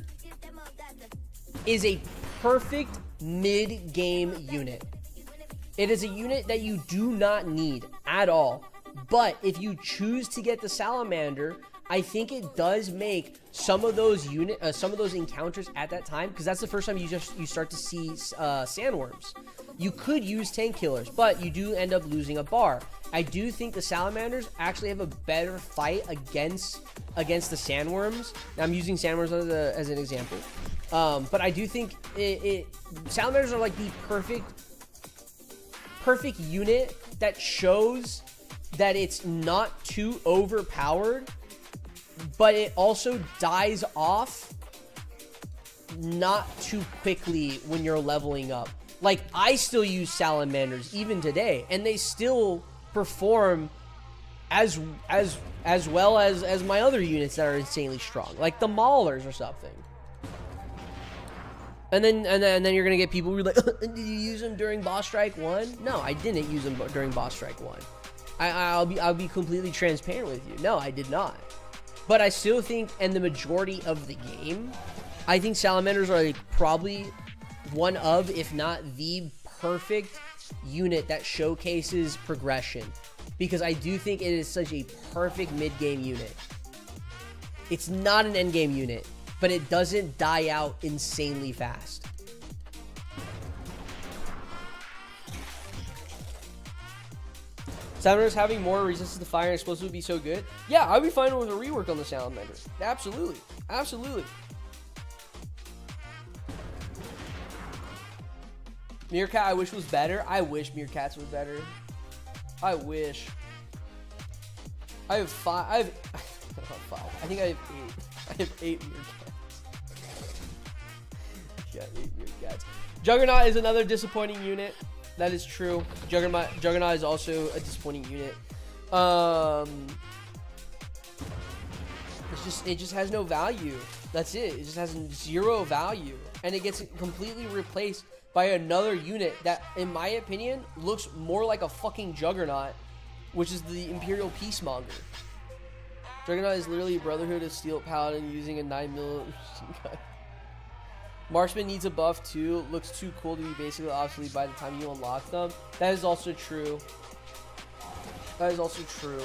Speaker 1: is a perfect mid-game unit. It is a unit that you do not need at all. But if you choose to get the Salamander, I think it does make some of those encounters at that time, because that's the first time you start to see sandworms. You could use tank killers, but you do end up losing a bar. I do think the Salamanders actually have a better fight against the sandworms. Now, I'm using sandworms as an example, but I do think Salamanders are like the perfect unit that shows that it's not too overpowered, but it also dies off not too quickly when you're leveling up. Like, I still use Salamanders even today, and they still perform as well as my other units that are insanely strong, like the Maulers or something. And then you're gonna get people who are like, did you use them during Boss Strike 1? No, I didn't use them during Boss Strike 1. I'll be completely transparent with you. No, I did not. But I still think, in the majority of the game, I think Salamanders are like probably one of, if not the perfect unit that showcases progression, because I do think it is such a perfect mid-game unit. It's not an end-game unit, but it doesn't die out insanely fast. Salamanders having more resistance to fire and explosives would be so good. Yeah, I'd be fine with a rework on the Salamanders. Absolutely. Absolutely. Meerkat, I wish was better. I wish Meerkats was better. I wish. I have 5. I think I have 8. I have 8 Meerkats. Yeah, 8 Meerkats. Juggernaut is another disappointing unit. That is true. Juggernaut is also a disappointing unit. It just has no value. That's it. It just has 0 value, and it gets completely replaced by another unit that, in my opinion, looks more like a fucking Juggernaut, which is the Imperial Peacemonger. Juggernaut is literally Brotherhood of Steel Paladin using a 9mm gun. Marksman needs a buff too. Looks too cool to be basically obsolete by the time you unlock them. That is also true. That is also true.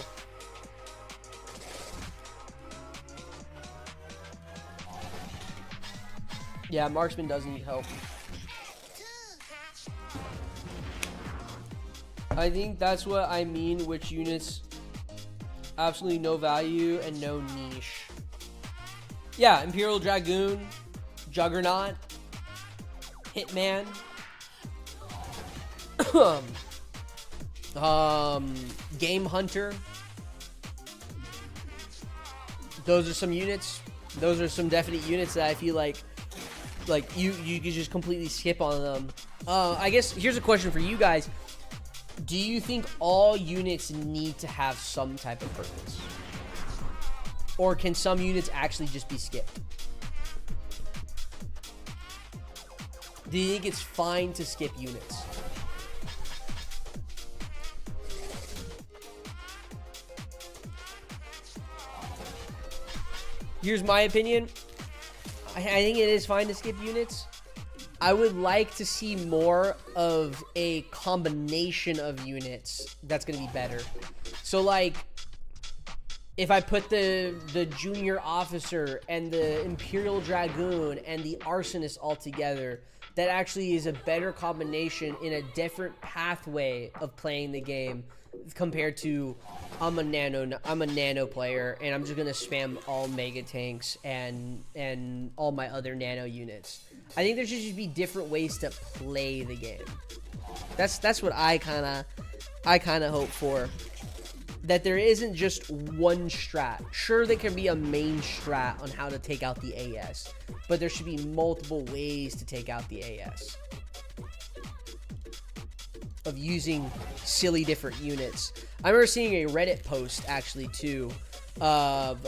Speaker 1: Yeah, Marksman does need help. I think that's what I mean, which units absolutely no value and no niche. Yeah, Imperial Dragoon, Juggernaut, Hitman, Game Hunter. Those are some units. Those are some definite units that I feel like you could just completely skip on them. I guess here's a question for you guys. Do you think all units need to have some type of purpose? Or can some units actually just be skipped? Do you think it's fine to skip units? Here's my opinion. I think it is fine to skip units. I would like to see more of a combination of units that's going to be better. So, like, if I put the junior officer and the Imperial Dragoon and the Arsonist all together, that actually is a better combination in a different pathway of playing the game compared to I'm a nano player and I'm just gonna spam all mega tanks and all my other nano units. I think there should just be different ways to play the game. That's what I kind of hope for. That there isn't just one strat. Sure, there can be a main strat on how to take out the AS, but there should be multiple ways to take out the AS. Of using silly different units. I remember seeing a Reddit post actually too of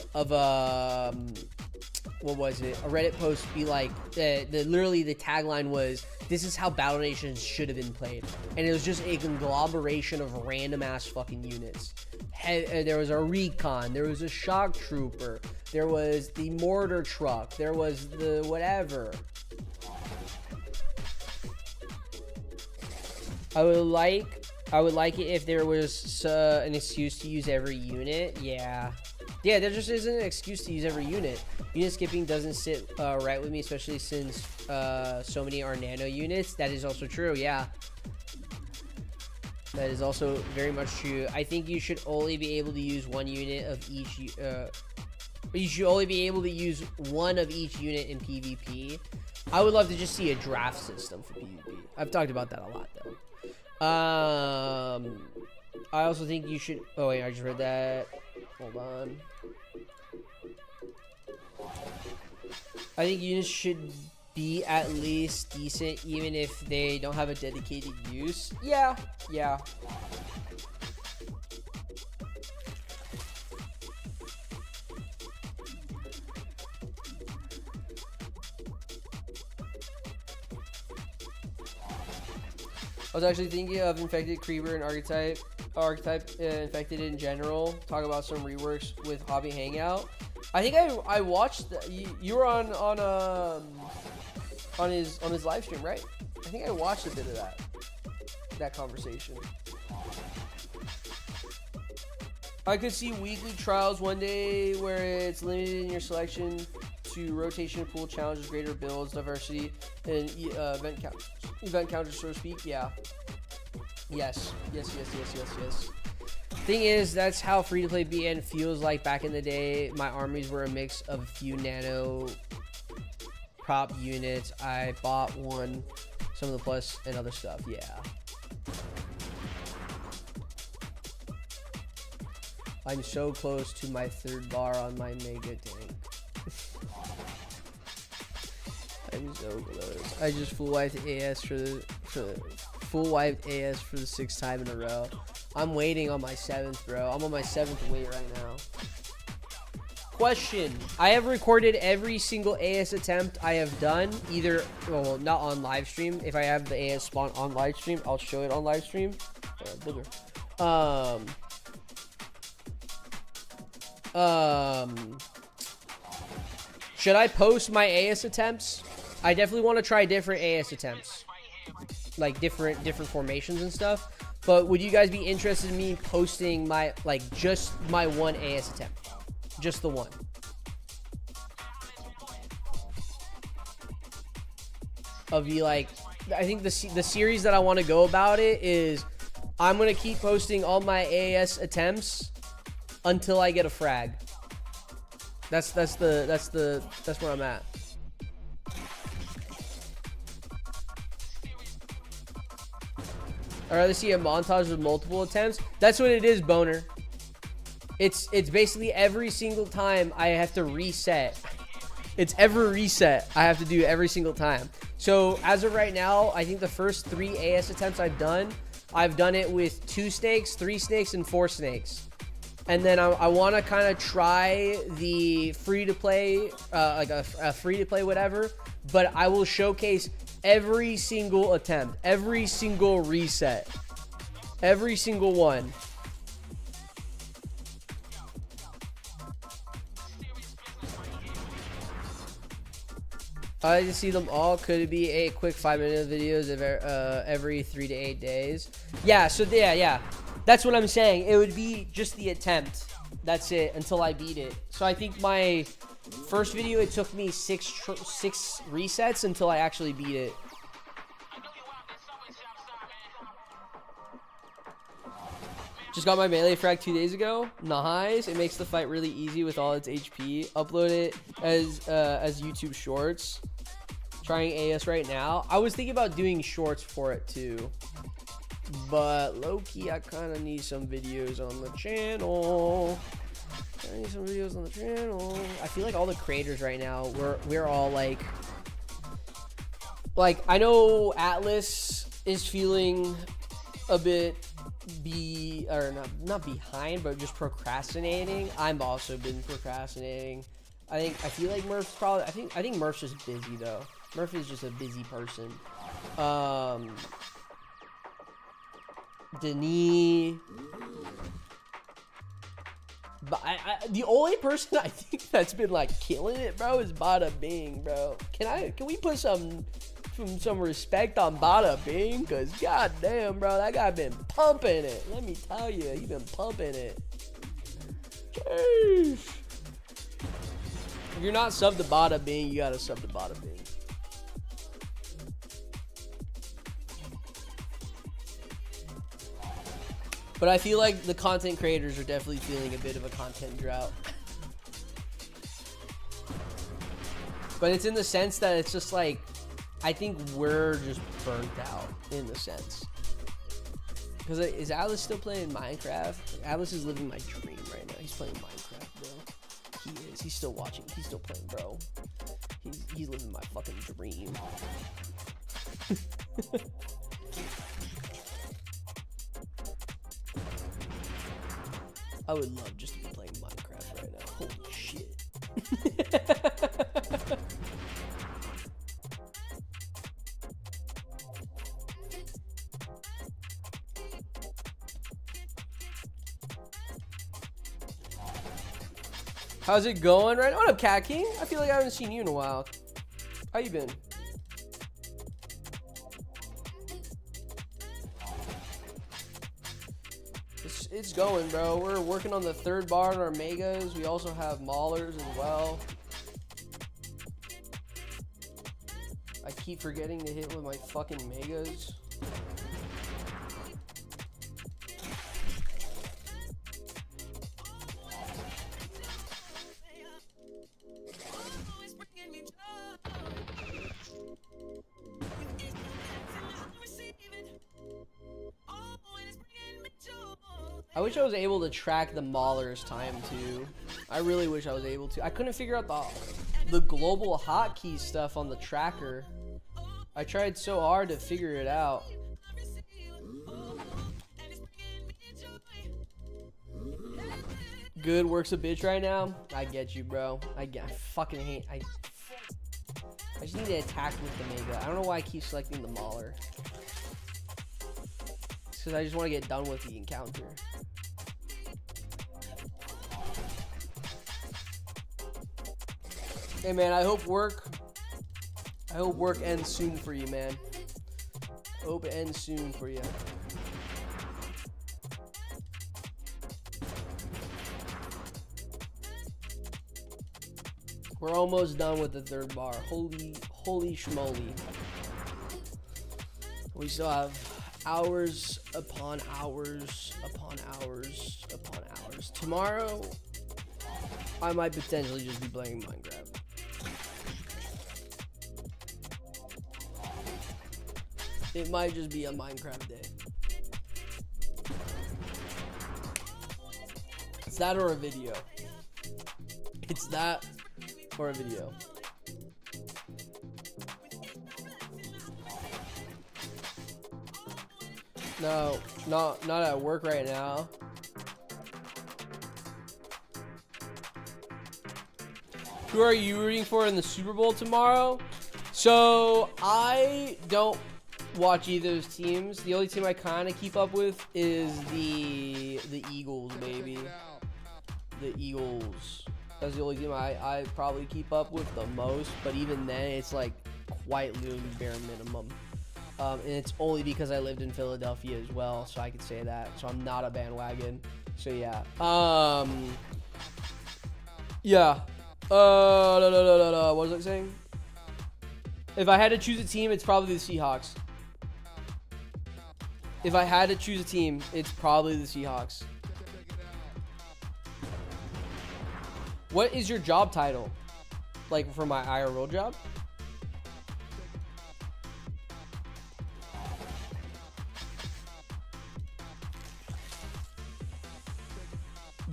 Speaker 1: what was it? A Reddit post be like, literally the tagline was, "This is how Battle Nations should have been played," and it was just a conglomeration of random ass fucking units. There was a recon, there was a shock trooper, there was the mortar truck, there was the whatever. I would like it if there was an excuse to use every unit. Yeah, there just isn't an excuse to use every unit. Unit skipping doesn't sit right with me, especially since so many are nano units. That is also true. Yeah, that is also very much true. I think you should only be able to use one unit of each. You should only be able to use one of each unit in PvP. I would love to just see a draft system for PvP. I've talked about that a lot though. I also think you should. Oh wait, I just read that. Hold on. I think units should be at least decent, even if they don't have a dedicated use. Yeah. I was actually thinking of Infected Creeper and Archetype Infected in general. Talk about some reworks with Hobby Hangout. I think I watched you were on his live stream, right? I think I watched a bit of that conversation. I could see weekly trials one day where it's limited in your selection to rotation pool challenges, greater builds, diversity, and event counters, so to speak. Yeah. Yes. Thing is, that's how free-to-play BN feels like back in the day. My armies were a mix of a few nano prop units. I bought one, some of the plus and other stuff. Yeah. I'm so close to my third bar on my mega tank. I'm so close. I just full wiped AS for the sixth time in a row. I'm waiting on my 7th, bro. I'm on my 7th wait right now. Question. I have recorded every single AS attempt I have done, either, well, not on live stream. If I have the AS spawn on live stream, I'll show it on live stream. Should I post my AS attempts? I definitely want to try different AS attempts, like different formations and stuff. But would you guys be interested in me posting my, like, just my one AS attempt, just the one? Of the, like, I think the series that I want to go about it is I'm gonna keep posting all my AS attempts until I get a frag. That's where I'm at. I'd rather see a montage with multiple attempts. That's what it is, Boner. It's basically every single time I have to reset. It's every reset I have to do every single time. So as of right now, I think the first 3 AS attempts I've done it with 2 snakes, 3 snakes, and 4 snakes. And then I want to kind of try the free-to-play, like a free-to-play whatever. But I will showcase every single attempt, every single reset, every single one. I like to see them all. Could it be a quick 5-minute videos of every 3 to 8 days? Yeah, so yeah. That's what I'm saying. It would be just the attempt. That's it until I beat it. So I think my first video, it took me 6 resets until I actually beat it. Just got my melee frag 2 days ago. Nice. It makes the fight really easy with all its HP. Upload it as YouTube shorts. Trying AS right now. I was thinking about doing shorts for it too. But low-key, I kind of need some videos on the channel. I feel like all the creators right now, we're all like I know Atlas is feeling a bit not behind, but just procrastinating. I've also been procrastinating. I feel like Murph's probably, I think Murph's just busy though. Murph is just a busy person. Denis. But the only person I think that's been like killing it, bro, is Bada Bing, bro. Can we put some respect on Bada Bing? Cause goddamn, bro, that guy been pumping it. Let me tell you, he been pumping it. Jeez. If you're not subbed to Bada Bing, you gotta sub to Bada Bing. But I feel like the content creators are definitely feeling a bit of a content drought. But it's in the sense that it's just like, I think we're just burnt out in the sense. Because is Atlas still playing Minecraft? Atlas is living my dream right now. He's playing Minecraft, bro. He is. He's still watching. He's still playing, bro. He's living my fucking dream. I would love just to be playing Minecraft right now. Holy shit. How's it going right now? What up, Cat King? I feel like I haven't seen you in a while. How you been? It's going, bro. We're working on the 3rd bar in our megas. We also have Maulers as well. I keep forgetting to hit with my fucking megas. I wish I was able to track the Maulers time too. I really wish I was able to. I couldn't figure out the global hotkey stuff on the tracker. I tried so hard to figure it out. Good works a bitch right now. I get you, bro. I fucking hate. I just need to attack with the Mega. I don't know why I keep selecting the Mauler. It's because I just want to get done with the encounter. Hey man, I hope work ends soon for you, man. Hope it ends soon for you. We're almost done with the third bar. Holy schmoly. We still have hours upon hours upon hours upon hours. Tomorrow, I might potentially just be playing Minecraft. It might just be a Minecraft day. It's that or a video. It's that or a video. No, not at work right now. Who are you rooting for in the Super Bowl tomorrow? So I don't watch either of those teams. The only team I kind of keep up with is the Eagles, baby. The Eagles. That's the only team I probably keep up with the most. But even then, it's like quite literally bare minimum. And it's only because I lived in Philadelphia as well, so I could say that. So I'm not a bandwagon. So yeah. Yeah. What was I saying? If I had to choose a team, it's probably the Seahawks. If I had to choose a team, it's probably the Seahawks. What is your job title? Like for my IRL job?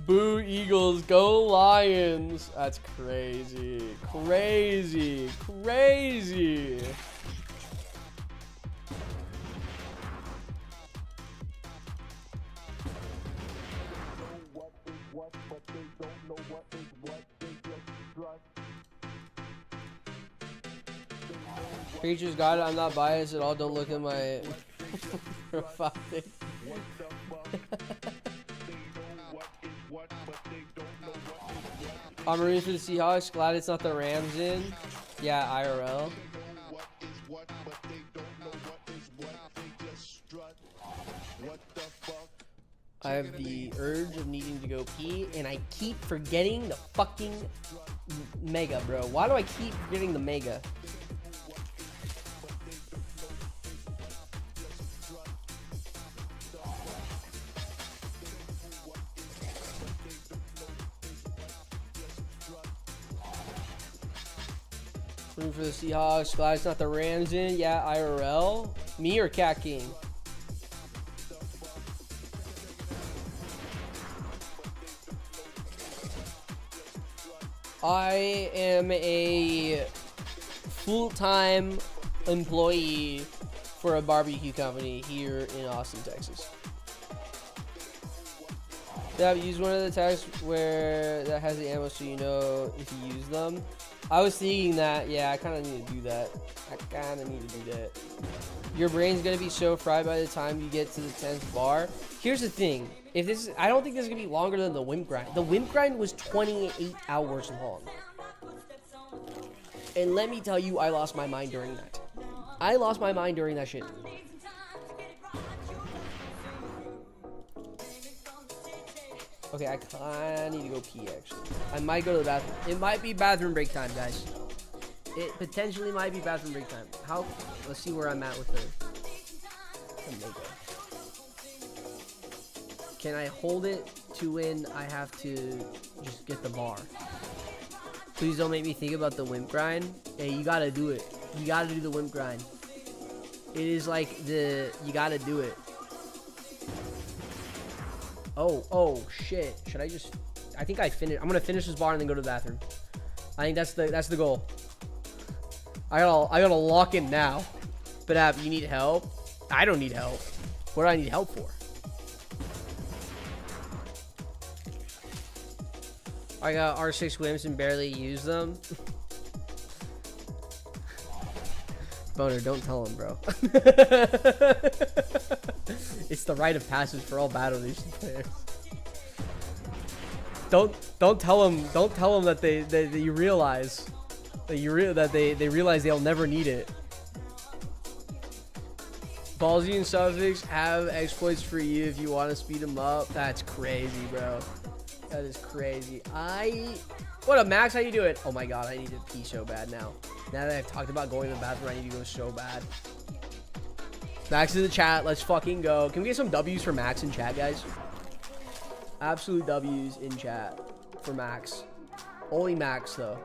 Speaker 1: Boo Eagles, go Lions. That's crazy. Crazy. Crazy. Preachers got it. I'm not biased at all. Don't look at my profile thing. I'm rooting for the Seahawks. Glad it's not the Rams in. Yeah, IRL. I have the urge of needing to go pee, and I keep forgetting the fucking mega, bro. Why do I keep forgetting the mega? Rooting for the Seahawks. Glad it's not the Rams in. Yeah, IRL. Me or Cat King? I am a full-time employee for a barbecue company here in Austin, Texas. Yeah, use one of the tags where that has the ammo so you know if you use them. I was thinking that, yeah, I kind of need to do that. Your brain's going to be so fried by the time you get to the 10th bar. Here's the thing. I don't think this is going to be longer than the Wimp Grind. The Wimp Grind was 28 hours long. And let me tell you, I lost my mind during that. I lost my mind during that shit. Okay, I kind of need to go pee, actually. I might go to the bathroom. It might be bathroom break time, guys. It potentially might be bathroom break time. Let's see where I'm at with the mega. Can I hold it to when I have to just get the bar? Please don't make me think about the Wimp Grind. Hey, you gotta do it. You gotta do the Wimp Grind. It is like you gotta do it. Oh shit. Should I just, I think I finished. I'm gonna finish this bar and then go to the bathroom. I think that's the goal. I gotta lock in now. But you need help? I don't need help. What do I need help for? I got R6 Wimps and barely use them. Boner, don't tell him, bro. It's the rite of passage for all Battle Nation players. Don't tell him that you realize. They realize they'll never need it. Ballsy and Suffix have exploits for you if you want to speed them up. That's crazy, bro. That is crazy. What up, Max? How you doing? Oh my god, I need to pee so bad now. Now that I've talked about going to the bathroom, I need to go so bad. Max in the chat. Let's fucking go. Can we get some W's for Max in chat, guys? Absolute W's in chat for Max. Only Max, though.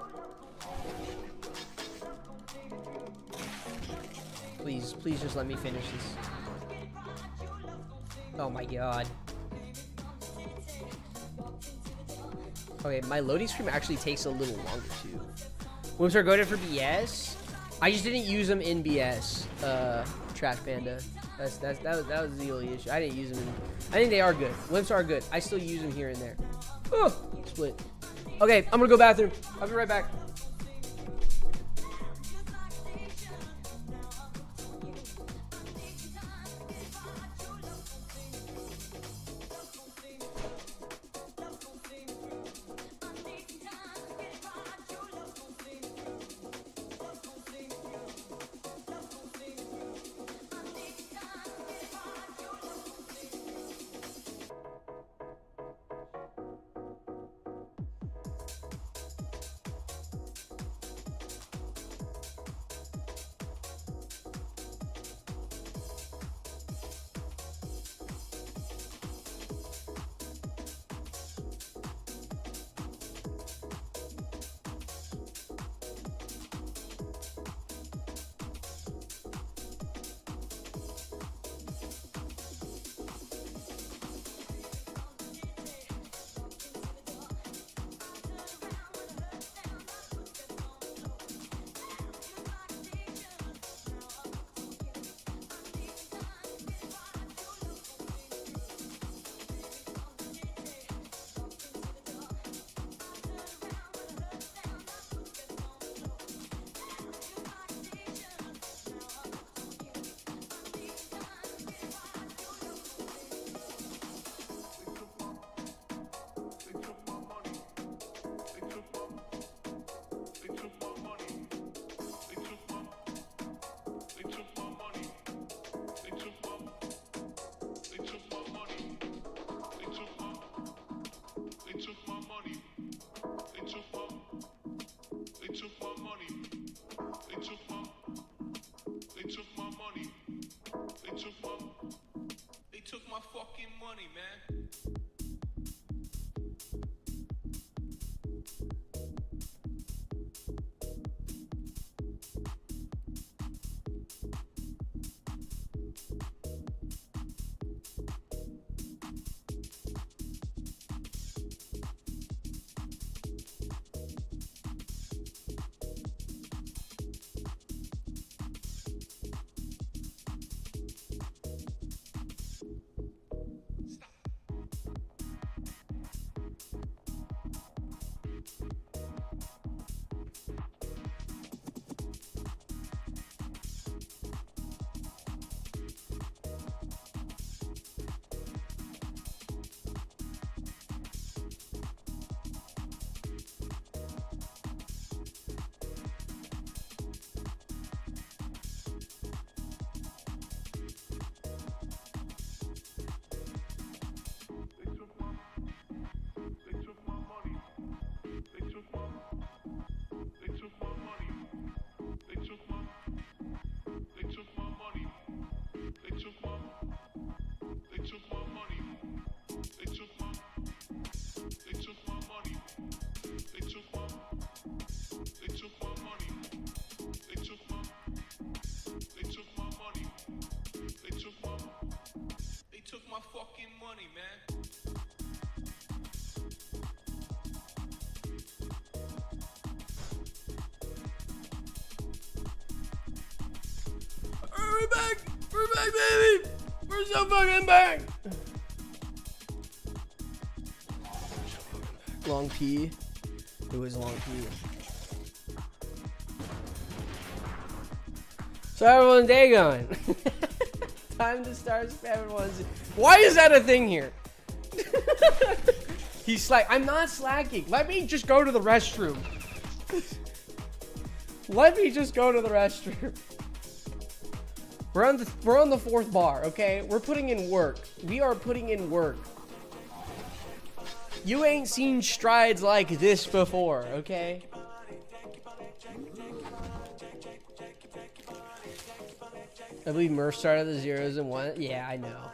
Speaker 1: Please, please just let me finish this. Oh my god. Okay, my loading screen actually takes a little longer, too. Whoops are good for BS. I just didn't use them in BS. Trash Panda. That was the only issue. I didn't use them in... I think they are good. Wimps are good. I still use them here and there. Oh, split. Okay, I'm gonna go bathroom. I'll be right back. We're back, baby! We're so fucking back! Long P. It was long P. So everyone's day going. Time to start everyone's. Why is that a thing here? He's like, I'm not slacking. Let me just go to the restroom. Let me just go to the restroom. We're on the fourth bar, okay? We're putting in work. We are putting in work. You ain't seen strides like this before, okay? I believe Murph started the zeros and one. Yeah, I know.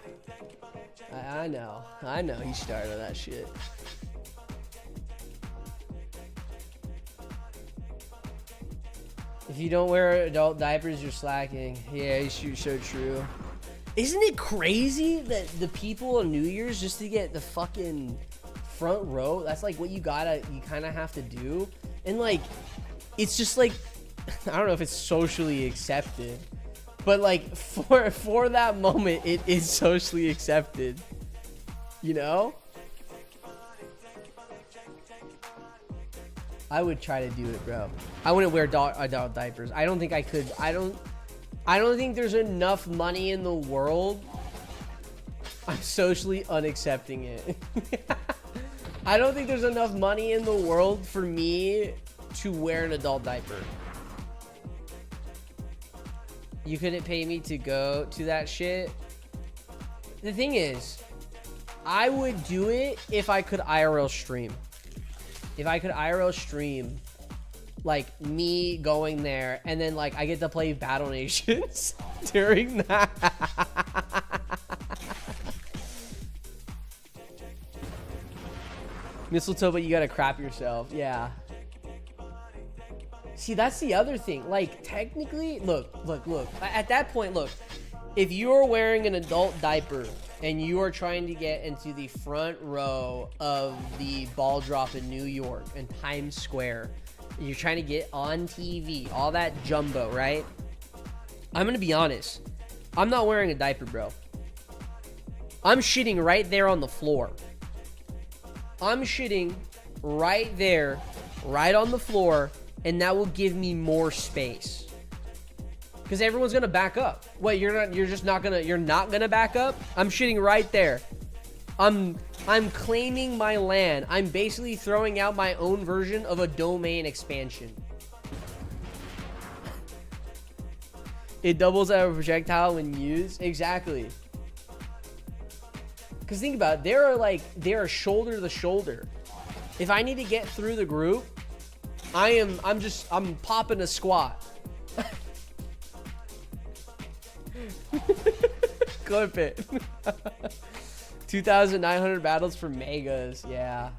Speaker 1: I know he started that shit. If you don't wear adult diapers, you're slacking. Yeah, you're so true. Isn't it crazy that the people on New Year's just to get the fucking front row, that's like what you kind of have to do. And like, it's just like, I don't know if it's socially accepted, but like for that moment, it is socially accepted, you know? I would try to do it, bro. I wouldn't wear adult diapers. I don't think I could. I don't think there's enough money in the world. I'm socially unaccepting it. I don't think there's enough money in the world for me to wear an adult diaper. You couldn't pay me to go to that shit. The thing is, I would do it if I could IRL stream. If I could IRL stream, like me going there, and then like I get to play Battle Nations during that. Mistletoe, but you gotta crap yourself. Yeah. See, that's the other thing. Like, technically, look. At that point, look. If you're wearing an adult diaper and you are trying to get into the front row of the ball drop in New York and Times Square, and you're trying to get on TV, all that jumbo, right? I'm gonna be honest. I'm not wearing a diaper, bro. I'm shitting right there on the floor. I'm shitting right there, right on the floor, and that will give me more space. Because everyone's gonna back up. Wait, you're not gonna back up? I'm shitting right there. I'm claiming my land. I'm basically throwing out my own version of a domain expansion. It doubles as a projectile when used. Exactly. Because think about it, they are shoulder to shoulder. If I need to get through the group, I'm popping a squat. Clip it. 2,900 battles for megas. Yeah.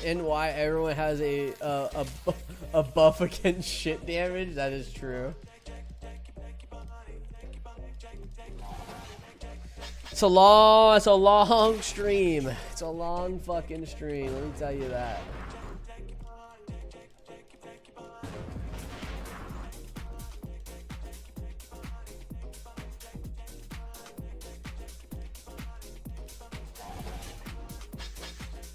Speaker 1: And why everyone has a buff against shit damage. That is true. It's a long stream. It's a long fucking stream. Let me tell you that.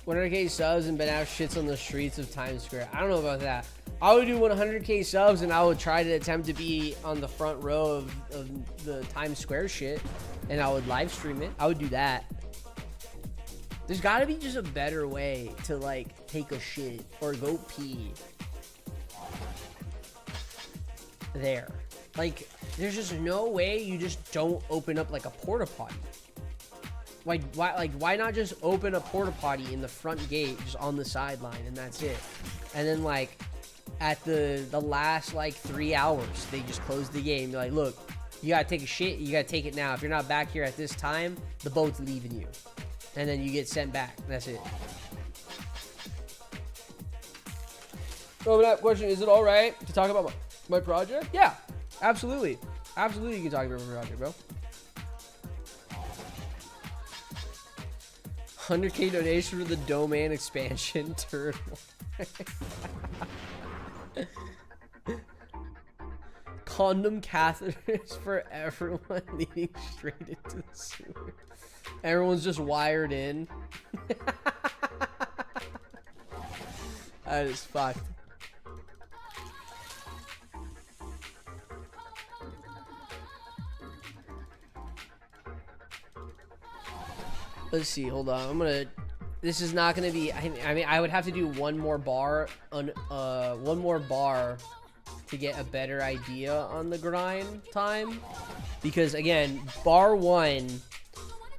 Speaker 1: $100K subs and BNAP shits on the streets of Times Square. I don't know about that. I would do 100K subs and I would try to attempt to be on the front row of the Times Square shit. And I would live stream it. I would do that. There's gotta be just a better way to like take a shit or go pee there. Like, there's just no way you just don't open up like a porta potty. Why not just open a porta potty in the front gate, just on the sideline, and that's it. And then like at the last like 3 hours, they just close the game. You're like, look, you gotta take a shit, you gotta take it now. If you're not back here at this time, the boat's leaving you. And then you get sent back. That's it. Oh, that question, is it all right to talk about my project? Yeah, absolutely. Absolutely, you can talk about my project, bro. 100K donation for the domain expansion turtle. Condom catheters for everyone leading straight into the sewer. Everyone's just wired in. That is fucked. Let's see. Hold on. I'm gonna. This is not gonna be. I mean, I would have to do one more bar to get a better idea on the grind time, because again, bar one.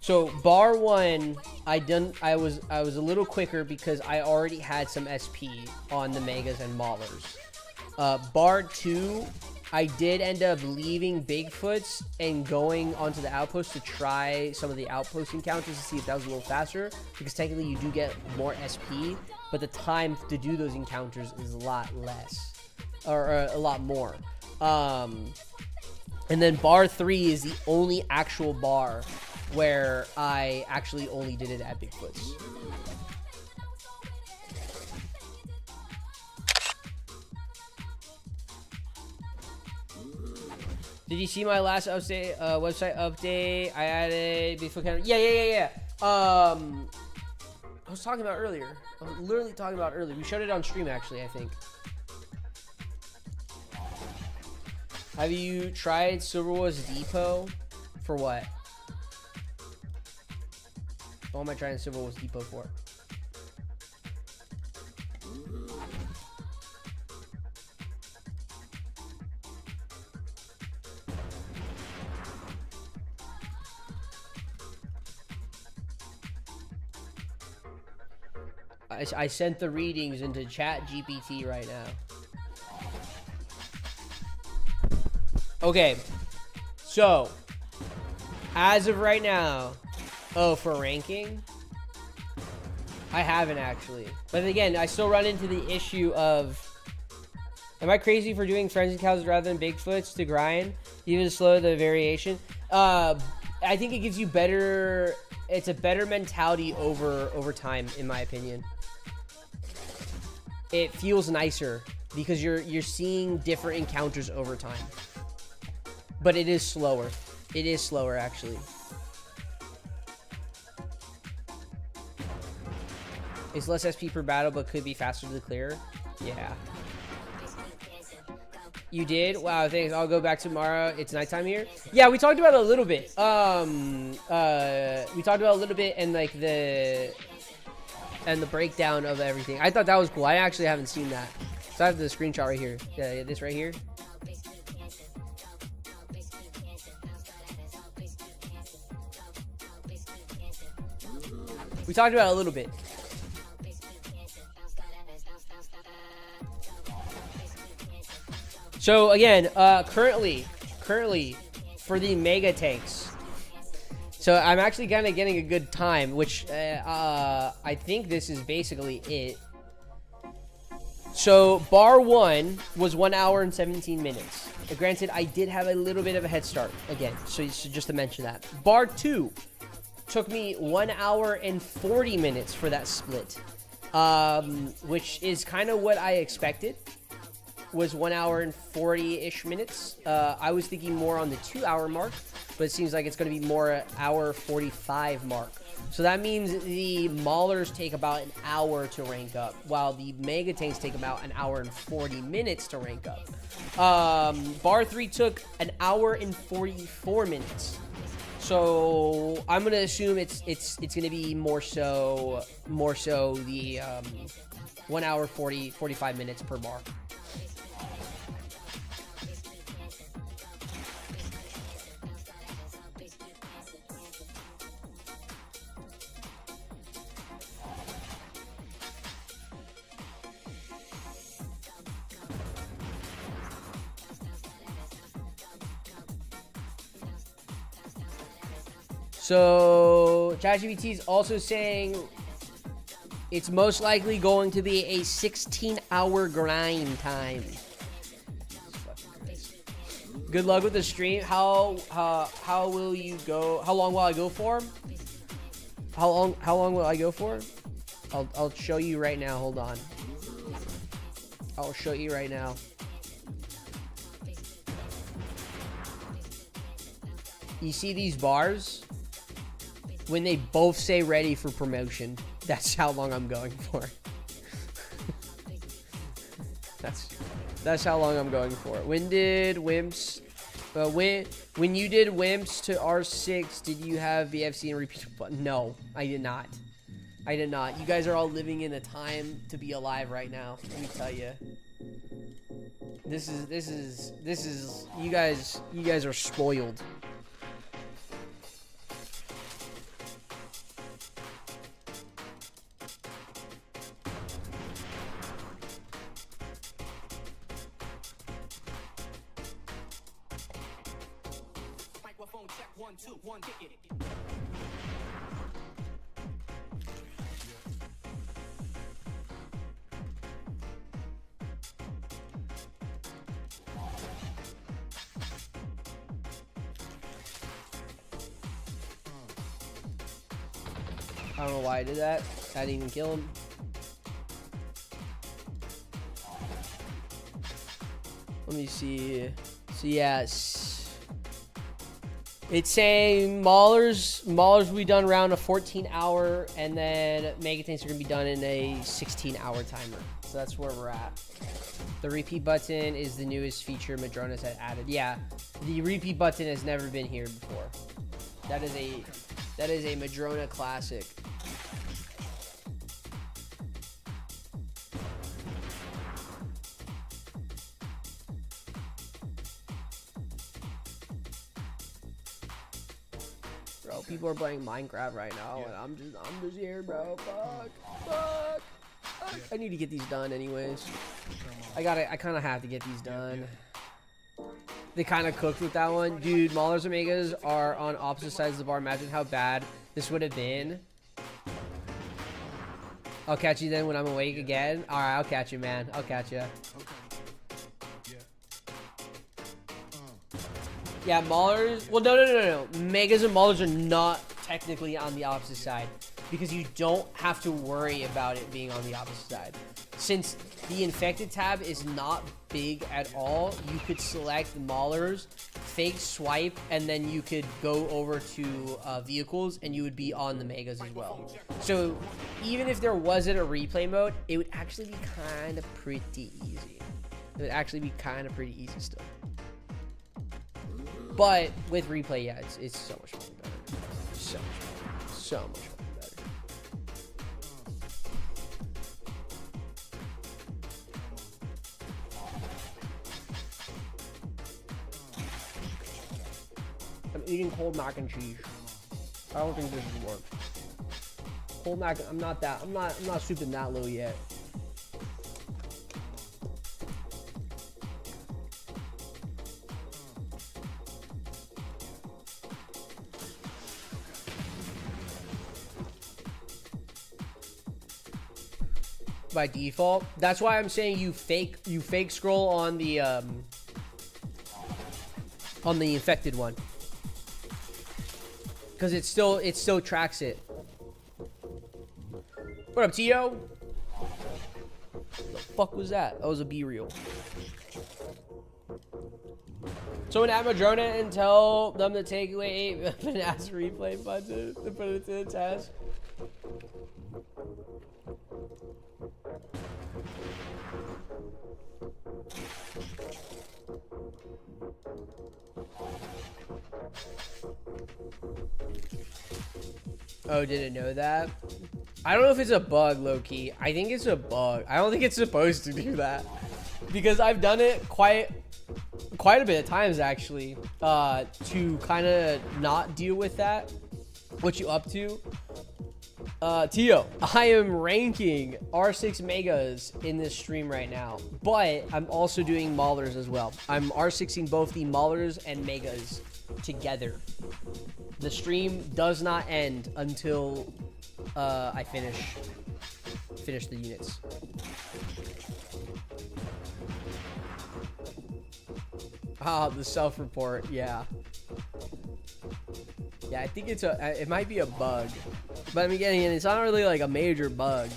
Speaker 1: So bar one, I was a little quicker because I already had some SP on the Megas and Maulers. Bar two, I did end up leaving Bigfoots and going onto the outpost to try some of the outpost encounters to see if that was a little faster, because technically you do get more SP, but the time to do those encounters is a lot less, or a lot more. And then bar three is the only actual bar where I actually only did it at Bigfoots. Did you see my last update, website update? I added Bigfoot counter. Yeah. I was talking about earlier. I was literally talking about earlier. We showed it on stream, actually, I think. Have you tried Silver Wars Depot? For what? What am I trying Silver Wars Depot for? I sent the readings into Chat GPT right now. Okay, so as of right now, for ranking, I haven't actually. But again, I still run into the issue of, am I crazy for doing frenzied cows rather than Bigfoots to grind, even to slow the variation? I think it gives you better. It's a better mentality over time, in my opinion. It feels nicer because you're seeing different encounters over time. But it is slower. It is slower, actually. It's less SP per battle, but could be faster to clear. Yeah. You did? Wow, thanks. I'll go back tomorrow. It's nighttime here. Yeah, we talked about it a little bit. We talked about it a little bit and like the breakdown of everything. I thought that was cool. I actually haven't seen that. So I have the screenshot right here. Yeah, this right here. We talked about it a little bit. So again, currently for the mega tanks. So I'm actually kind of getting a good time, which I think this is basically it. So bar one was 1 hour and 17 minutes. Granted, I did have a little bit of a head start again, so just to mention that. Bar two took me 1 hour and 40 minutes for that split, which is kind of what I expected. Was 1 hour and 40-ish minutes. I was thinking more on the 2 hour mark, but it seems like it's going to be more hour 45 mark. So that means the Maulers take about an hour to rank up, while the Mega Tanks take about an hour and 40 minutes to rank up. Bar 3 took an hour and 44 minutes. So I'm going to assume it's going to be more so the 1 hour 45 minutes per bar. So ChatGPT is also saying it's most likely going to be a 16-hour grind time. Good luck with the stream. How will you go? How long will I go for? How long will I go for? I'll show you right now. Hold on. I'll show you right now. You see these bars? When they both say ready for promotion, that's how long I'm going for. That's how long I'm going for. When did Wimps When you did Wimps to R6, did you have VFC and repeat? No, I did not. I did not. You guys are all living in a time to be alive right now. Let me tell you. This is you guys are spoiled.
Speaker 3: Microphone check 1 2 1 kick it.
Speaker 1: I don't know why I did that. I didn't even kill him. Let me see. So yes, it's saying Maulers will be done around a 14-hour, and then Megatanks are gonna be done in a 16-hour timer. So that's where we're at. The repeat button is the newest feature Madronas had added. Yeah, the repeat button has never been here before. That is a Madrona classic. Bro, people are playing Minecraft right now, and I'm just here, bro. Fuck. I need to get these done anyways. I kind of have to get these done. They kind of cooked with that one. Dude, Maulers and Megas are on opposite sides of the bar. Imagine how bad this would have been. I'll catch you then when I'm awake again. All right, I'll catch you, man. I'll catch you. Yeah, Maulers. Well, no. Megas and Maulers are not technically on the opposite side because you don't have to worry about it being on the opposite side. Since the infected tab is not big at all, you could select Maulers, fake swipe, and then you could go over to vehicles and you would be on the Megas as well. So even if there wasn't a replay mode, it would actually be kind of pretty easy. It would actually be kind of pretty easy still. But with replay, yeah, it's so much fucking better. So much fucking better. I'm eating cold mac and cheese. I don't think this would work. Cold mac, I'm not stooping that low yet. By default, that's why I'm saying you fake scroll on the infected one, because it still tracks it. What up, Tio? The fuck was that? That was a B-reel. Someone at Madrona and tell them to take away an ass replay button to put it to the test. Oh, didn't know that? I don't know if it's a bug, low-key. I think it's a bug. I don't think it's supposed to do that. Because I've done it quite a bit of times, actually, to kind of not deal with that. What you up to? Tio, I am ranking R6 Megas in this stream right now, but I'm also doing Maulers as well. I'm R6ing both the Maulers and Megas together. The stream does not end until I finish the units. Ah, the self-report, yeah. Yeah, I think it might be a bug. But I'm getting in, it's not really like a major bug.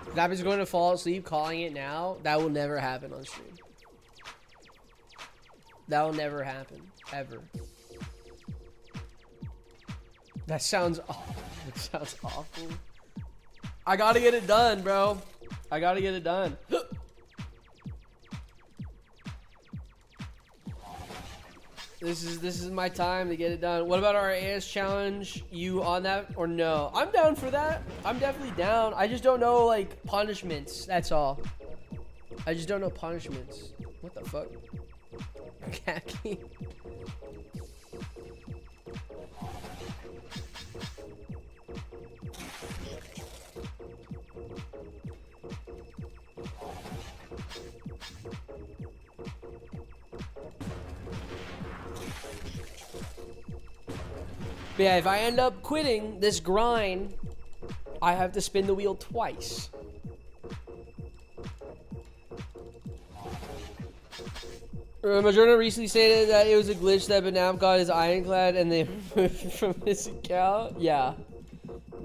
Speaker 1: If that is going to fall asleep calling it now, that will never happen on stream. That will never happen. Ever. That sounds awful. That sounds awful. I gotta get it done, bro. I gotta get it done. This is my time to get it done. What about our AS challenge? You on that or no? I'm down for that. I'm definitely down. I just don't know like punishments. That's all. I just don't know punishments. What the fuck? Khaki. But yeah, if I end up quitting this grind, I have to spin the wheel twice. Majourna recently stated that it was a glitch that BNAP got his ironclad and they removed from his account. Yeah.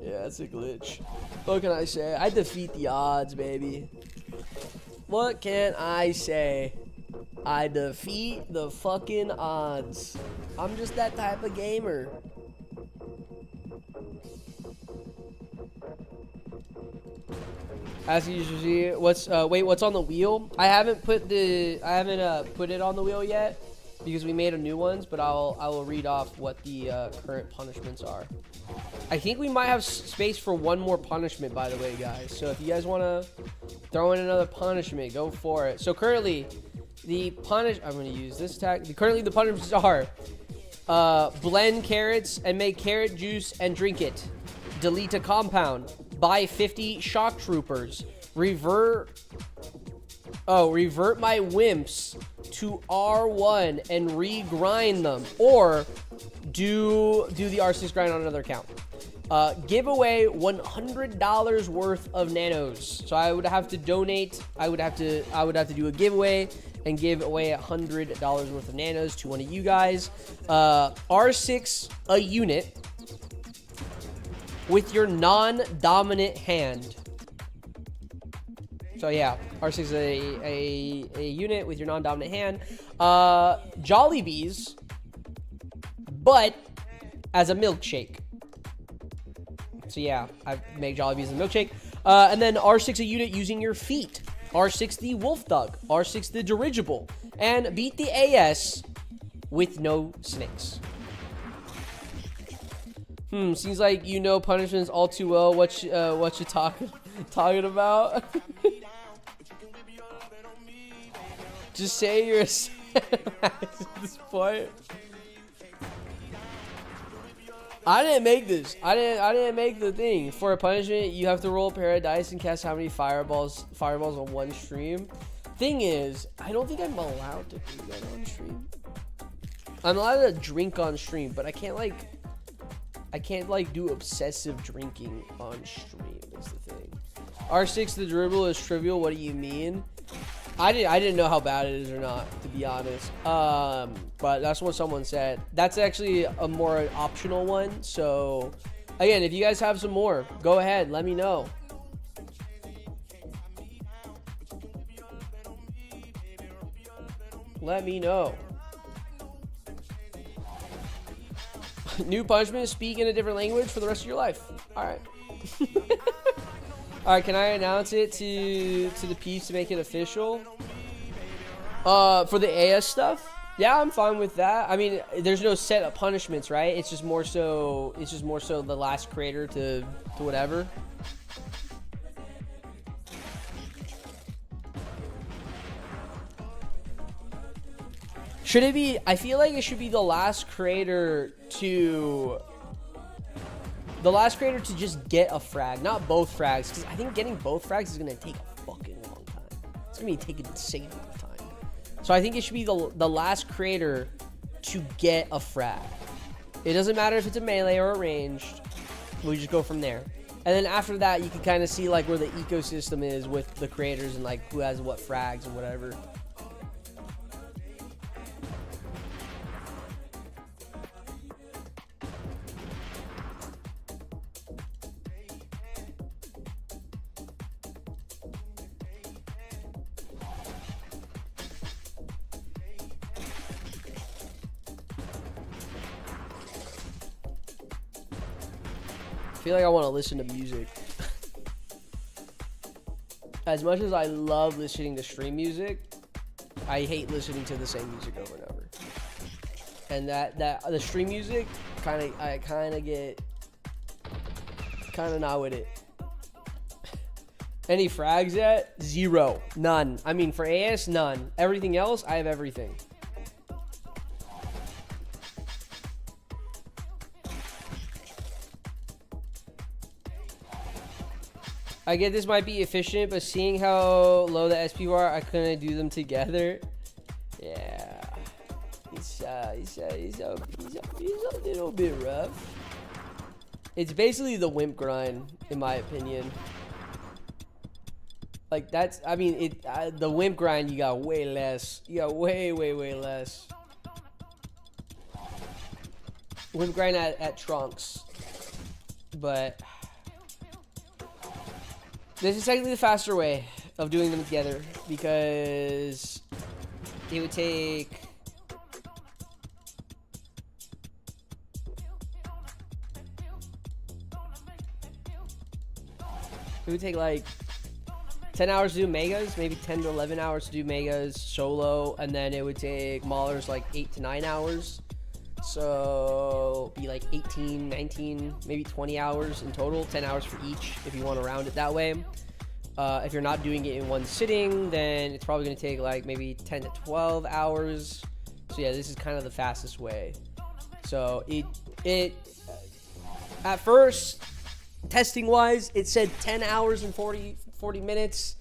Speaker 1: Yeah, it's a glitch. What can I say? I defeat the odds, baby. What can I say? I defeat the fucking odds. I'm just that type of gamer. As you see, what's on the wheel? I haven't put it on the wheel yet because we made a new ones, but I will read off what the current punishments are. I think we might have space for one more punishment, by the way, guys. So if you guys want to throw in another punishment, go for it. So currently, I'm going to use this tag. Currently, the punishments are blend carrots and make carrot juice and drink it. Delete a compound. Buy 50 shock troopers. Revert my wimps to R1 and regrind them, or do the R6 grind on another account. Give away $100 worth of nanos. So I would have to donate. I would have to do a giveaway and give away $100 worth of nanos to one of you guys. R6 a unit with your non-dominant hand. So yeah, R6 is a unit with your non-dominant hand. Jollibees, but as a milkshake. So yeah, I make Jollibees as a milkshake. And then R6 a unit using your feet. R6 the wolf dog. R6 the dirigible. And beat the AS with no snakes. Seems like you know punishments all too well. What you talking about? Just say you're a at this point. I didn't make this. I didn't make the thing. For a punishment, you have to roll a pair of dice and cast how many fireballs on one stream. Thing is, I don't think I'm allowed to do that on stream. I'm allowed to drink on stream, but I can't do obsessive drinking on stream. Is the thing. R6 the dribble is trivial. What do you mean? I didn't know how bad it is or not, to be honest. But that's what someone said. That's actually a more optional one. So again, if you guys have some more, go ahead, let me know. Let me know. New punishment, speak in a different language for the rest of your life. All right. All right, can I announce it to the peeps to make it official? For the AS stuff? Yeah, I'm fine with that. I mean, there's no set of punishments, right? It's just more so the last creator to whatever. Should it be? I feel like it should be the last creator to just get a frag, not both frags, because I think getting both frags is gonna take a fucking long time. It's gonna be taking insane amount of time. So I think it should be the last creator to get a frag. It doesn't matter if it's a melee or a ranged. We just go from there. And then after that, you can kind of see like where the ecosystem is with the creators and like who has what frags and whatever. feel like I want to listen to music. As much as I love listening to stream music, I hate listening to the same music over and over. And that the stream music I kind of get not with it. Any frags yet? 0. None. I mean, for AS, none. Everything else, I have everything. I get this might be efficient, but seeing how low the SP are, I couldn't do them together. Yeah, he's a little bit rough. It's basically the wimp grind, in my opinion. Like that's, I mean, the wimp grind, you got way less. You got way less. Wimp grind at trunks, but. This is technically the faster way of doing them together because it would take like 10 hours to do megas, maybe 10 to 11 hours to do megas solo, and then it would take Maulers like 8 to 9 hours. So be like 18, 19, maybe 20 hours in total, 10 hours for each if you want to round it that way. If you're not doing it in one sitting, then it's probably going to take like maybe 10 to 12 hours. So yeah, this is kind of the fastest way. So it at first, testing wise, it said 10 hours and 40 minutes.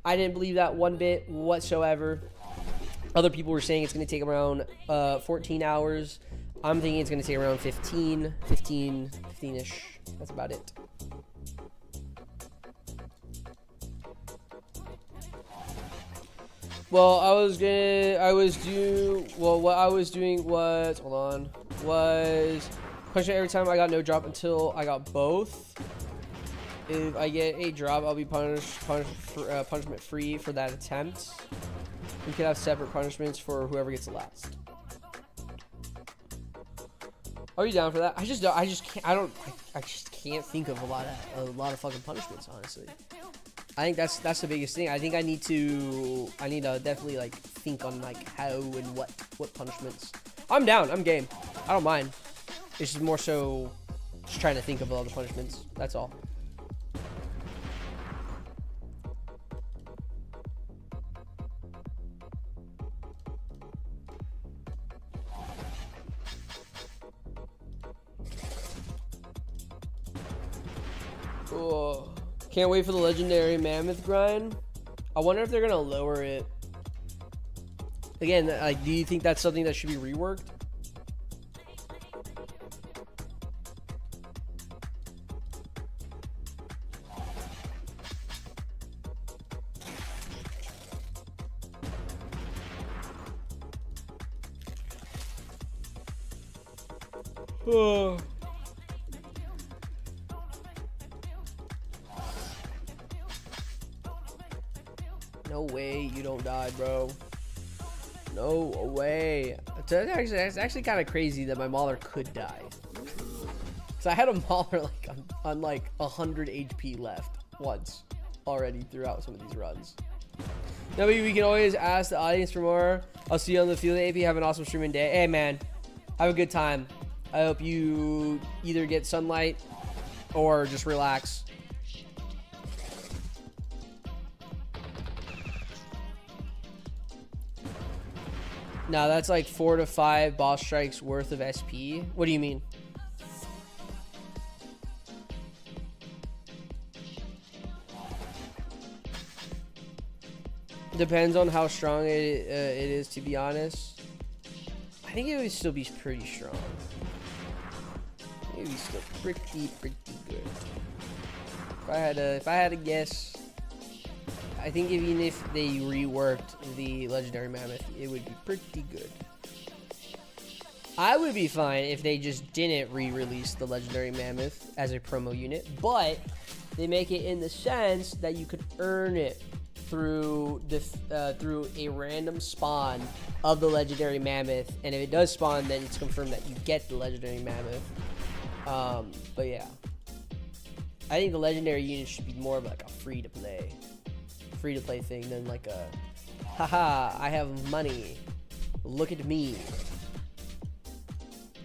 Speaker 1: I didn't believe that one bit whatsoever. Other people were saying it's going to take around 14 hours. I'm thinking it's going to take around 15-ish. That's about it. Well, what I was doing was, was punishment every time I got no drop until I got both. If I get a drop, I'll be punishment free for that attempt. We could have separate punishments for whoever gets the last. Are you down for that? I just can't think of a lot of fucking punishments, honestly. I think that's the biggest thing. I think I need to definitely like think on like how and what punishments. I'm down. I'm game. I don't mind. It's just more so just trying to think of all the punishments. That's all. Oh, can't wait for the legendary mammoth grind. I wonder if they're gonna lower it. Again, like, do you think that's something that should be reworked? Oh. No way you don't die, bro. No way. It's actually kind of crazy that my Mauler could die. So I had a Mauler like on like 100 HP left once already throughout some of these runs. Now we can always ask the audience for more. I'll see you on the field, AP. Have an awesome streaming day. Hey man, have a good time. I hope you either get sunlight or just relax. Now that's like 4 to 5 boss strikes worth of SP. What do you mean? Depends on how strong it is, to be honest. I think it would still be pretty strong. Maybe still pretty good. If I had to guess, I think even if they reworked the legendary mammoth, it would be pretty good. I would be fine if they just didn't re-release the legendary mammoth as a promo unit, but they make it in the sense that you could earn it through a random spawn of the legendary mammoth, and if it does spawn, then it's confirmed that you get the legendary mammoth. But yeah. I think the legendary unit should be more of like a free to play thing than like a, haha, I have money. Look at me.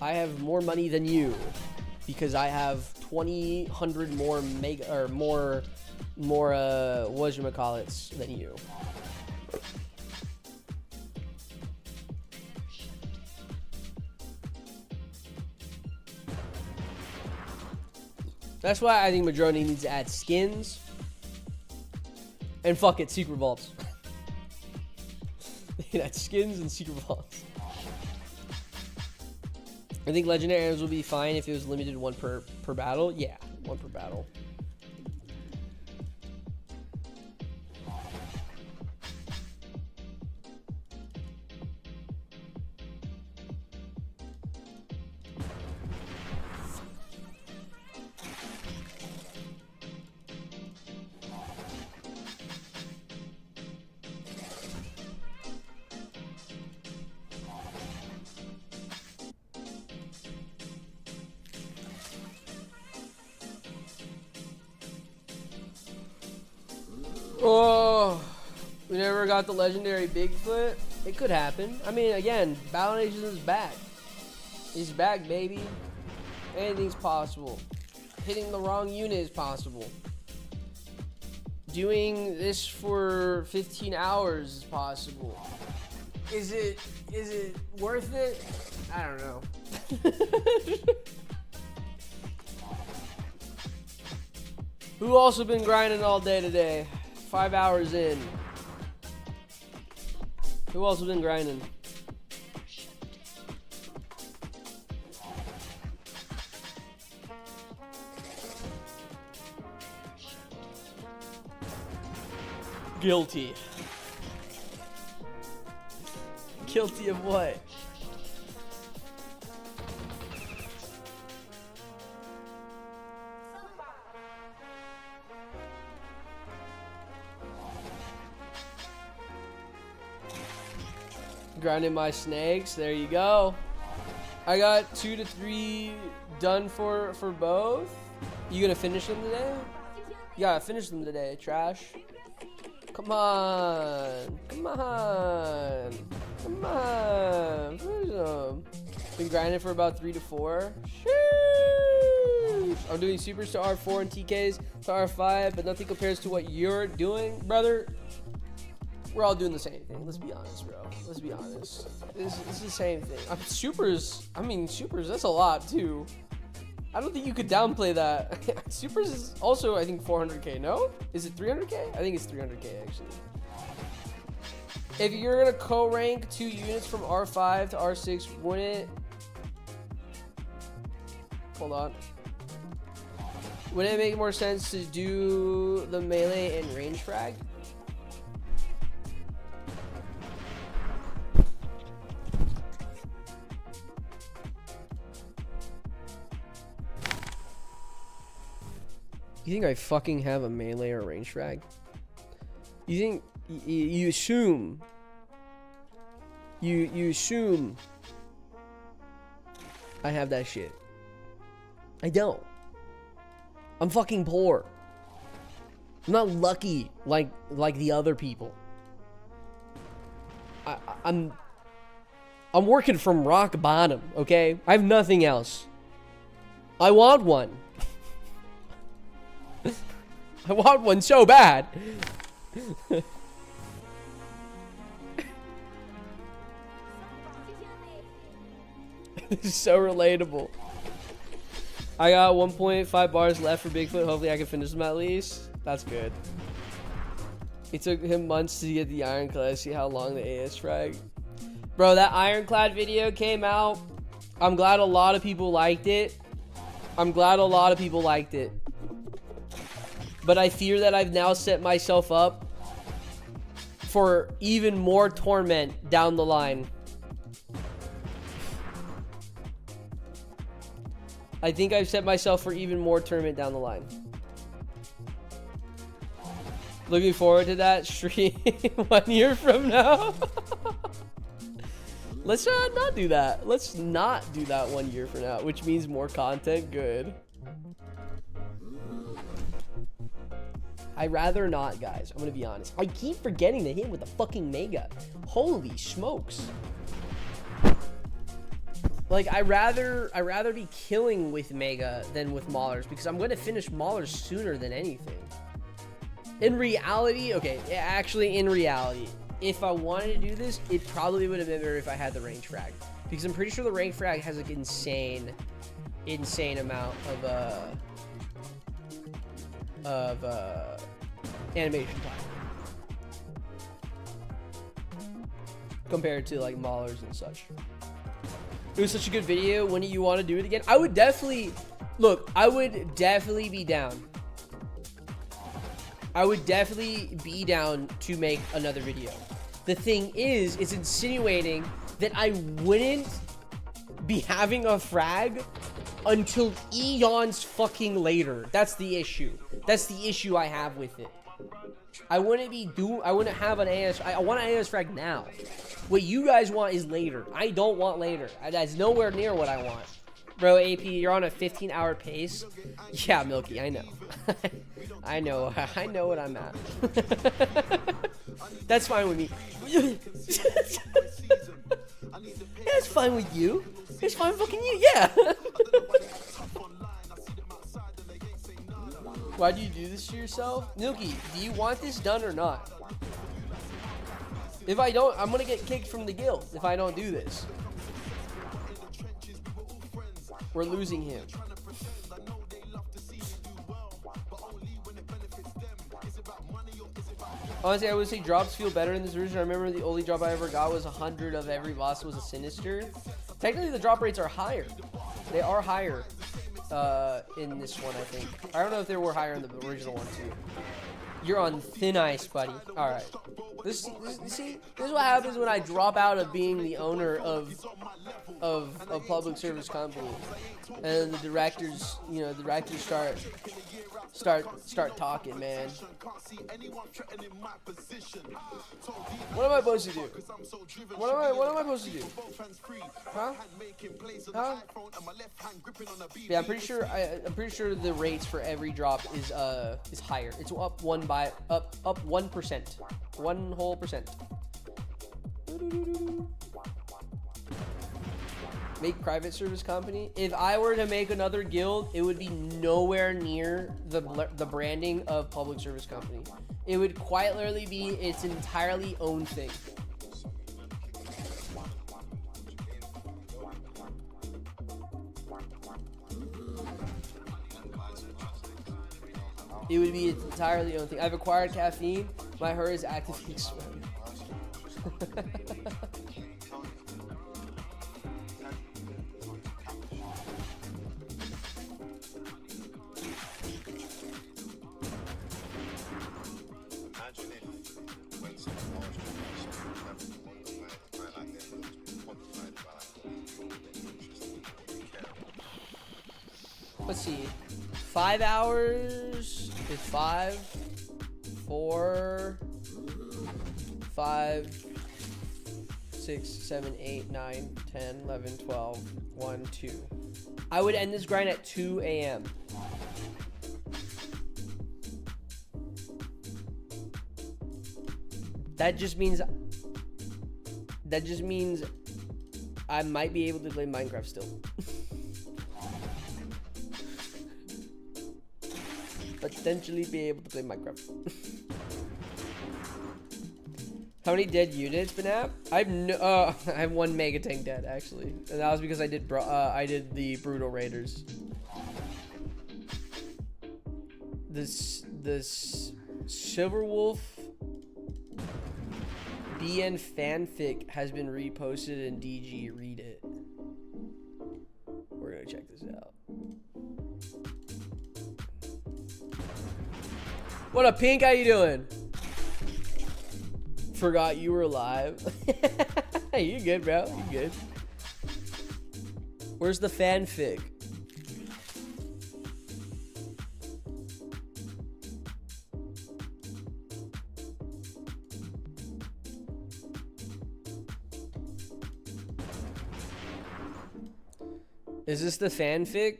Speaker 1: I have more money than you because I have 2,000 more mega or more whatchamacallits than you. That's why I think Madroni needs to add skins. And fuck it, secret vaults. Add skins and secret vaults. I think legendary items would be fine if it was limited one per battle. Yeah, one per battle. Oh, we never got the legendary Bigfoot. It could happen. I mean, again, Battle Nations is back. He's back, baby. Anything's possible. Hitting the wrong unit is possible. Doing this for 15 hours is possible. Is it worth it? I don't know. Who also been grinding all day today? 5 hours in. Who else has been grinding? Guilty. Guilty of what? Grinding my snakes. There you go. I got 2 to 3 done for both. You gonna finish them today? You gotta finish them today, trash. Come on. Come on. Come on. Finish them. Been grinding for about 3 to 4. Sheesh. I'm doing supers to R4 and TKs to R5, but nothing compares to what you're doing, brother. We're all doing the same thing. Let's be honest, bro. Let's be honest. This is the same thing. Supers, that's a lot, too. I don't think you could downplay that. Supers is also, I think, 400k, no? Is it 300k? I think it's 300k, actually. If you're going to co-rank 2 units from R5 to R6, wouldn't it... Hold on. Wouldn't it make more sense to do the melee and range frag? You think I fucking have a melee or range frag? You think you assume you assume I have that shit. I don't. I'm fucking poor. I'm not lucky like the other people. I'm working from rock bottom, okay? I have nothing else. I want one. I want one so bad. This is so relatable. I got 1.5 bars left for Bigfoot. Hopefully I can finish them at least. That's good. It took him months to get the ironclad. See how long the AS frag. Bro, that ironclad video came out. I'm glad a lot of people liked it. But I fear that I've now set myself up for even more torment down the line. I think I've set myself for even more torment down the line. Looking forward to that stream 1 year from now. Let's not do that. Let's not do that 1 year from now, which means more content. Good. I'd rather not, guys. I'm gonna be honest. I keep forgetting to hit him with the fucking Mega. Holy smokes. Like, I rather be killing with Mega than with Maulers, because I'm gonna finish Maulers sooner than anything. In reality, okay, actually in reality, if I wanted to do this, it probably would have been better if I had the range frag, because I'm pretty sure the range frag has like insane amount of animation time compared to like Maulers and such. It was such a good video. When do you want to do it again? I would definitely be down. I would definitely be down to make another video. The thing is, it's insinuating that I wouldn't be having a frag until eons fucking later. That's the issue. That's the issue I have with it. I wouldn't have an AS. I want an AS frag now. What you guys want is later. I don't want later. That's nowhere near what I want. Bro, AP, you're on a 15-hour pace. Yeah, Milky, I know. I know what I'm at. That's fine with me. That's fine with you. It's fine fucking you, yeah. Why do you do this to yourself? Milky, do you want this done or not? If I don't, I'm gonna get kicked from the guild if I don't do this. We're losing him. Honestly, I would say drops feel better in this version. I remember the only drop I ever got was 100 of every boss was a sinister. Technically, the drop rates are higher. They are higher in this one, I think. I don't know if they were higher in the original one, too. You're on thin ice, buddy. All right. This is what happens when I drop out of being the owner of a public service company, and the directors, start talking, man. What am I supposed to do? What am I supposed to do? Huh? Yeah, I'm pretty sure the rates for every drop is higher. It's up 1%. 1 whole percent. Make private service company. If I were to make another guild, it would be nowhere near the branding of public service company. It would quite literally be its entirely own thing. It would be its entirely own thing. I've acquired caffeine. My hair is actively sweating. Let's see. 5 hours is 5, 4, 5, 6, 7, 8, 9, 10, 11, 12, 1, 2. I would end this grind at 2 a.m. That just means I might be able to play Minecraft still. Potentially be able to play Minecraft. How many dead units, BNAP? I have 1 mega tank dead actually, and that was because I did the brutal raiders. This Silverwolf BN fanfic has been reposted in DG. Read it. We're gonna check this out. What up, Pink? How you doing? Forgot you were alive. You good, bro? You good? Where's the fanfic? Is this the fanfic?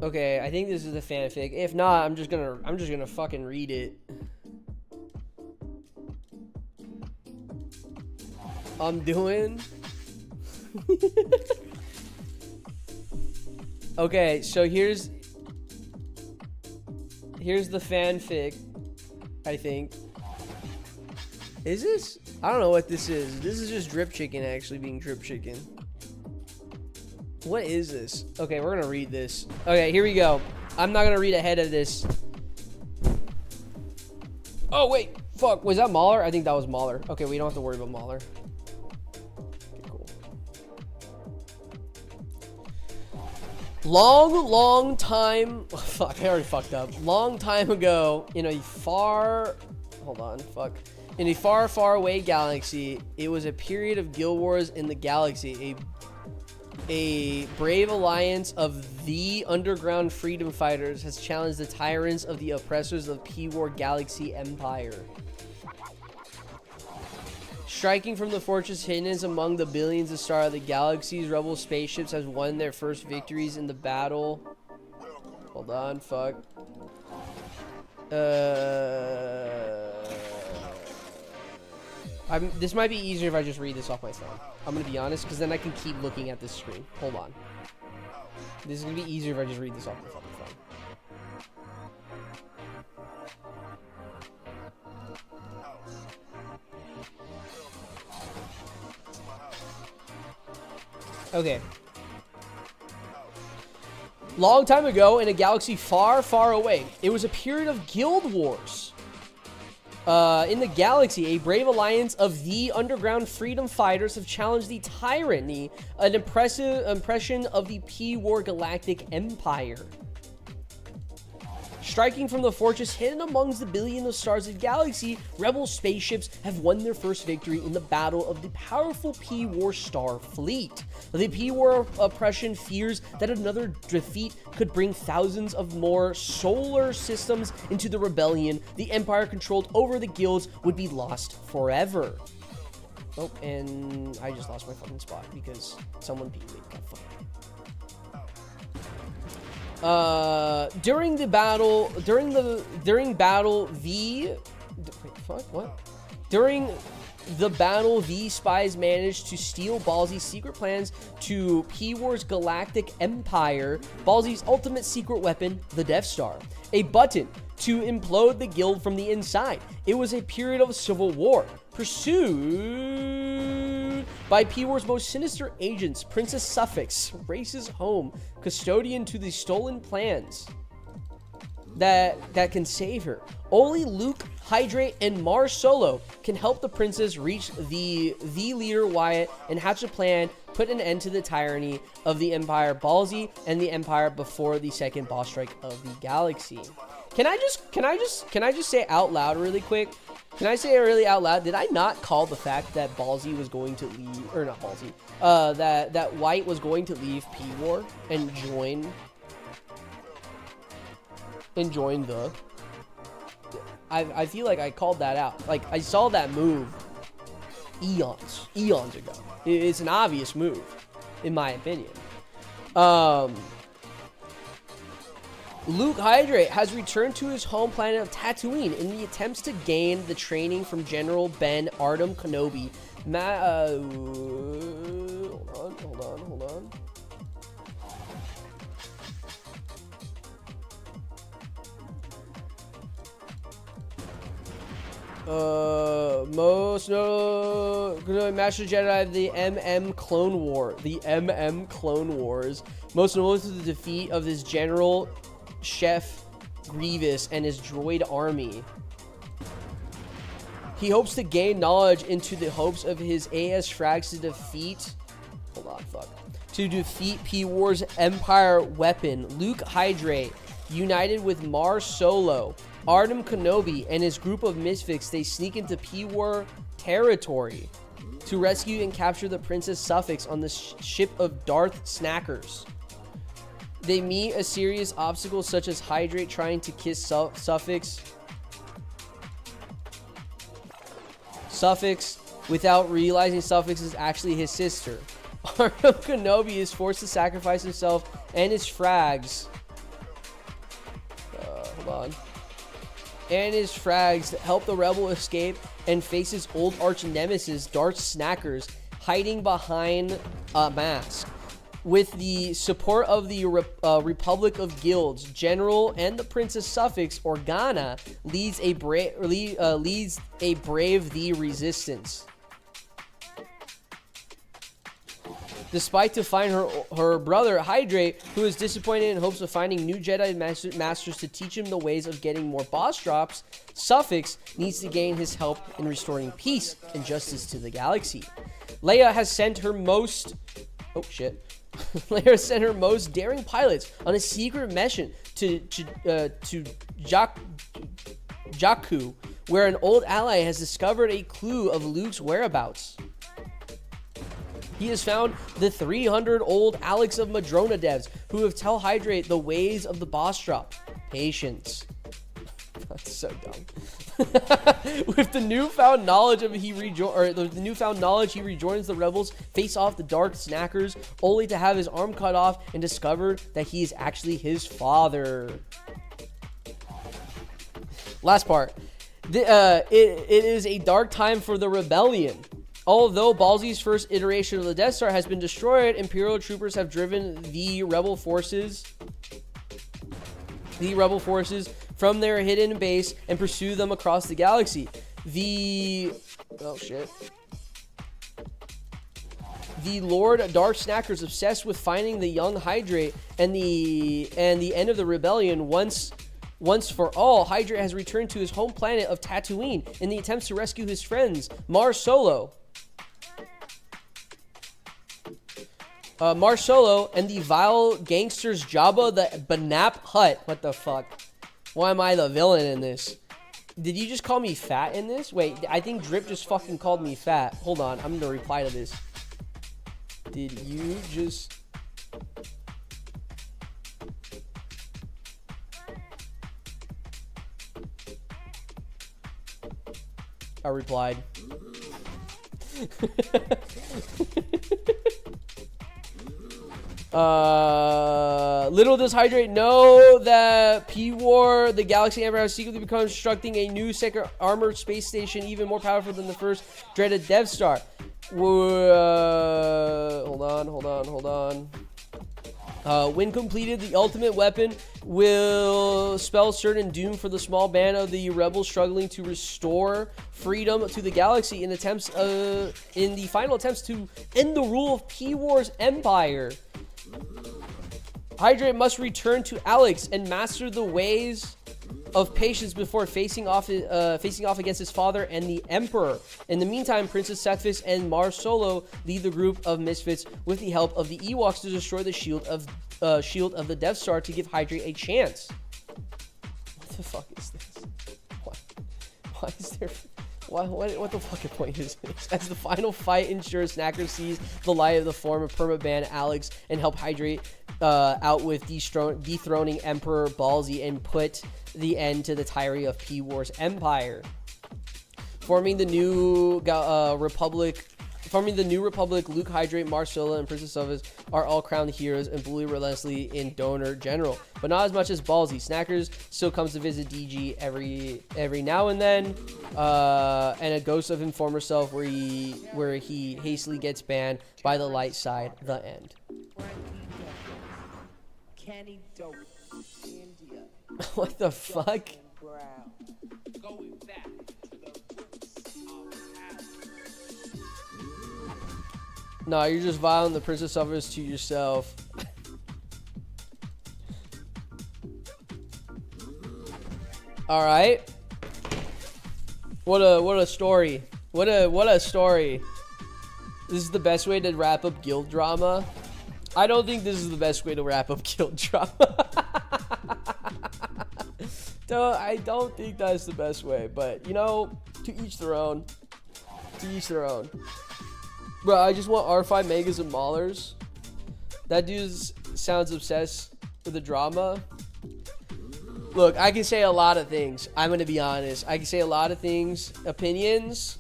Speaker 1: Okay, I think this is the fanfic. If not, I'm just gonna fucking read it. I'm doing. Okay, so here's the fanfic, I think. Is this? I don't know what this is. This is just drip chicken actually being drip chicken. What is this? Okay, we're gonna read this. Okay, here we go. I'm not gonna read ahead of this. Oh, wait. Fuck. Was that Mauler? I think that was Mauler. Okay, we don't have to worry about Mauler. Okay, cool. Long time. Oh, fuck, I already fucked up. Long time ago, in a far. Hold on, fuck. In a far, far away galaxy, it was a period of guild wars in the galaxy. A brave alliance of the underground freedom fighters has challenged the tyrants of the oppressors of P-War Galaxy Empire. Striking from the fortress hidden among the billions of stars of the galaxy's rebel spaceships has won their first victories in the battle. Hold on, fuck. This might be easier if I just read this off my phone. I'm gonna be honest, because then I can keep looking at this screen. Hold on. This is gonna be easier if I just read this off my fucking phone. Okay. Long time ago, in a galaxy far, far away, it was a period of guild wars. In the galaxy, a brave alliance of the underground freedom fighters have challenged the tyranny, an impression of the P-War Galactic Empire. Striking from the fortress hidden amongst the billion of stars of the galaxy, rebel spaceships have won their first victory in the battle of the powerful P-War Star Fleet. The P-War oppression fears that another defeat could bring thousands of more solar systems into the rebellion. The Empire controlled over the guilds would be lost forever. Oh, and I just lost my fucking spot because someone peed me. God, fuck. During battle, the spies managed to steal Ballsy's secret plans to P-War's Galactic Empire, Ballsy's ultimate secret weapon, the Death Star, a button to implode the guild from the inside. It was a period of civil war, pursued by P-War's most sinister agents. Princess Suffix races home, custodian to the stolen plans that can save her. Only Luke, Hydrate, and Mars Solo can help the princess reach the leader Wyatt and hatch a plan, put an end to the tyranny of the Empire, Ballsy, and the Empire before the second boss strike of the galaxy. Can I just say out loud really quick? Can I say it really out loud? Did I not call the fact that Ballsy was going to leave, or not Ballsy, that White was going to leave P-War and join the... I feel like I called that out. Like, I saw that move eons ago. It's an obvious move, in my opinion. Luke Hydrate has returned to his home planet of Tatooine in the attempts to gain the training from General Ben Artem Kenobi. Hold on. Most notable Master Jedi of the MM Clone War. The MM Clone Wars. Most notable to the defeat of his General Chef Grievous and his droid army. He hopes to gain knowledge into the hopes of his AS Frags to defeat... Hold on, fuck. To defeat P-War's Empire weapon. Luke Hydrate, united with Mars Solo, Artem Kenobi, and his group of misfits, they sneak into P-War territory to rescue and capture the Princess Suffix on the ship of Darth Snackers. They meet a serious obstacles such as Hydrate trying to kiss Suffix without realizing Suffix is actually his sister. Artem Kenobi is forced to sacrifice himself and his frags on. And his frags help the rebel escape and face his old arch nemesis, Dark Snackers, hiding behind a mask. With the support of the Republic of Guilds, General and the Princess Suffix, Organa leads a brave the resistance. Despite to find her brother Hydrate, who is disappointed in hopes of finding new Jedi masters to teach him the ways of getting more boss drops, Suffix needs to gain his help in restoring peace and justice to the galaxy. Leia has sent her most Leia sent her most daring pilots on a secret mission to Jakku, where an old ally has discovered a clue of Luke's whereabouts. He has found the 300 old Alex of Madrona devs who have tell Hydrate the ways of the boss drop. Patience. That's so dumb. With the newfound knowledge he rejoins the rebels, face off the Dark Snackers, only to have his arm cut off and discover that he is actually his father. Last part. It is a dark time for the rebellion. Although Ballsy's first iteration of the Death Star has been destroyed, Imperial troopers have driven the rebel forces from their hidden base and pursue them across the galaxy. The Lord Dark Snackers, obsessed with finding the young Hydrate and the end of the rebellion once for all, Hydrate has returned to his home planet of Tatooine in the attempts to rescue his friends, Mar Solo. Mar Solo and the vile gangsters Jabba the BNAP Hutt. What the fuck? Why am I the villain in this? Did you just call me fat in this? Wait, I think Drip just fucking called me fat. Hold on, I'm gonna reply to this. Did you just... I replied. Little does Hydrate know that P-War, the Galaxy Emperor, has secretly become constructing a new second armored space station even more powerful than the first dreaded Death Star. Hold on. When completed, the ultimate weapon will spell certain doom for the small band of the rebels struggling to restore freedom to the galaxy in the final attempts to end the rule of P-War's empire. Hydrate must return to Alex and master the ways of patience before facing off against his father and the Emperor. In the meantime, Princess Suffix and Mar Solo lead the group of misfits with the help of the Ewoks to destroy the shield of the Death Star to give Hydrate a chance. What the fuck is this? Why is there... What the fucking point is this? As the final fight ensures Snacker sees the light of the form of permaban Alex and help Hydrate out with dethroning Emperor Ballsy and put the end to the tyranny of P-War's empire. Forming the new Republic, Luke, Hydrate, Mar Solo, and Princess Suffix are all crowned heroes and bully relentlessly in Donor General, but not as much as Ballsy. Snackers still comes to visit DG every now and then, and a ghost of him former self where he hastily gets banned by the light side. The end.
Speaker 4: Kenny Dope, India.
Speaker 1: What the fuck?
Speaker 4: Brown. Going back to the roots of
Speaker 1: No, you're just violating the Princess Suffix to yourself. All right. What a story. What a story. This is the best way to wrap up guild drama. I don't think this is the best way to wrap up guild drama. I don't think that's the best way, but you know, to each their own. To each their own. Bro, I just want R5 Megas and Maulers. That dude sounds obsessed with the drama. Look, I can say a lot of things. I'm going to be honest. I can say a lot of things. Opinions.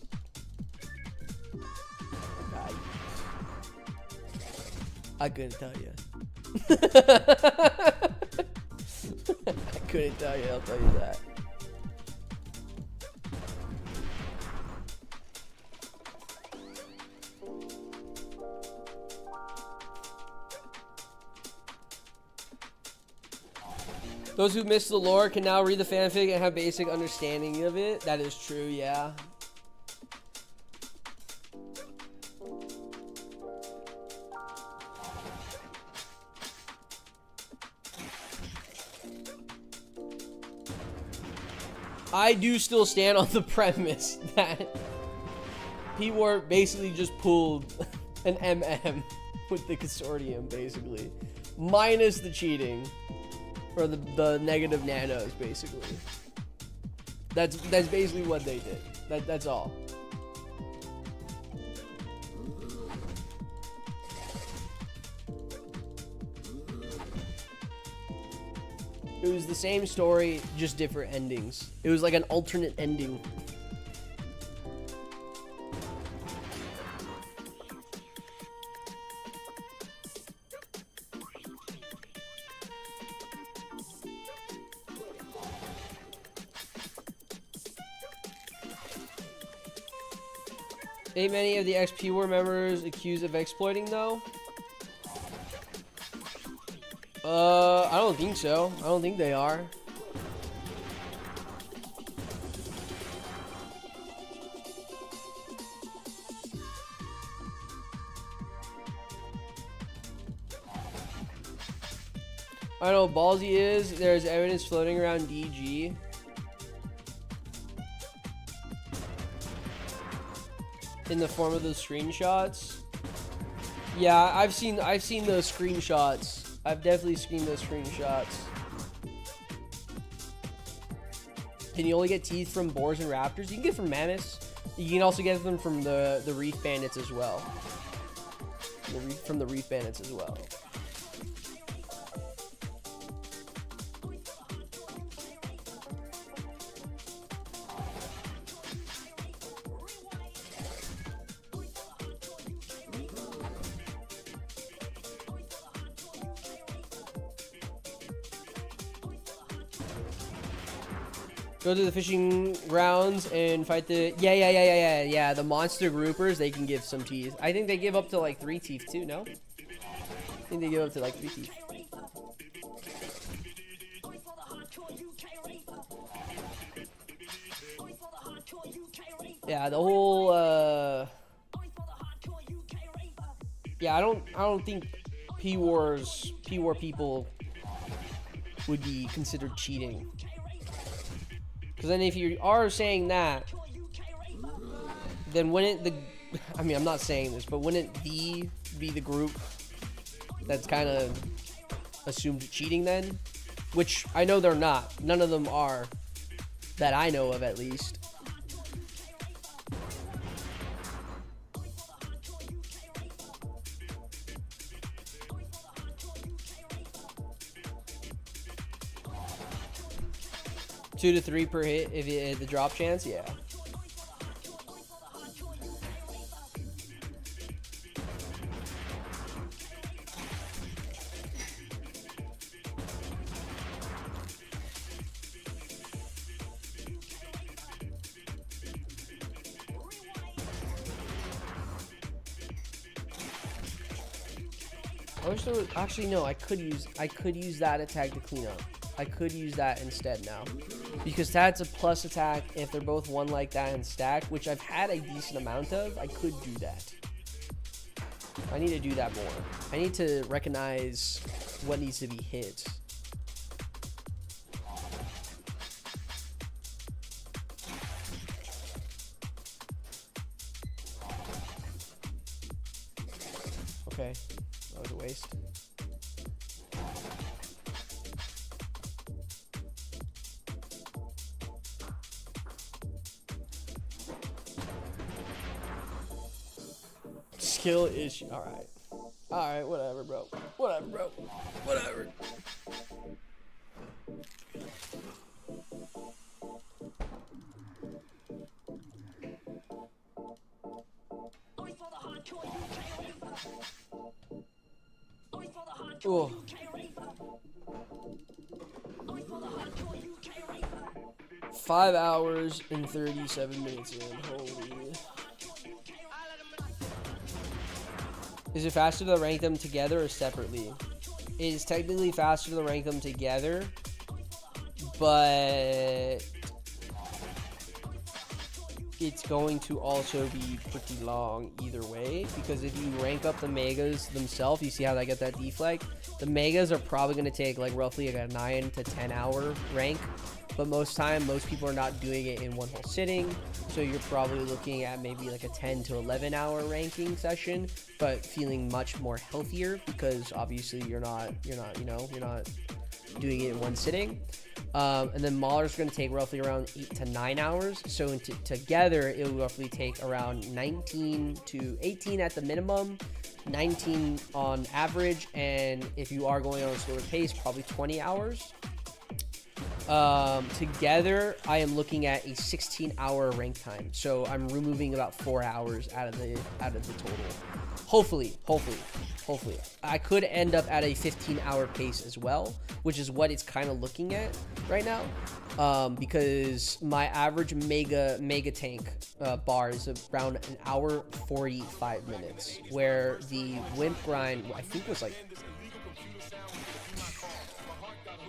Speaker 1: God. I couldn't tell you. Couldn't tell you, I'll tell you that. Those who missed the lore can now read the fanfic and have basic understanding of it. That is true, yeah. I do still stand on the premise that P-War basically just pulled an MM with the consortium, basically. Minus the cheating. Or the negative nanos, basically. That's basically what they did. That's all. It was the same story, just different endings. It was like an alternate ending. Ain't many of the XP War members accused of exploiting though? I don't think so. I don't think they are. I know ballsy is there's evidence floating around DG. In the form of those screenshots. Yeah, I've seen those screenshots. I've definitely seen those screenshots. Can you only get teeth from boars and raptors? You can get from mammoths. You can also get them from the reef bandits as well. From the reef bandits as well. Go to the fishing grounds and fight the yeah the monster groupers. They can give some teeth. I think they give up to like 3 teeth too. No, I think they give up to like 3 teeth. Yeah, the whole yeah, I don't think P-War people would be considered cheating. Because then if you are saying that, then wouldn't the... I mean, I'm not saying this, but wouldn't the be the group that's kind of assumed cheating then? Which I know they're not. None of them are. That I know of, at least. Two to 3 per hit if you hit the drop chance, yeah. I wish there was, actually no, I could use that attack to clean up. I could use that instead now. Because that's a plus attack if they're both one like that and stack, which I've had a decent amount of. I could do that. I need to do that more. I need to recognize what needs to be hit. Okay, that was a waste. Skill issue. Alright, whatever, bro. Whatever, bro. Whatever. Oh. 5 hours and 37 minutes in. Holy. Is it faster to rank them together or separately? It is technically faster to rank them together, but it's going to also be pretty long either way, because if you rank up the megas themselves, you see how they get that deflect? The megas are probably going to take like roughly like a 9 to 10 hour rank, but most people are not doing it in one whole sitting, so you're probably looking at maybe like a 10 to 11 hour ranking session, but feeling much more healthier because obviously you're not doing it in one sitting. And then Maulers are going to take roughly around 8 to 9 hours. So together, it will roughly take around 19 to 18 at the minimum, 19 on average, and if you are going on a slower pace, probably 20 hours. Together, I am looking at a 16-hour rank time. So I'm removing about 4 hours out of the total. Hopefully. I could end up at a 15-hour pace as well, which is what it's kind of looking at right now. Because my average mega tank bar is around an hour 45 minutes, where the wimp grind I think was like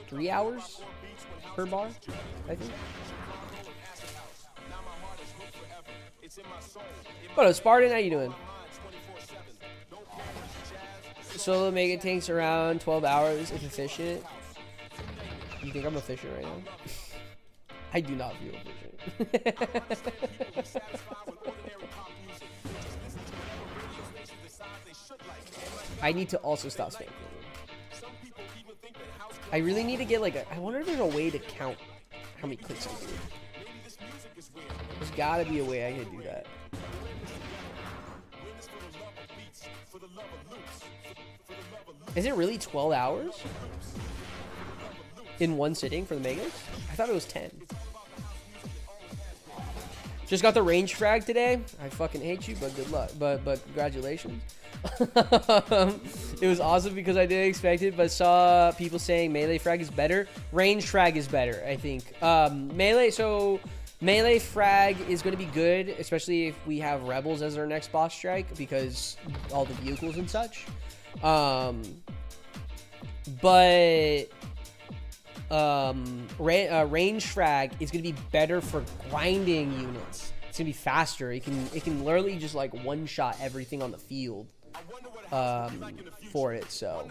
Speaker 1: 3 hours per bar, I think. What up, Spartan? How you doing? Solo mega tanks around 12 hours if efficient. You think I'm efficient right now? I do not feel efficient. I need to also stop spanking. I really need to get like I wonder if there's a way to count how many clicks I do. There's gotta be a way I can do that. Is it really 12 hours? In one sitting for the megas? I thought it was 10. Just got the range frag today. I fucking hate you, but good luck. But congratulations. It was awesome because I didn't expect it, but saw people saying melee frag is better. Range frag is better, I think. Melee frag is going to be good, especially if we have rebels as our next boss strike, because all the vehicles and such. Range frag is going to be better for grinding units. It's going to be faster. It can literally just like one shot everything on the field for it. So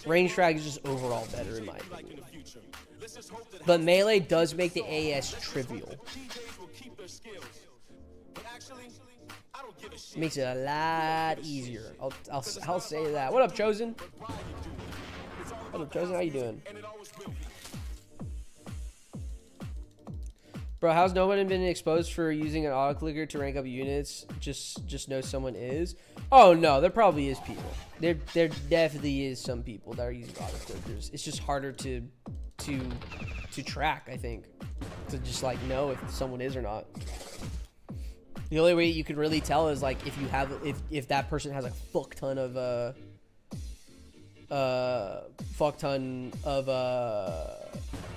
Speaker 1: range frag is just overall better in my opinion. But melee does make the AS trivial. Makes it a lot easier. I'll say that. What up, Chosen? What up, Chosen? How you doing? Bro, how's no one been exposed for using an auto clicker to rank up units? Just know someone is. Oh no, there probably is people. There definitely is some people that are using auto clickers. It's just harder to track, I think, to just like know if someone is or not. The only way you can really tell is like if that person has a fuck ton of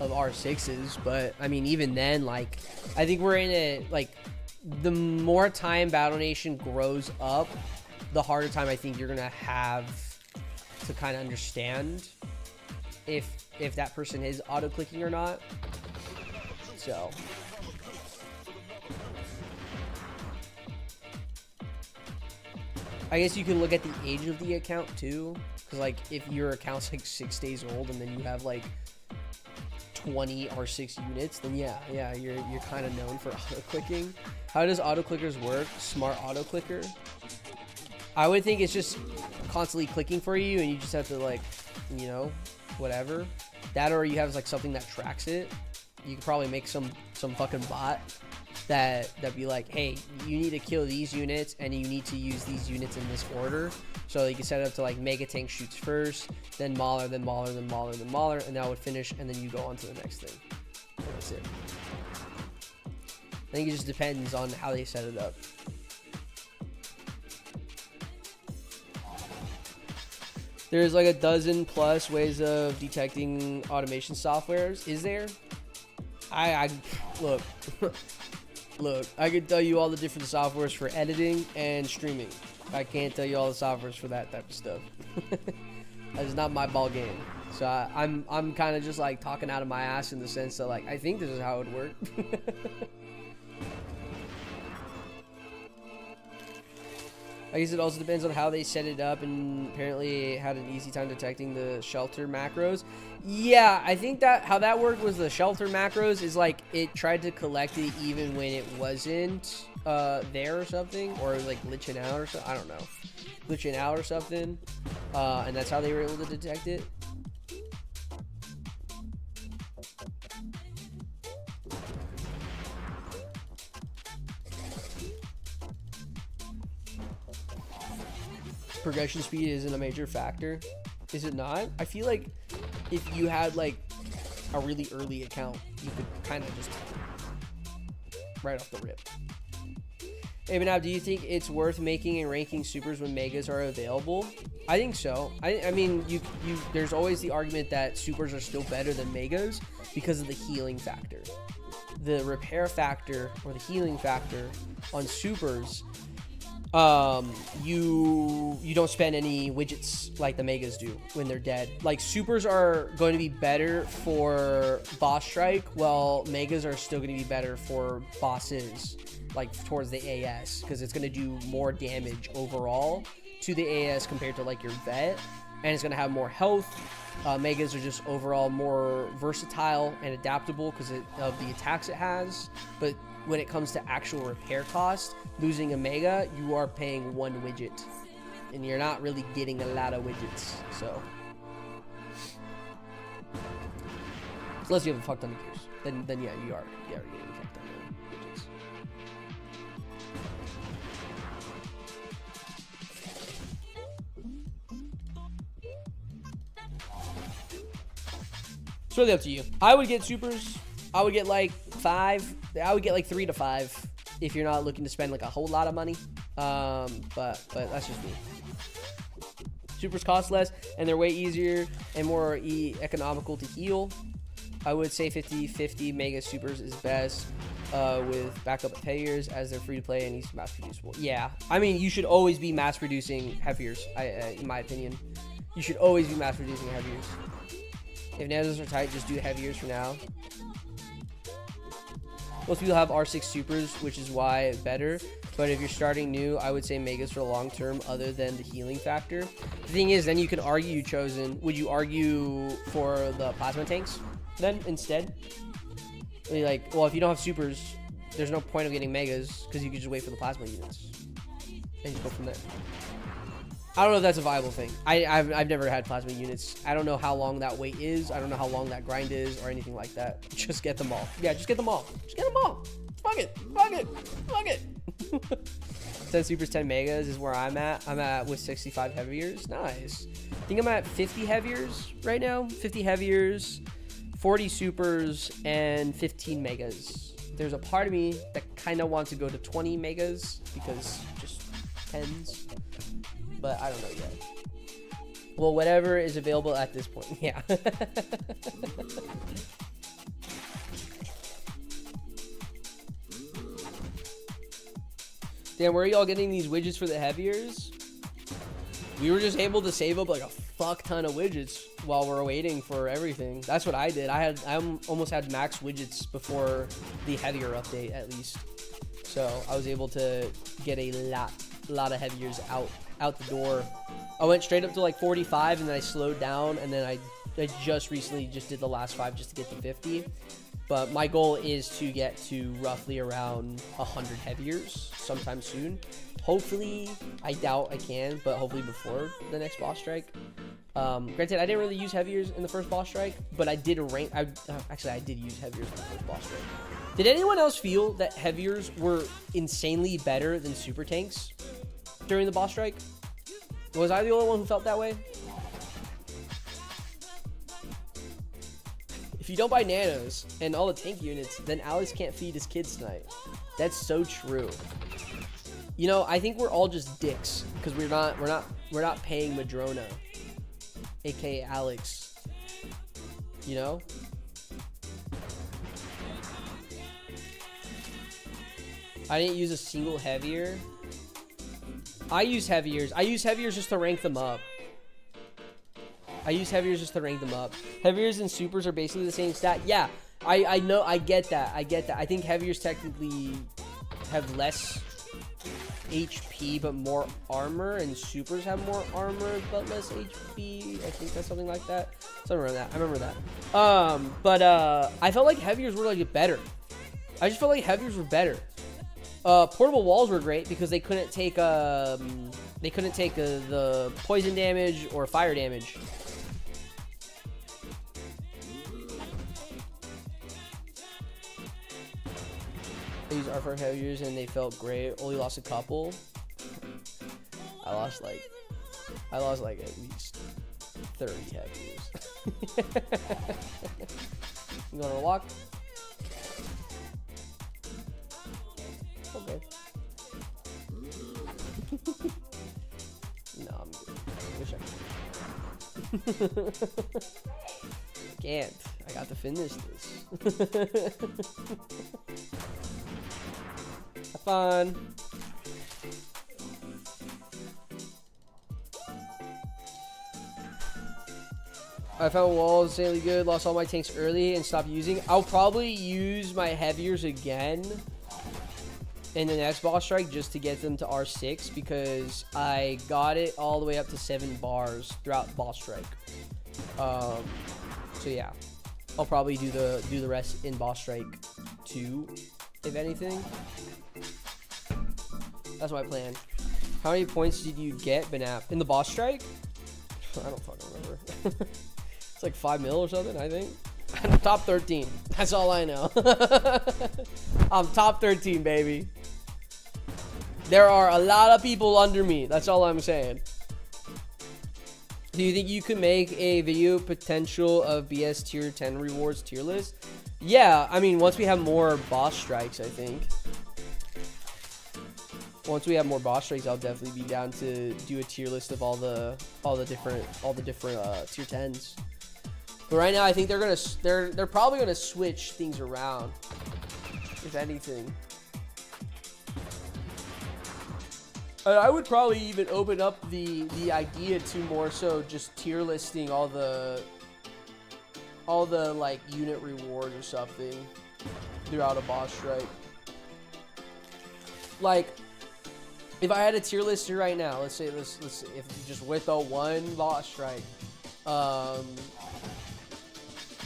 Speaker 1: R6s, but I mean even then, like I think we're in a like the more time Battle Nation grows up, the harder time I think you're gonna have to kind of understand if that person is auto clicking or not. So I guess you can look at the age of the account too, because like if your account's like 6 days old and then you have like 20 R6 units, then yeah, you're kind of known for auto clicking. How does auto clickers work? Smart auto clicker. I would think it's just constantly clicking for you, and you just have to like, whatever. That, or you have like something that tracks it. You could probably make some fucking bot that be like, hey, you need to kill these units and you need to use these units in this order. So you can set it up to like mega tank shoots first, then Mauler, then Mauler, then Mauler, then Mauler, and that would finish, and then you go on to the next thing. And that's it. I think it just depends on how they set it up. There's like a dozen plus ways of detecting automation softwares. Is there? I look, look. I can tell you all the different softwares for editing and streaming. I can't tell you all the softwares for that type of stuff. That is not my ball game. So I'm kind of just like talking out of my ass in the sense that like I think this is how it would work. I guess it also depends on how they set it up, and apparently it had an easy time detecting the shelter macros. Yeah, I think that how that worked was the shelter macros is like it tried to collect it even when it wasn't there or something, or like glitching out or something. I don't know, glitching out or something, and that's how they were able to detect it. Progression speed isn't a major factor. Is it not? I feel like if you had like a really early account, you could kind of just right off the rip. Hey, BNAP, do you think it's worth making and ranking supers when megas are available? I think so. I mean, there's always the argument that supers are still better than megas because of the healing factor. The repair factor or the healing factor on supers, you don't spend any widgets like the megas do when they're dead. Like supers are going to be better for boss strike, while megas are still going to be better for bosses, like towards the AS, because it's going to do more damage overall to the AS compared to like your vet, and it's going to have more health. Megas are just overall more versatile and adaptable because of the attacks it has, but when it comes to actual repair cost, losing a mega, you are paying one widget, and you're not really getting a lot of widgets. So unless you have a fuck ton of gears, then yeah, you are getting a fuck ton of widgets. It's really up to you. I would get supers. I would get like 5. I would get like 3 to 5 if you're not looking to spend like a whole lot of money. But that's just me. Supers cost less and they're way easier and more economical to heal. I would say 50-50 mega supers is best with backup heaviers, as they're free to play and easy mass producible. Yeah, I mean you should always be mass producing heaviers. In my opinion, you should always be mass producing heaviers. If nanos are tight, just do heaviers for now. Most people have R6 supers, which is why better. But if you're starting new, I would say megas for long term, other than the healing factor. The thing is, then you can argue chosen. Would you argue for the plasma tanks then instead? Like, well, if you don't have supers, there's no point of getting megas because you could just wait for the plasma units and just go from there. I don't know if that's a viable thing. I've never had plasma units. I don't know how long that wait is. I don't know how long that grind is or anything like that. Just get them all. Yeah, just get them all. Just get them all. Fuck it. Fuck it. Fuck it. 10 supers, 10 megas is where I'm at. I'm at with 65 heaviers. Nice. I think I'm at 50 heaviers right now. 50 heaviers, 40 supers, and 15 megas. There's a part of me that kind of wants to go to 20 megas because just 10s. But I don't know yet. Well, whatever is available at this point. Yeah. Damn, where are y'all getting these widgets for the heaviers? We were just able to save up like a fuck ton of widgets while we're waiting for everything. That's what I did. I almost had max widgets before the heavier update, at least. So I was able to get a lot of heaviers out the door. I went straight up to like 45 and then I slowed down, and then I just recently just did the last 5 just to get to 50. But my goal is to get to roughly around 100 heaviers sometime soon. Hopefully, I doubt I can, but hopefully before the next boss strike. Granted, I didn't really use heaviers in the first boss strike, but I did rank. Actually, I did use heaviers in the first boss strike. Did anyone else feel that heaviers were insanely better than super tanks during the boss strike? Was I the only one who felt that way? If you don't buy nanos and all the tank units, then Alex can't feed his kids tonight. That's so true. You know, I think we're all just dicks because we're not paying Madrona. aka Alex. You know? I didn't use a single heavier. I use heaviers. I use heaviers just to rank them up. Heaviers and supers are basically the same stat. Yeah, I know. I get that. I think heaviers technically have less HP but more armor, and supers have more armor but less HP. I think that's something like that. Something around that. I remember that. But I felt like heaviers were like better. I just felt like heaviers were better. Portable walls were great because they couldn't take the poison damage or fire damage. I used R4 heaviers and they felt great. Only lost a couple. I lost like at least 30 heaviers. You going to walk? Okay. No, I'm good. I wish I could. I can't. I got to finish this. Have fun. I found walls insanely good. Lost all my tanks early and stopped using. I'll probably use my heaviers again in the next boss strike just to get them to R6 because I got it all the way up to 7 bars throughout boss strike. So yeah, I'll probably do the rest in boss strike 2, if anything. That's my plan. How many points did you get, BNAP, in the boss strike? I don't fucking remember. It's like 5 mil or something, I think. I'm top 13. That's all I know. I'm top 13, baby. There are a lot of people under me. That's all I'm saying. Do you think you could make a video potential of BS tier 10 rewards tier list? Yeah, I mean, once we have more boss strikes, I think. Once we have more boss strikes, I'll definitely be down to do a tier list of all the different tier 10s. But right now, I think they're probably gonna switch things around, if anything. I would probably even open up the idea to more so just tier listing all the like unit rewards or something throughout a boss strike. Like, if I had a tier list here right now, let's say if just with a one boss strike,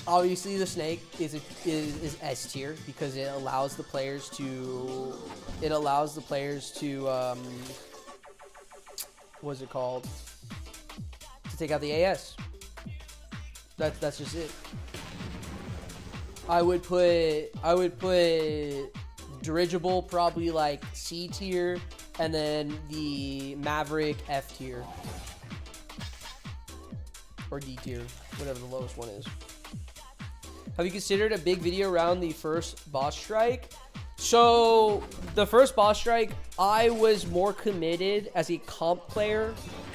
Speaker 1: obviously the snake is S tier because it allows the players to what's it called, to take out the AS. That's just it. I would put dirigible probably like C tier, and then the Maverick F tier or D tier, whatever the lowest one is. Have you considered a big video around the first boss strike? So the first boss strike, I was more committed as a comp player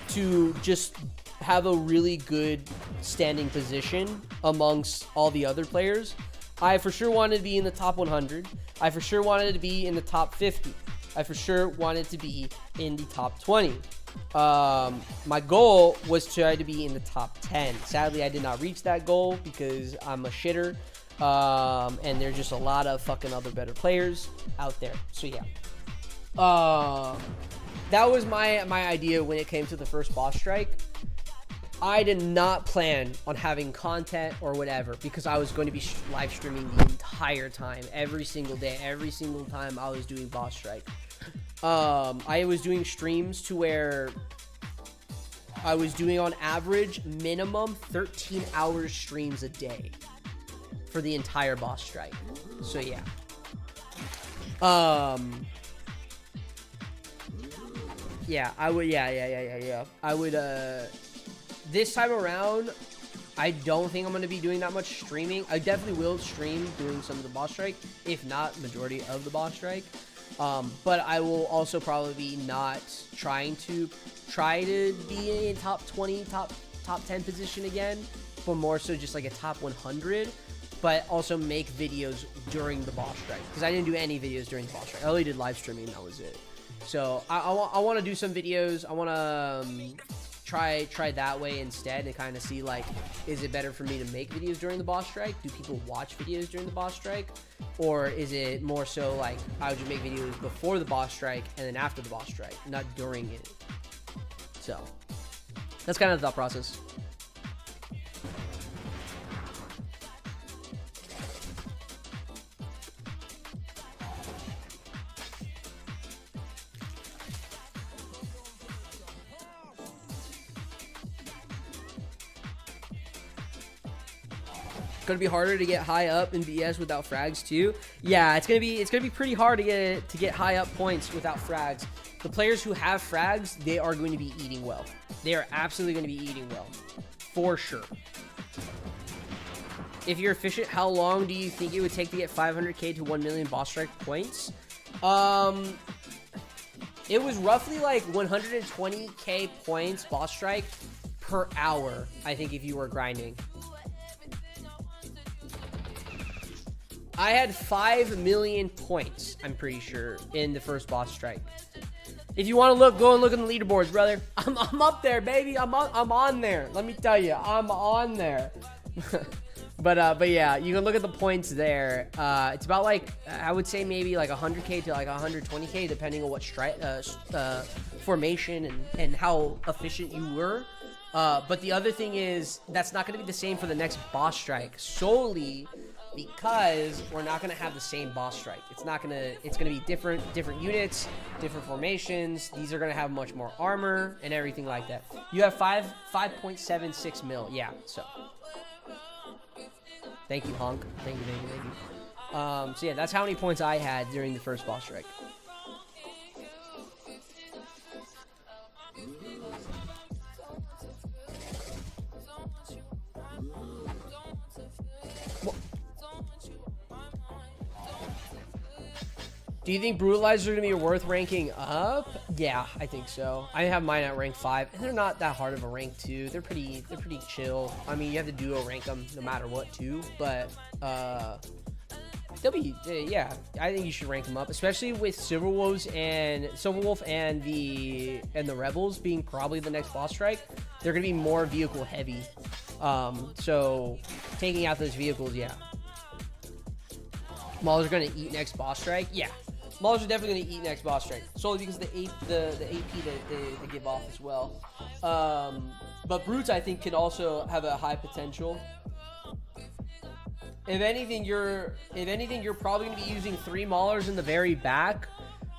Speaker 1: to just have a really good standing position amongst all the other players. I for sure wanted to be in the top 100. I for sure wanted to be in the top 50. I for sure wanted to be in the top 20. My goal was to try to be in the top 10. Sadly, I did not reach that goal because I'm a shitter. And there's just a lot of fucking other better players out there. So yeah. That was my idea when it came to the first boss strike. I did not plan on having content or whatever because I was going to be live streaming the entire time, every single day, every single time I was doing boss strike. I was doing streams to where I was doing on average minimum 13 hours streams a day for the entire boss strike. So yeah. Yeah, I would, yeah. I would, this time around, I don't think I'm going to be doing that much streaming. I definitely will stream doing some of the boss strike, if not majority of the boss strike. But I will also probably be not try to be in top 20, top top 10 position again, but more so just like a top 100, but also make videos during the boss strike, because I didn't do any videos during the boss strike. I only did live streaming, and that was it. So I want to do some videos. I want to try that way instead, and kind of see, like, is it better for me to make videos during the boss strike? Do people watch videos during the boss strike? Or is it more so like I would just make videos before the boss strike and then after the boss strike, not during it? So that's kind of the thought process. Gonna be harder to get high up in BS without frags too. Yeah, it's gonna be pretty hard to get high up points without frags. The players who have frags, they are going to be eating well. They are absolutely going to be eating well, for sure. If you're efficient, how long do you think it would take to get 500k to 1 million boss strike points? It was roughly like 120k points boss strike per hour, I think, if you were grinding. I had 5 million points, I'm pretty sure, in the first boss strike. If you want to look, go and look at the leaderboards, brother. I'm up there, baby. I'm on there. Let me tell you, I'm on there. but yeah, you can look at the points there. It's about, like, I would say maybe like 100k to like 120k, depending on what formation and how efficient you were. But the other thing is, that's not going to be the same for the next boss strike, solely because we're not going to have the same boss strike. It's going to be different units, different formations. These are going to have much more armor and everything like that. You have 5.76 mil. Yeah, so thank you, Honk. Thank you. So yeah, that's how many points I had during the first boss strike. Do you think brutalizers are going to be worth ranking up? Yeah, I think so. I have mine at rank 5, and they're not that hard of a rank too. They're pretty chill. I mean, you have to duo rank them no matter what too, but they'll be, yeah, I think you should rank them up, especially with Silverwolf and the Rebels being probably the next boss strike. They're going to be more vehicle heavy. So taking out those vehicles, yeah. Maulers are going to eat next boss strike? Yeah. Maulers are definitely going to eat next boss strike, solely because of the AP that they give off as well. But Brutes, I think, can also have a high potential. If anything, you're probably going to be using 3 Maulers in the very back.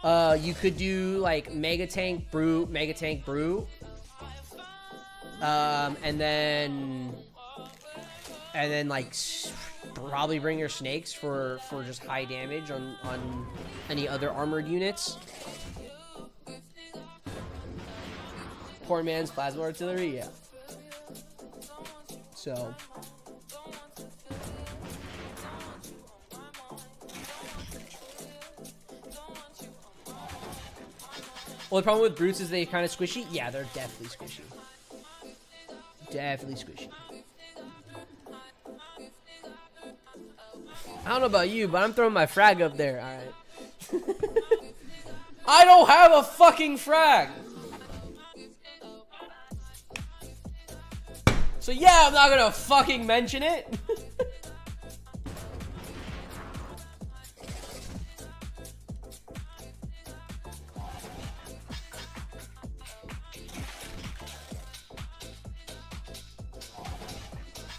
Speaker 1: You could do like Mega Tank Brute, and then like probably bring your snakes for just high damage on any other armored units. Poor man's plasma artillery, yeah. So well, the problem with Brutes is they kind of squishy. Yeah, they're definitely squishy. Definitely squishy. I don't know about you, but I'm throwing my frag up there. All right. I don't have a fucking frag. So yeah, I'm not gonna fucking mention it.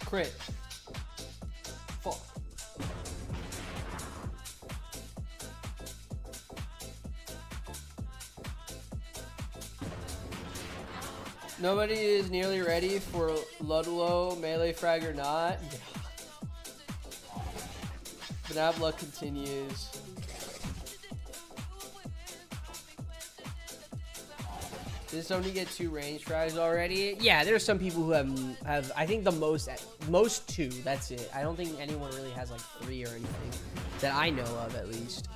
Speaker 1: Crit. Fuck. Nobody is nearly ready for Ludlow, melee frag or not. Yeah. BNAP luck continues. Did somebody get 2 range frags already? Yeah, there's some people who have I think the most 2. That's it. I don't think anyone really has like 3 or anything that I know of, at least.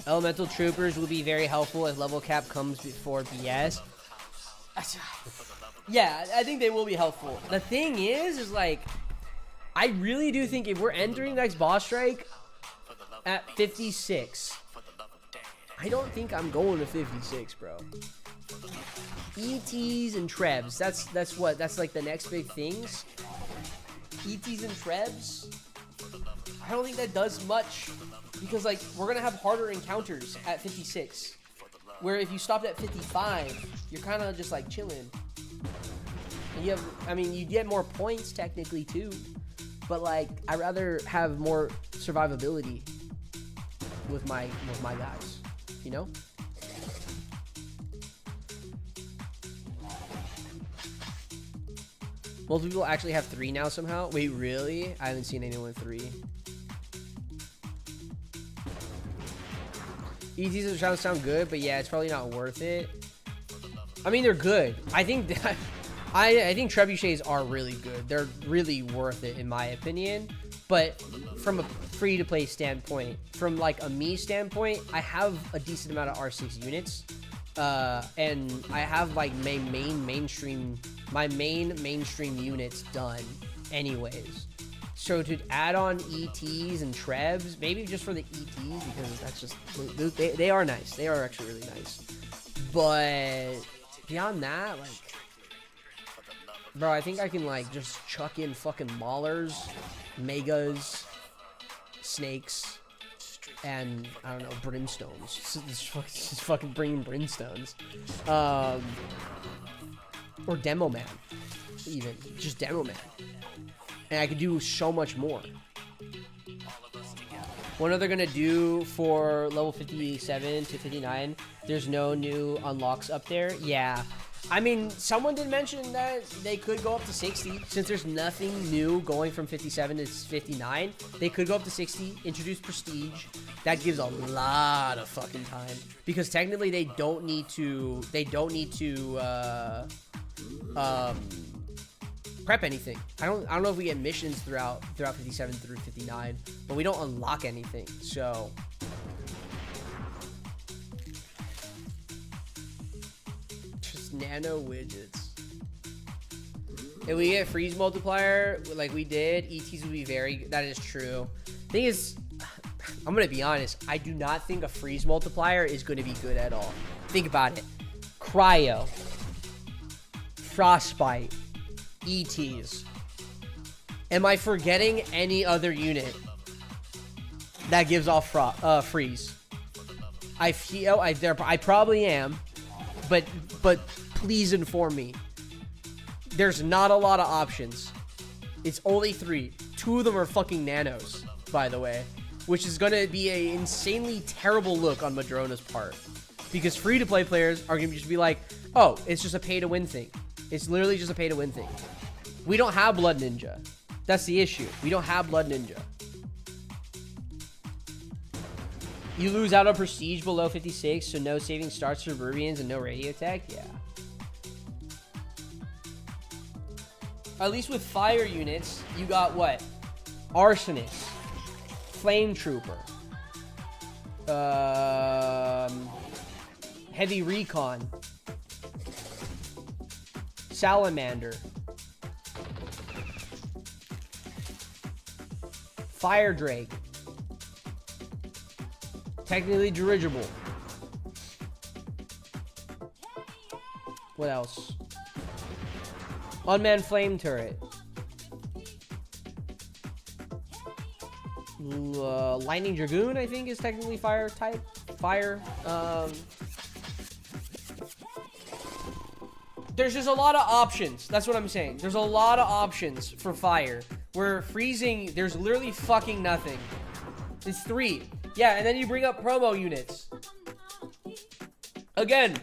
Speaker 1: Elemental troopers will be very helpful as level cap comes before BS. Yeah, I think they will be helpful. The thing is like, I really do think if we're entering the next boss strike at 56, I don't think I'm going to 56, bro. ETs and Trebs, that's like the next big things. ETs and Trebs, I don't think that does much, because like we're gonna have harder encounters at 56, where if you stopped at 55, you're kind of just like chilling. And you have, I mean, you get more points technically too, but like I'd rather have more survivability with my guys, you know. Most people actually have 3 now somehow. Wait, really? I haven't seen anyone with 3. ETs are sound good, but yeah, it's probably not worth it. I mean, they're good. I think I think trebuchets are really good. They're really worth it in my opinion. But from a free-to-play standpoint, from like a me standpoint, I have a decent amount of R6 units, and I have like my main mainstream units done anyways. So to add on ETs and Trebs, maybe just for the ETs, because that's just, they are nice. They are actually really nice. But beyond that, like, bro, I think I can like just chuck in fucking Maulers, Megas, Snakes, and I don't know, Brimstones. Just fucking bringing Brimstones. Or Demo Man, even just Demo Man, and I could do so much more. What are they gonna do for level 57 to 59? There's no new unlocks up there. Yeah, I mean, someone did mention that they could go up to 60 since there's nothing new going from 57 to 59. They could go up to 60, introduce Prestige. That gives a lot of fucking time, because technically they don't need to prep anything. I don't know if we get missions throughout 57 through 59, but we don't unlock anything. So just nano widgets. If we get freeze multiplier like we did, ETs would be very, that is true. Thing is, I'm gonna be honest, I do not think a freeze multiplier is gonna be good at all. Think about it. Cryo, Frostbite, ETs. Am I forgetting any other unit that gives off freeze? I feel I probably am, but please inform me. There's not a lot of options. It's only 3. 2 of them are fucking nanos, by the way, which is gonna be a insanely terrible look on Madrona's part, because free-to-play players are gonna just be like, oh, it's just a pay-to-win thing. It's literally just a pay-to-win thing. We don't have Blood Ninja. That's the issue. We don't have Blood Ninja. You lose out on Prestige below 56, so no saving starts for Rubians and no radio tech? Yeah. At least with fire units, you got what? Arsonist. Flame Trooper. Heavy Recon. Salamander. Fire Drake. Technically dirigible. What else? Unmanned flame turret. Lightning Dragoon, I think, is technically fire type. Fire. There's just a lot of options. That's what I'm saying. There's a lot of options for fire. Where freezing, there's literally fucking nothing. It's 3. Yeah, and then you bring up promo units. Again,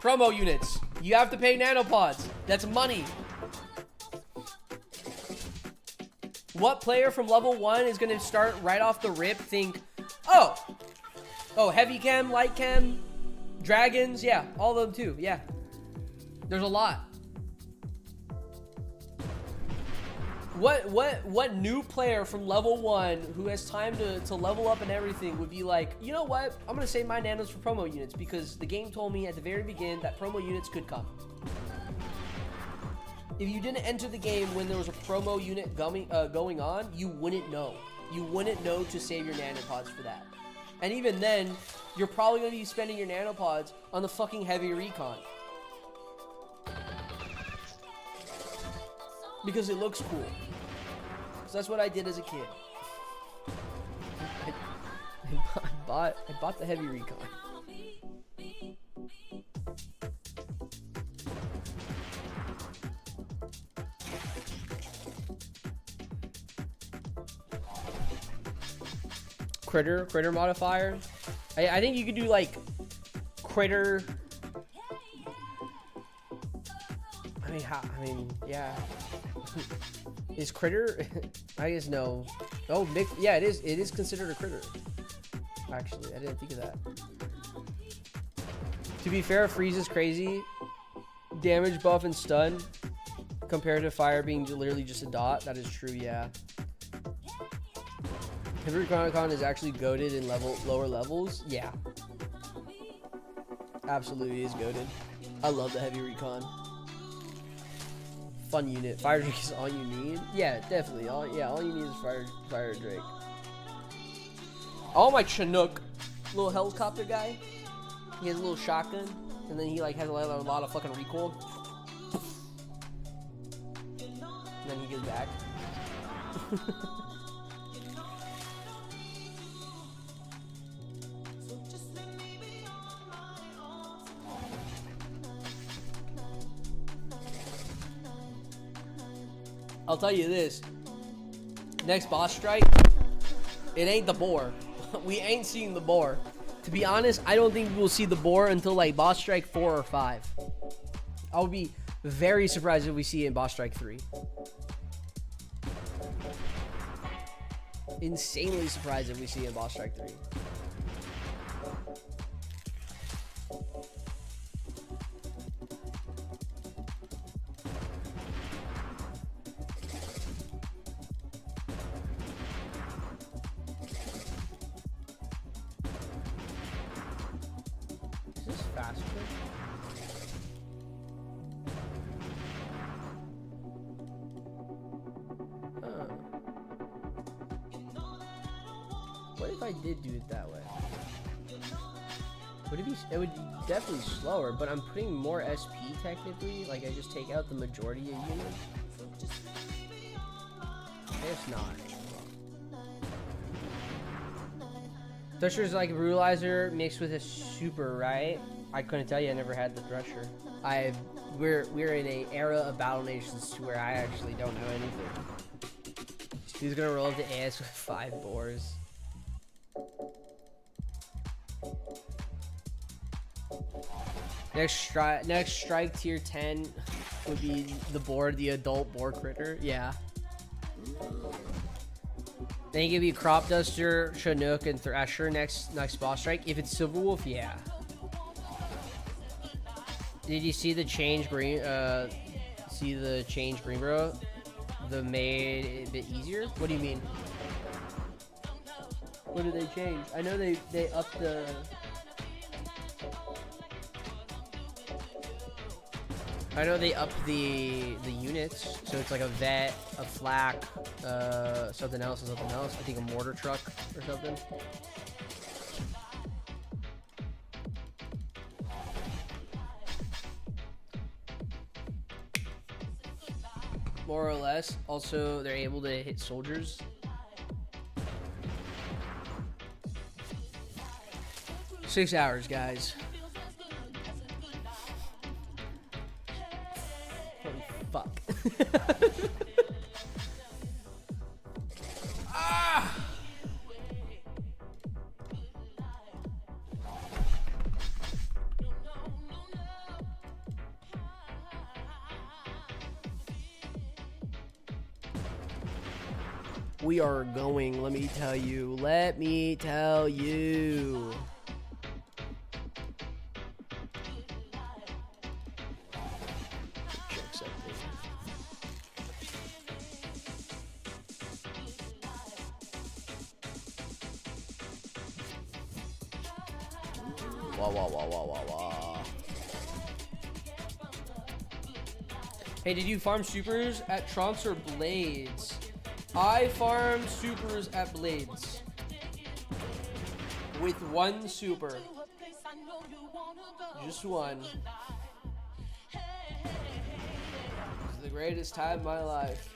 Speaker 1: promo units. You have to pay nanopods. That's money. What player from level 1 is going to start right off the rip think, oh, heavy chem, light chem, dragons, yeah, all of them too, yeah. There's a lot. What new player from level 1 who has time to level up and everything would be like, you know what? I'm gonna save my nanos for promo units because the game told me at the very beginning that promo units could come. If you didn't enter the game when there was a promo unit going on, you wouldn't know. You wouldn't know to save your nanopods for that. And even then, you're probably gonna be spending your nanopods on the fucking heavy recon. Because it looks cool. So that's what I did as a kid. I bought the heavy recon. Critter modifier. I think you could do like critter. I mean, yeah. Is critter? I guess no. Oh, yeah, it is. It is considered a critter. Actually, I didn't think of that. To be fair, freeze is crazy. Damage, buff, and stun compared to fire being literally just a dot. That is true. Yeah. Heavy Recon is actually goated in lower levels. Yeah. Absolutely is goated. I love the heavy recon. Fun unit. Fire Drake is all you need. Yeah, definitely. All you need is Fire Drake. Oh my Chinook, little helicopter guy. He has a little shotgun, and then he like has a lot of fucking recoil. And then he gets back. I'll tell you this. Next boss strike, it ain't the boar. We ain't seeing the boar. To be honest, I don't think we'll see the boar until like boss strike 4 or 5. I would be very surprised if we see it in boss strike 3. Insanely surprised if we see it in boss strike 3. What if I did do it that way? Would it be? It would be definitely slower, but I'm putting more SP technically. Like I just take out the majority of units. I guess not. Thresher's like a brutalizer mixed with a super, right? I couldn't tell you. I never had the Thresher. We're in a era of Battle Nations to where I actually don't know anything. He's gonna roll up to AS with 5 boars. Next strike tier 10 would be the boar, the adult boar critter. Yeah. Then you give you Crop Duster, Chinook, and Thresher next boss strike. If it's Silverwolf, yeah. Did you see the change green? Bro? The made it a bit easier. What do you mean? What did they change? I know they upped the. I know they upped the units, so it's like a vet, a flak, something else, and something else. I think a mortar truck or something. More or less. Also, they're able to hit soldiers. Six hours, guys. Holy fuck. Ah! We are going, let me tell you. Check something. Hey, did you farm supers at Trunks or Blades? I farmed supers at Blades. With one super. Just one. It's the greatest time of my life.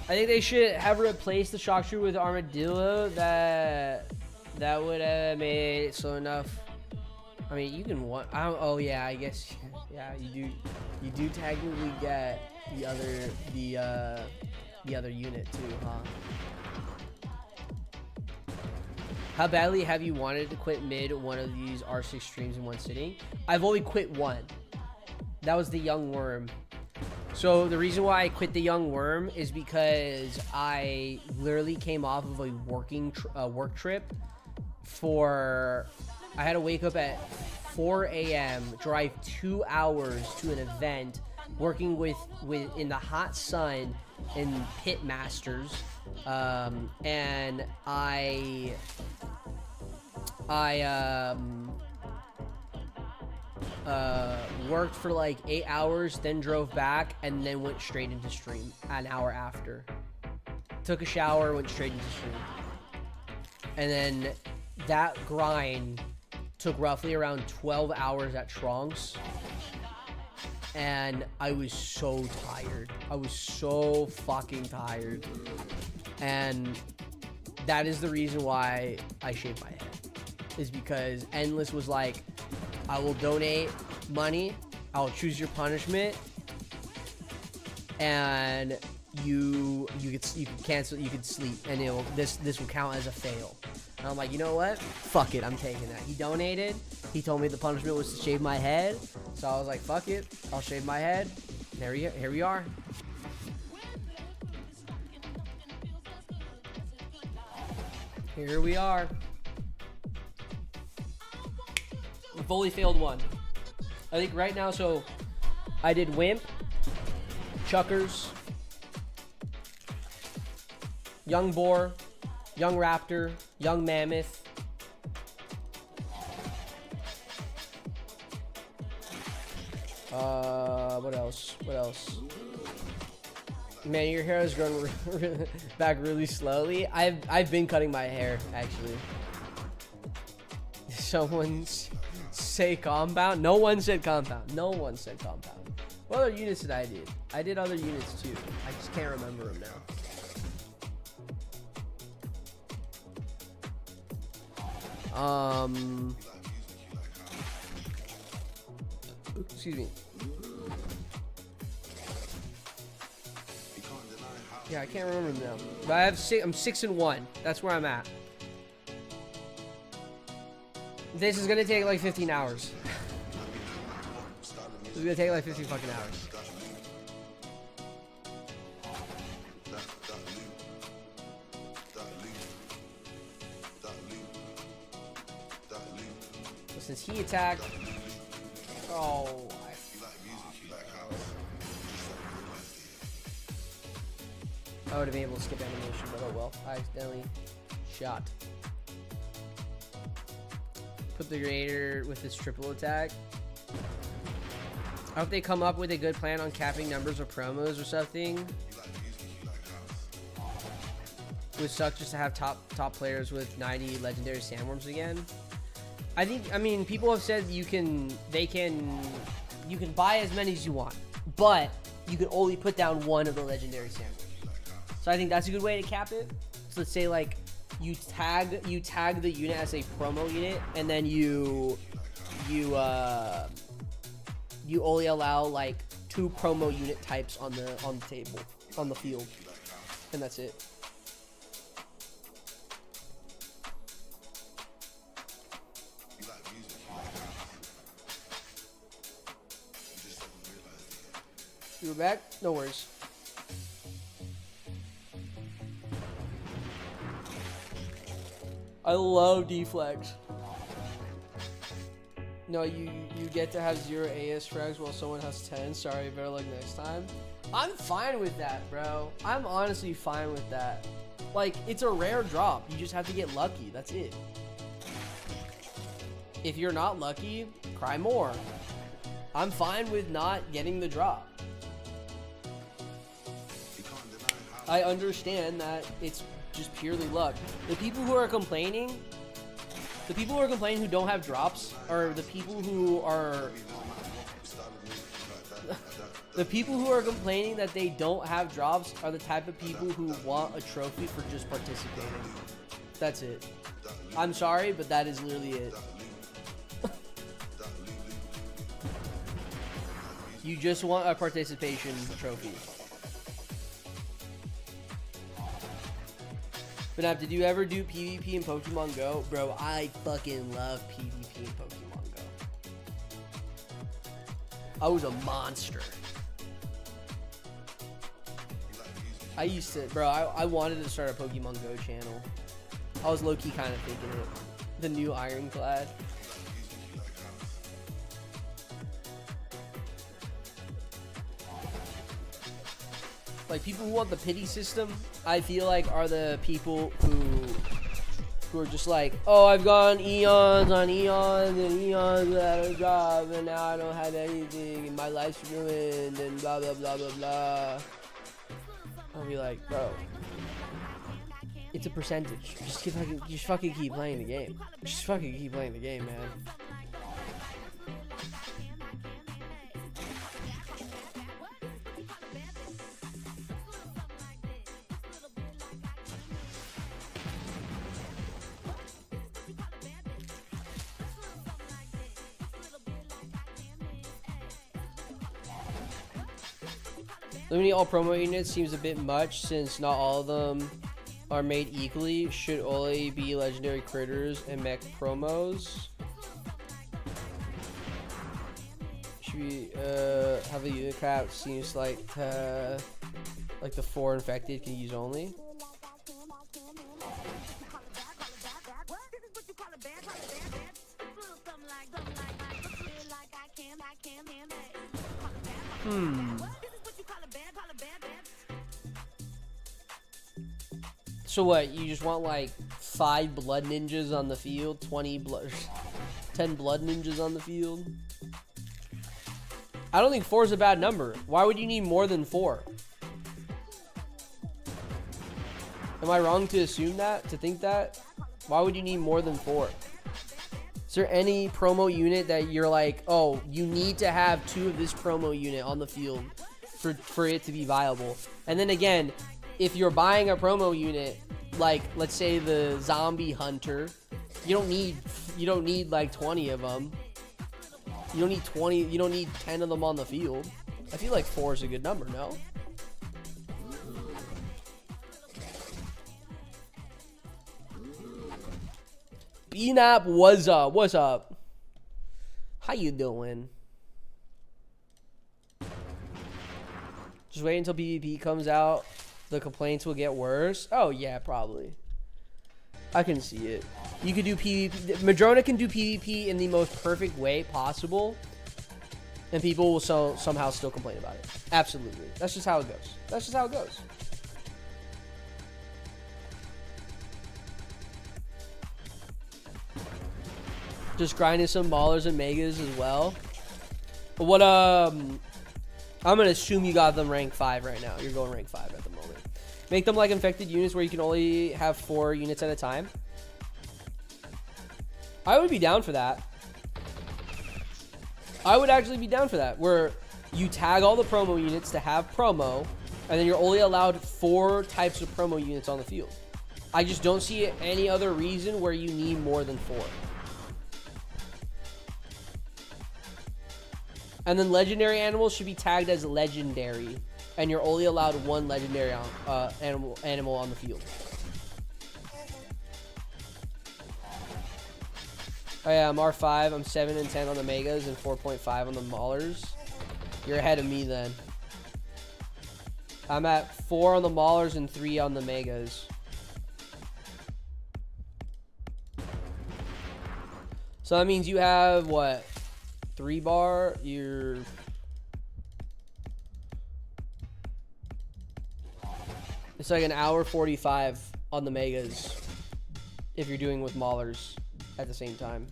Speaker 1: I think they should have replaced the shock trooper with armadillo. That would have made it slow enough. I mean, you can want. Oh yeah, I guess. Yeah, you do technically get the other unit too, huh? How badly have you wanted to quit mid one of these R6 streams in one sitting? I've only quit one. That was the young worm. So the reason why I quit the young worm is because I literally came off of a work trip for. I had to wake up at 4 a.m., drive 2 hours to an event, working with in the hot sun in pit masters, and I worked for like 8 hours, then drove back, and then went straight into stream an hour after. Took a shower, went straight into stream, and then that grind took roughly around 12 hours at Trunks, and I was so tired. I was so fucking tired, and that is the reason why I shaved my head, is because Endless was like, I will donate money, I will choose your punishment, and you can cancel, you can sleep, and this will count as a fail. And I'm like, you know what? Fuck it, I'm taking that. He donated. He told me the punishment was to shave my head. So I was like, fuck it, I'll shave my head. Here we are. Here we are. Fully failed one. I think right now, so I did Wimp, Chuckers, Young Boar, Young Raptor, Young Mammoth. What else? What else? Man, your hair is growing back really slowly. I've been cutting my hair, actually. Someone say compound? No one said compound. No one said compound. What other units did I do? I did other units too. I just can't remember them now. Excuse me. Yeah, I can't remember them now. But I'm 6-1. That's where I'm at. This is gonna take like 15 hours. This is gonna take like 15 fucking hours. So since he attacked, oh, I would have been able to skip animation, but oh well. I accidentally shot. Put the Raider with his triple attack. I hope they come up with a good plan on capping numbers of promos or something. It would suck just to have top players with 90 legendary sandworms again. I mean, people have said you can buy as many as you want, but you can only put down one of the legendary sandworms. So I think that's a good way to cap it. So let's say like you tag the unit as a promo unit, and then you only allow like 2 promo unit types on the table, on the field, and that's it. You were back? No worries. I love deflex. No, you get to have 0 AS frags while someone has 10. Sorry, better luck next time. I'm fine with that, bro. I'm honestly fine with that. Like, it's a rare drop. You just have to get lucky. That's it. If you're not lucky, cry more. I'm fine with not getting the drop. I understand that it's just purely luck. The people who are complaining who don't have drops are the people who are the people who are complaining that they don't have drops are the type of people who want a trophy for just participating. That's it. I'm sorry, but that is literally it. You just want a participation trophy. BNAP, did you ever do PvP in Pokemon Go? Bro, I fucking love PvP in Pokemon Go. I was a monster. I used to, bro, I wanted to start a Pokemon Go channel. I was low-key kind of thinking it. The new Ironclad. Like, people who want the pity system, I feel like, are the people who are just like, oh, I've gone eons on eons and eons without a job, and now I don't have anything, and my life's ruined, and blah, blah, blah, blah, blah. I'll be like, bro, it's a percentage. Just fucking keep playing the game. Just fucking keep playing the game, man. Limiting all promo units seems a bit much since not all of them are made equally. Should only be legendary critters and mech promos. Should we have a unit cap? Seems like the 4 infected can use only. So what, you just want like 5 blood ninjas on the field, 10 blood ninjas on the field? I don't think 4 is a bad number. Why would you need more than 4? Am I wrong to assume that, to think that? Why would you need more than 4? Is there any promo unit that you're like, oh, you need to have 2 of this promo unit on the field for it to be viable? And then again, if you're buying a promo unit, like let's say the zombie hunter, you don't need like 20 of them. You don't need 20, you don't need 10 of them on the field. I feel like 4 is a good number, no? BNAP, what's up? What's up? How you doing? Just wait until PvP comes out. The complaints will get worse. Oh yeah, probably. I can see it. You could do PvP. Madrona can do PvP in the most perfect way possible, and people will somehow still complain about it. Absolutely. That's just how it goes. That's just how it goes. Just grinding some Maulers and Megas as well. But what I'm gonna assume you got them rank 5 right now. You're going rank 5 at the moment. Make them like infected units where you can only have 4 units at a time. I would be down for that. I would actually be down for that. Where you tag all the promo units to have promo, and then you're only allowed 4 types of promo units on the field. I just don't see any other reason where you need more than 4. And then legendary animals should be tagged as legendary, and you're only allowed 1 legendary animal on the field. Oh yeah, I'm R5. I'm 7 and 10 on the Megas and 4.5 on the Maulers. You're ahead of me then. I'm at 4 on the Maulers and 3 on the Megas. So that means you have what? 3 bar? You're It's like an hour 45 on the megas if you're doing with Maulers at the same time.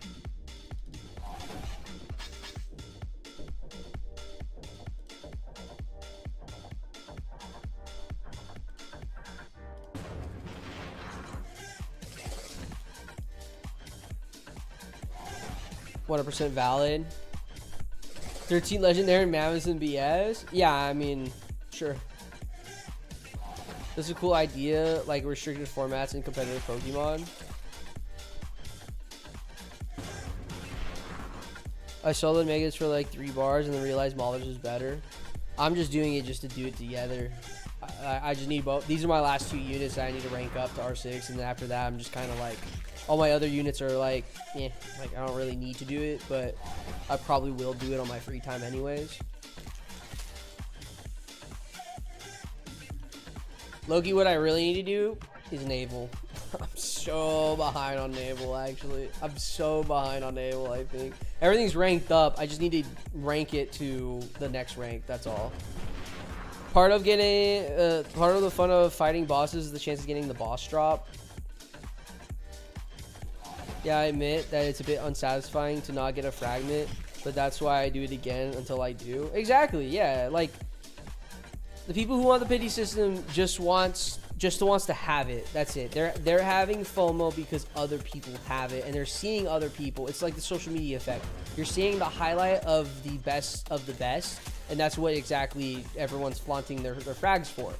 Speaker 1: %, valid. 13 legendary mammoths and BS. Yeah, I mean, sure. This is a cool idea, like restricted formats in competitive Pokemon. I soloed Megas for like 3 bars and then realized Maulers was better. I'm just doing it just to do it together. I just need both. These are my last 2 units that I need to rank up to R6, and then after that, I'm just kind of like, all my other units are like, eh, like I don't really need to do it, but I probably will do it on my free time anyways. Loki, what I really need to do is naval. I'm so behind on naval, actually. I'm so behind on naval, I think. Everything's ranked up. I just need to rank it to the next rank. That's all. Part of getting, part of the fun of fighting bosses is the chance of getting the boss drop. Yeah, I admit that it's a bit unsatisfying to not get a fragment, but that's why I do it again until I do. Exactly, yeah. Like, the people who want the pity system just wants to have it. That's it. They're having FOMO because other people have it, and they're seeing other people. It's like the social media effect. You're seeing the highlight of the best of the best, and that's what exactly everyone's flaunting their frags for.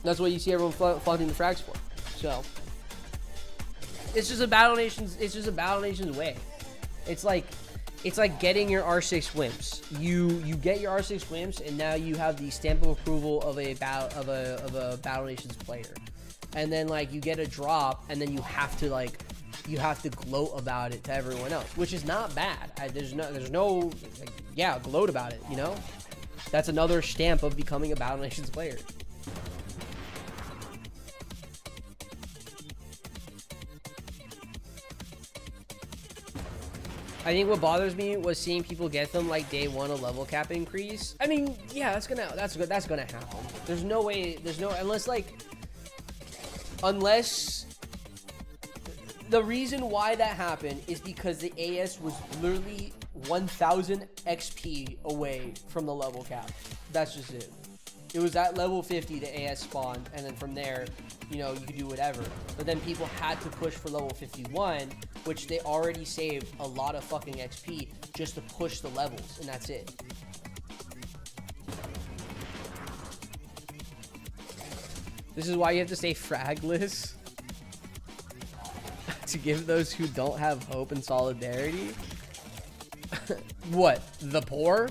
Speaker 1: That's what you see everyone flaunting the frags for. So it's just a Battle Nations. It's just a Battle Nations way. It's like getting your R6 wimps. You get your R6 wimps, and now you have the stamp of approval of a Battle Nations player. And then like you get a drop, and then you have to gloat about it to everyone else, which is not bad. There's no like, yeah, gloat about it. You know, that's another stamp of becoming a Battle Nations player. I think what bothers me was seeing people get them like day 1 a level cap increase. I mean, yeah, that's gonna happen. There's no way. Unless the reason why that happened is because the AS was literally 1,000 XP away from the level cap. That's just it. It was at level 50 the AS spawned, and then from there, you know, you could do whatever. But then people had to push for level 51, which they already saved a lot of fucking XP just to push the levels, and that's it. This is why you have to stay fragless to give those who don't have hope and solidarity. What? The poor?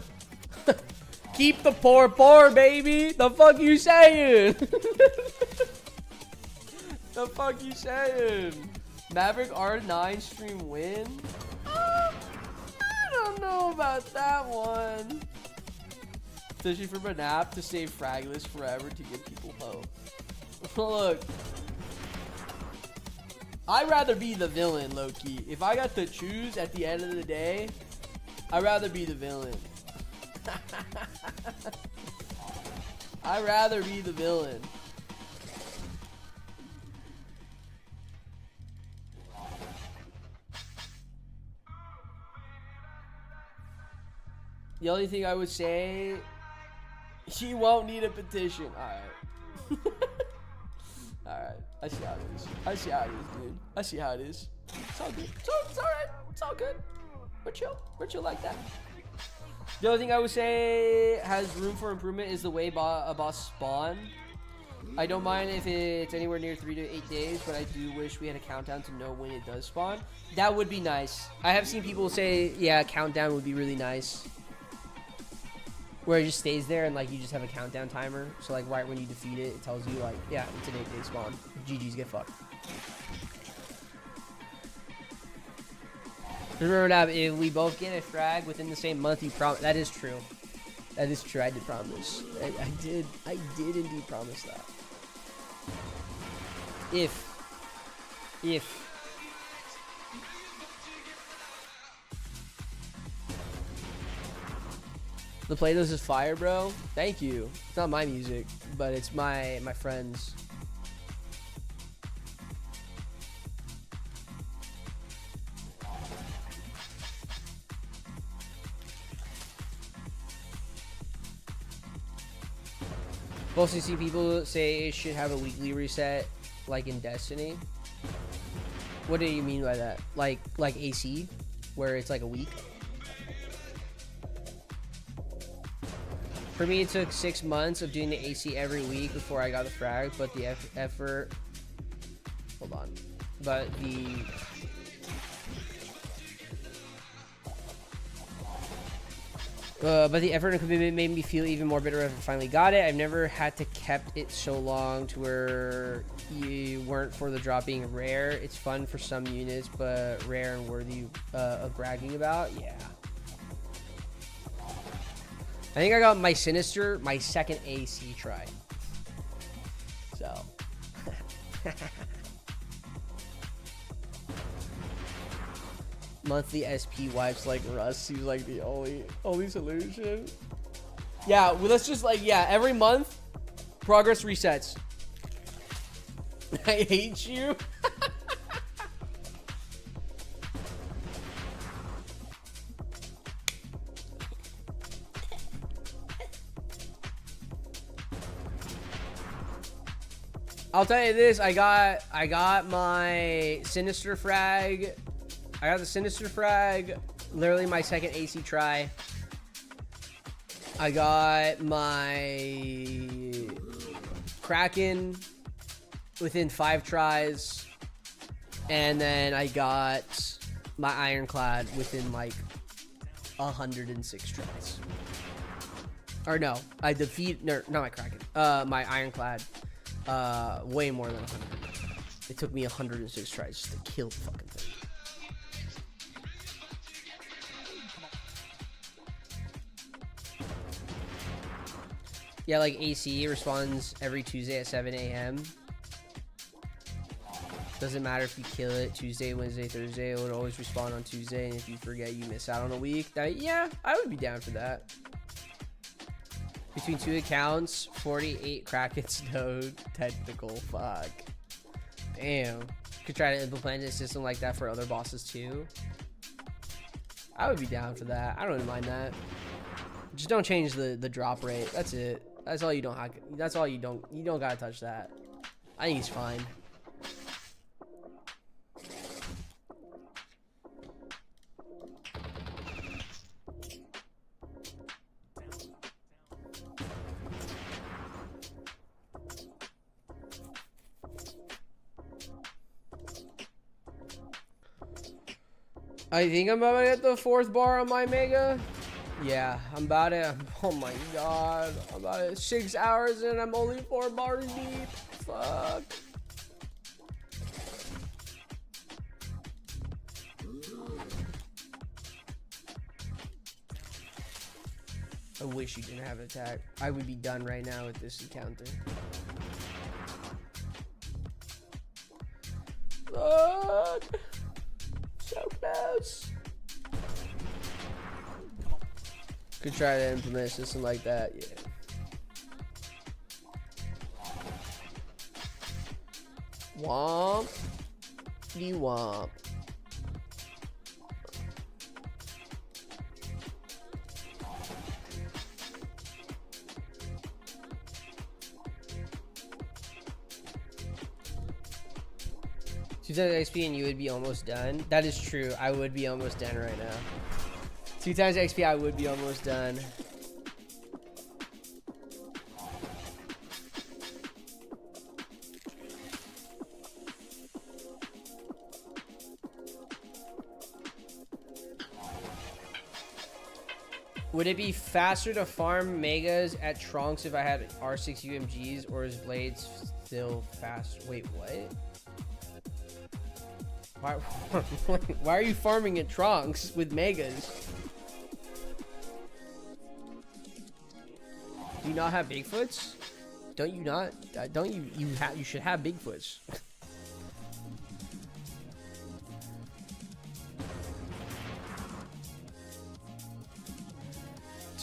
Speaker 1: Keep the poor poor, baby. The fuck you saying? The fuck you saying? Maverick R9 stream win? I don't know about that one. Especially for BNAP to save Fragless forever to give people hope. Look, I'd rather be the villain, low-key. If I got to choose at the end of the day, I'd rather be the villain. I'd rather be the villain. The only thing I would say, she won't need a petition. Alright. Alright. I see how it is. I see how it is, dude. I see how it is. It's all good. It's alright. It's all good. We're chill. We're chill like that. The only thing I would say has room for improvement is the way a boss spawn. I don't mind if it's anywhere near 3 to 8 days, but I do wish we had a countdown to know when it does spawn. That would be nice. I have seen people say, yeah, a countdown would be really nice. Where it just stays there and like you just have a countdown timer. So like right when you defeat it, it tells you like, yeah, it's an 8-day spawn. GG's, get fucked. Remember that if we both get a frag within the same month, you promise. That is true. That is true. I did promise. I did indeed promise that. If. The playlist is fire, bro. Thank you. It's not my music, but it's my friends. Mostly see people say it should have a weekly reset, like in Destiny. What do you mean by that? Like AC, where it's like a week? For me, it took 6 months of doing the AC every week before I got the frag, but the effort. Hold on. But the effort and commitment made me feel even more bitter if I finally got it. I've never had to kept it so long to where you weren't for the drop being rare. It's fun for some units, but rare and worthy of bragging about. Yeah. I think I got my Sinister, my second AC try. So. Monthly SP wipes like Rust seems like the only solution. Yeah, well, let's just every month progress resets. I hate you. I'll tell you this, I got my Sinister frag. I got the Sinister frag, literally my second AC try. I got my Kraken within 5 tries. And then I got my Ironclad within like 106 tries. Or no, I defeat, no, not my Kraken. My Ironclad, way more than 100. It took me 106 tries just to kill the fucking thing. Yeah, like AC responds every Tuesday at 7 a.m. Doesn't matter if you kill it Tuesday, Wednesday, Thursday. It would always respond on Tuesday, and if you forget, you miss out on a week. Yeah, I would be down for that. Between 2 accounts, 48 Krakens, no technical. Fuck. Damn. Could try to implement a system like that for other bosses too. I would be down for that. I don't really mind that. Just don't change the drop rate. That's it. That's all you don't have. That's all you don't gotta touch that. I think he's fine. I think I'm about to get the 4th bar on my Mega. Yeah, I'm about it. Oh my god. I'm about it. 6 hours and I'm only 4 bars deep. Fuck. I wish you didn't have an attack. I would be done right now with this encounter. Fuck. So close. Could try to implement a system like that, yeah. Womp. The womp. Two times XP and you would be almost done. That is true. I would be almost done right now. 2 times XP, I would be almost done. Would it be faster to farm megas at Trunks if I had R6 UMGs, or is Blades still fast? Wait, what? Why are you farming at Trunks with megas? Do you not have Bigfoots? Don't you not? Don't you? You should have Bigfoots.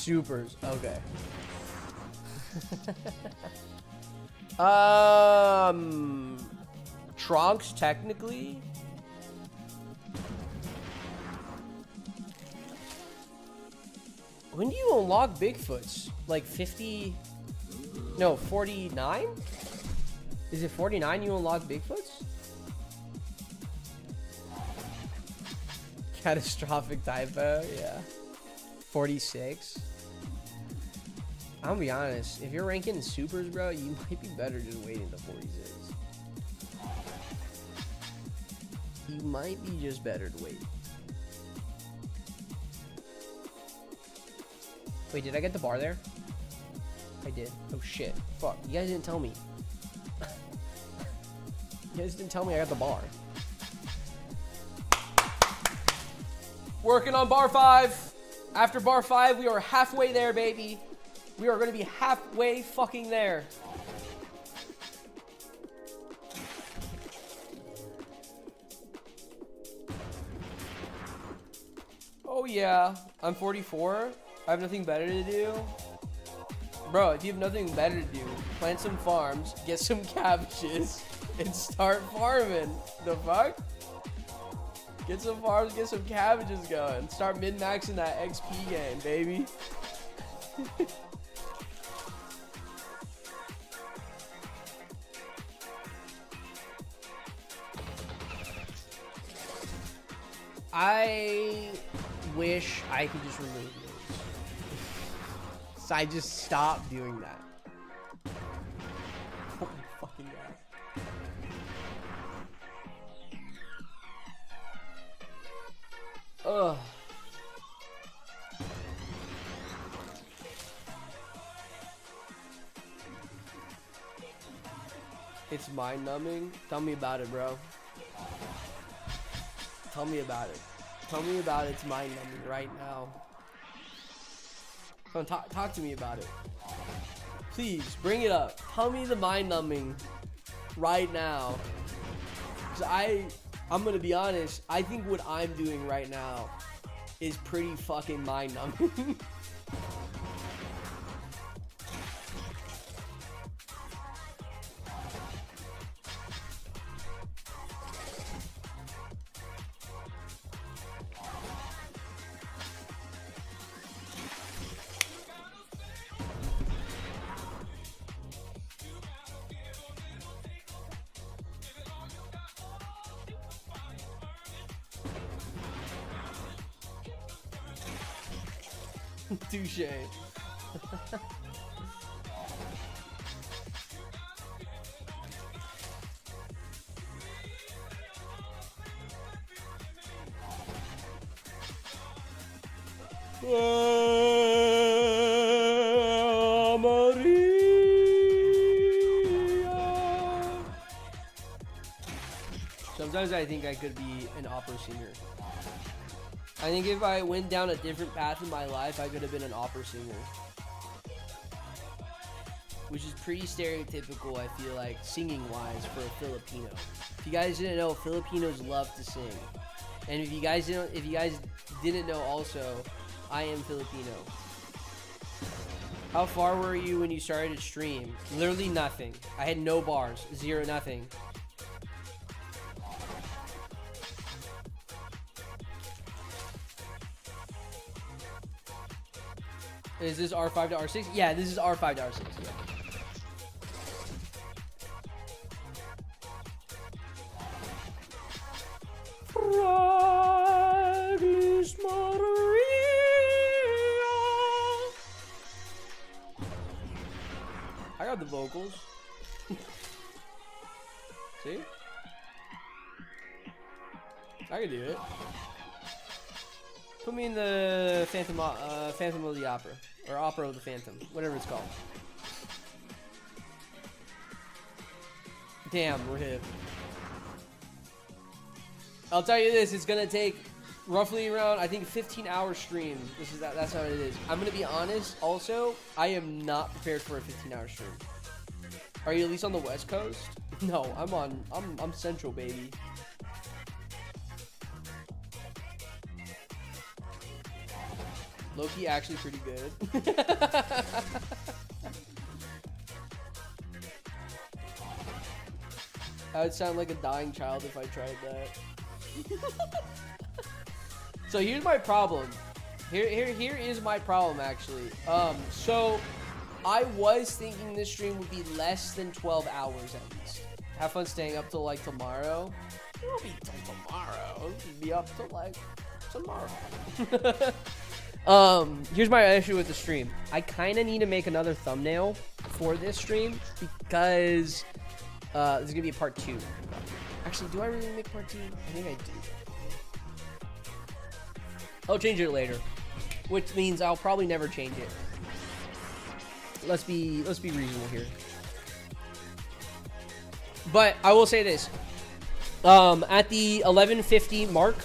Speaker 1: Supers. Okay. Trunks technically. When do you unlock Bigfoots? Like 50? No, 49? Is it 49 you unlock Bigfoots? Catastrophic typo, yeah. 46. I'm gonna be honest, if you're ranking supers, bro, you might be better just waiting to 46. You might be just better to wait. Wait, did I get the bar there? I did. Oh shit. Fuck. You guys didn't tell me. You guys didn't tell me I got the bar. Working on bar 5. After bar 5, we are halfway there, baby. We are going to be halfway fucking there. Oh yeah. I'm 44. I have nothing better to do. Bro, if you have nothing better to do, plant some farms, get some cabbages, and start farming. The fuck? Get some farms, get some cabbages going. Start min-maxing that XP game, baby. I wish I could just remove those. So I just stopped doing that. Oh my fucking god. Ugh. It's mind numbing. Tell me about it, bro. Tell me about it. Tell me about it. It's mind numbing right now. Come on, talk to me about it. Please, bring it up. Tell me the mind numbing right now. Cause I'm gonna be honest, I think what I'm doing right now is pretty fucking mind numbing. Touche. Sometimes I think I could be an opera singer. I think if I went down a different path in my life, I could have been an opera singer. Which is pretty stereotypical, I feel like, singing-wise for a Filipino. If you guys didn't know, Filipinos love to sing. And if you guys didn't know also, I am Filipino. How far were you when you started to stream? Literally nothing. I had no bars. Zero, nothing. Is this R5 to R6? Yeah, this is R5 to R6. Yeah. I got the vocals. See? I can do it. Put me in the Phantom of the Opera. Or Opera of the Phantom. Whatever it's called. Damn, we're hip. I'll tell you this, it's gonna take roughly around, I think, 15-hour stream. That's how it is. I'm gonna be honest, also, I am not prepared for a 15-hour stream. Are you at least on the West Coast? No, I'm Central, baby. Low-key actually pretty good. I would sound like a dying child if I tried that. So here's my problem. Here is my problem actually. So I was thinking this stream would be less than 12 hours at least. Have fun staying up till like tomorrow. It won't be till tomorrow. It'll be up till like tomorrow. Here's my issue with the stream. I kind of need to make another thumbnail for this stream because there's gonna be a part 2. Actually, do I really make part 2? I think I do. I'll change it later, which means I'll probably never change it. Let's be reasonable here. But I will say this: at the 11:50 mark,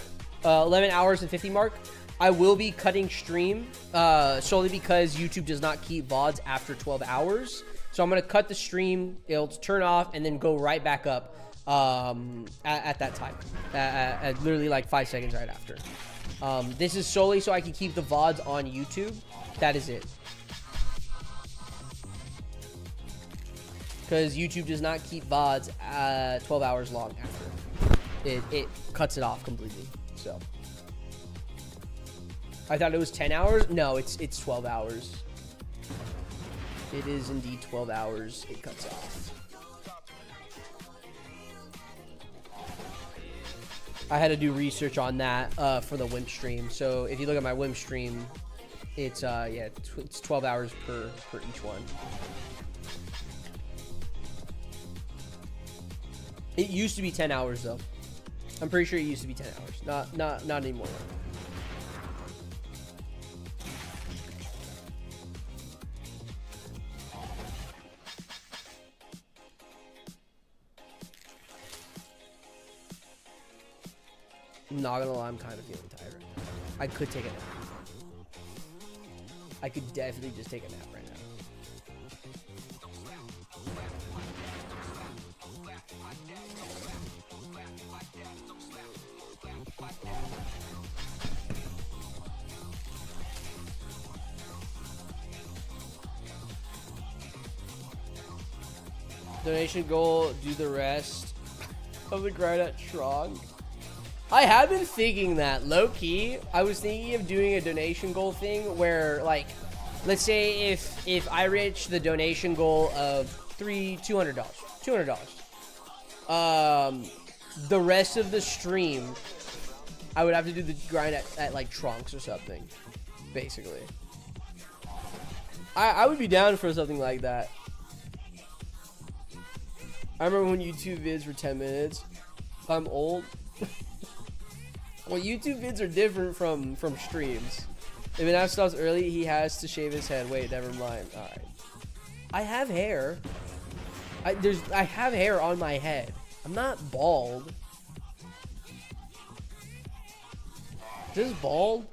Speaker 1: 11 hours and 50 mark, I will be cutting stream solely because YouTube does not keep VODs after 12 hours. So I'm gonna cut the stream, it'll turn off, and then go right back up at that time, at literally like 5 seconds right after. This is solely so I can keep the VODs on YouTube. That is it. Because YouTube does not keep VODs 12 hours long after. It cuts it off completely. So I thought it was 10 hours. No, it's 12 hours. It is indeed 12 hours. It cuts off. I had to do research on that for the WIMP stream. So if you look at my WIMP stream, it's yeah, it's 12 hours per each one. It used to be 10 hours though. I'm pretty sure it used to be 10 hours. Not anymore. I'm not gonna lie, I'm kind of feeling tired right now. I could take a nap. I could definitely just take a nap right now. Donation goal, do the rest of the grind at Tronk. I have been thinking that, low-key. I was thinking of doing a donation goal thing where, like, let's say if I reach the donation goal of $200, the rest of the stream, I would have to do the grind at like Trunks or something, basically. I would be down for something like that. I remember when YouTube vids were 10 minutes. I'm old. Well, YouTube vids are different from streams. If an app stops early, he has to shave his head. Wait, never mind. All right. I have hair. I have hair on my head. I'm not bald. Is this bald?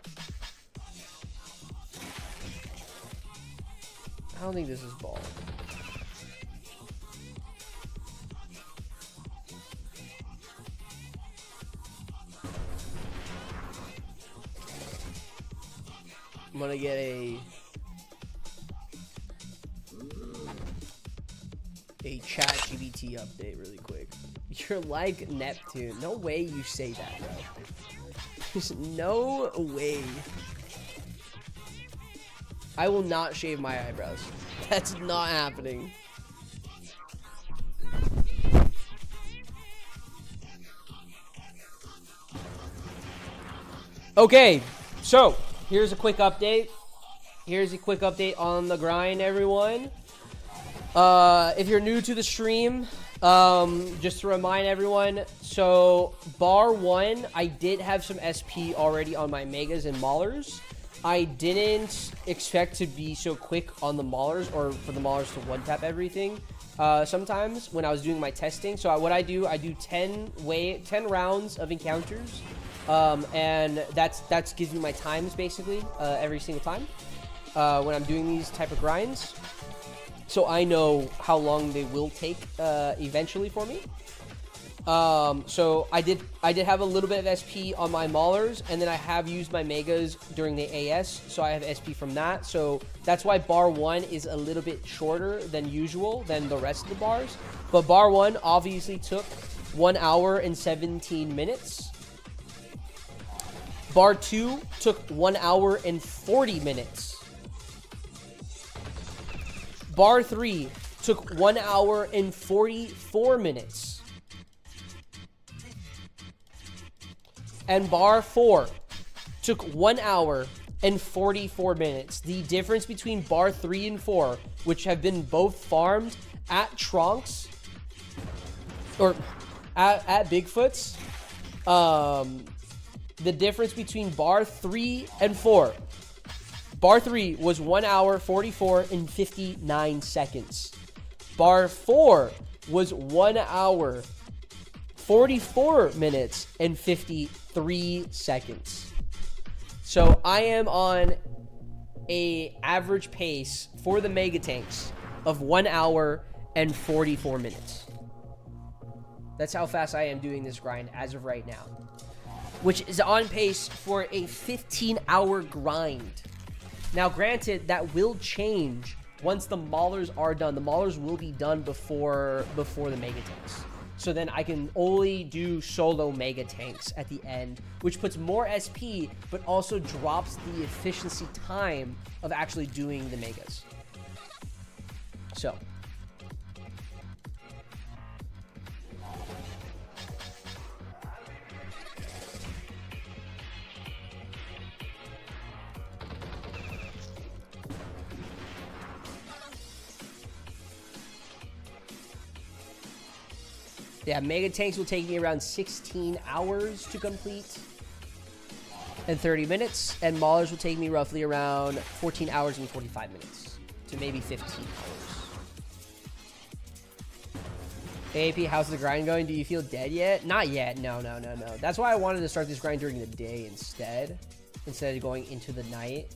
Speaker 1: I don't think this is bald. I'm gonna get a ChatGPT update really quick. You're like Neptune. No way you say that, bro. There's no way. I will not shave my eyebrows. That's not happening. Okay, so here's a quick update. Here's a quick update on the grind, everyone. If you're new to the stream, just to remind everyone, so bar 1, I did have some SP already on my Megas and Maulers. I didn't expect to be so quick on the Maulers, or for the Maulers to one-tap everything sometimes when I was doing my testing. So what I do 10 rounds of encounters, and that gives me my times basically every single time when I'm doing these type of grinds. So I know how long they will take eventually for me. So I did have a little bit of SP on my Maulers, and then I have used my Megas during the AS, so I have SP from that. So that's why bar 1 is a little bit shorter than usual than the rest of the bars. But bar 1 obviously took 1 hour and 17 minutes. Bar 2 took 1 hour and 40 minutes. Bar 3 took 1 hour and 44 minutes. And bar 4 took 1 hour and 44 minutes. The difference between bar 3 and 4, which have been both farmed at Trunks, or at Bigfoot's, the difference between bar 3 and 4. Bar 3 was 1 hour, 44, and 59 seconds. Bar 4 was 1 hour, 44 minutes, and 53 seconds. So I am on a average pace for the Mega Tanks of 1 hour and 44 minutes. That's how fast I am doing this grind as of right now, which is on pace for a 15-hour grind. Now, granted, that will change once the Maulers are done. The Maulers will be done before the Mega Tanks. So then I can only do solo Mega Tanks at the end, which puts more SP, but also drops the efficiency time of actually doing the Megas. So. Yeah, Mega Tanks will take me around 16 hours to complete and 30 minutes. And Maulers will take me roughly around 14 hours and 45 minutes to maybe 15 hours. AAP, how's the grind going? Do you feel dead yet? Not yet. No. That's why I wanted to start this grind during the day instead of going into the night.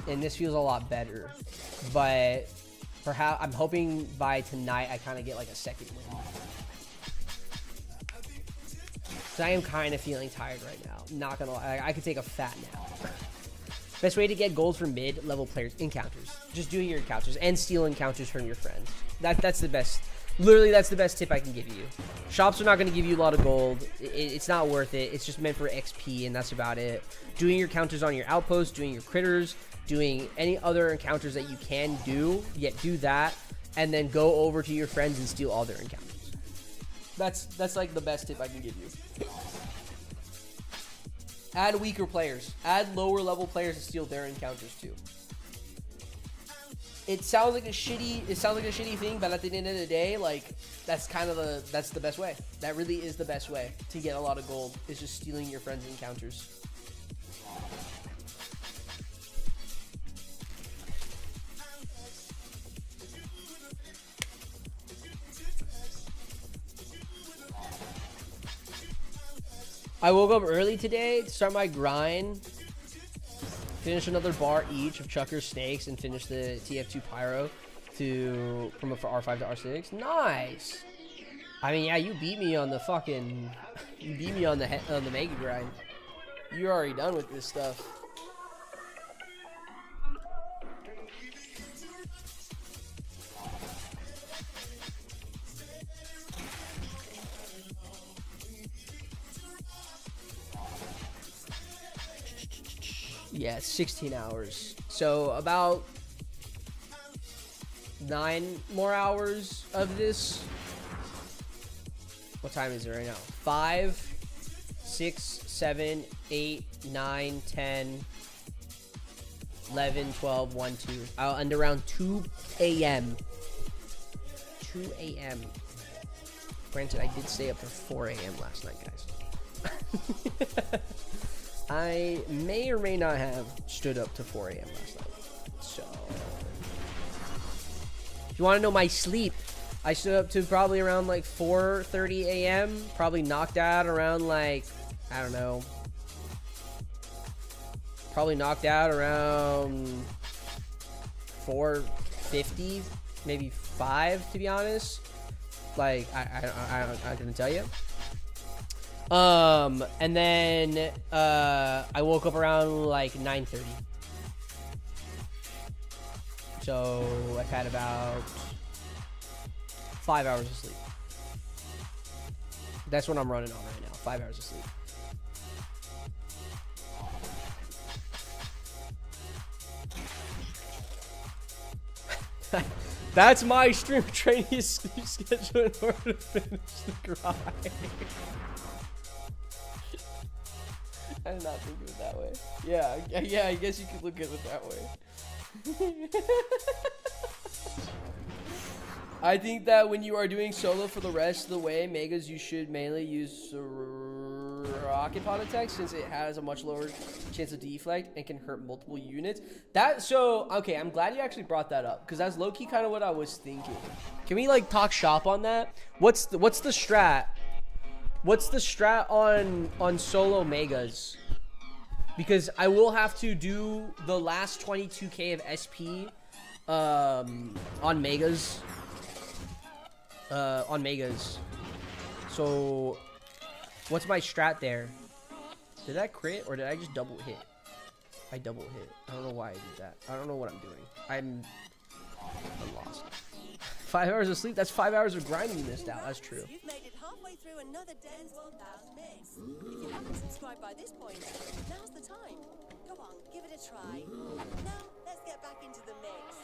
Speaker 1: And this feels a lot better. But perhaps I'm hoping by tonight I kind of get like a second win. So I am kind of feeling tired right now. Not gonna lie, I could take a fat nap. Best way to get gold for mid-level players: encounters. Just doing your encounters and steal encounters from your friends. That's the best. Literally, that's the best tip I can give you. Shops are not going to give you a lot of gold. It's not worth it. It's just meant for XP, and that's about it. Doing your counters on your outposts, doing your critters, doing any other encounters that you can do, do that, and then go over to your friends and steal all their encounters. That's like the best tip I can give you. Add weaker players. Add lower level players to steal their encounters too. It sounds like a shitty thing, but at the end of the day, like that's the best way. That really is the best way to get a lot of gold, is just stealing your friends' encounters. I woke up early today to start my grind. Finish another bar each of Chucker's Snakes and finish the TF2 Pyro to promote for R5 to R6. Nice. I mean, yeah, you beat me on the fucking, you beat me on the Mega grind. You're already done with this stuff. Yeah, 16 hours. So about 9 more hours of this. What time is it right now? 5, 6, 7, 8, 9, 10, 11, 12, 1, 2. I'll end around 2 a.m. 2 a.m. Granted, I did stay up to 4 a.m. last night, guys. I may or may not have stood up to 4 a.m. last night. So, if you want to know my sleep, I stood up to probably around like 4:30 a.m. Probably knocked out around like, I don't know. Probably knocked out around 4:50, maybe 5 to be honest. Like I couldn't tell you. And then I woke up around like 9:30. So I've had about 5 hours of sleep. That's what I'm running on right now. 5 hours of sleep. That's my stream training sleep schedule in order to finish the grind. I did not think of it that way. Yeah, I guess you could look at it that way. I think that when you are doing solo for the rest of the way, Megas, you should mainly use rocket pod attack since it has a much lower chance of deflect and can hurt multiple units. Okay, I'm glad you actually brought that up because that's low-key kind of what I was thinking. Can we like talk shop on that? What's the strat? What's the strat on solo Megas? Because I will have to do the last 22k of SP on Megas. So what's my strat there? Did I crit or did I just double hit? I double hit. I don't know why I did that. I don't know what I'm doing. I'm lost. 5 hours of sleep? That's 5 hours of grinding you missed out. That's true.
Speaker 5: You've made it halfway through another day's 1,000 mix. If you haven't subscribed by this point, now's the time. Go on, give it a try. Now, let's get back into the mix.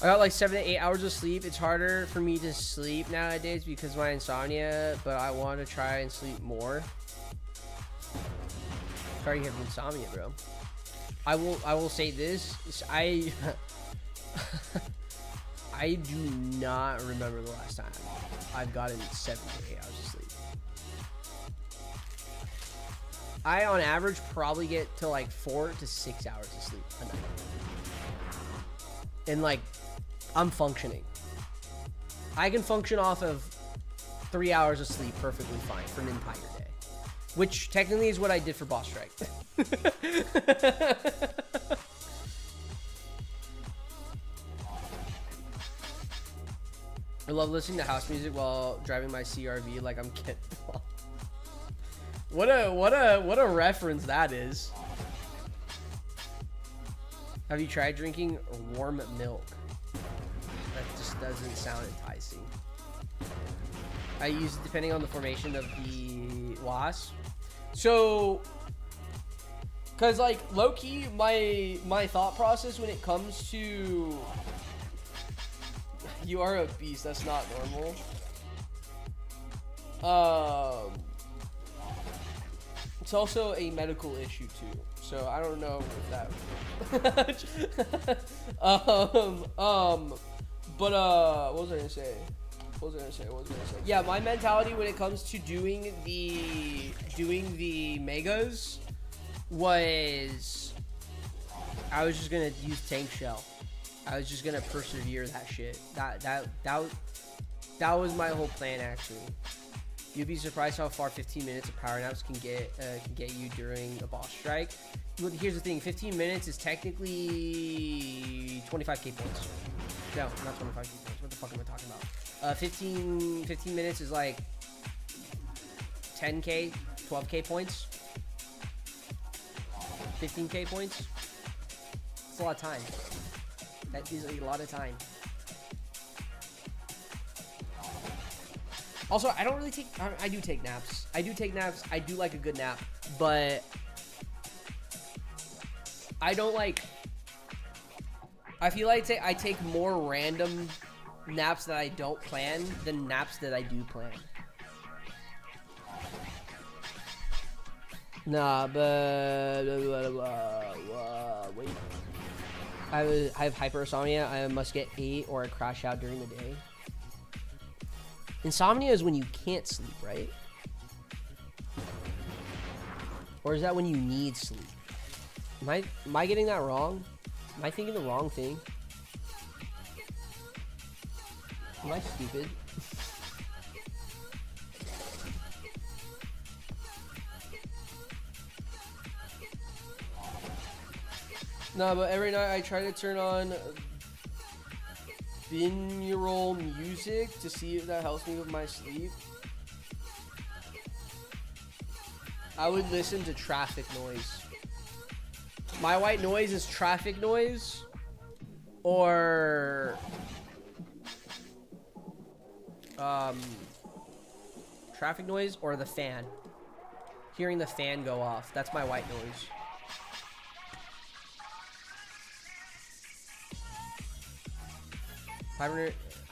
Speaker 1: I got like 7 to 8 hours of sleep. It's harder for me to sleep nowadays because of my insomnia, but I want to try and sleep more. Sorry you have insomnia, bro. I will say this. I do not remember the last time I've gotten 7 to 8 hours of sleep. I, on average, probably get to like 4 to 6 hours of sleep a night. And like, I'm functioning. I can function off of 3 hours of sleep perfectly fine for an entire day. Which technically is what I did for Boss Strike. I love listening to house music while driving my CRV like I'm getting what a reference that is. Have you tried drinking warm milk? That just doesn't sound enticing. I use it depending on the formation of the wasp. So, cause like low-key, my thought process when it comes to you are a beast. That's not normal. It's also a medical issue too. So I don't know if that. But what was I gonna say? Yeah, my mentality when it comes to doing the megas was I was just gonna use tank shell. I was just gonna persevere that shit. That was my whole plan actually. You'd be surprised how far 15 minutes of power naps can get you during a boss strike. Well, here's the thing: 15 minutes is technically 25k points. No, not 25k points. What the fuck am I talking about? 15 minutes is like 10k, 12k points, 15k points. It's a lot of time. That is a lot of time. Also, I don't really take. I do take naps. I do like a good nap, but I don't like. I feel like I take more random naps that I don't plan than naps that I do plan. Nah, but wait. I have hypersomnia. I must get 8 or I crash out during the day. Insomnia is when you can't sleep, right? Or is that when you need sleep? Am I getting that wrong? Am I thinking the wrong thing? Am I stupid? No, but every night I try to turn on binaural music to see if that helps me with my sleep. I would listen to traffic noise. My white noise is traffic noise or traffic noise or the fan. Hearing the fan go off. That's my white noise.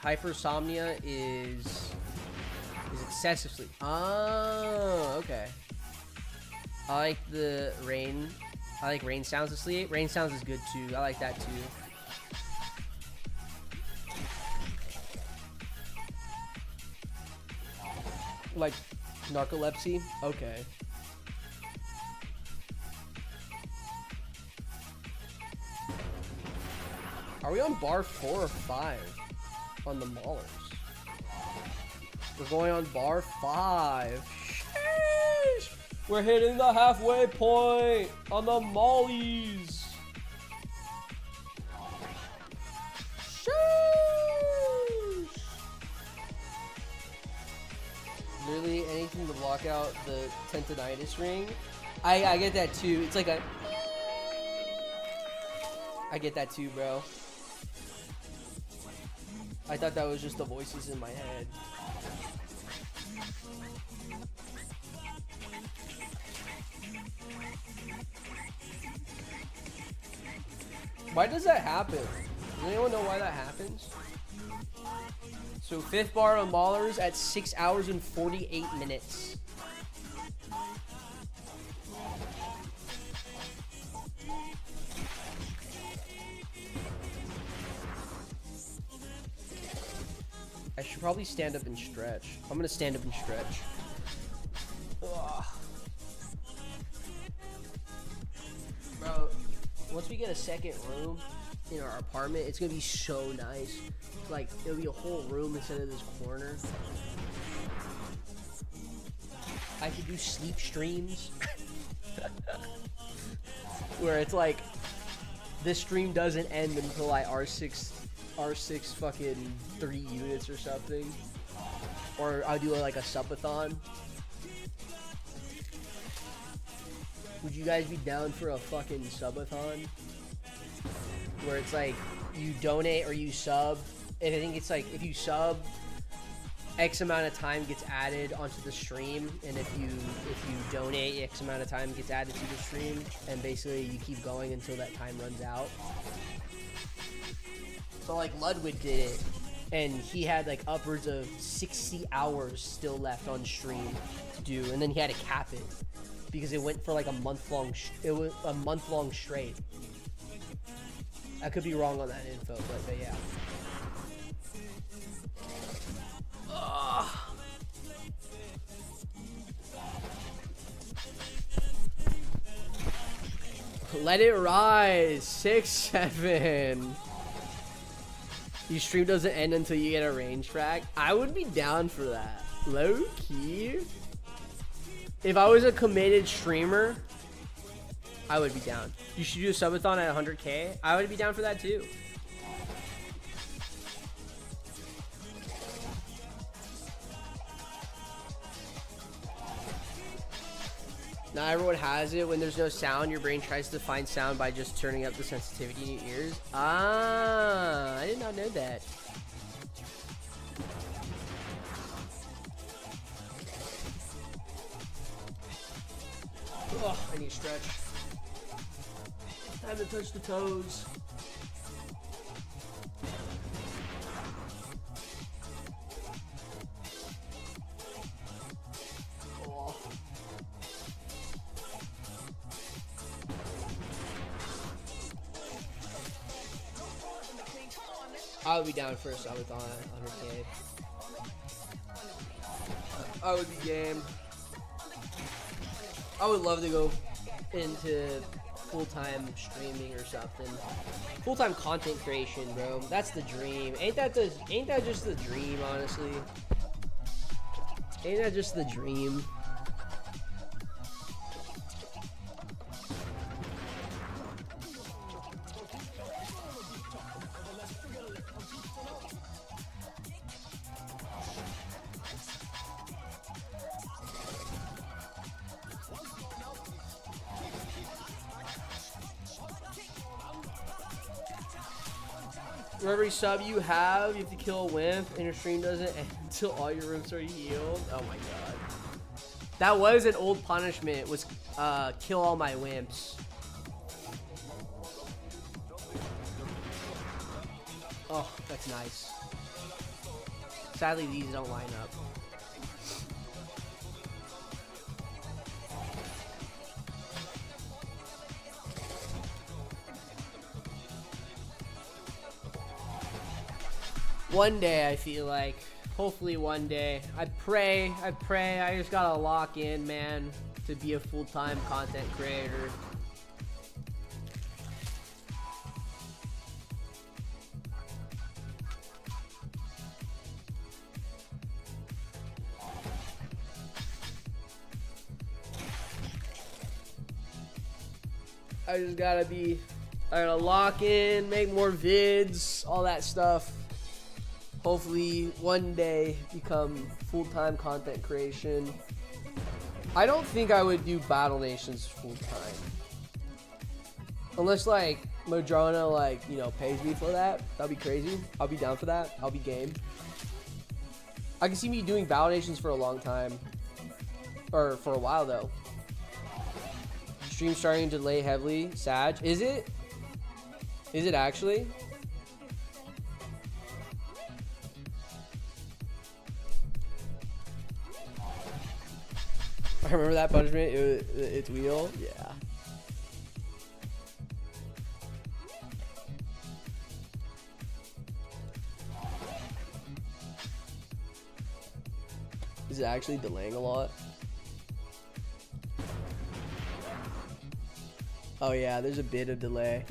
Speaker 1: Hypersomnia is excessive sleep. Oh, okay. I like the rain. I like rain sounds to sleep. Rain sounds is good too. I like that too. Like narcolepsy? Okay. Are we on bar 4 or 5 on the Maulers? We're going on bar 5. Sheesh! We're hitting the halfway point on the Mollies. Sheesh! Literally anything to block out the tendonitis ring. I get that too. It's like a... I get that too, bro. I thought that was just the voices in my head. Why does that happen? Does anyone know why that happens? So 5th bar on Maulers at 6 hours and 48 minutes. I should probably stand up and stretch. I'm gonna stand up and stretch. Ugh. Bro, once we get a second room in our apartment, it's gonna be so nice. Like, it'll be a whole room instead of this corner. I could do sleep streams. Where it's like, this stream doesn't end until I R6 fucking 3 units or something. Or I'll do like a subathon. Would you guys be down for a fucking subathon? Where it's like, you donate or you sub. And I think it's like, if you sub, X amount of time gets added onto the stream. And if you donate, X amount of time gets added to the stream. And basically you keep going until that time runs out. So like Ludwig did it, and he had like upwards of 60 hours still left on stream to do, and then he had to cap it because it went for like a month long. It was a month long straight. I could be wrong on that info, but yeah. Ugh. Let it rise. 6, 7. Your stream doesn't end until you get a range frag. I would be down for that. Low key. If I was a committed streamer, I would be down. You should do a subathon at 100K. I would be down for that too. Not everyone has it. When there's no sound, your brain tries to find sound by just turning up the sensitivity in your ears. Ah, I did not know that. Oh, I need to stretch. Time to touch the toes. Oh. I would be down for a subathon at 100K. I would be game. I would love to go into full-time streaming or something. Full-time content creation, bro. That's the dream. Ain't that just the dream, honestly? Ain't that just the dream? For every sub you have to kill a wimp, and your stream doesn't end until all your rooms are healed. Oh my god. That was an old punishment, was kill all my wimps. Oh, that's nice. Sadly, these don't line up. One day, I feel like. Hopefully one day. I pray. I just gotta lock in, man, to be a full-time content creator. I gotta lock in, make more vids, all that stuff. Hopefully one day become full-time content creation. I don't think I would do Battle Nations full-time. Unless like Madrona pays me for that. That'd be crazy. I'll be down for that. I'll be game. I can see me doing Battle Nations for a long time. Or for a while though. Stream starting to delay heavily. Sag. Is it? Is it actually? I remember that punishment. It's wheel. Yeah. Is it actually delaying a lot? Oh yeah, there's a bit of delay.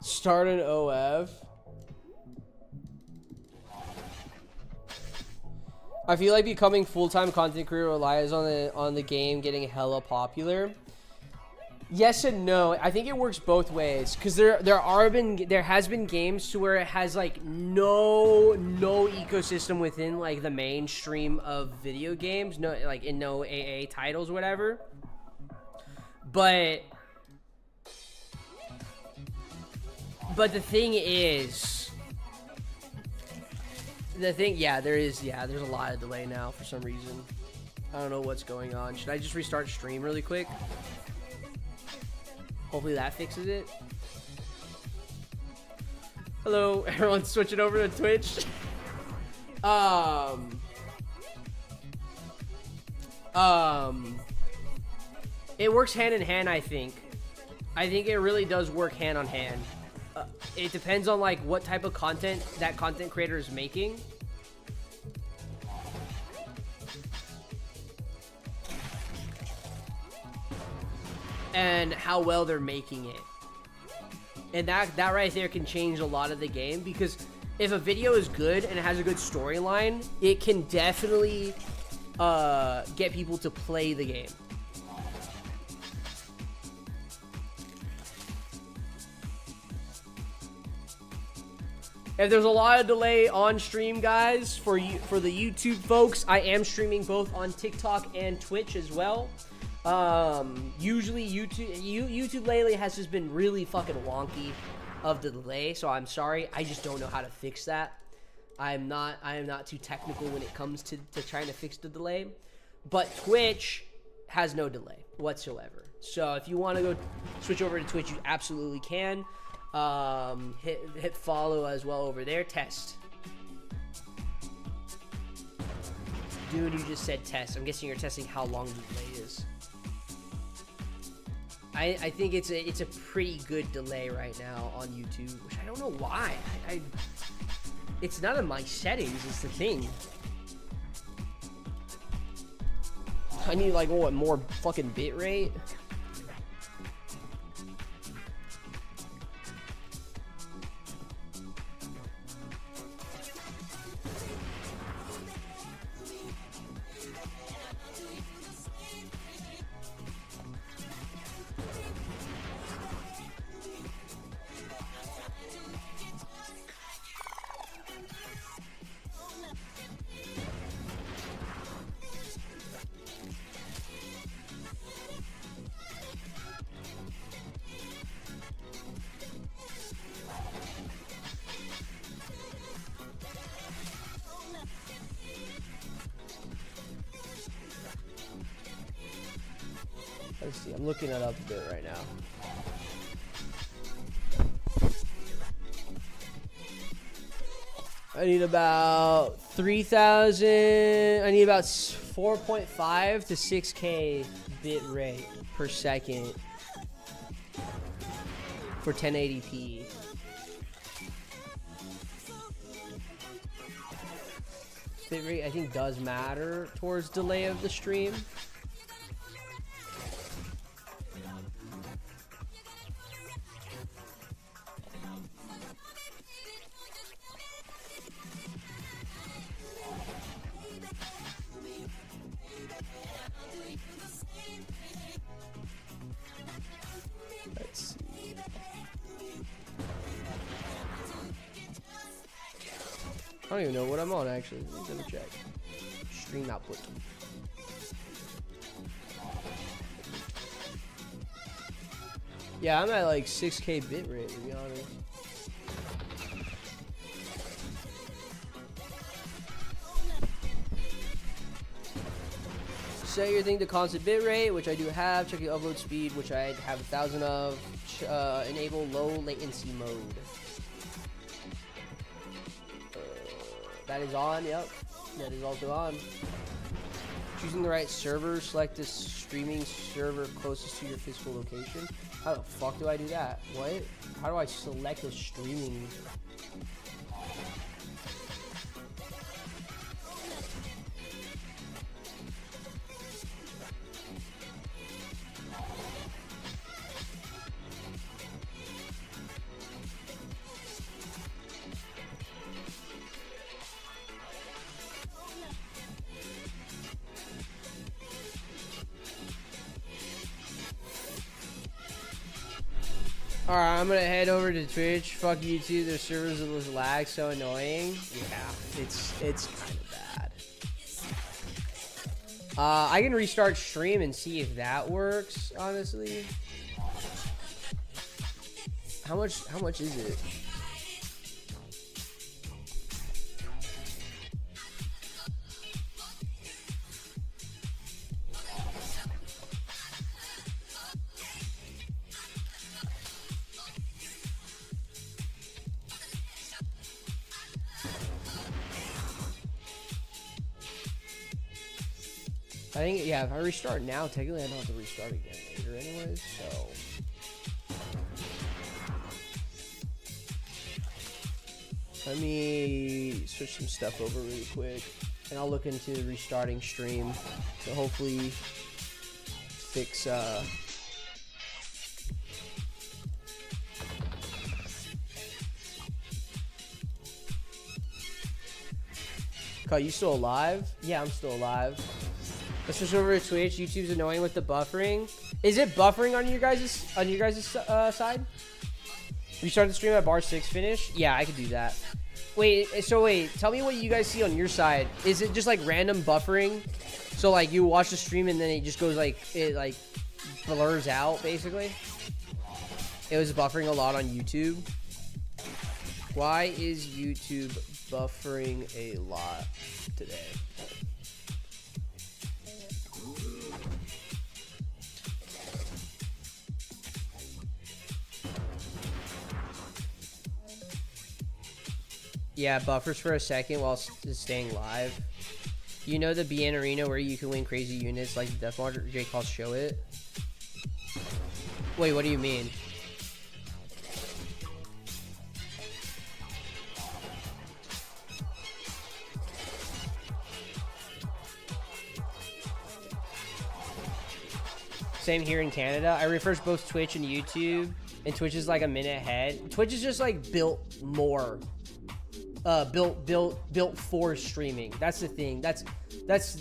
Speaker 1: Start an OF. I feel like becoming full-time content creator relies on the game getting hella popular. Yes and no. I think it works both ways because there has been games to where it has like no ecosystem within like the mainstream of video games, no AA titles or whatever. But the thing is, there's a lot of delay now for some reason. I don't know what's going on. Should I just restart stream really quick? Hopefully that fixes it. Hello, everyone's switching over to Twitch. It works hand in hand, I think. I think it really does work hand on hand. It depends on like what type of content that content creator is making. And how well they're making it. And that right there can change a lot of the game, because if a video is good and it has a good storyline, it can definitely get people to play the game. If there's a lot of delay on stream, guys, for the YouTube folks, I am streaming both on TikTok and Twitch as well. Usually YouTube lately has just been really fucking wonky of the delay, so I'm sorry. I just don't know how to fix that. I am not too technical when it comes to trying to fix the delay. But Twitch has no delay whatsoever. So if you want to go switch over to Twitch, you absolutely can. Hit follow as well over there. Test. Dude, you just said test. I'm guessing you're testing how long the delay is. I think it's a pretty good delay right now on YouTube, which I don't know why. It's not in my settings, it's the thing. I need like what, more fucking bitrate? Let's see, I'm looking it up a bit right now. I need about 3,000. I need about 4.5 to 6K bit rate per second for 1080p. Bit rate, I think, does matter towards delay of the stream. Let's see. I don't even know what I'm on, actually. Let me double check. Stream output. Yeah, I'm at like 6K bit rate, to be honest. Set your thing to constant bit rate, which I do have. Check your upload speed, which I have 1,000 of. Enable low latency mode. That is on, yep. That is also on. Choosing the right server, select the streaming server closest to your physical location. How the fuck do I do that? What? How do I select a streaming? Alright, I'm gonna head over to Twitch. Fuck YouTube, their servers was lag so annoying. Yeah, it's kind of bad. I can restart stream and see if that works, honestly. How much is it? I think, yeah, if I restart now, technically I don't have to restart again later anyways, so. Let me switch some stuff over really quick, and I'll look into restarting stream to hopefully fix, Cut, you still alive? Yeah, I'm still alive. Let's switch over to Twitch. YouTube's annoying with the buffering. Is it buffering on your guys' side? You started the stream at bar 6 finish? Yeah, I could do that. Wait, tell me what you guys see on your side. Is it just like random buffering? So like you watch the stream and then it just goes like, it like blurs out basically? It was buffering a lot on YouTube. Why is YouTube buffering a lot today? Yeah, buffers for a second while staying live. You know the BN arena where you can win crazy units like the Death March? J calls show it. Wait, what do you mean? Same here in Canada. I refresh both Twitch and YouTube, and Twitch is like a minute ahead. Twitch is just like built more, built for streaming. That's the thing. That's that's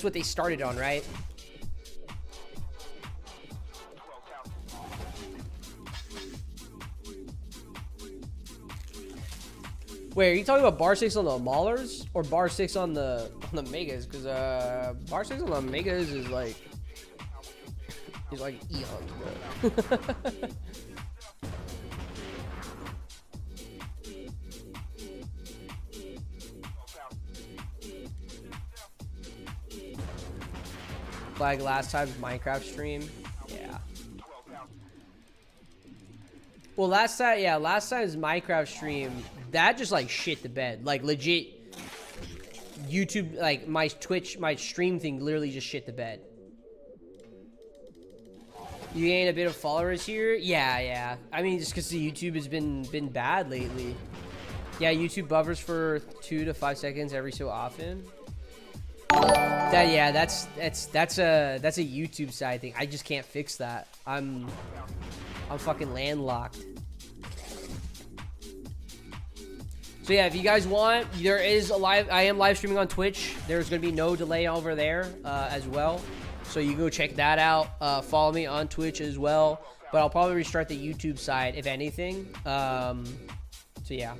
Speaker 1: what they started on, right? Wait, are you talking about bar 6 on the Maulers or bar 6 on the Megas? Because bar 6 on the Megas is like eons, bro. Like last time's Minecraft stream. Yeah. Well, last time's Minecraft stream, that just like shit the bed. Like legit YouTube, like my Twitch, my stream thing literally just shit the bed. You gain a bit of followers here? Yeah. I mean, just because the YouTube has been bad lately. Yeah, YouTube buffers for 2 to 5 seconds every so often. That's a YouTube side thing. I just can't fix that. I'm fucking landlocked. So yeah, if you guys want, there is I am live streaming on Twitch. There's gonna be no delay over there as well. So you go check that out. Follow me on Twitch as well. But I'll probably restart the YouTube side if anything. So yeah.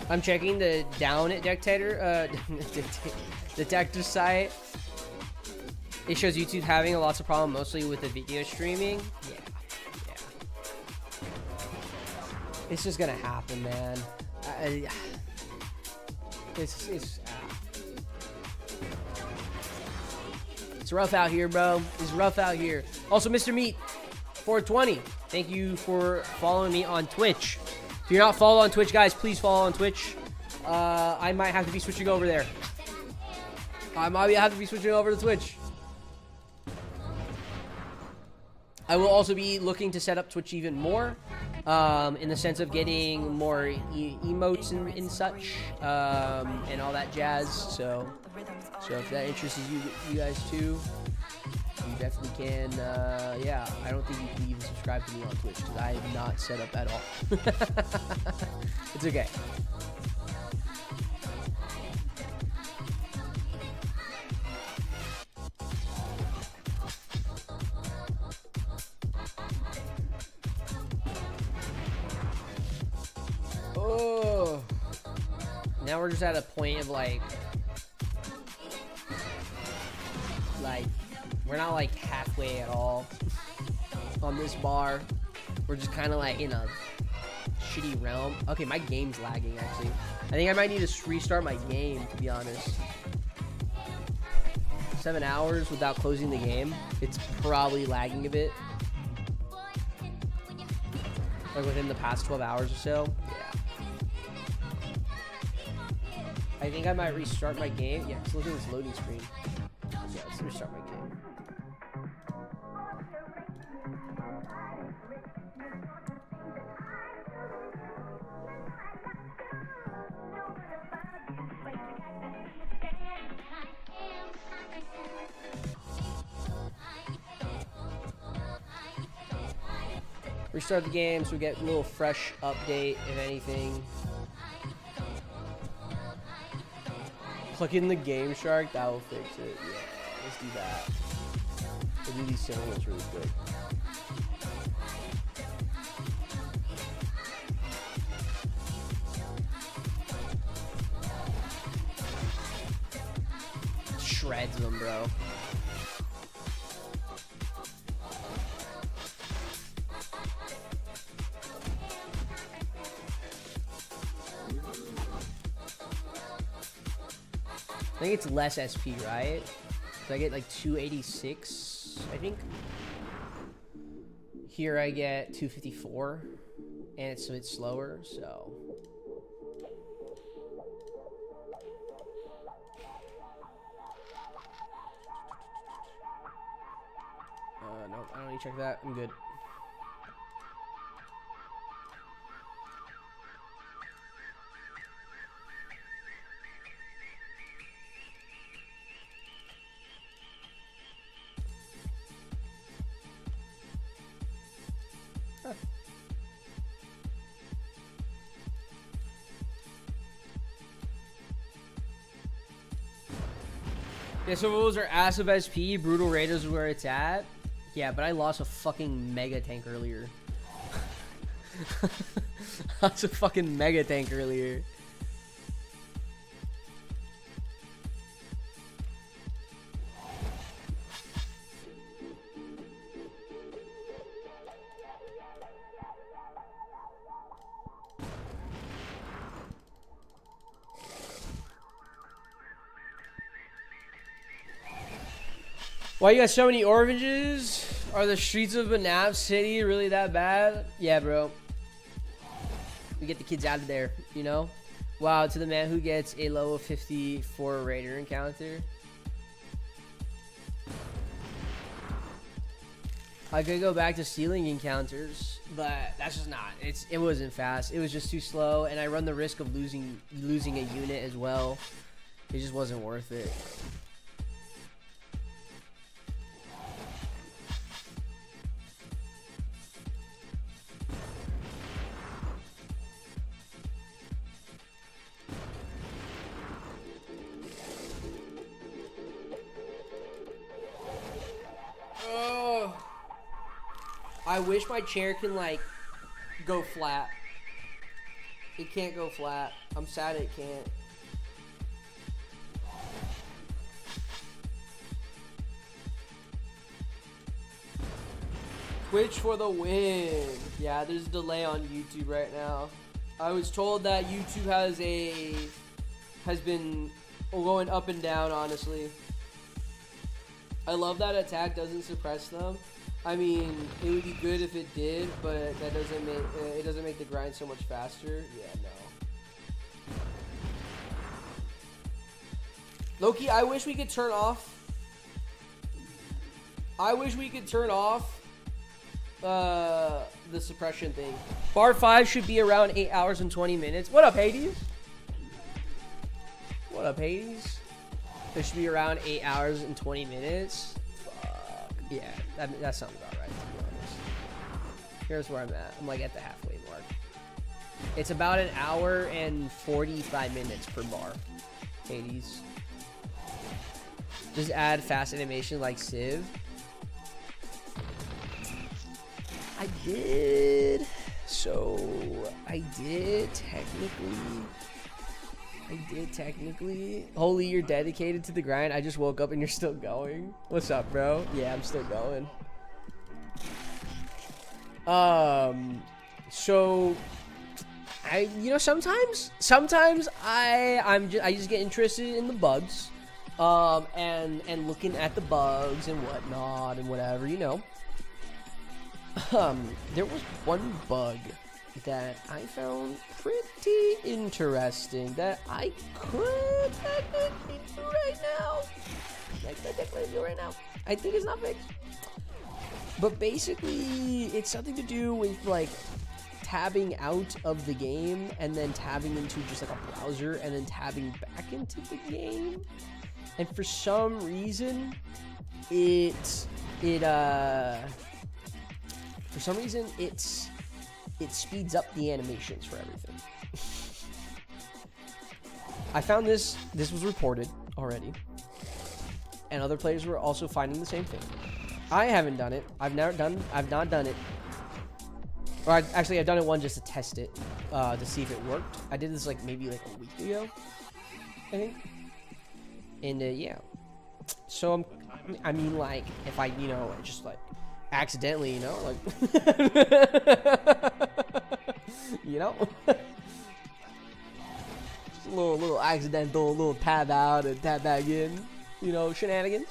Speaker 1: I'm checking the down detector site. It shows YouTube having lots of problems, mostly with the video streaming. Yeah. It's just gonna happen, man. It's rough out here, bro. It's rough out here. Also, Mr. Meat 420. Thank you for following me on Twitch. If you're not followed on Twitch, guys, please follow on Twitch. I might have to be switching over there. I might have to be switching over to Twitch. I will also be looking to set up Twitch even more, in the sense of getting more emotes and such, and all that jazz. So if that interests you guys too, you definitely can. Yeah, I don't think you can even subscribe to me on Twitch because I am not set up at all. It's okay. Oh, now we're just at a point of like we're not like halfway at all on this bar. We're just kind of like in a shitty realm. Okay, my game's lagging actually. I think I might need to restart my game, to be honest. 7 hours without closing the game. It's probably lagging a bit. Like within the past 12 hours or so. Yeah. I think I might restart my game. Yeah, look at this loading screen. Yeah, let's restart my game. Restart the game so we get a little fresh update, if anything. Plug in the Game Shark, that will fix it. Yeah, let's do that. We'll do these cinnamons really quick. Shreds them, bro. I think it's less SP, right? So I get like 286, I think. Here I get 254, and it's a bit slower, so. no, I don't need to check that. I'm good. Huh. Yeah, so rules are ass of SP, brutal raiders is where it's at. Yeah, but I lost a fucking mega tank earlier. I lost a fucking mega tank earlier. Why you got so many orphanages? Are the streets of BNAP City really that bad? Yeah, bro. We get the kids out of there, you know? Wow, to the man who gets a level 54 raider encounter. I could go back to stealing encounters, but that's just not. It wasn't fast. It was just too slow, and I run the risk of losing a unit as well. It just wasn't worth it. I wish my chair can like go flat. It can't go flat. I'm sad it can't. Twitch for the win. Yeah, there's a delay on YouTube right now. I was told that YouTube has been going up and down, honestly. I love that attack doesn't suppress them. I mean, it would be good if it did, but that doesn't make it doesn't make the grind so much faster. Yeah, no. Loki, I wish we could turn off. The suppression thing. Bar 5 should be around 8 hours and 20 minutes. What up, Hades? What up, Hades? It should be around 8 hours and 20 minutes. Yeah, that sounds about right, to be honest. Here's where I'm at. I'm like at the halfway mark. It's about an hour and 45 minutes per bar. Hades. Just add fast animation like Civ. I did. So, I did technically. Holy, you're dedicated to the grind. I just woke up and you're still going. What's up, bro? Yeah, I'm still going. So sometimes I just get interested in the bugs. And looking at the bugs and whatnot and whatever, you know. There was one bug that I found pretty interesting that I could technically do right now. I think it's not fixed. But basically, it's something to do with like tabbing out of the game and then tabbing into just like a browser and then tabbing back into the game. And for some reason, it speeds up the animations for everything. I found this was reported already, and other players were also finding the same thing. I haven't done it. I've not done it. Or I've done it one just to test it, to see if it worked. I did this like maybe like a week ago, I think. And yeah. So I mean like if I just like accidentally like just a little accidental little tab out and tab back in, shenanigans.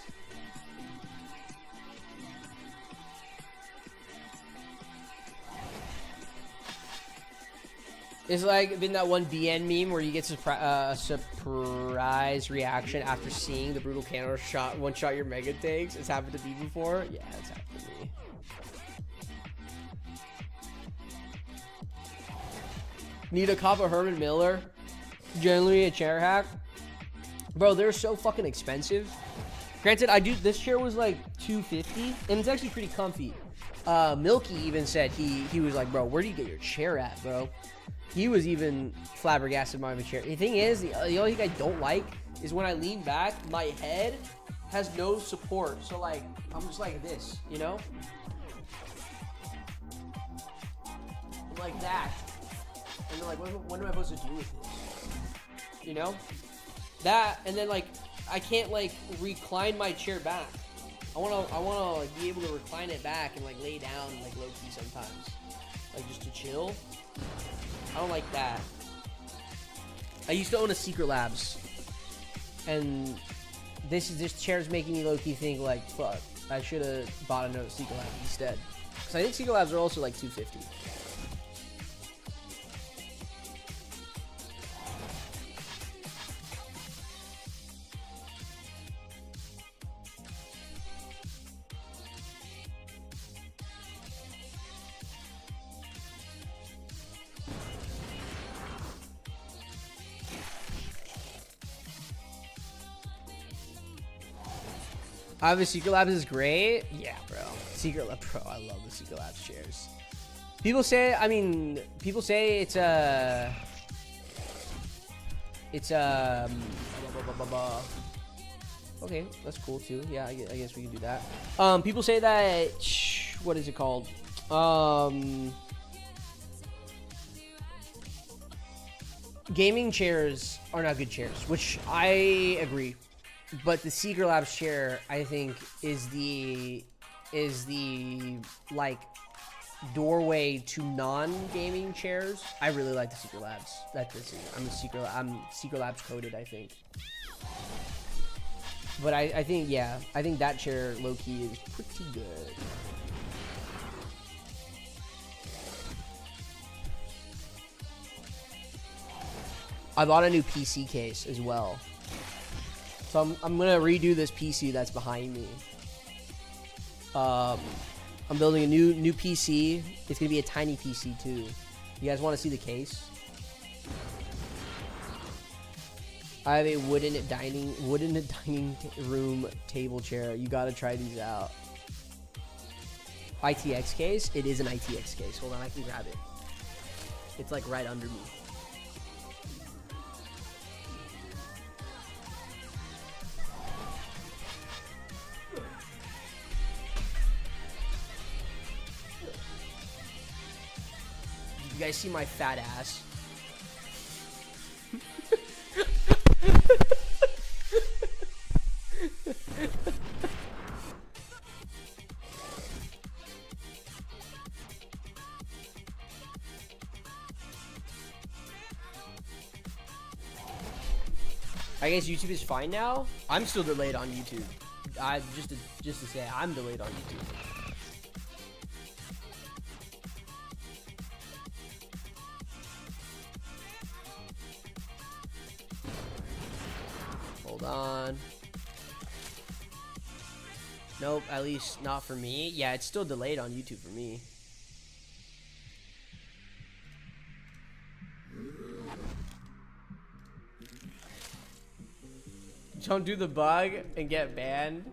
Speaker 1: It's like been that one BN meme where you get a surprise reaction after seeing the brutal cannon one shot your mega tanks. It's happened to me before. Yeah, it's happened to me. Need a cop of Herman Miller. Generally a chair hack. Bro, they're so fucking expensive. Granted, this chair was like $250, and it's actually pretty comfy. Milky even said he was like, bro, where do you get your chair at, bro? He was even flabbergasted by my chair. The thing is, the only thing I don't like is when I lean back, my head has no support. So like, I'm just like this, you know? I'm like that. And then like, what am I supposed to do with this? You know? That, and then like, I can't like recline my chair back. I wanna like be able to recline it back and like lay down like low key sometimes, like just to chill. I don't like that. I used to own a Secret Labs, and this chair's making me low key think like, fuck, I should have bought another Secret Lab instead. Cause I think Secret Labs are also like $250. The Secret Labs is great. Yeah, bro. Secret Lab, bro. I love the Secret Labs chairs. People say it's okay, that's cool too. Yeah, I guess we can do that. People say that, what is it called? Gaming chairs are not good chairs, which I agree. But the Secret Labs chair, I think, is the like doorway to non-gaming chairs. I really like the Secret Labs. I'm Secret Labs coded, I think. But I think that chair low key is pretty good. I bought a new PC case as well. So I'm gonna redo this PC that's behind me. I'm building a new PC. It's gonna be a tiny PC too. You guys want to see the case? I have a wooden dining room table chair. You gotta try these out. ITX case. It is an ITX case. Hold on, I can grab it. It's like right under me. You guys see my fat ass? I guess YouTube is fine now. I'm still delayed on YouTube. Just to say, I'm delayed on YouTube. Hold on. Nope, at least not for me. Yeah, it's still delayed on YouTube for me. Don't do the bug and get banned.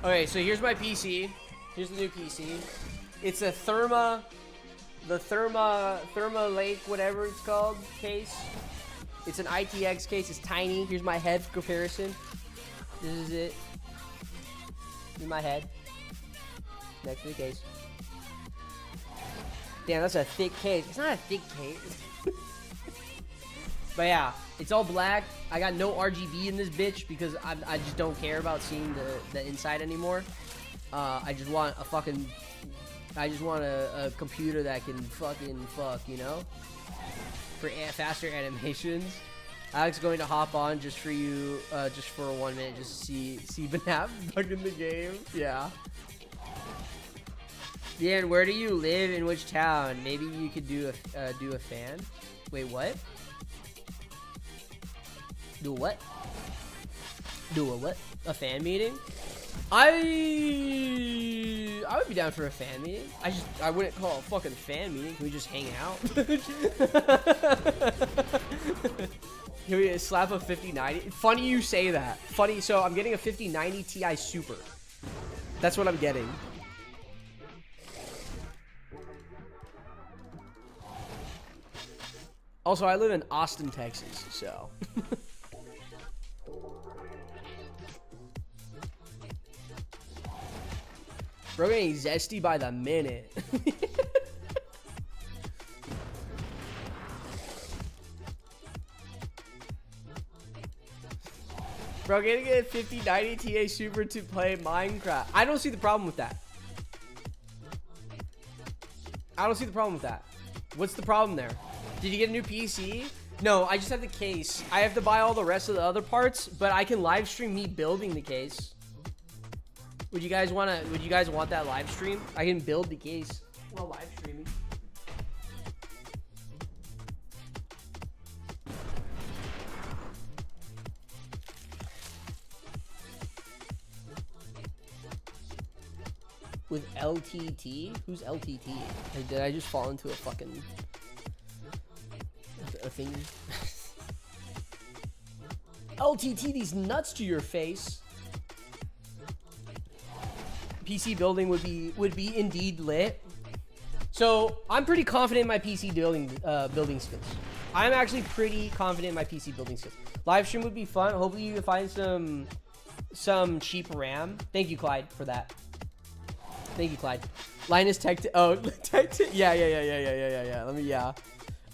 Speaker 1: Okay, so here's my PC. Here's the new PC. It's a Therma Lake, whatever it's called, case. It's an ITX case. It's tiny. Here's my head for comparison. This is it. Here's my head. Next to the case. Damn, that's a thick case. It's not a thick case. But yeah, it's all black. I got no RGB in this bitch because I just don't care about seeing the inside anymore. I just want a computer that can fucking fuck, you know? For faster animations. Alex is going to hop on just for you, just for 1 minute, just to see BNAP bug in the game. Yeah. Dan, where do you live? In which town? Maybe you could do a fan. Wait, what? Do what? Do a what? A fan meeting? I would be down for a fan meeting. I wouldn't call it a fucking fan meeting. Can we just hang out? Can we slap a 5090? Funny you say that. Funny. So I'm getting a 5090 Ti Super. That's what I'm getting. Also, I live in Austin, Texas, so. Bro, getting zesty by the minute. Bro, getting a 5090 Ti Super to play Minecraft. I don't see the problem with that. I don't see the problem with that. What's the problem there? Did you get a new PC? No, I just have the case. I have to buy all the rest of the other parts, but I can live stream me building the case. Would you guys want that live stream? I can build the case while live streaming. With LTT? Who's LTT? Did I just fall into a fucking a thing? LTT these nuts to your face. PC building would be indeed lit. So I'm pretty confident in my PC building skills. I'm actually pretty confident in my PC building skills. Live stream would be fun. Hopefully you can find some cheap RAM. Thank you, Clyde, for that. Thank you, Clyde. Linus Tech. Oh, Tech. Yeah. Let me. Yeah.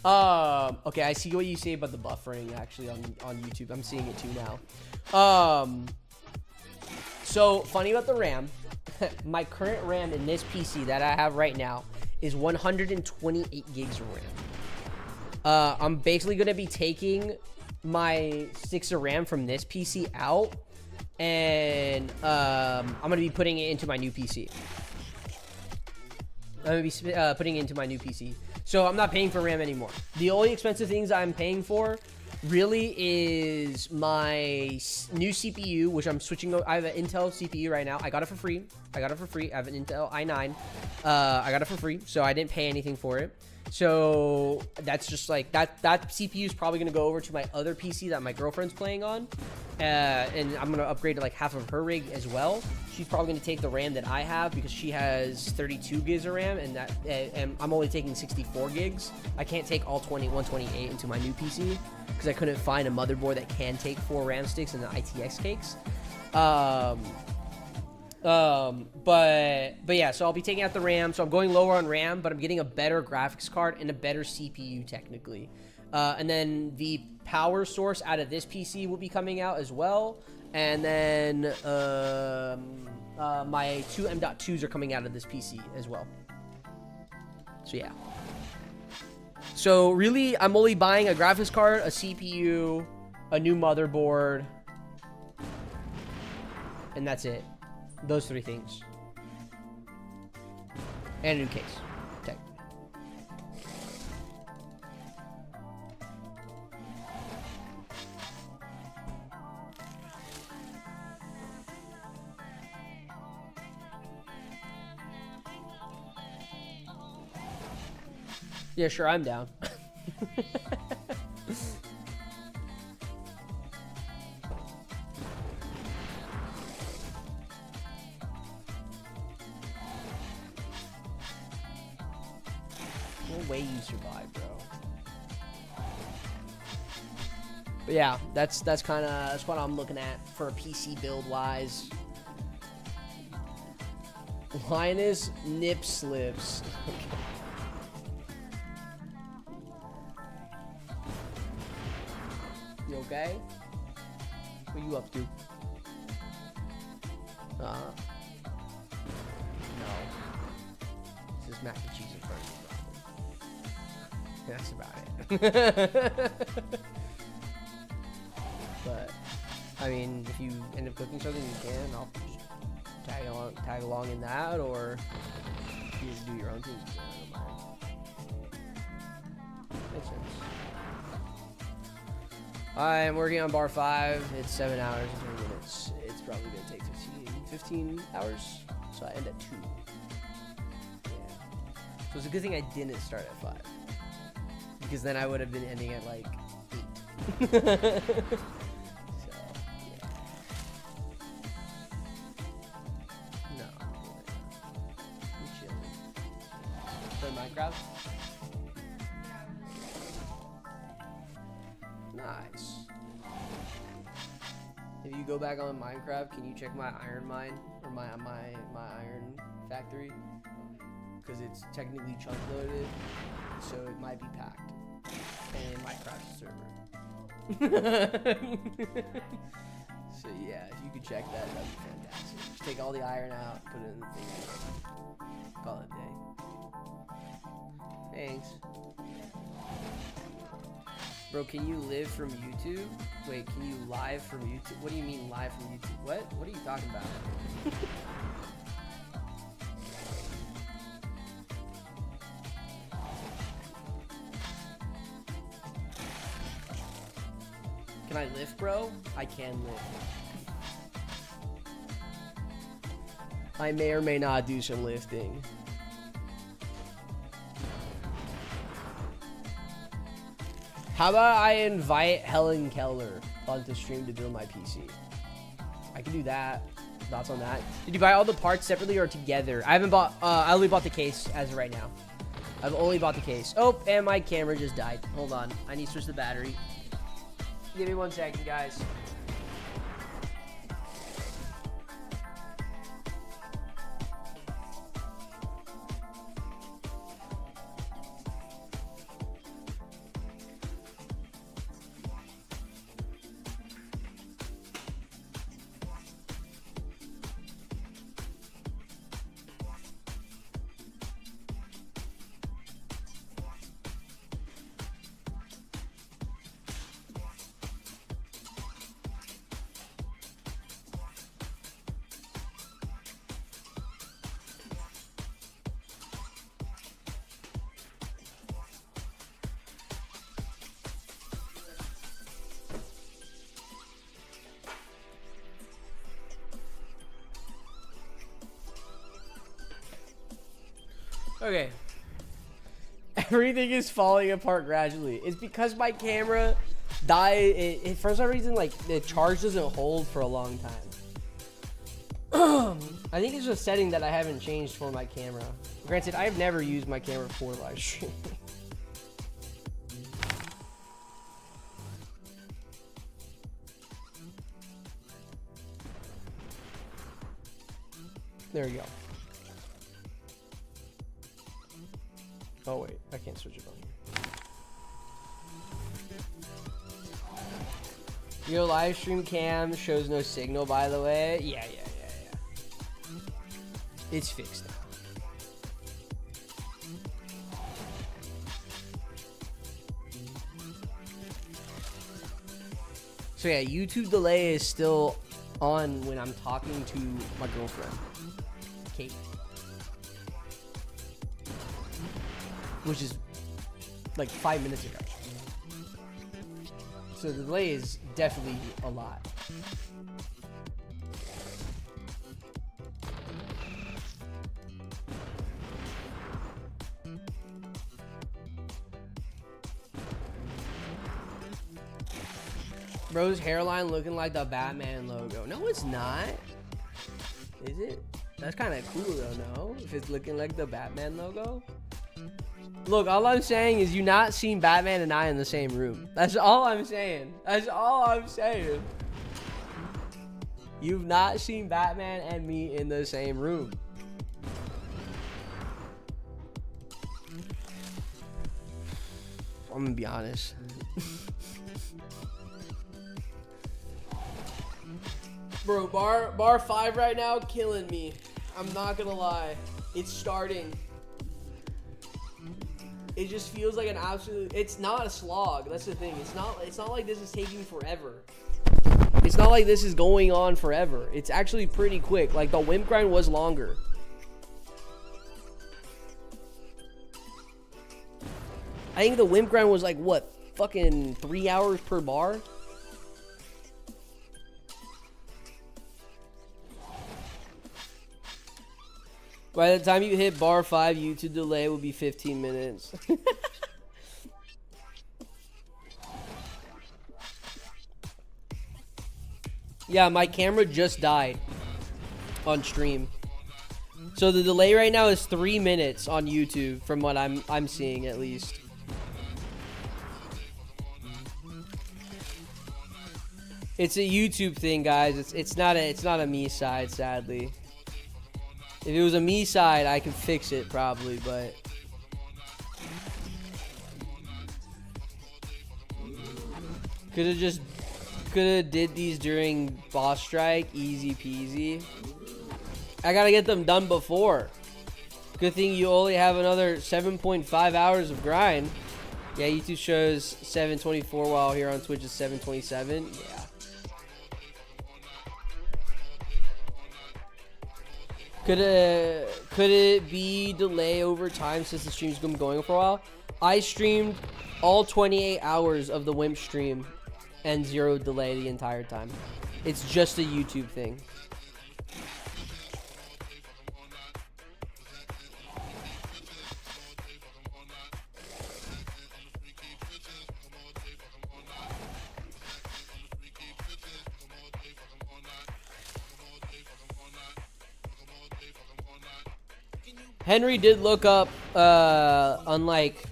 Speaker 1: Okay, I see what you say about the buffering actually on YouTube. I'm seeing it too now. So funny about the RAM. My current RAM in this PC that I have right now is 128 gigs of RAM. I'm basically gonna be taking my 6 of RAM from this PC out, and I'm gonna be putting it into my new PC. I'm gonna be putting it into my new PC. So I'm not paying for RAM anymore. The only expensive things I'm paying for really is my new CPU, which I'm switching. I have an Intel CPU right now. I got it for free. I have an Intel i9. I got it for free, so I didn't pay anything for it. So that's just like that CPU is probably going to go over to my other PC that my girlfriend's playing on. And I'm going to upgrade to like half of her rig as well. She's probably going to take the RAM that I have because she has 32 gigs of RAM, and I'm only taking 64 gigs. I can't take all 128 into my new PC because I couldn't find a motherboard that can take 4 RAM sticks and the ITX cakes. But yeah, so I'll be taking out the RAM. So I'm going lower on RAM, but I'm getting a better graphics card and a better CPU technically. And then the power source out of this PC will be coming out as well. And then my 2 M.2s are coming out of this PC as well. So yeah. So really, I'm only buying a graphics card, a CPU, a new motherboard, and that's it. Those 3 things. And a new case. Okay. Yeah, sure, I'm down. No way you survive, bro. But yeah, that's what I'm looking at for a PC build wise. Linus nip slips. Okay. You okay? What are you up to? No. This is mac and cheese and fries. That's about it. But I mean, if you end up cooking something, you can. I'll just tag along in that, or you just do your own thing. I don't mind. Makes sense. I'm working on bar 5. It's 7 hours and 20 minutes. It's probably going to take 15 hours. So I end at 2. Yeah. So it's a good thing I didn't start at 5. Because then I would have been ending at like 8. So, yeah. No. I'm chilling. Play Minecraft? Nice. If you go back on Minecraft, can you check my iron mine or my iron factory? Because it's technically chunk loaded, so it might be packed, and it might crash the server. So yeah, if you could check that, that'd be fantastic. Just take all the iron out, put it in the thing, call it a day. Thanks. Bro, can you live from YouTube? Wait, can you live from YouTube? What do you mean live from YouTube? What are you talking about? Can I lift, bro? I can lift. I may or may not do some lifting. How about I invite Helen Keller onto stream to build my PC? I can do that. Thoughts on that? Did you buy all the parts separately or together? I haven't bought, I only bought the case as of right now. I've only bought the case. Oh, and my camera just died. Hold on. I need to switch the battery. Give me 1 second, guys. Okay. Everything is falling apart gradually. It's because my camera died. For some reason, like, the charge doesn't hold for a long time. I think it's a setting that I haven't changed for my camera. Granted, I've never used my camera for live stream. There we go. Oh wait, I can't switch it on here. Your live stream cam shows no signal, by the way. Yeah. It's fixed now. So yeah, YouTube delay is still on when I'm talking to my girlfriend, Kate. Which is like 5 minutes ago. So the delay is definitely a lot. Bro's hairline looking like the Batman logo. No, it's not. Is it? That's kind of cool though, no? If it's looking like the Batman logo. Look, all I'm saying is you not seen Batman and I in the same room. That's all I'm saying. That's all I'm saying. You've not seen Batman and me in the same room. I'm gonna be honest. Bro, bar 5 right now, killing me. I'm not gonna lie. It's starting. It just feels like an absolute. It's not a slog. That's the thing. It's not like this is taking forever. It's not like this is going on forever. It's actually pretty quick. Like the wimp grind was longer. I think the wimp grind was like what, fucking 3 hours per bar. By the time you hit bar 5, YouTube delay will be 15 minutes. Yeah, my camera just died on stream. So the delay right now is 3 minutes on YouTube from what I'm seeing at least. It's a YouTube thing, guys. It's not a me side, sadly. If it was a me side, I could fix it probably, but could have did these during boss strike, easy peasy. I gotta get them done before. Good thing you only have another 7.5 hours of grind. Yeah, YouTube shows 724 while here on Twitch is 727. Yeah. Could it be delay over time since the stream's been going for a while? I streamed all 28 hours of the Wimp stream and 0 delay the entire time. It's just a YouTube thing. Henry did look up unlike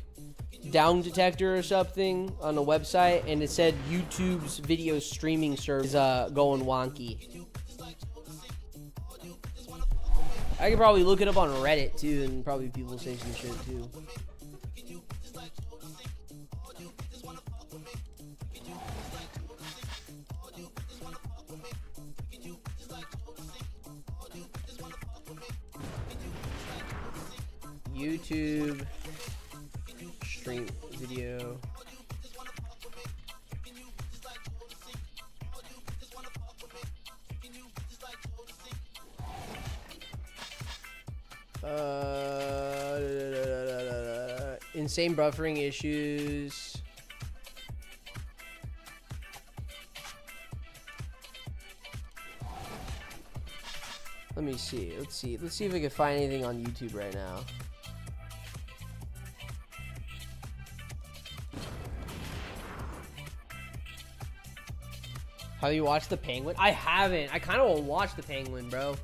Speaker 1: down detector or something on the website, and it said YouTube's video streaming service is going wonky. I could probably look it up on Reddit too, and probably people say some shit too. YouTube stream video. Insane buffering issues. Let me see. Let's see if I can find anything on YouTube right now. Have you watched The Penguin? I haven't. I kind of want to watch The Penguin, bro.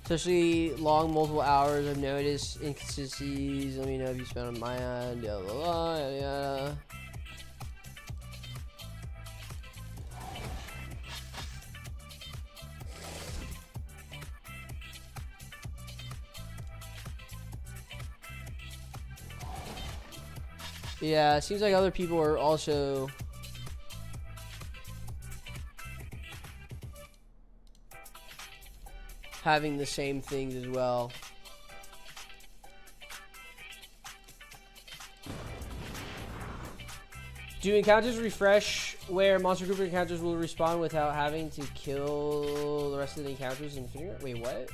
Speaker 1: Especially long, multiple hours. I've noticed inconsistencies. Let me know if you spent on my end. Blah, blah, blah, yeah. Yeah, it seems like other people are also having the same things as well. Do encounters refresh where monster group encounters will respawn without having to kill the rest of the encounters in Infinity? Wait, what?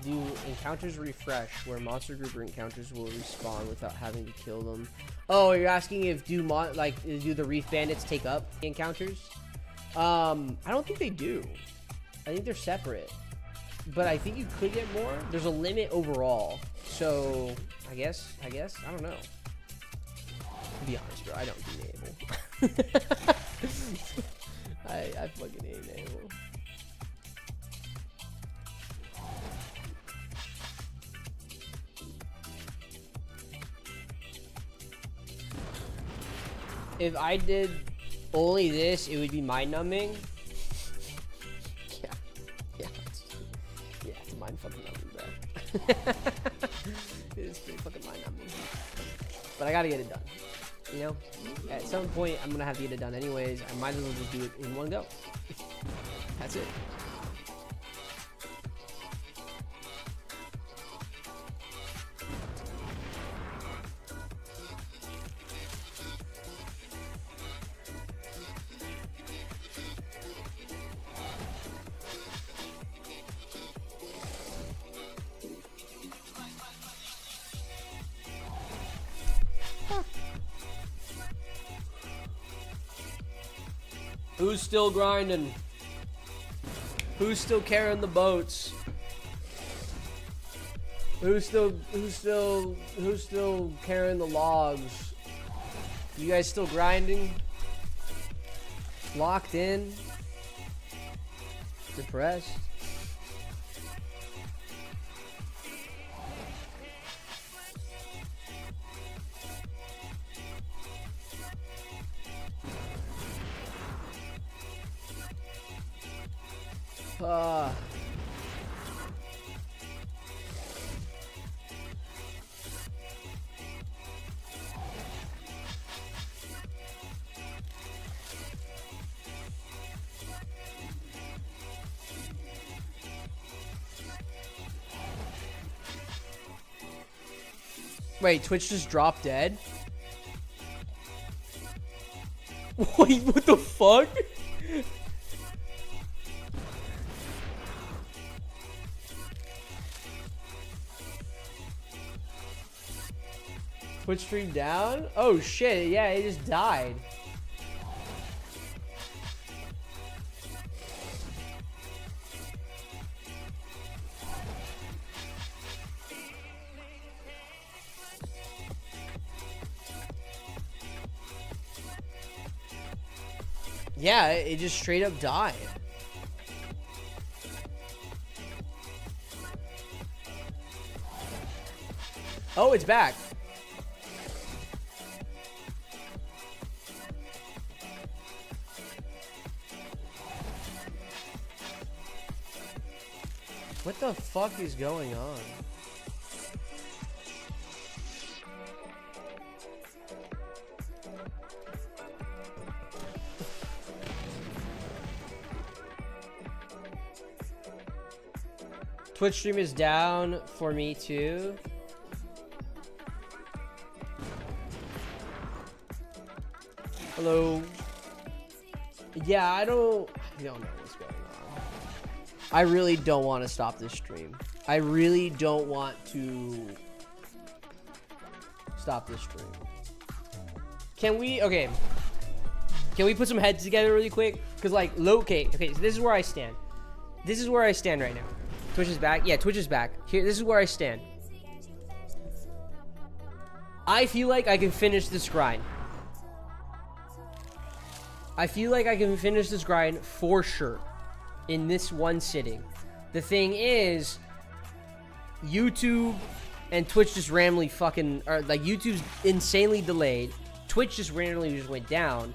Speaker 1: Do encounters refresh where monster group encounters will respawn without having to kill them? Oh, you're asking if do the Reef Bandits take up the encounters? I don't think they do. I think they're separate, but I think you could get more. There's a limit overall, so I guess I don't know. To be honest, bro, I don't do Naval. I fucking hate Naval. If I did only this, it would be mind numbing. It's mind fucking numbing, bro. It is pretty fucking mind numbing. But I gotta get it done. You know? At some point, I'm gonna have to get it done anyways. I might as well just do it in one go. That's it. Who's still grinding? Who's still carrying the boats? Who's still carrying the logs? You guys still grinding? Locked in? Depressed? Wait, Twitch just dropped dead? Wait, what the fuck? Twitch stream down? Oh shit, yeah, it just died. Yeah, it just straight up died. Oh, it's back. What the fuck is going on? Twitch stream is down for me too. Hello. Yeah, I don't know what's going on. I really don't want to stop this stream. I really don't want to stop this stream. Can we put some heads together really quick? Because like, okay, so this is where I stand. This is where I stand right now. Twitch is back? Yeah, Twitch is back. Here, this is where I stand. I feel like I can finish this grind. I feel like I can finish this grind for sure. In this one sitting. The thing is, YouTube and Twitch just randomly fucking... Or, like, YouTube's insanely delayed. Twitch just randomly just went down.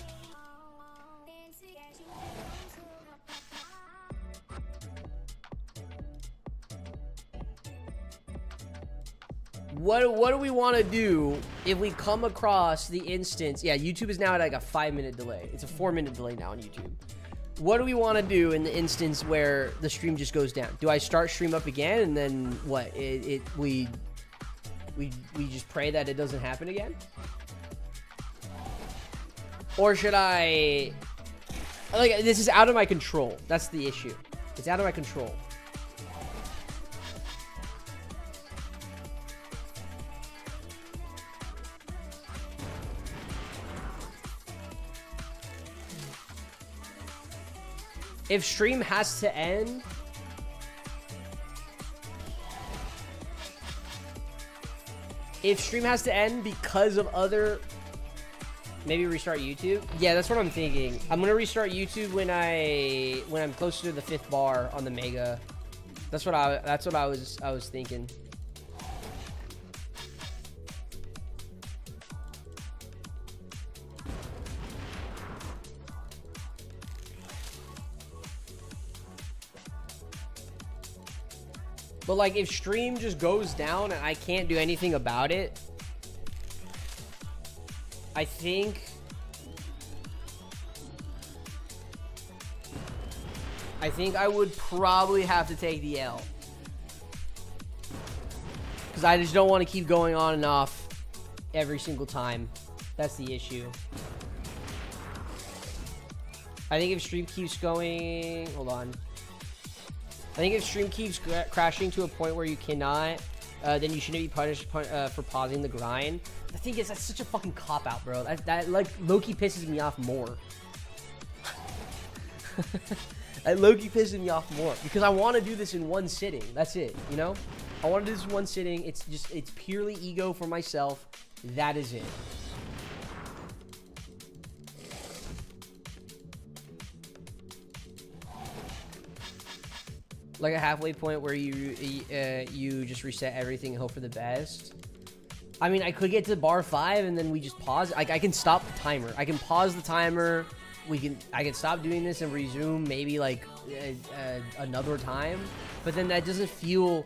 Speaker 1: What do we want to do if we come across the instance? Yeah, YouTube is now at like a 5-minute delay. It's a 4-minute delay now on YouTube. What do we want to do in the instance where the stream just goes down? Do I start stream up again and then what? We just pray that it doesn't happen again? Or should I... Like, this is out of my control. That's the issue. It's out of my control. If stream has to end... If stream has to end because of other... Maybe restart YouTube? Yeah, that's what I'm thinking. I'm gonna restart YouTube when I'm closer to the 5th bar on the Mega. That's what I was thinking. But like, if stream just goes down and I can't do anything about it, I think I would probably have to take the L. Because I just don't want to keep going on and off every single time. That's the issue. I think if stream keeps going... Hold on. I think if stream keeps crashing to a point where you cannot, then you shouldn't be punished for pausing the grind. The thing is, that's such a fucking cop-out, bro. That like, low-key pisses me off more. Low-key pissing me off more because I want to do this in one sitting. That's it, you know? I want to do this in one sitting. It's purely ego for myself. That is it. Like a halfway point where you just reset everything and hope for the best. I mean, I could get to bar 5 and then we just pause. Like, I can stop the timer. I can pause the timer. I can stop doing this and resume maybe like another time. But then that doesn't feel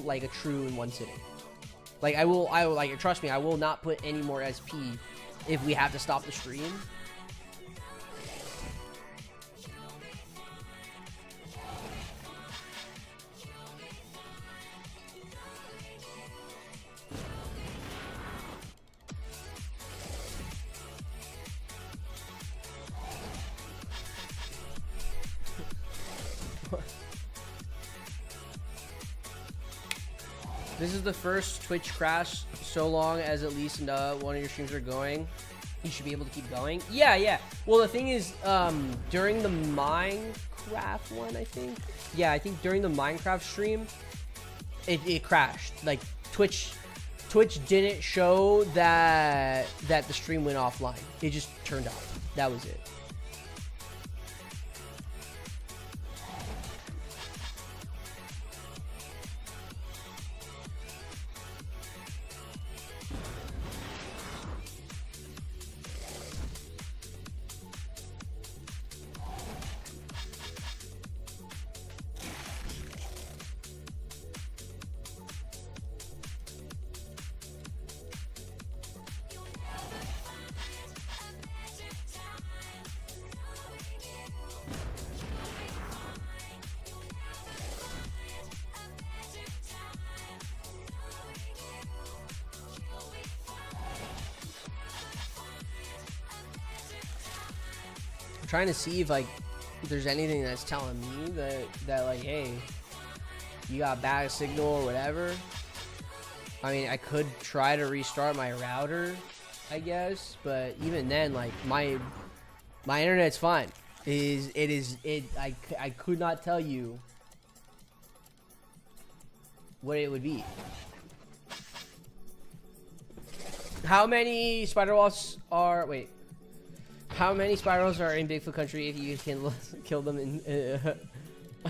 Speaker 1: like a true in one sitting. Like I will like, trust me, I will not put any more SP if we have to stop the stream. This is the first Twitch crash so long as at least one of your streams are going. You should be able to keep going. Yeah. Well, the thing is, during the Minecraft one, I think. Yeah, I think during the Minecraft stream, it crashed. Like Twitch didn't show that the stream went offline. It just turned off. That was it. Trying to see if like there's anything that's telling me that like, hey, you got bad signal or whatever. I mean, I could try to restart my router, I guess, but even then, like my internet's fine. I could not tell you what it would be. How many spider walls are? Wait. How many spirals are in Bigfoot country if you can kill them in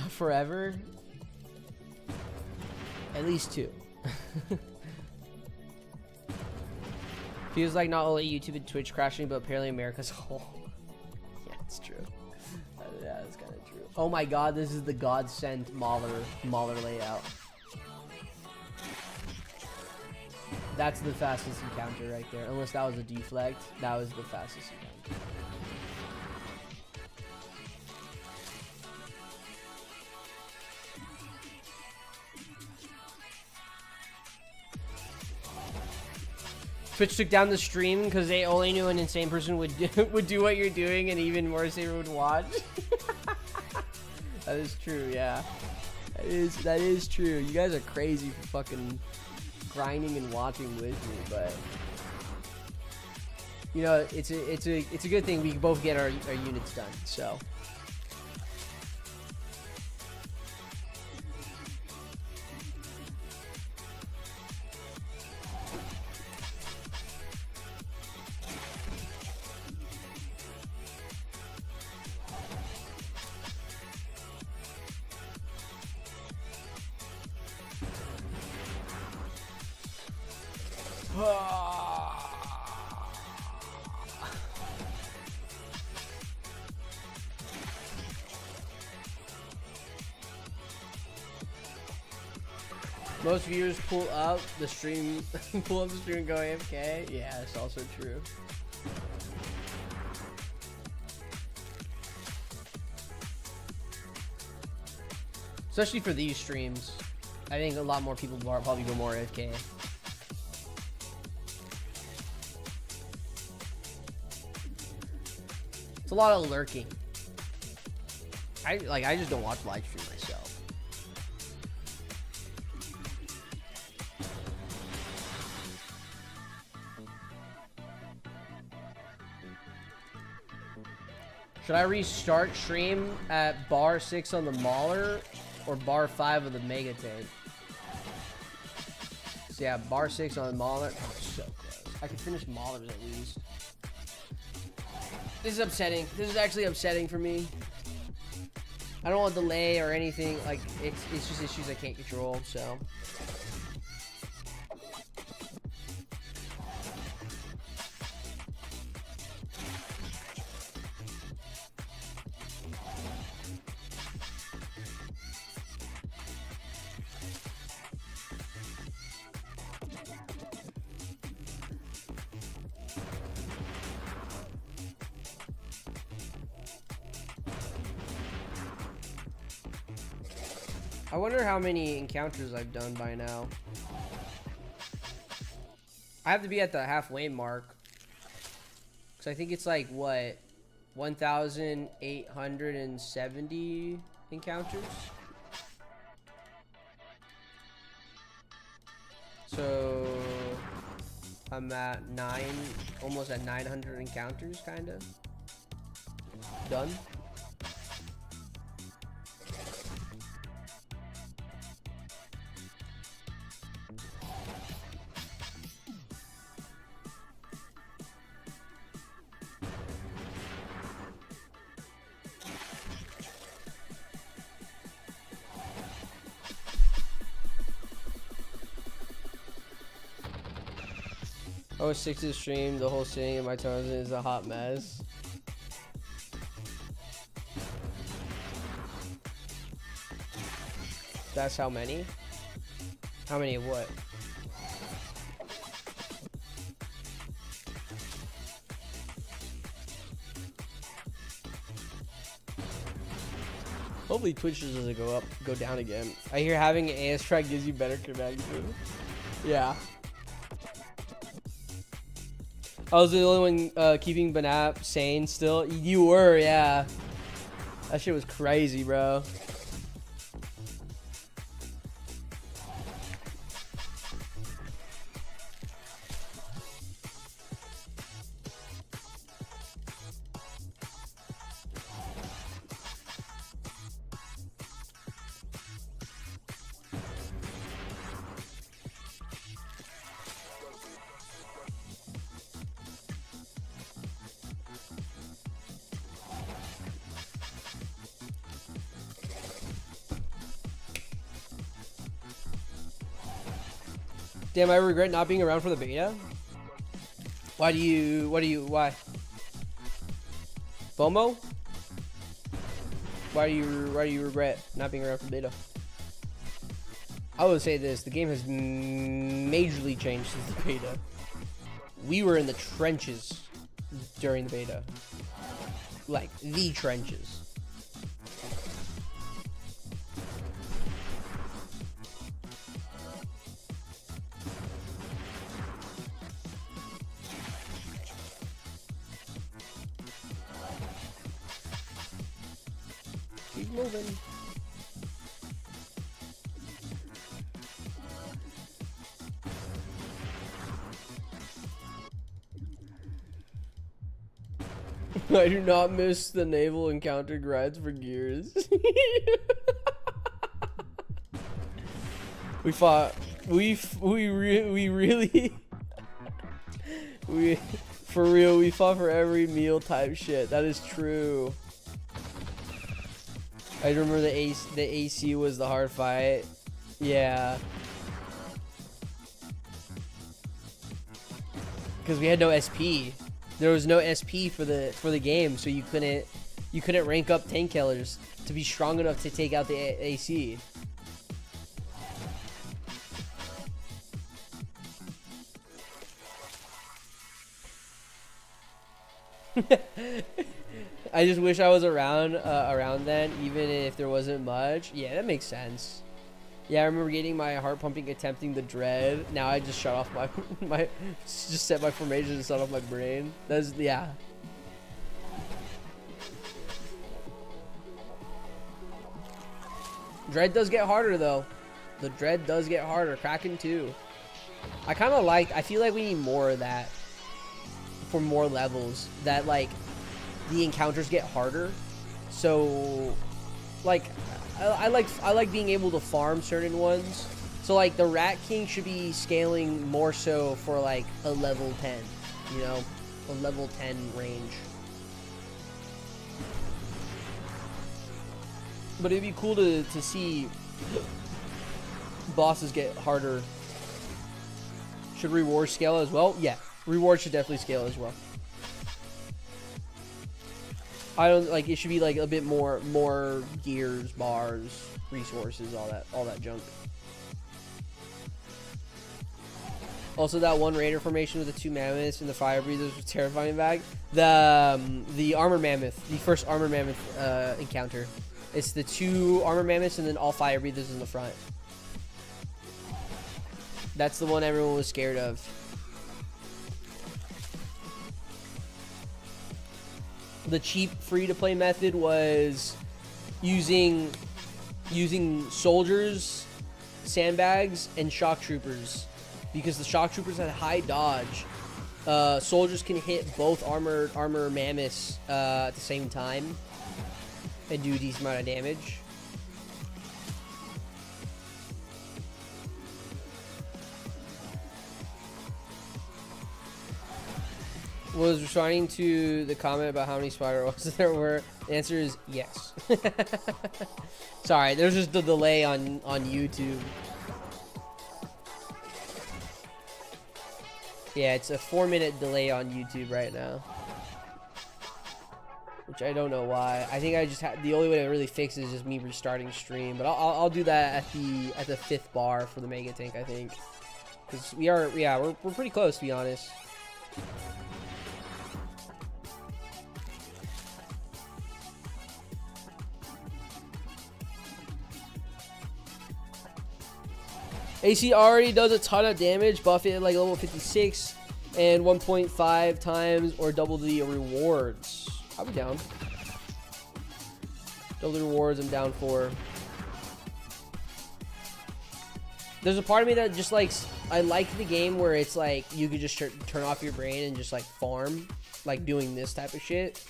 Speaker 1: forever? At least 2. Feels like not only YouTube and Twitch crashing, but apparently America's whole. Yeah, it's true. Yeah, that's kind of true. Oh my god, this is the godsend Mauler layout. That's the fastest encounter right there. Unless that was a deflect, that was the fastest encounter. Twitch took down the stream because they only knew an insane person would do what you're doing, and even more saver would watch. That is true, yeah. That is true. You guys are crazy for fucking grinding and watching with me, but you know, it's a good thing we both get our units done. So. Most viewers pull up the stream, and go AFK. Yeah, that's also true. Especially for these streams, I think a lot more people probably go more AFK. It's a lot of lurking. I just don't watch live stream myself. Should I restart stream at bar 6 on the Mauler or bar 5 of the Mega Tank? So yeah, bar 6 on the Mauler. Oh, so close. I could finish Maulers at least. This is upsetting. This is actually upsetting for me. I don't want delay or anything. Like, it's just issues I can't control, so. I wonder how many encounters I've done by now. I have to be at the halfway mark. Because I think it's like, what? 1,870 encounters? So I'm at almost at 900 encounters, kind of. Done. I was 6 to the stream, the whole city of my town is a hot mess. That's how many? How many of what? Hopefully Twitch doesn't go down again. I hear having an AS track gives you better connection. Yeah. I was the only one keeping BNAP sane still. You were, yeah. That shit was crazy, bro. Damn, I regret not being around for the beta. Why? FOMO? Why do you regret not being around for the beta? I would say this, the game has majorly changed since the beta. We were in the trenches during the beta. Like, the trenches. Keep moving. I do not miss the naval encounter grides for gears. We fought. We really. For real. We fought for every meal type shit. That is true. I remember the AC was the hard fight. Yeah. Because we had no SP. There was no SP for the game, so you couldn't rank up tank killers to be strong enough to take out the AC. I just wish I was around then, even if there wasn't much. Yeah, that makes sense. Yeah, I remember getting my heart pumping, attempting the dread. Now I just shut off my just set my formation and shut off my brain. That's, yeah. Dread does get harder though. The dread does get harder. Kraken too. I feel like we need more of that for more levels. That like the encounters get harder. So, like, I like being able to farm certain ones. So like the Rat King should be scaling more so for like a level 10, you know, a level 10 range. But it'd be cool to see bosses get harder. Should rewards scale as well? Yeah, rewards should definitely scale as well. I don't like, it should be like a bit more gears, bars, resources, all that junk. Also, that one raider formation with the 2 mammoths and the fire breathers was terrifying back. The armor mammoth, the first armor mammoth encounter. It's the 2 armor mammoths and then all fire breathers in the front. That's the one everyone was scared of. The cheap free-to-play method was using soldiers, sandbags, and shock troopers. Because the shock troopers had high dodge. Soldiers can hit both armor mammoths at the same time and do a decent amount of damage. Was responding to the comment about how many spider webs there were. The answer is yes. Sorry, there's just the delay on YouTube. Yeah, it's a 4-minute delay on YouTube right now, which I don't know why. I think I just the only way to really fix it is just me restarting stream. But I'll do that at the 5th bar for the mega tank, I think, because we're pretty close, to be honest. AC already does a ton of damage. Buff it at like level 56 and 1.5 times or double the rewards. I'll be down. Double the rewards, I'm down for. There's a part of me that just likes, I like the game where it's like you could just turn off your brain and just like farm, like doing this type of shit.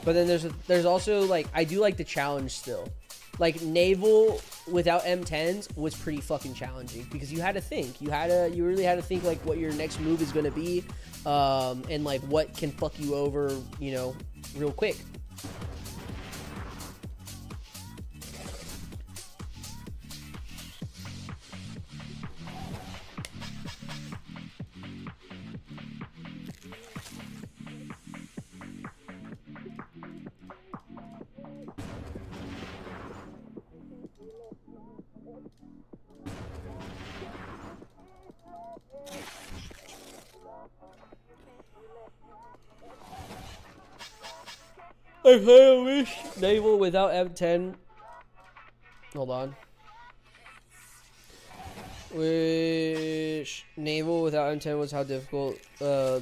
Speaker 1: But then there's also like, I do like the challenge still. Like naval without M10s was pretty fucking challenging because you had to think. You really had to think like what your next move is gonna be, and like what can fuck you over, you know, real quick. I kinda wish naval without M10. Hold on. Wish naval without M10 was how difficult the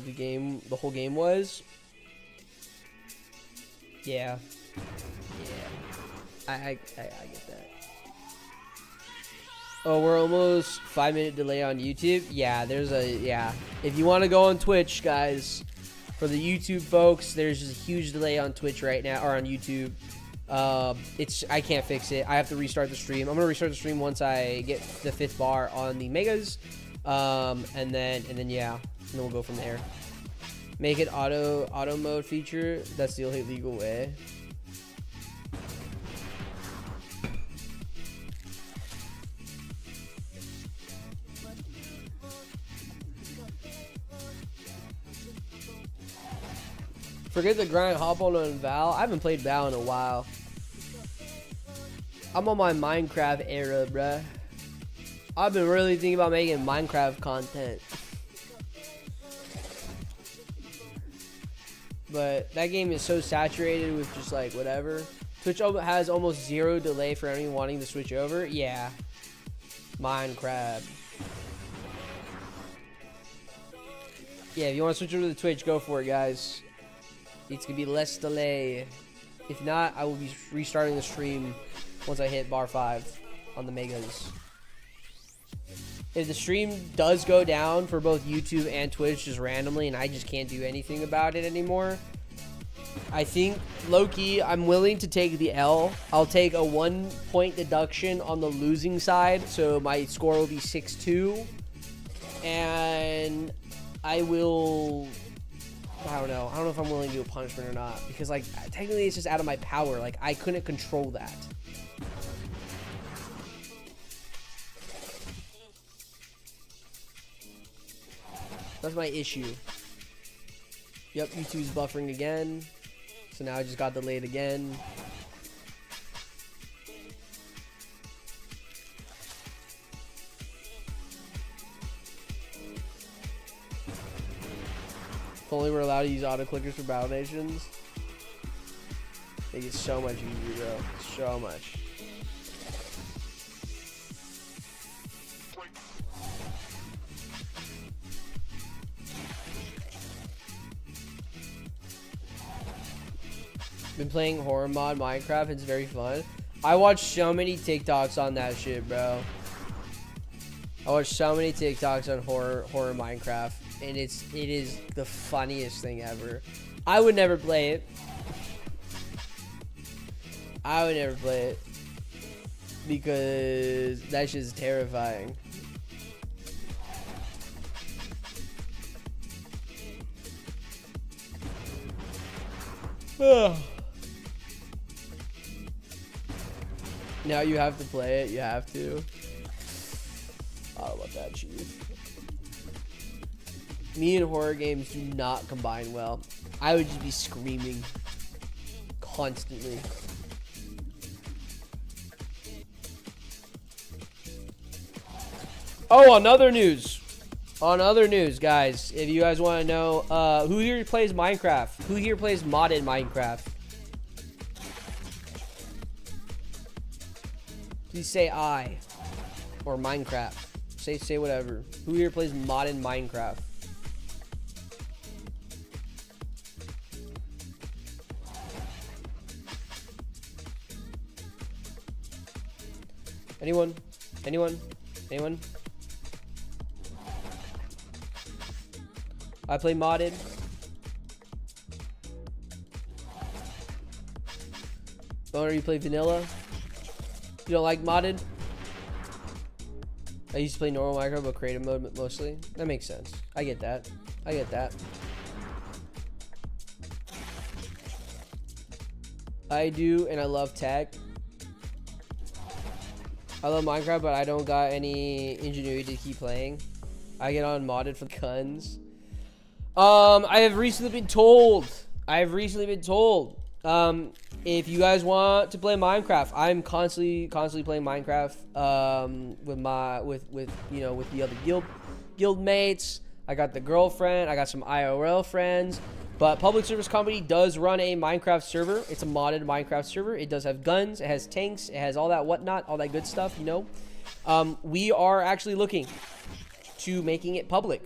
Speaker 1: whole game was. Yeah. I get that. Oh, we're almost 5-minute delay on YouTube. Yeah, if you want to go on Twitch, guys. For the YouTube folks, there's just a huge delay on Twitch right now, or on YouTube. I can't fix it. I have to restart the stream. I'm gonna restart the stream once I get the 5th bar on the megas, and then we'll go from there. Make it auto mode feature. That's the only legal way. Forget the grind, hop on Val. I haven't played Val in a while. I'm on my Minecraft era, bruh. I've been really thinking about making Minecraft content. But that game is so saturated with just like whatever. Twitch has almost 0 delay for anyone wanting to switch over. Yeah. Minecraft. Yeah, if you want to switch over to Twitch, go for it, guys. It's gonna be less delay. If not, I will be restarting the stream once I hit bar 5 on the megas. If the stream does go down for both YouTube and Twitch just randomly and I just can't do anything about it anymore, I think, low-key, I'm willing to take the L. I'll take a 1-point deduction on the losing side, so my score will be 6-2. And I will... I don't know. I don't know if I'm willing to do a punishment or not. Because, like, technically it's just out of my power. Like, I couldn't control that. That's my issue. Yep, YouTube's buffering again. So now I just got delayed again. If only we're allowed to use auto clickers for battle nations. Make it so much easier, bro. So much. Been playing horror mod Minecraft. It's very fun. I watched so many TikToks on that shit, bro. I watched so many TikToks on horror Minecraft, and it is the funniest thing ever. I would never play it. I would never play it because that shit's terrifying. Now you have to play it. You have to. I don't want that, chief. Me and horror games do not combine well. I would just be screaming constantly. Oh, on other news. On other news, guys. If you guys want to know, who here plays Minecraft? Who here plays modded Minecraft? Please say I. Or Minecraft. Say whatever. Who here plays modded Minecraft? Anyone? Anyone? Anyone? I play modded. Boner, you play vanilla? You don't like modded? I used to play normal Minecraft, but creative mode mostly. That makes sense. I get that. I get that. I do, and I love tech. I love Minecraft, but I don't got any ingenuity to keep playing. I get on modded for the guns. I have recently been told. If you guys want to play Minecraft, I'm constantly playing Minecraft. With the other guild mates. I got the girlfriend. I got some IRL friends. But Public Service Company does run a Minecraft server. It's a modded Minecraft server. It does have guns. It has tanks. It has all that whatnot, all that good stuff. You know, we are actually looking to making it public.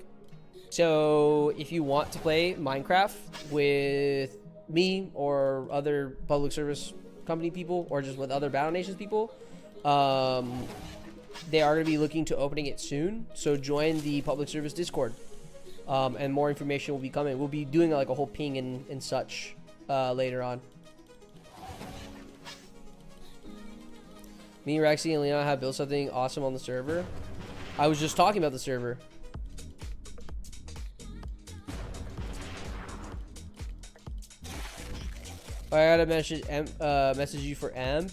Speaker 1: So if you want to play Minecraft with me or other Public Service Company people, or just with other Battle Nations people, they are going to be looking to opening it soon. So join the Public Service Discord, and more information will be coming. We'll be doing like a whole ping and such later on. Me, Rexy, and Leon have built something awesome on the server. I was just talking about the server. I gotta message you for M.